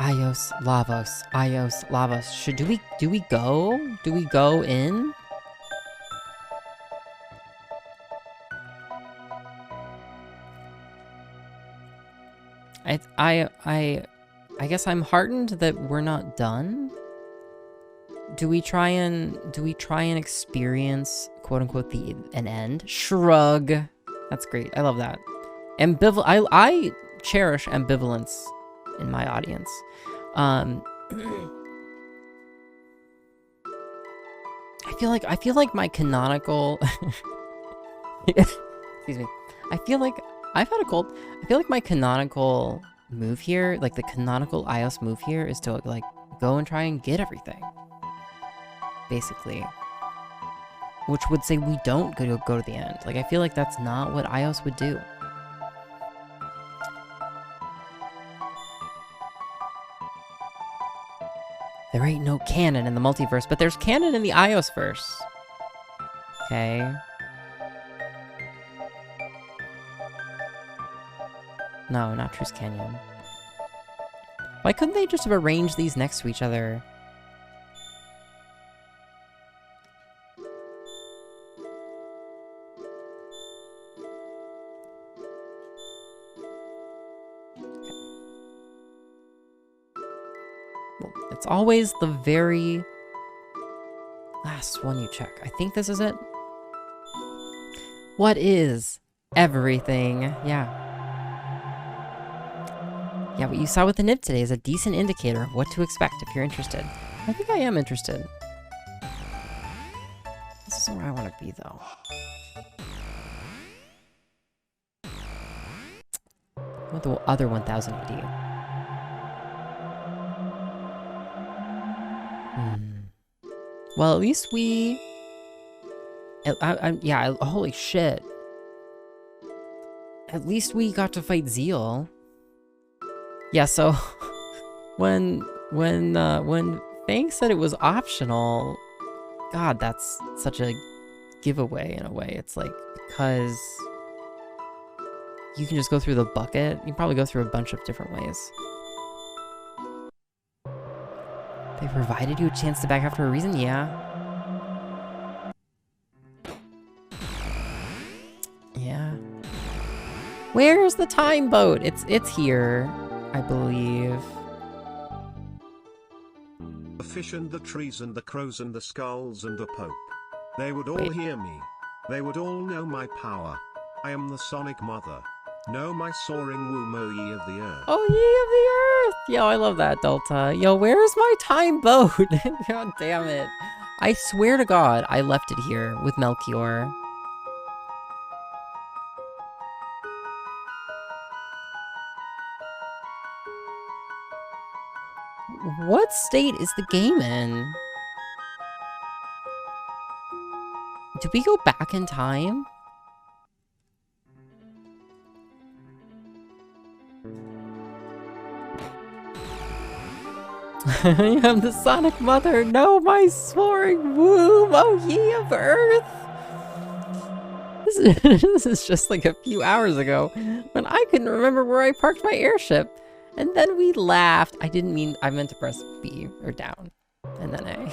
Ios, Lavos, Ios, Lavos. Do we go? Do we go in? I guess I'm heartened that we're not done. Do we try and experience quote unquote an end? Shrug. That's great. I love that. I cherish ambivalence in my audience. I feel like my canonical excuse me. I feel like I've had a cold. I feel like my canonical move here, like the canonical iOS move here, is to like go and try and get everything. Basically. Which would say we don't go to the end. Like I feel like that's not what iOS would do. There ain't no canon in the multiverse, but there's canon in the iOS verse. Okay. No, not Truce Canyon. Why couldn't they just have arranged these next to each other? Well, it's always the very last one you check. I think this is it. What is everything? Yeah. Yeah, what you saw with the nib today is a decent indicator of what to expect if you're interested. I think I am interested. This isn't where I want to be, though. What the other 1000 AD? Well, at least we... yeah, holy shit. At least we got to fight Zeal. Yeah, so when Fang said it was optional, God, that's such a giveaway in a way. It's like, because you can just go through the bucket. You can probably go through a bunch of different ways. They provided you a chance to back after a reason? Yeah. Yeah. Where's the time boat? It's here, I believe. The fish and the trees and the crows and the skulls and the Pope. They would all hear me. They would all know my power. I am the Sonic Mother. Know my soaring womb, O ye of the earth. Oh, ye of the earth! Yo, I love that, Delta. Yo, where's my time boat? God damn it. I swear to God, I left it here with Melchior. What state is the game in? Did we go back in time? I am the Sonic Mother. No, my soaring womb. Oh, ye of Earth. This is just like a few hours ago when I couldn't remember where I parked my airship. And then we laughed. I meant to press B or down. And then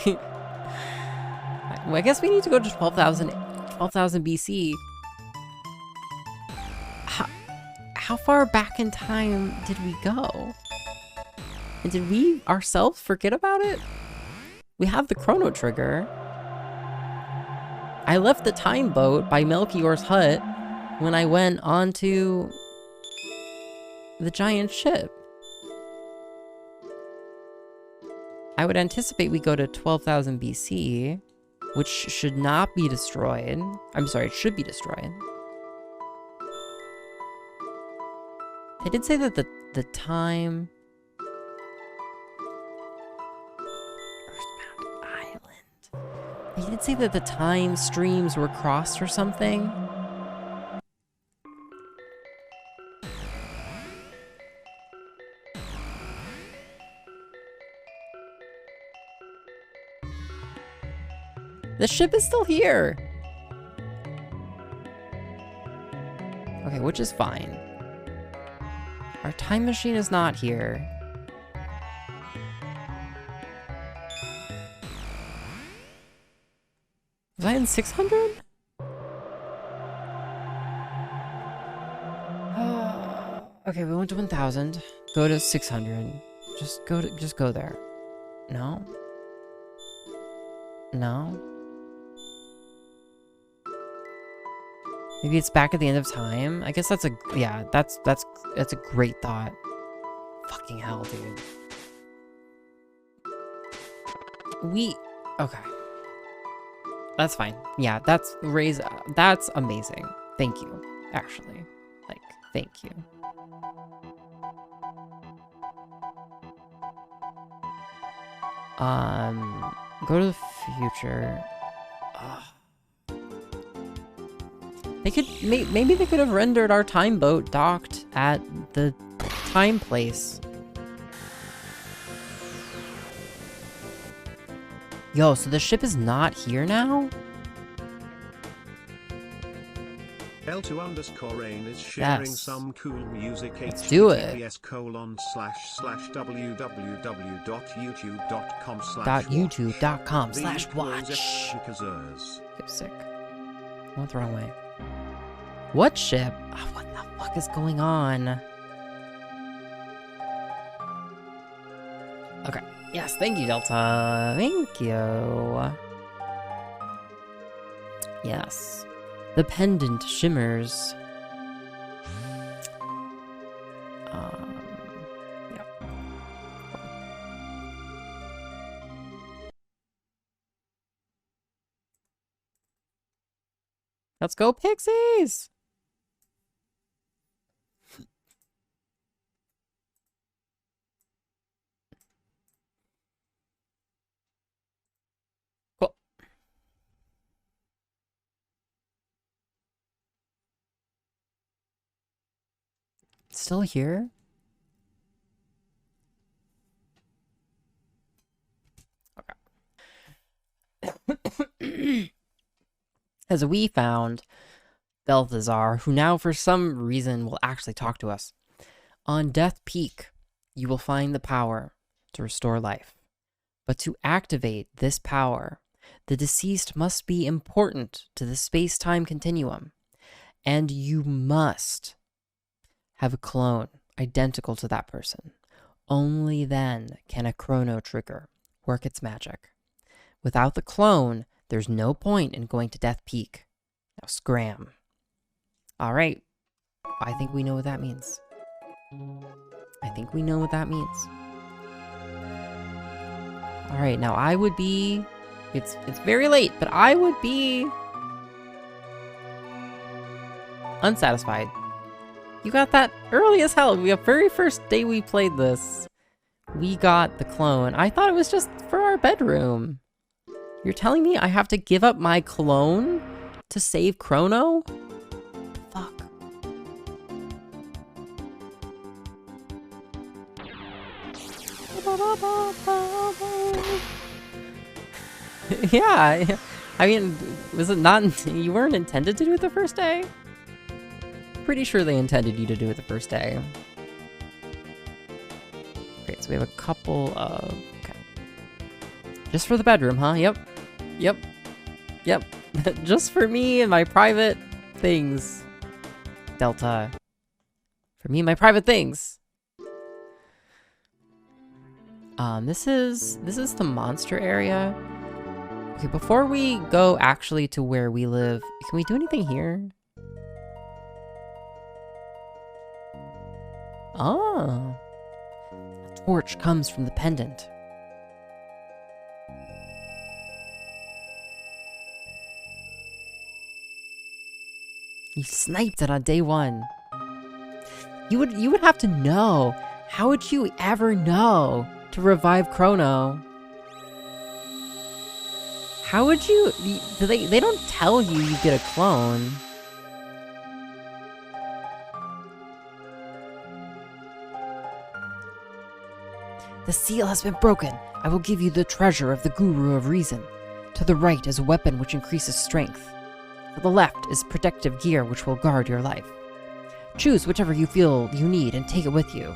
well, I guess we need to go to 12,000 BC. How far back in time did we go? And did we ourselves forget about it? We have the Chrono Trigger. I left the time boat by Melchior's hut when I went onto the giant ship. I would anticipate we go to 12,000 BC, which should not be destroyed. I'm sorry, it should be destroyed. They did say that the time... Earthbound Island. They did say that the time streams were crossed or something. The ship is still here. Okay, which is fine. Our time machine is not here. Was I in 600? Okay, we went to 1000. Go to 600. Just go there. No? No? Maybe it's back at the end of time? I guess that's a... Yeah, that's a great thought. Fucking hell, dude. Okay. That's fine. Yeah, that's amazing. Thank you, actually. Like, thank you. Go to the future. They could, maybe they could have rendered our time boat docked at the time place. Yo, so the ship is not here now? L2_rain is sharing Yes. some cool music. Let's do it. https://www.youtube.com/watch. Get sick. Went the wrong way. What ship? Oh, what the fuck is going on? Okay. Yes, thank you, Delta. Thank you. Yes. The pendant shimmers. Yeah. Let's go, Pixies! Cool. Still here? Okay. As we found Balthazar, who now for some reason will actually talk to us. On Death Peak, you will find the power to restore life. But to activate this power, the deceased must be important to the space-time continuum. And you must have a clone identical to that person. Only then can a Chrono Trigger work its magic. Without the clone, there's no point in going to Death Peak. Now scram. Alright. I think we know what that means. I think we know what that means. Alright, now I would be... It's very late, but I would be... unsatisfied. You got that early as hell. The very first day we played this, we got the clone. I thought it was just for our bedroom. You're telling me I have to give up my clone to save Chrono? Fuck. Yeah, I mean, was it not... You weren't intended to do it the first day? Pretty sure they intended you to do it the first day. Great, so we have a couple of... Okay. Just for the bedroom, huh? Yep. Yep. Yep. Just for me and my private things. Delta. For me and my private things. This is the monster area. Okay, before we go actually to where we live, can we do anything here? Ah. A torch comes from the pendant. You sniped it on day one. You would have to know. How would you ever know to revive Chrono? How would you... They don't tell you you get a clone. The seal has been broken. I will give you the treasure of the Guru of Reason. To the right is a weapon which increases strength. To the left is protective gear which will guard your life. Choose whichever you feel you need and take it with you.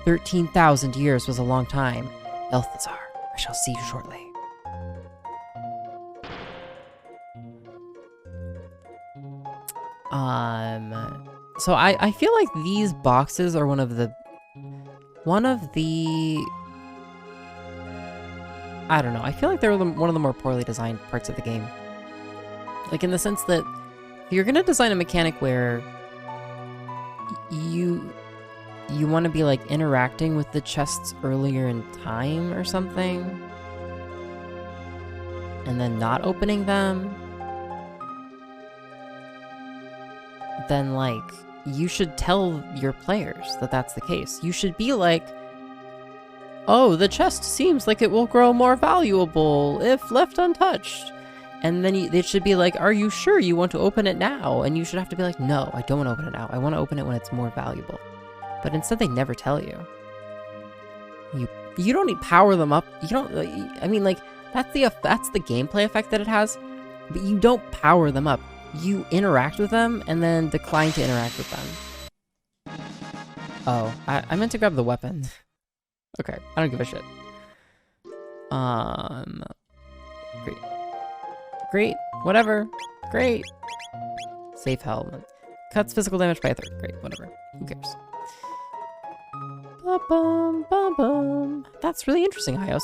13,000 years was a long time. Balthazar, I shall see you shortly. So I feel like these boxes are one of the I don't know. I feel like they're one of the more poorly designed parts of the game. Like in the sense that if you're gonna design a mechanic where you want to be like interacting with the chests earlier in time or something, and then not opening them, then like you should tell your players that that's the case. You should be like, oh, the chest seems like it will grow more valuable if left untouched. And then they should be like, are you sure you want to open it now? And you should have to be like, no, I don't want to open it now. I want to open it when it's more valuable. But instead they never tell you. You don't need power them up. You don't, I mean, like, that's the gameplay effect that it has. But you don't power them up. You interact with them and then decline to interact with them. Oh, I meant to grab the weapon. Okay, I don't give a shit. Great, whatever. Great. Safe helmet. Cuts physical damage by a third. Great, whatever. Who cares? Ba-bum, ba-bum. That's really interesting, iios.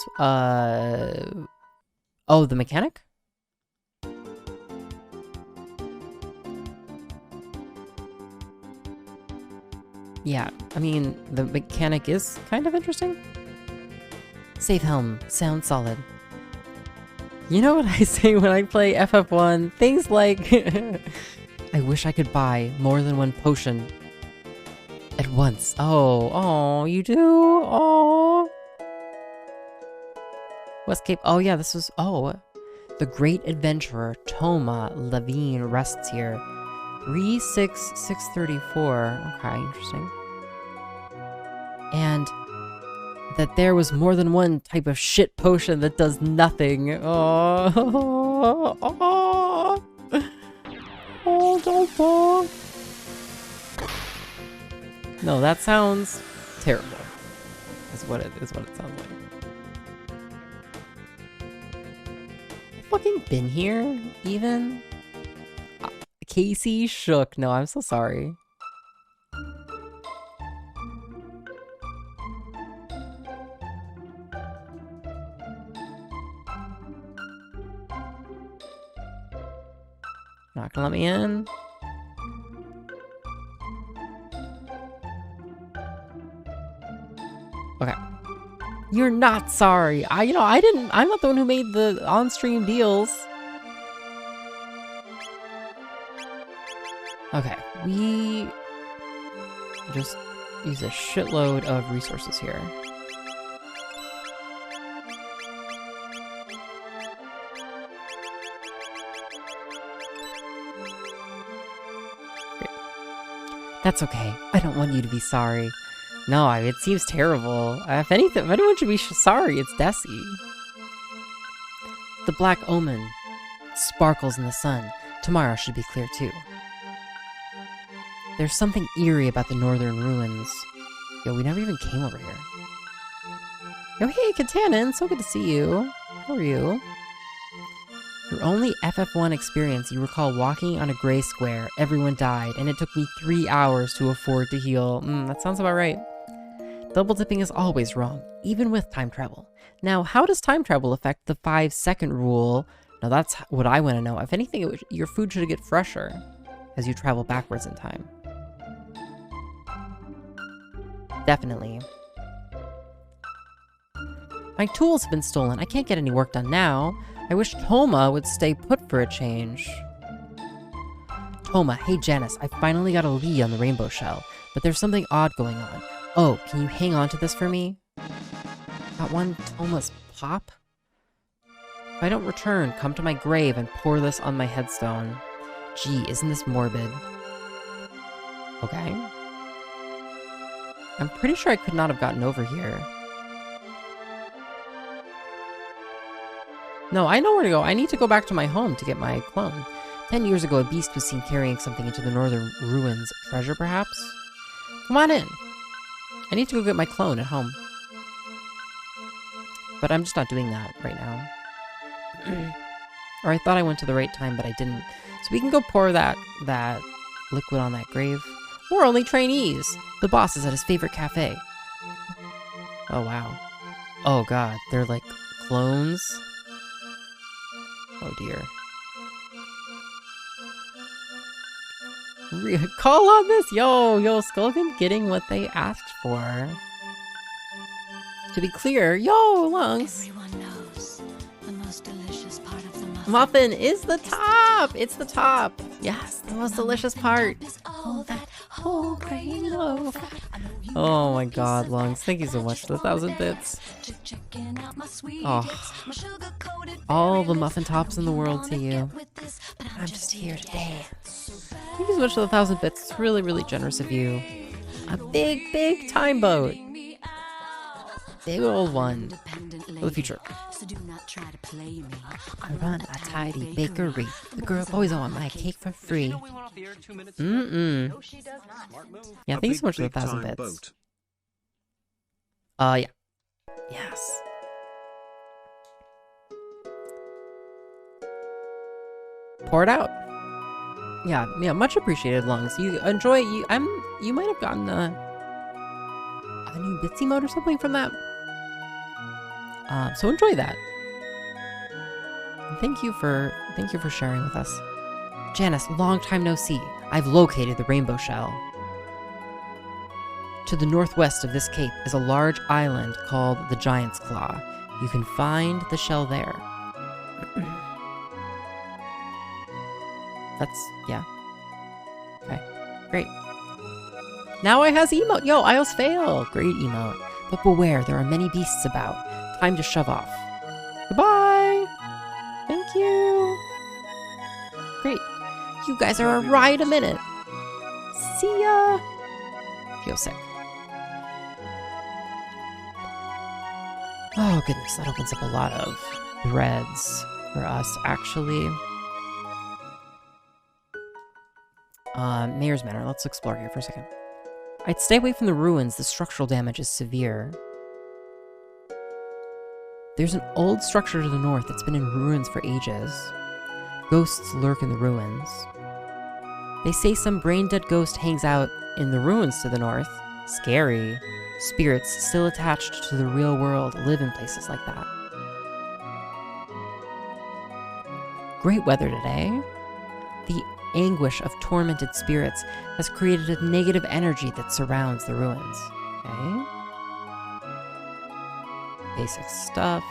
Oh, the mechanic? Yeah, I mean, the mechanic is kind of interesting. Safe helm. Sounds solid. You know what I say when I play FF1? Things like, I wish I could buy more than one potion at once. Oh, you do? Oh. West Cape. Oh, yeah, this was, the great adventurer Toma Levine rests here. 36634. Okay, interesting. And that there was more than one type of shit potion that does nothing. Don't. No, that sounds terrible. Is what it sounds like. Fucking been here, even? Casey shook. No, I'm so sorry. Not gonna let me in. Okay. You're not sorry. I'm not the one who made the on-stream deals. Okay, we just use a shitload of resources here. Great. That's okay. I don't want you to be sorry. No, it seems terrible. If anyone should be sorry, it's Desi. The black Omen sparkles in the sun. Tomorrow should be clear too. There's something eerie about the northern ruins. Yo, we never even came over here. Yo, hey, Katanin, so good to see you. How are you? Your only FF1 experience, you recall walking on a gray square. Everyone died, and it took me 3 hours to afford to heal. That sounds about right. Double dipping is always wrong, even with time travel. Now, how does time travel affect the 5-second rule? Now, that's what I want to know. If anything, your food should get fresher as you travel backwards in time. Definitely. My tools have been stolen. I can't get any work done now. I wish Toma would stay put for a change. Toma, hey Janice, I finally got a lead on the rainbow shell, but there's something odd going on. Oh, can you hang on to this for me? That one Toma's pop? If I don't return, come to my grave and pour this on my headstone. Gee, isn't this morbid? Okay. I'm pretty sure I could not have gotten over here. No, I know where to go. I need to go back to my home to get my clone. 10 years ago, a beast was seen carrying something into the northern ruins. Treasure, perhaps? Come on in. I need to go get my clone at home. But I'm just not doing that right now. Or I thought I went to the right time, but I didn't. So we can go pour that liquid on that grave. We're only trainees. The boss is at his favorite cafe. Oh, wow. Oh, God. They're like clones. Oh, dear. Call on this! Yo, Skulkin getting what they asked for. To be clear, yo, Lungs. Everyone knows the most delicious part of the Muffin is the top! It's the top! Yes, the most delicious part. all that whole grain loaf. Oh my god, Lungs. Thank you so much for the 1,000 bits. Oh, all the muffin tops in the world to you. I'm just here today. Thank you so much for the 1,000 bits. It's really, really generous of you. A big, big time boat. Big old one. For the future. I run a tidy bakery. The girls always want my cake for free. Yeah, thank you so much for the 1,000 bits. Yeah. Yes. Pour it out. Yeah, much appreciated, Lungs. You enjoy you might have gotten a new Bitsy mode or something from that. So enjoy that. And thank you for sharing with us. Janice, long time no see. I've located the rainbow shell. To the northwest of this cape is a large island called the Giant's Claw. You can find the shell there. Yeah. Okay, great. Now I has emote. Yo, iios fail. Great emote. But beware, there are many beasts about. Time to shove off. Goodbye. Thank you. Great. You guys are right a minute. See ya. Feel sick. Oh goodness, that opens up a lot of threads for us, actually. Mayor's Manor. Let's explore here for a second. I'd stay away from the ruins. The structural damage is severe. There's an old structure to the north that's been in ruins for ages. Ghosts lurk in the ruins. They say some brain-dead ghost hangs out in the ruins to the north. Scary. Spirits still attached to the real world live in places like that. Great weather today. The anguish of tormented spirits has created a negative energy that surrounds the ruins. Okay? Basic stuff.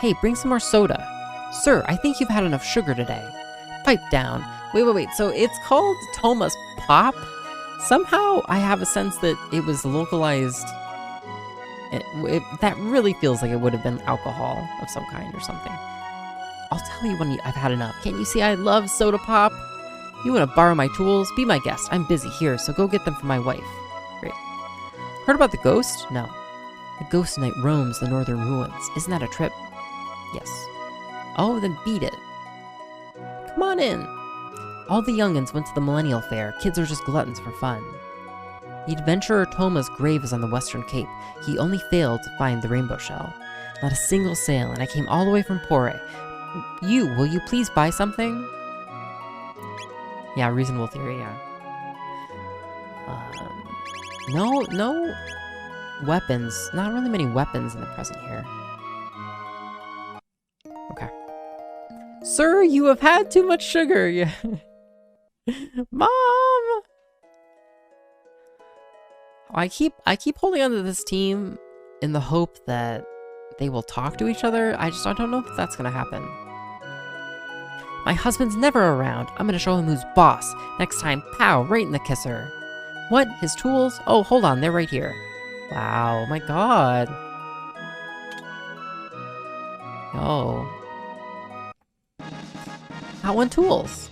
Hey, bring some more soda. Sir, I think you've had enough sugar today. Pipe down. Wait. So it's called Thomas Pop? Somehow I have a sense that it was localized. That really feels like it would have been alcohol of some kind or something. I'll tell you when I've had enough. Can't you see I love soda pop? You want to borrow my tools? Be my guest. I'm busy here, so go get them for my wife. Great. Heard about the ghost? No. The ghost knight roams the northern ruins. Isn't that a trip? Yes. Oh, then beat it. Come on in. All the young'uns went to the Millennial Fair. Kids are just gluttons for fun. The adventurer Toma's grave is on the Western Cape. He only failed to find the rainbow shell. Not a single sale, and I came all the way from Pore. Will you please buy something? Yeah, reasonable theory, yeah. No weapons. Not really many weapons in the present here. Okay. Sir, you have had too much sugar. Yeah. Mom! I keep holding on to this team in the hope that they will talk to each other. I don't know if that's gonna happen. My husband's never around. I'm gonna show him who's boss. Next time, pow, right in the kisser. What? His tools? Oh, hold on, they're right here. Wow, oh my god. Yo. I want tools.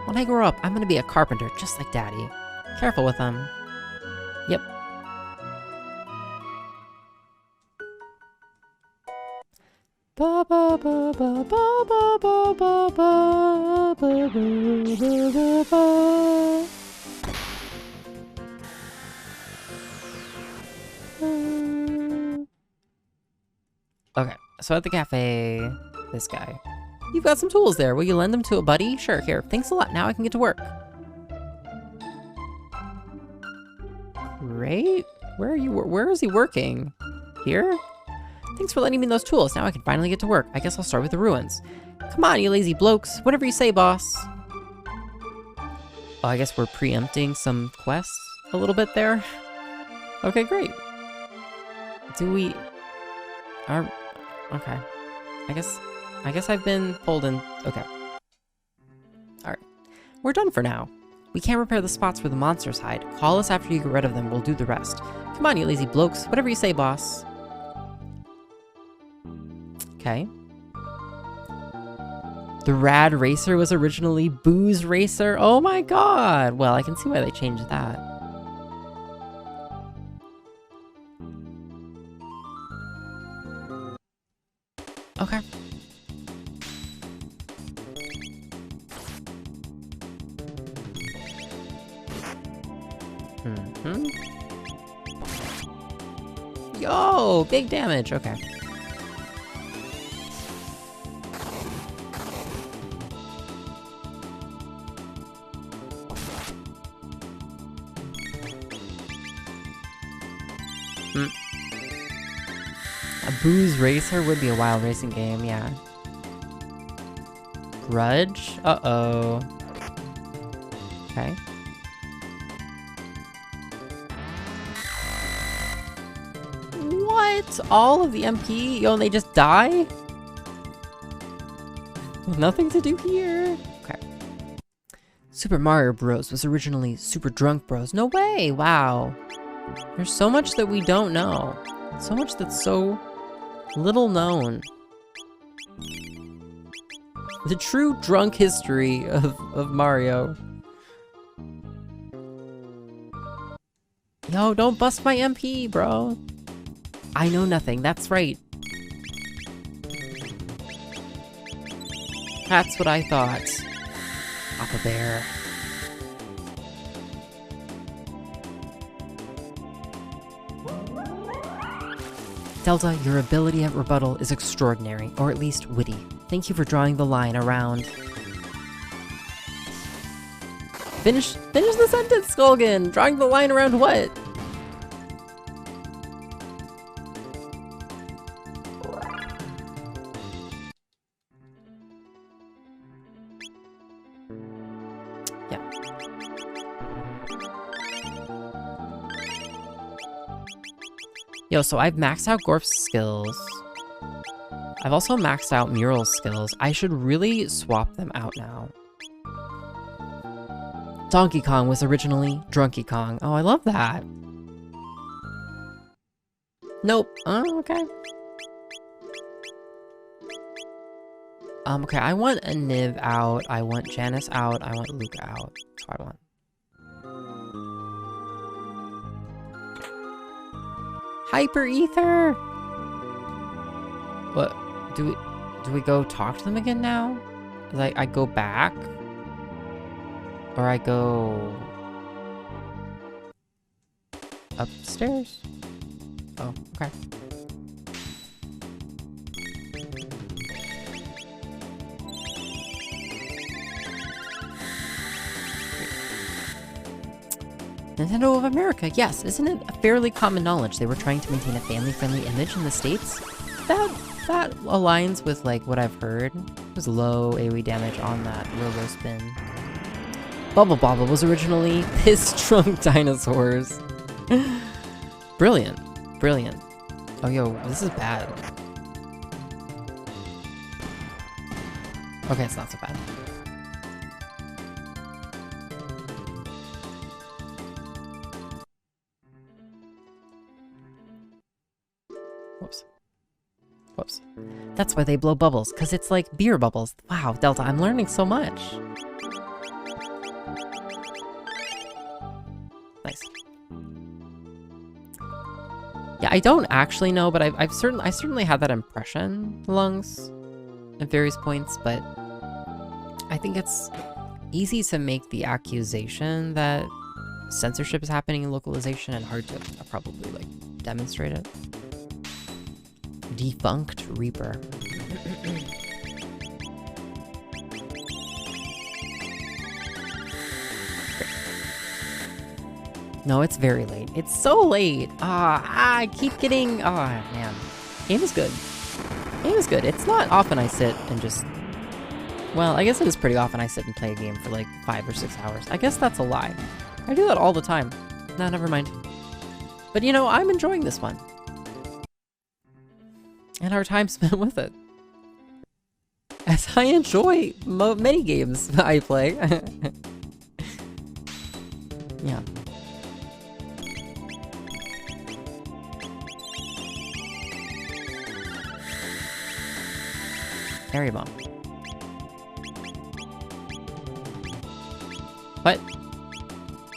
When I grow up, I'm gonna be a carpenter, just like Daddy. Careful with them. Yep. Ba ba ba ba ba ba ba ba ba ba ba ba ba. Okay, so at the cafe, this guy. You've got some tools there. Will you lend them to a buddy? Sure, here. Thanks a lot. Now I can get to work. Great. Where are you? Where is he working? Here? Thanks for lending me those tools. Now I can finally get to work. I guess I'll start with the ruins. Come on, you lazy blokes. Whatever you say, boss. Oh, I guess we're preempting some quests a little bit there. Okay, great. Do we... Okay. I guess I've been pulled in... Okay. Alright. We're done for now. We can't repair the spots where the monsters hide. Call us after you get rid of them. We'll do the rest. Come on, you lazy blokes. Whatever you say, boss. Okay. The Rad Racer was originally Booze Racer. Oh my god! Well, I can see why they changed that. Okay. Yo! Big damage! Okay. A Booze Racer would be a wild racing game, yeah. Grudge? Uh-oh. Okay. What? All of the MP? Yo, and they just die? Nothing to do here. Okay. Super Mario Bros. Was originally Super Drunk Bros. No way! Wow. There's so much that we don't know. So much that's so little known. The true drunk history of Mario. Yo, don't bust my MP, bro. I know nothing, that's right. That's what I thought. Papa Bear. Delta, your ability at rebuttal is extraordinary, or at least witty. Thank you for drawing the line around. Finish the sentence, Skulgan! Drawing the line around what? Yeah. Yo, so I've maxed out Gorf's skills. I've also maxed out Mural's skills. I should really swap them out now. Donkey Kong was originally Drunky Kong. Oh, I love that. Nope. Oh, okay. Okay, I want a Niv out. I want Janice out. I want Luca out. That's what I want. Hyper Ether! What? Do we go talk to them again now? Like, I go back? Or I go... upstairs? Oh, okay. Nintendo of America, yes. Isn't it a fairly common knowledge they were trying to maintain a family-friendly image in the States? That aligns with, like, what I've heard. There's low AoE damage on that Robo Spin. Bubble Bobble was originally piss-drunk dinosaurs. Brilliant. Brilliant. Oh, yo, this is bad. Okay, it's not so bad. Whoops. Whoops. That's why they blow bubbles, because it's like beer bubbles. Wow, Delta, I'm learning so much. Nice. Yeah, I don't actually know, but I certainly had that impression, Lungs, at various points, but I think it's easy to make the accusation that censorship is happening in localization and hard to probably, like, demonstrate it. Defunct Reaper. No, it's very late. It's so late. I keep getting... man. Game is good. Game is good. It's not often I sit and just... Well, I guess it is pretty often I sit and play a game for like 5 or 6 hours. I guess that's a lie. I do that all the time. Nah, never mind. But you know, I'm enjoying this one. And our time spent with it. As I enjoy many games I play. Yeah. Area bomb. What?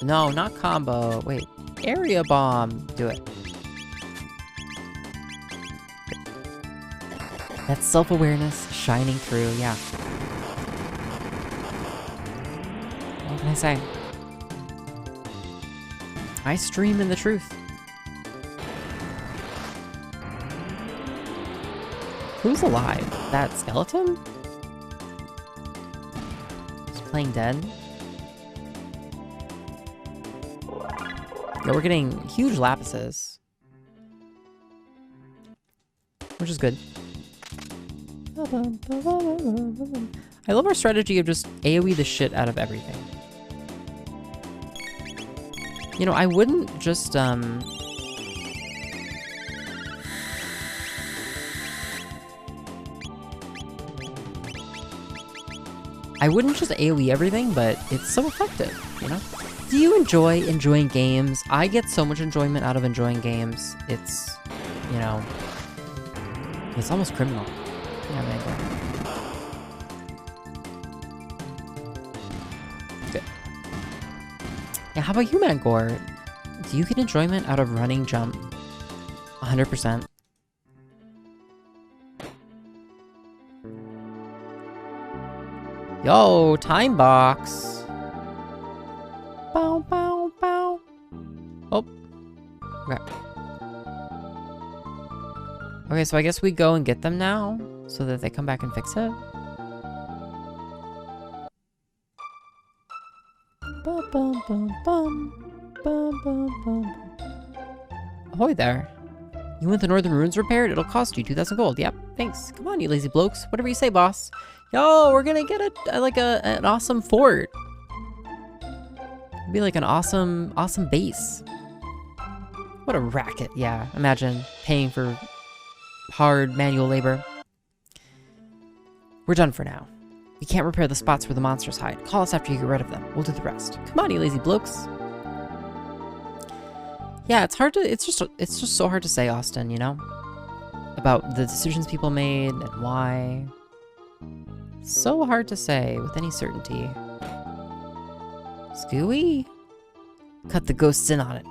No, not combo. Wait. Area bomb. Do it. That's self-awareness shining through, yeah. What can I say? I stream in the truth. Who's alive? That skeleton? Just playing dead? Yeah, we're getting huge lapises. Which is good. I love our strategy of just AoE the shit out of everything. You know, I wouldn't just, I wouldn't just AoE everything, but it's so effective, you know? Do you enjoy enjoying games? I get so much enjoyment out of enjoying games. It's, you know, it's almost criminal. Yeah, man. Good. Yeah, how about you, Mangor? Do you get enjoyment out of running jump? 100%. Yo, time box. Bow, bow, bow. Oh. Okay. Okay, so I guess we go and get them now, so that they come back and fix it. Bum, bum, bum, bum. Bum, bum, bum. Ahoy there. You want the Northern Ruins repaired? It'll cost you 2,000 gold. Yep, thanks. Come on, you lazy blokes. Whatever you say, boss. Yo, we're gonna get an awesome fort. It'd be like an awesome base. What a racket. Yeah, imagine paying for hard manual labor. We're done for now. We can't repair the spots where the monsters hide. Call us after you get rid of them. We'll do the rest. Come on, you lazy blokes. Yeah, it's hard to, it's just so hard to say, Austin, you know? About the decisions people made and why. So hard to say with any certainty. Scooey? Cut the ghosts in on it.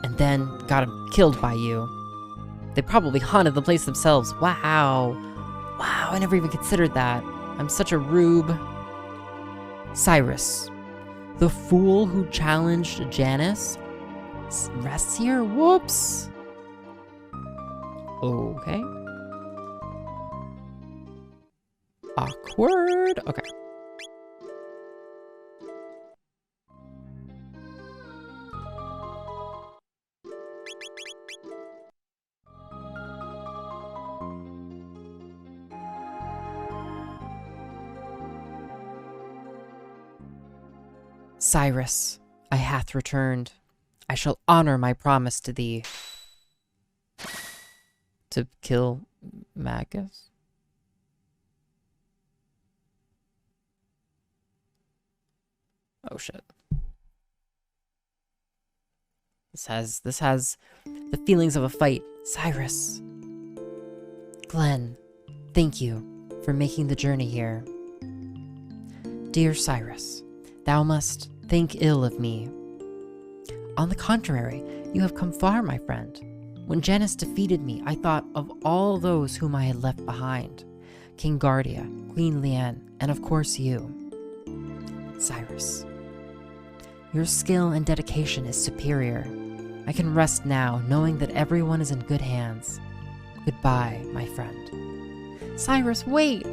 And then got him killed by you. They probably haunted the place themselves. Wow. Wow, I never even considered that. I'm such a rube. Cyrus. The fool who challenged Janice rests here? Whoops. Okay. Awkward. Okay. Cyrus, I hath returned. I shall honor my promise to thee. To kill Magus? Oh shit. This has the feelings of a fight. Cyrus. Glenn, thank you for making the journey here. Dear Cyrus, thou must think ill of me. On the contrary, you have come far, my friend. When Janice defeated me, I thought of all those whom I had left behind. King Guardia, Queen Leanne, and of course you. Cyrus. Your skill and dedication is superior. I can rest now, knowing that everyone is in good hands. Goodbye, my friend. Cyrus, wait!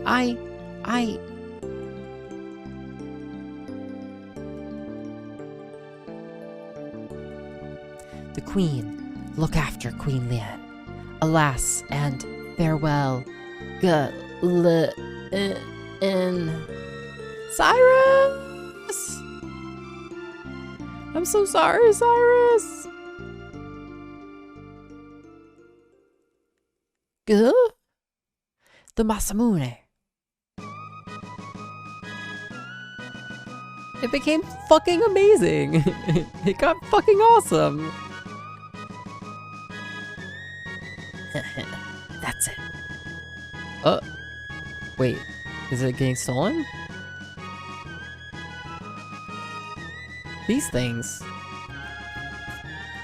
The Queen. Look after Queen Lian. Alas, and farewell. In. Cyrus! I'm so sorry, Cyrus! The Masamune. It became fucking amazing. It got fucking awesome. That's it. Wait. Is it getting stolen? These things.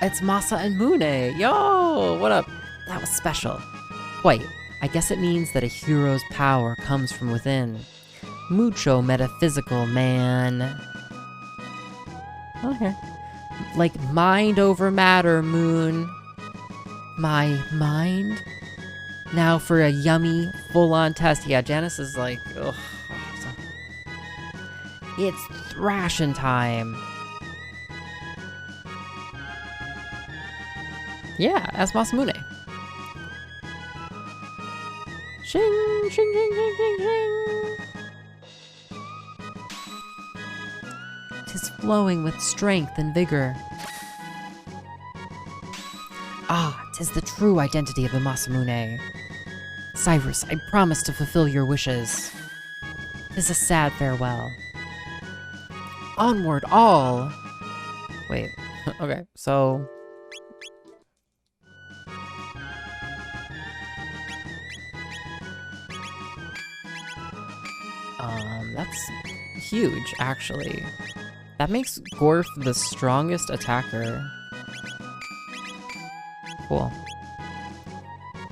It's Masa and Mune. Yo, what up? That was special. Quite. I guess it means that a hero's power comes from within. Mucho metaphysical, man. Okay. Like mind over matter, Moon. My mind? Now for a yummy, full-on test. Yeah, Janice is like, ugh. It's thrashing time. Yeah, as Masamune. Shing, shing, shing, shing, shing, shing. 'Tis flowing with strength and vigor. Ah, 'tis the true identity of the Masamune. Cyrus, I promise to fulfill your wishes. 'Tis a sad farewell. Onward all! Wait, okay, so... that's huge, actually. That makes Gorf the strongest attacker. Cool.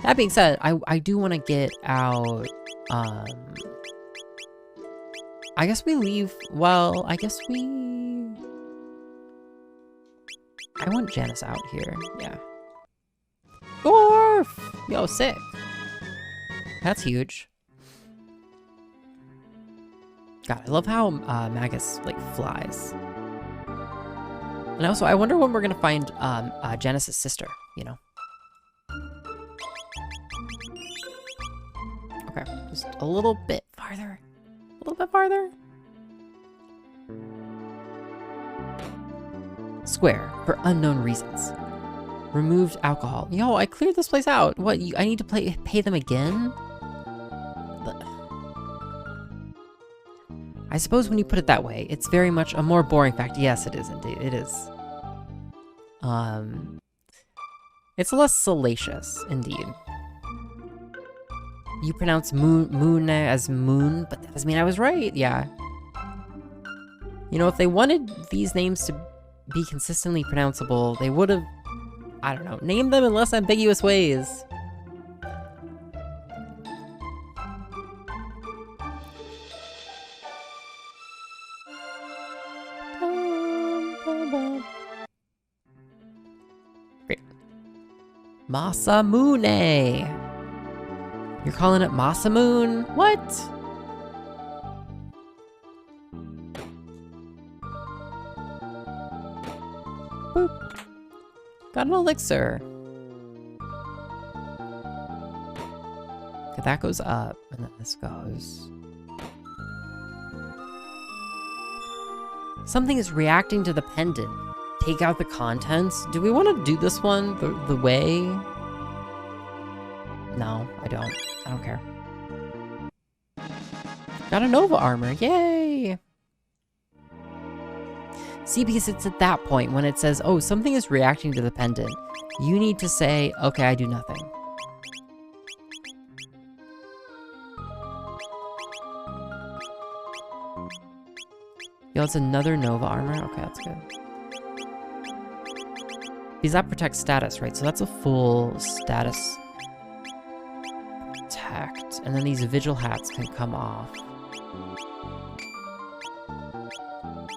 That being said, I do want to get out, I guess we leave, well, I want Janice out here, yeah. Gorf! Yo, sick. That's huge. God, I love how Magus, like, flies. And also, I wonder when we're gonna find Janice's sister, you know? Okay, just a little bit farther. A little bit farther. Square, for unknown reasons. Removed alcohol. Yo, I cleared this place out. What, I need to pay them again? I suppose when you put it that way, it's very much a more boring fact. Yes, it is indeed. It is. It's less salacious, indeed. You pronounce moon as moon, but that doesn't mean I was right. Yeah. You know, if they wanted these names to be consistently pronounceable, they would have, I don't know, named them in less ambiguous ways. Great. Masamune. You're calling it Masamoon? What? Boop. Got an elixir. Okay, that goes up, and then this goes. Something is reacting to the pendant. Take out the contents. Do we want to do this one the way? No, I don't. I don't care. Got a Nova armor. Yay! See, because it's at that point when it says, oh, something is reacting to the pendant. You need to say, okay, I do nothing. Yo, it's another Nova armor? Okay, that's good. Because that protects status, right? So that's a full status protect. And then these vigil hats can come off.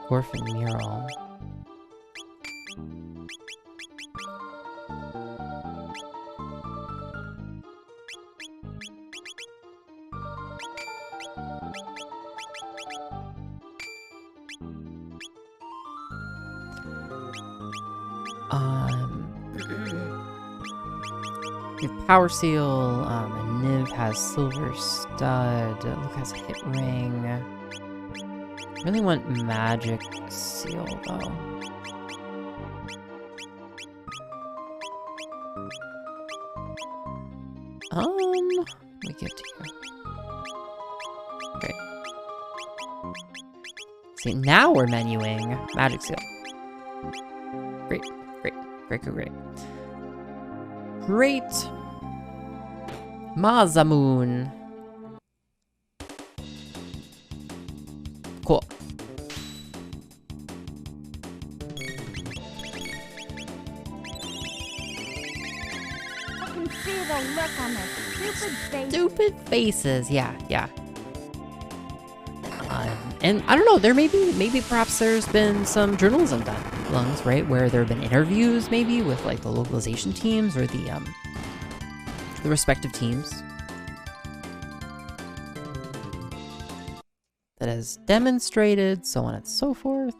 Orphan mural. We have Power Seal, and Niv has Silver Stud, Luke has Hit Ring. I really want Magic Seal, though. We get to you. Great. See, now we're menuing Magic Seal. Great, great, great, great, great. Great! Mazamoon! Cool. I can see the look on their stupid faces. Stupid faces, yeah. And I don't know, there maybe perhaps there's been some journalism done, Lungs, right? Where there have been interviews maybe with like the localization teams or the respective teams that has demonstrated, so on and so forth.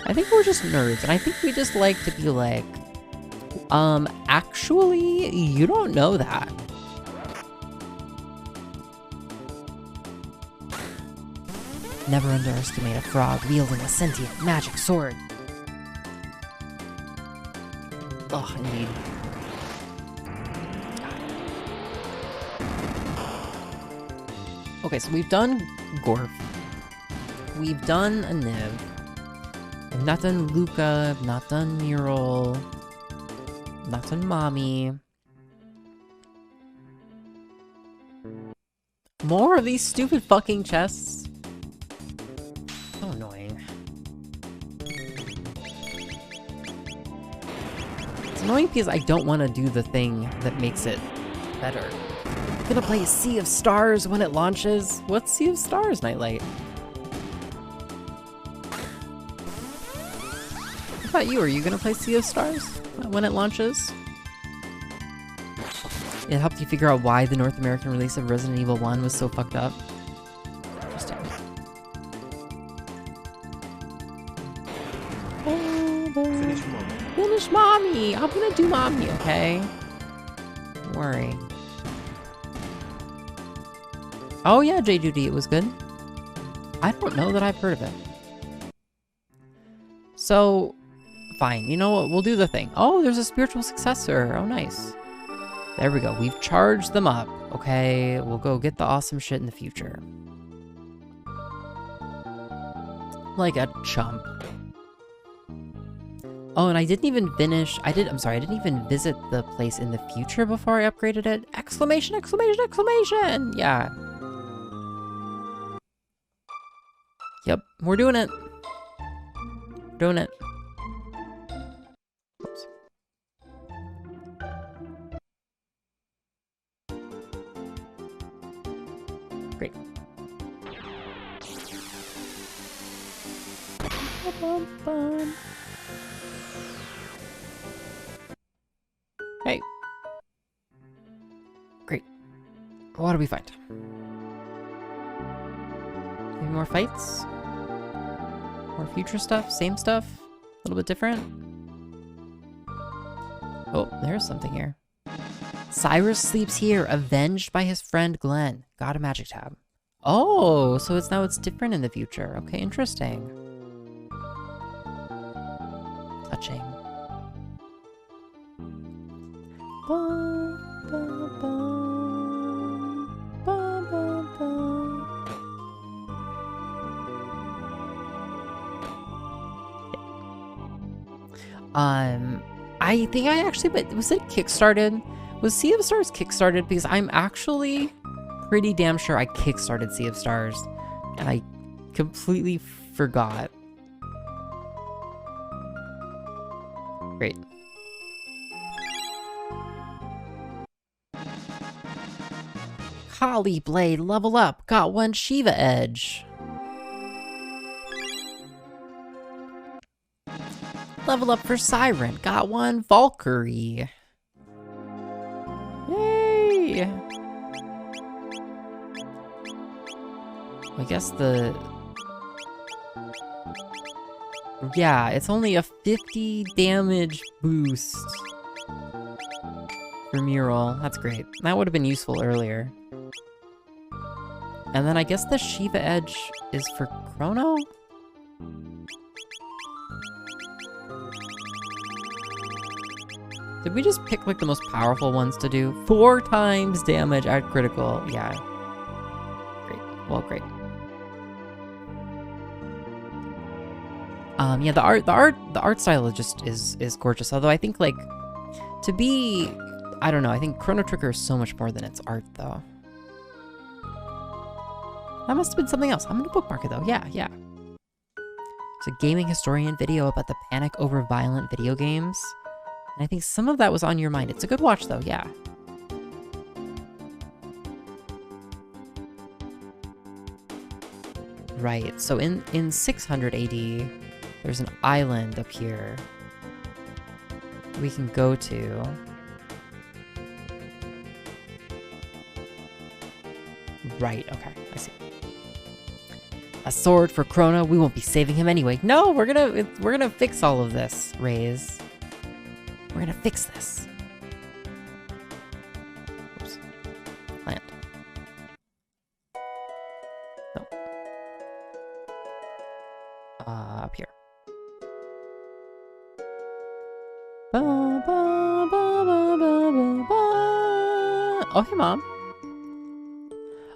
I think we're just nerds, and I think we just like to be like, actually, you don't know that. Never underestimate a frog wielding a sentient magic sword. Oh, indeed. Okay, so we've done Gorf. We've done a Niv. I've not done Luca, I've not done Mural, I've not done Mommy. More of these stupid fucking chests. So annoying. It's annoying because I don't want to do the thing that makes it better. I'm gonna play Sea of Stars when it launches. What's Sea of Stars, Nightlight? What about you? Are you gonna play Sea of Stars when it launches? It helped you figure out why the North American release of Resident Evil 1 was so fucked up. Interesting. Finish mommy. Finish mommy! I'm gonna do mommy, okay? Don't worry. Oh yeah, J. Judy, it was good. I don't know that I've heard of it. So, fine. You know what? We'll do the thing. Oh, there's a spiritual successor. Oh, nice. There we go. We've charged them up. Okay, we'll go get the awesome shit in the future. Like a chump. Oh, and I didn't even finish. I'm sorry, I didn't even visit the place in the future before I upgraded it. Exclamation, exclamation, exclamation! Yeah. Yep, we're doing it. Doing it. Oops. Great. Ba-bum-bum. Hey. Great. What do we find? Any more fights? More future stuff? Same stuff? A little bit different? Oh, there's something here. Cyrus sleeps here, avenged by his friend Glenn. Got a magic tab. Oh, so it's different in the future. Okay, interesting. Touching. Ba, ba, ba, ba, ba, ba. I think I actually, but was it kickstarted? Was Sea of Stars kickstarted? Because I'm actually pretty damn sure I kickstarted Sea of Stars, and I completely forgot. Great. Kali Blade, level up. Got one Shiva Edge. level up for Siren. Got one Valkyrie. Yay! I guess the... Yeah, it's only a 50 damage boost for Mural. That's great. That would have been useful earlier. And then I guess the Shiva Edge is for Chrono? Did we just pick like the most powerful ones to do? 4 times damage at critical. Yeah. Great. Well, great. Yeah, the art style is gorgeous. Although I think like to be, I don't know. I think Chrono Trigger is so much more than its art, though. That must have been something else. I'm gonna bookmark it though. Yeah. It's a gaming historian video about the panic over violent video games. And I think some of that was on your mind. It's a good watch though, yeah. Right, so in 600 AD, there's an island up here we can go to. Right, okay, I see. A sword for Chrono. We won't be saving him anyway. No, we're gonna fix all of this, Raze. We're gonna fix this. Oops. Land. No. Up here. Ba, ba, ba, ba, ba, ba, ba. Oh, hey, Mom.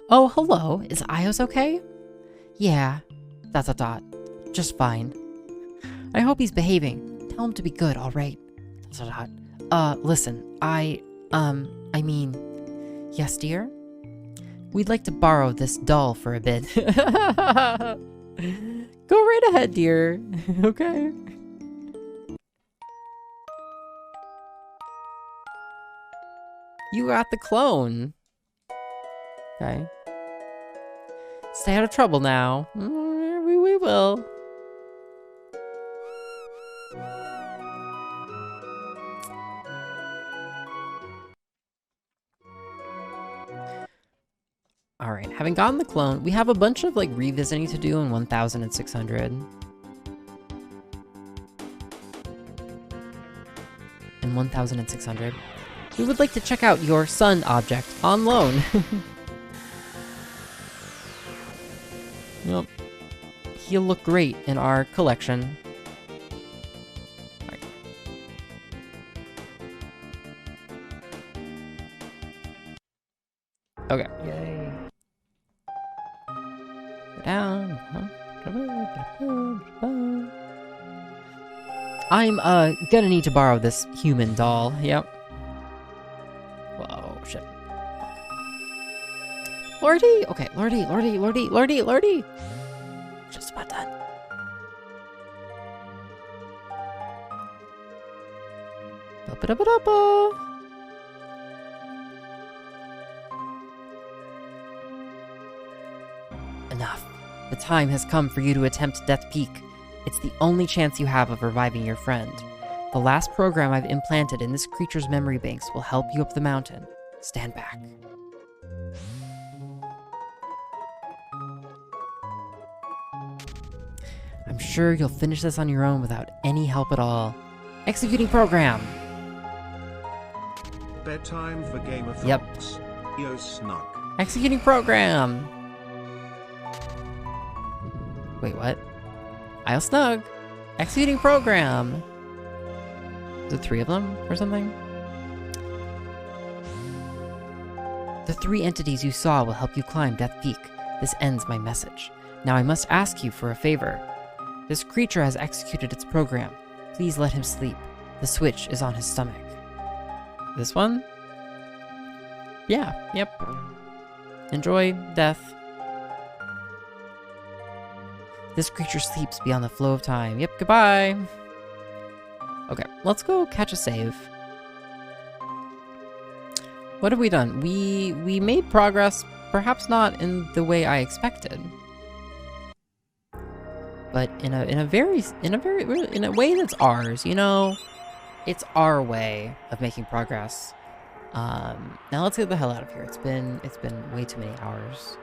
Oh, hello. Is iios okay? Yeah. ... Just fine. I hope he's behaving. Tell him to be good, alright? ... Listen, I mean... Yes, dear? We'd like to borrow this doll for a bit. Go right ahead, dear. Okay. You got the clone. Okay. Stay out of trouble now. We will. Alright, having gotten the clone, we have a bunch of like revisiting to do in 1600. In 1600. We would like to check out your sun object on loan. Well, he'll look great in our collection. Right. Okay. Yay. Go down. I'm gonna need to borrow this human doll. Yep. Whoa, shit. Lordy! Okay, Lordy! Just about done. Ba-ba-da-ba-da-ba. Enough. The time has come for you to attempt Death Peak. It's the only chance you have of reviving your friend. The last program I've implanted in this creature's memory banks will help you up the mountain. Stand back. I'm sure you'll finish this on your own without any help at all. Executing program! Bedtime for Game of Thrones. Yep. iios snug. Executing program! Wait, what? iios snug! Executing program! Is it 3 of them or something? The 3 entities you saw will help you climb Death Peak. This ends my message. Now I must ask you for a favor. This creature has executed its program. Please let him sleep. The switch is on his stomach. This one? Yeah, yep. Enjoy death. This creature sleeps beyond the flow of time. Yep, goodbye. Okay, let's go catch a save. What have we done? We made progress, perhaps not in the way I expected. but in a way that's ours, you know? It's our way of making progress. Now let's get the hell out of here. It's been way too many hours.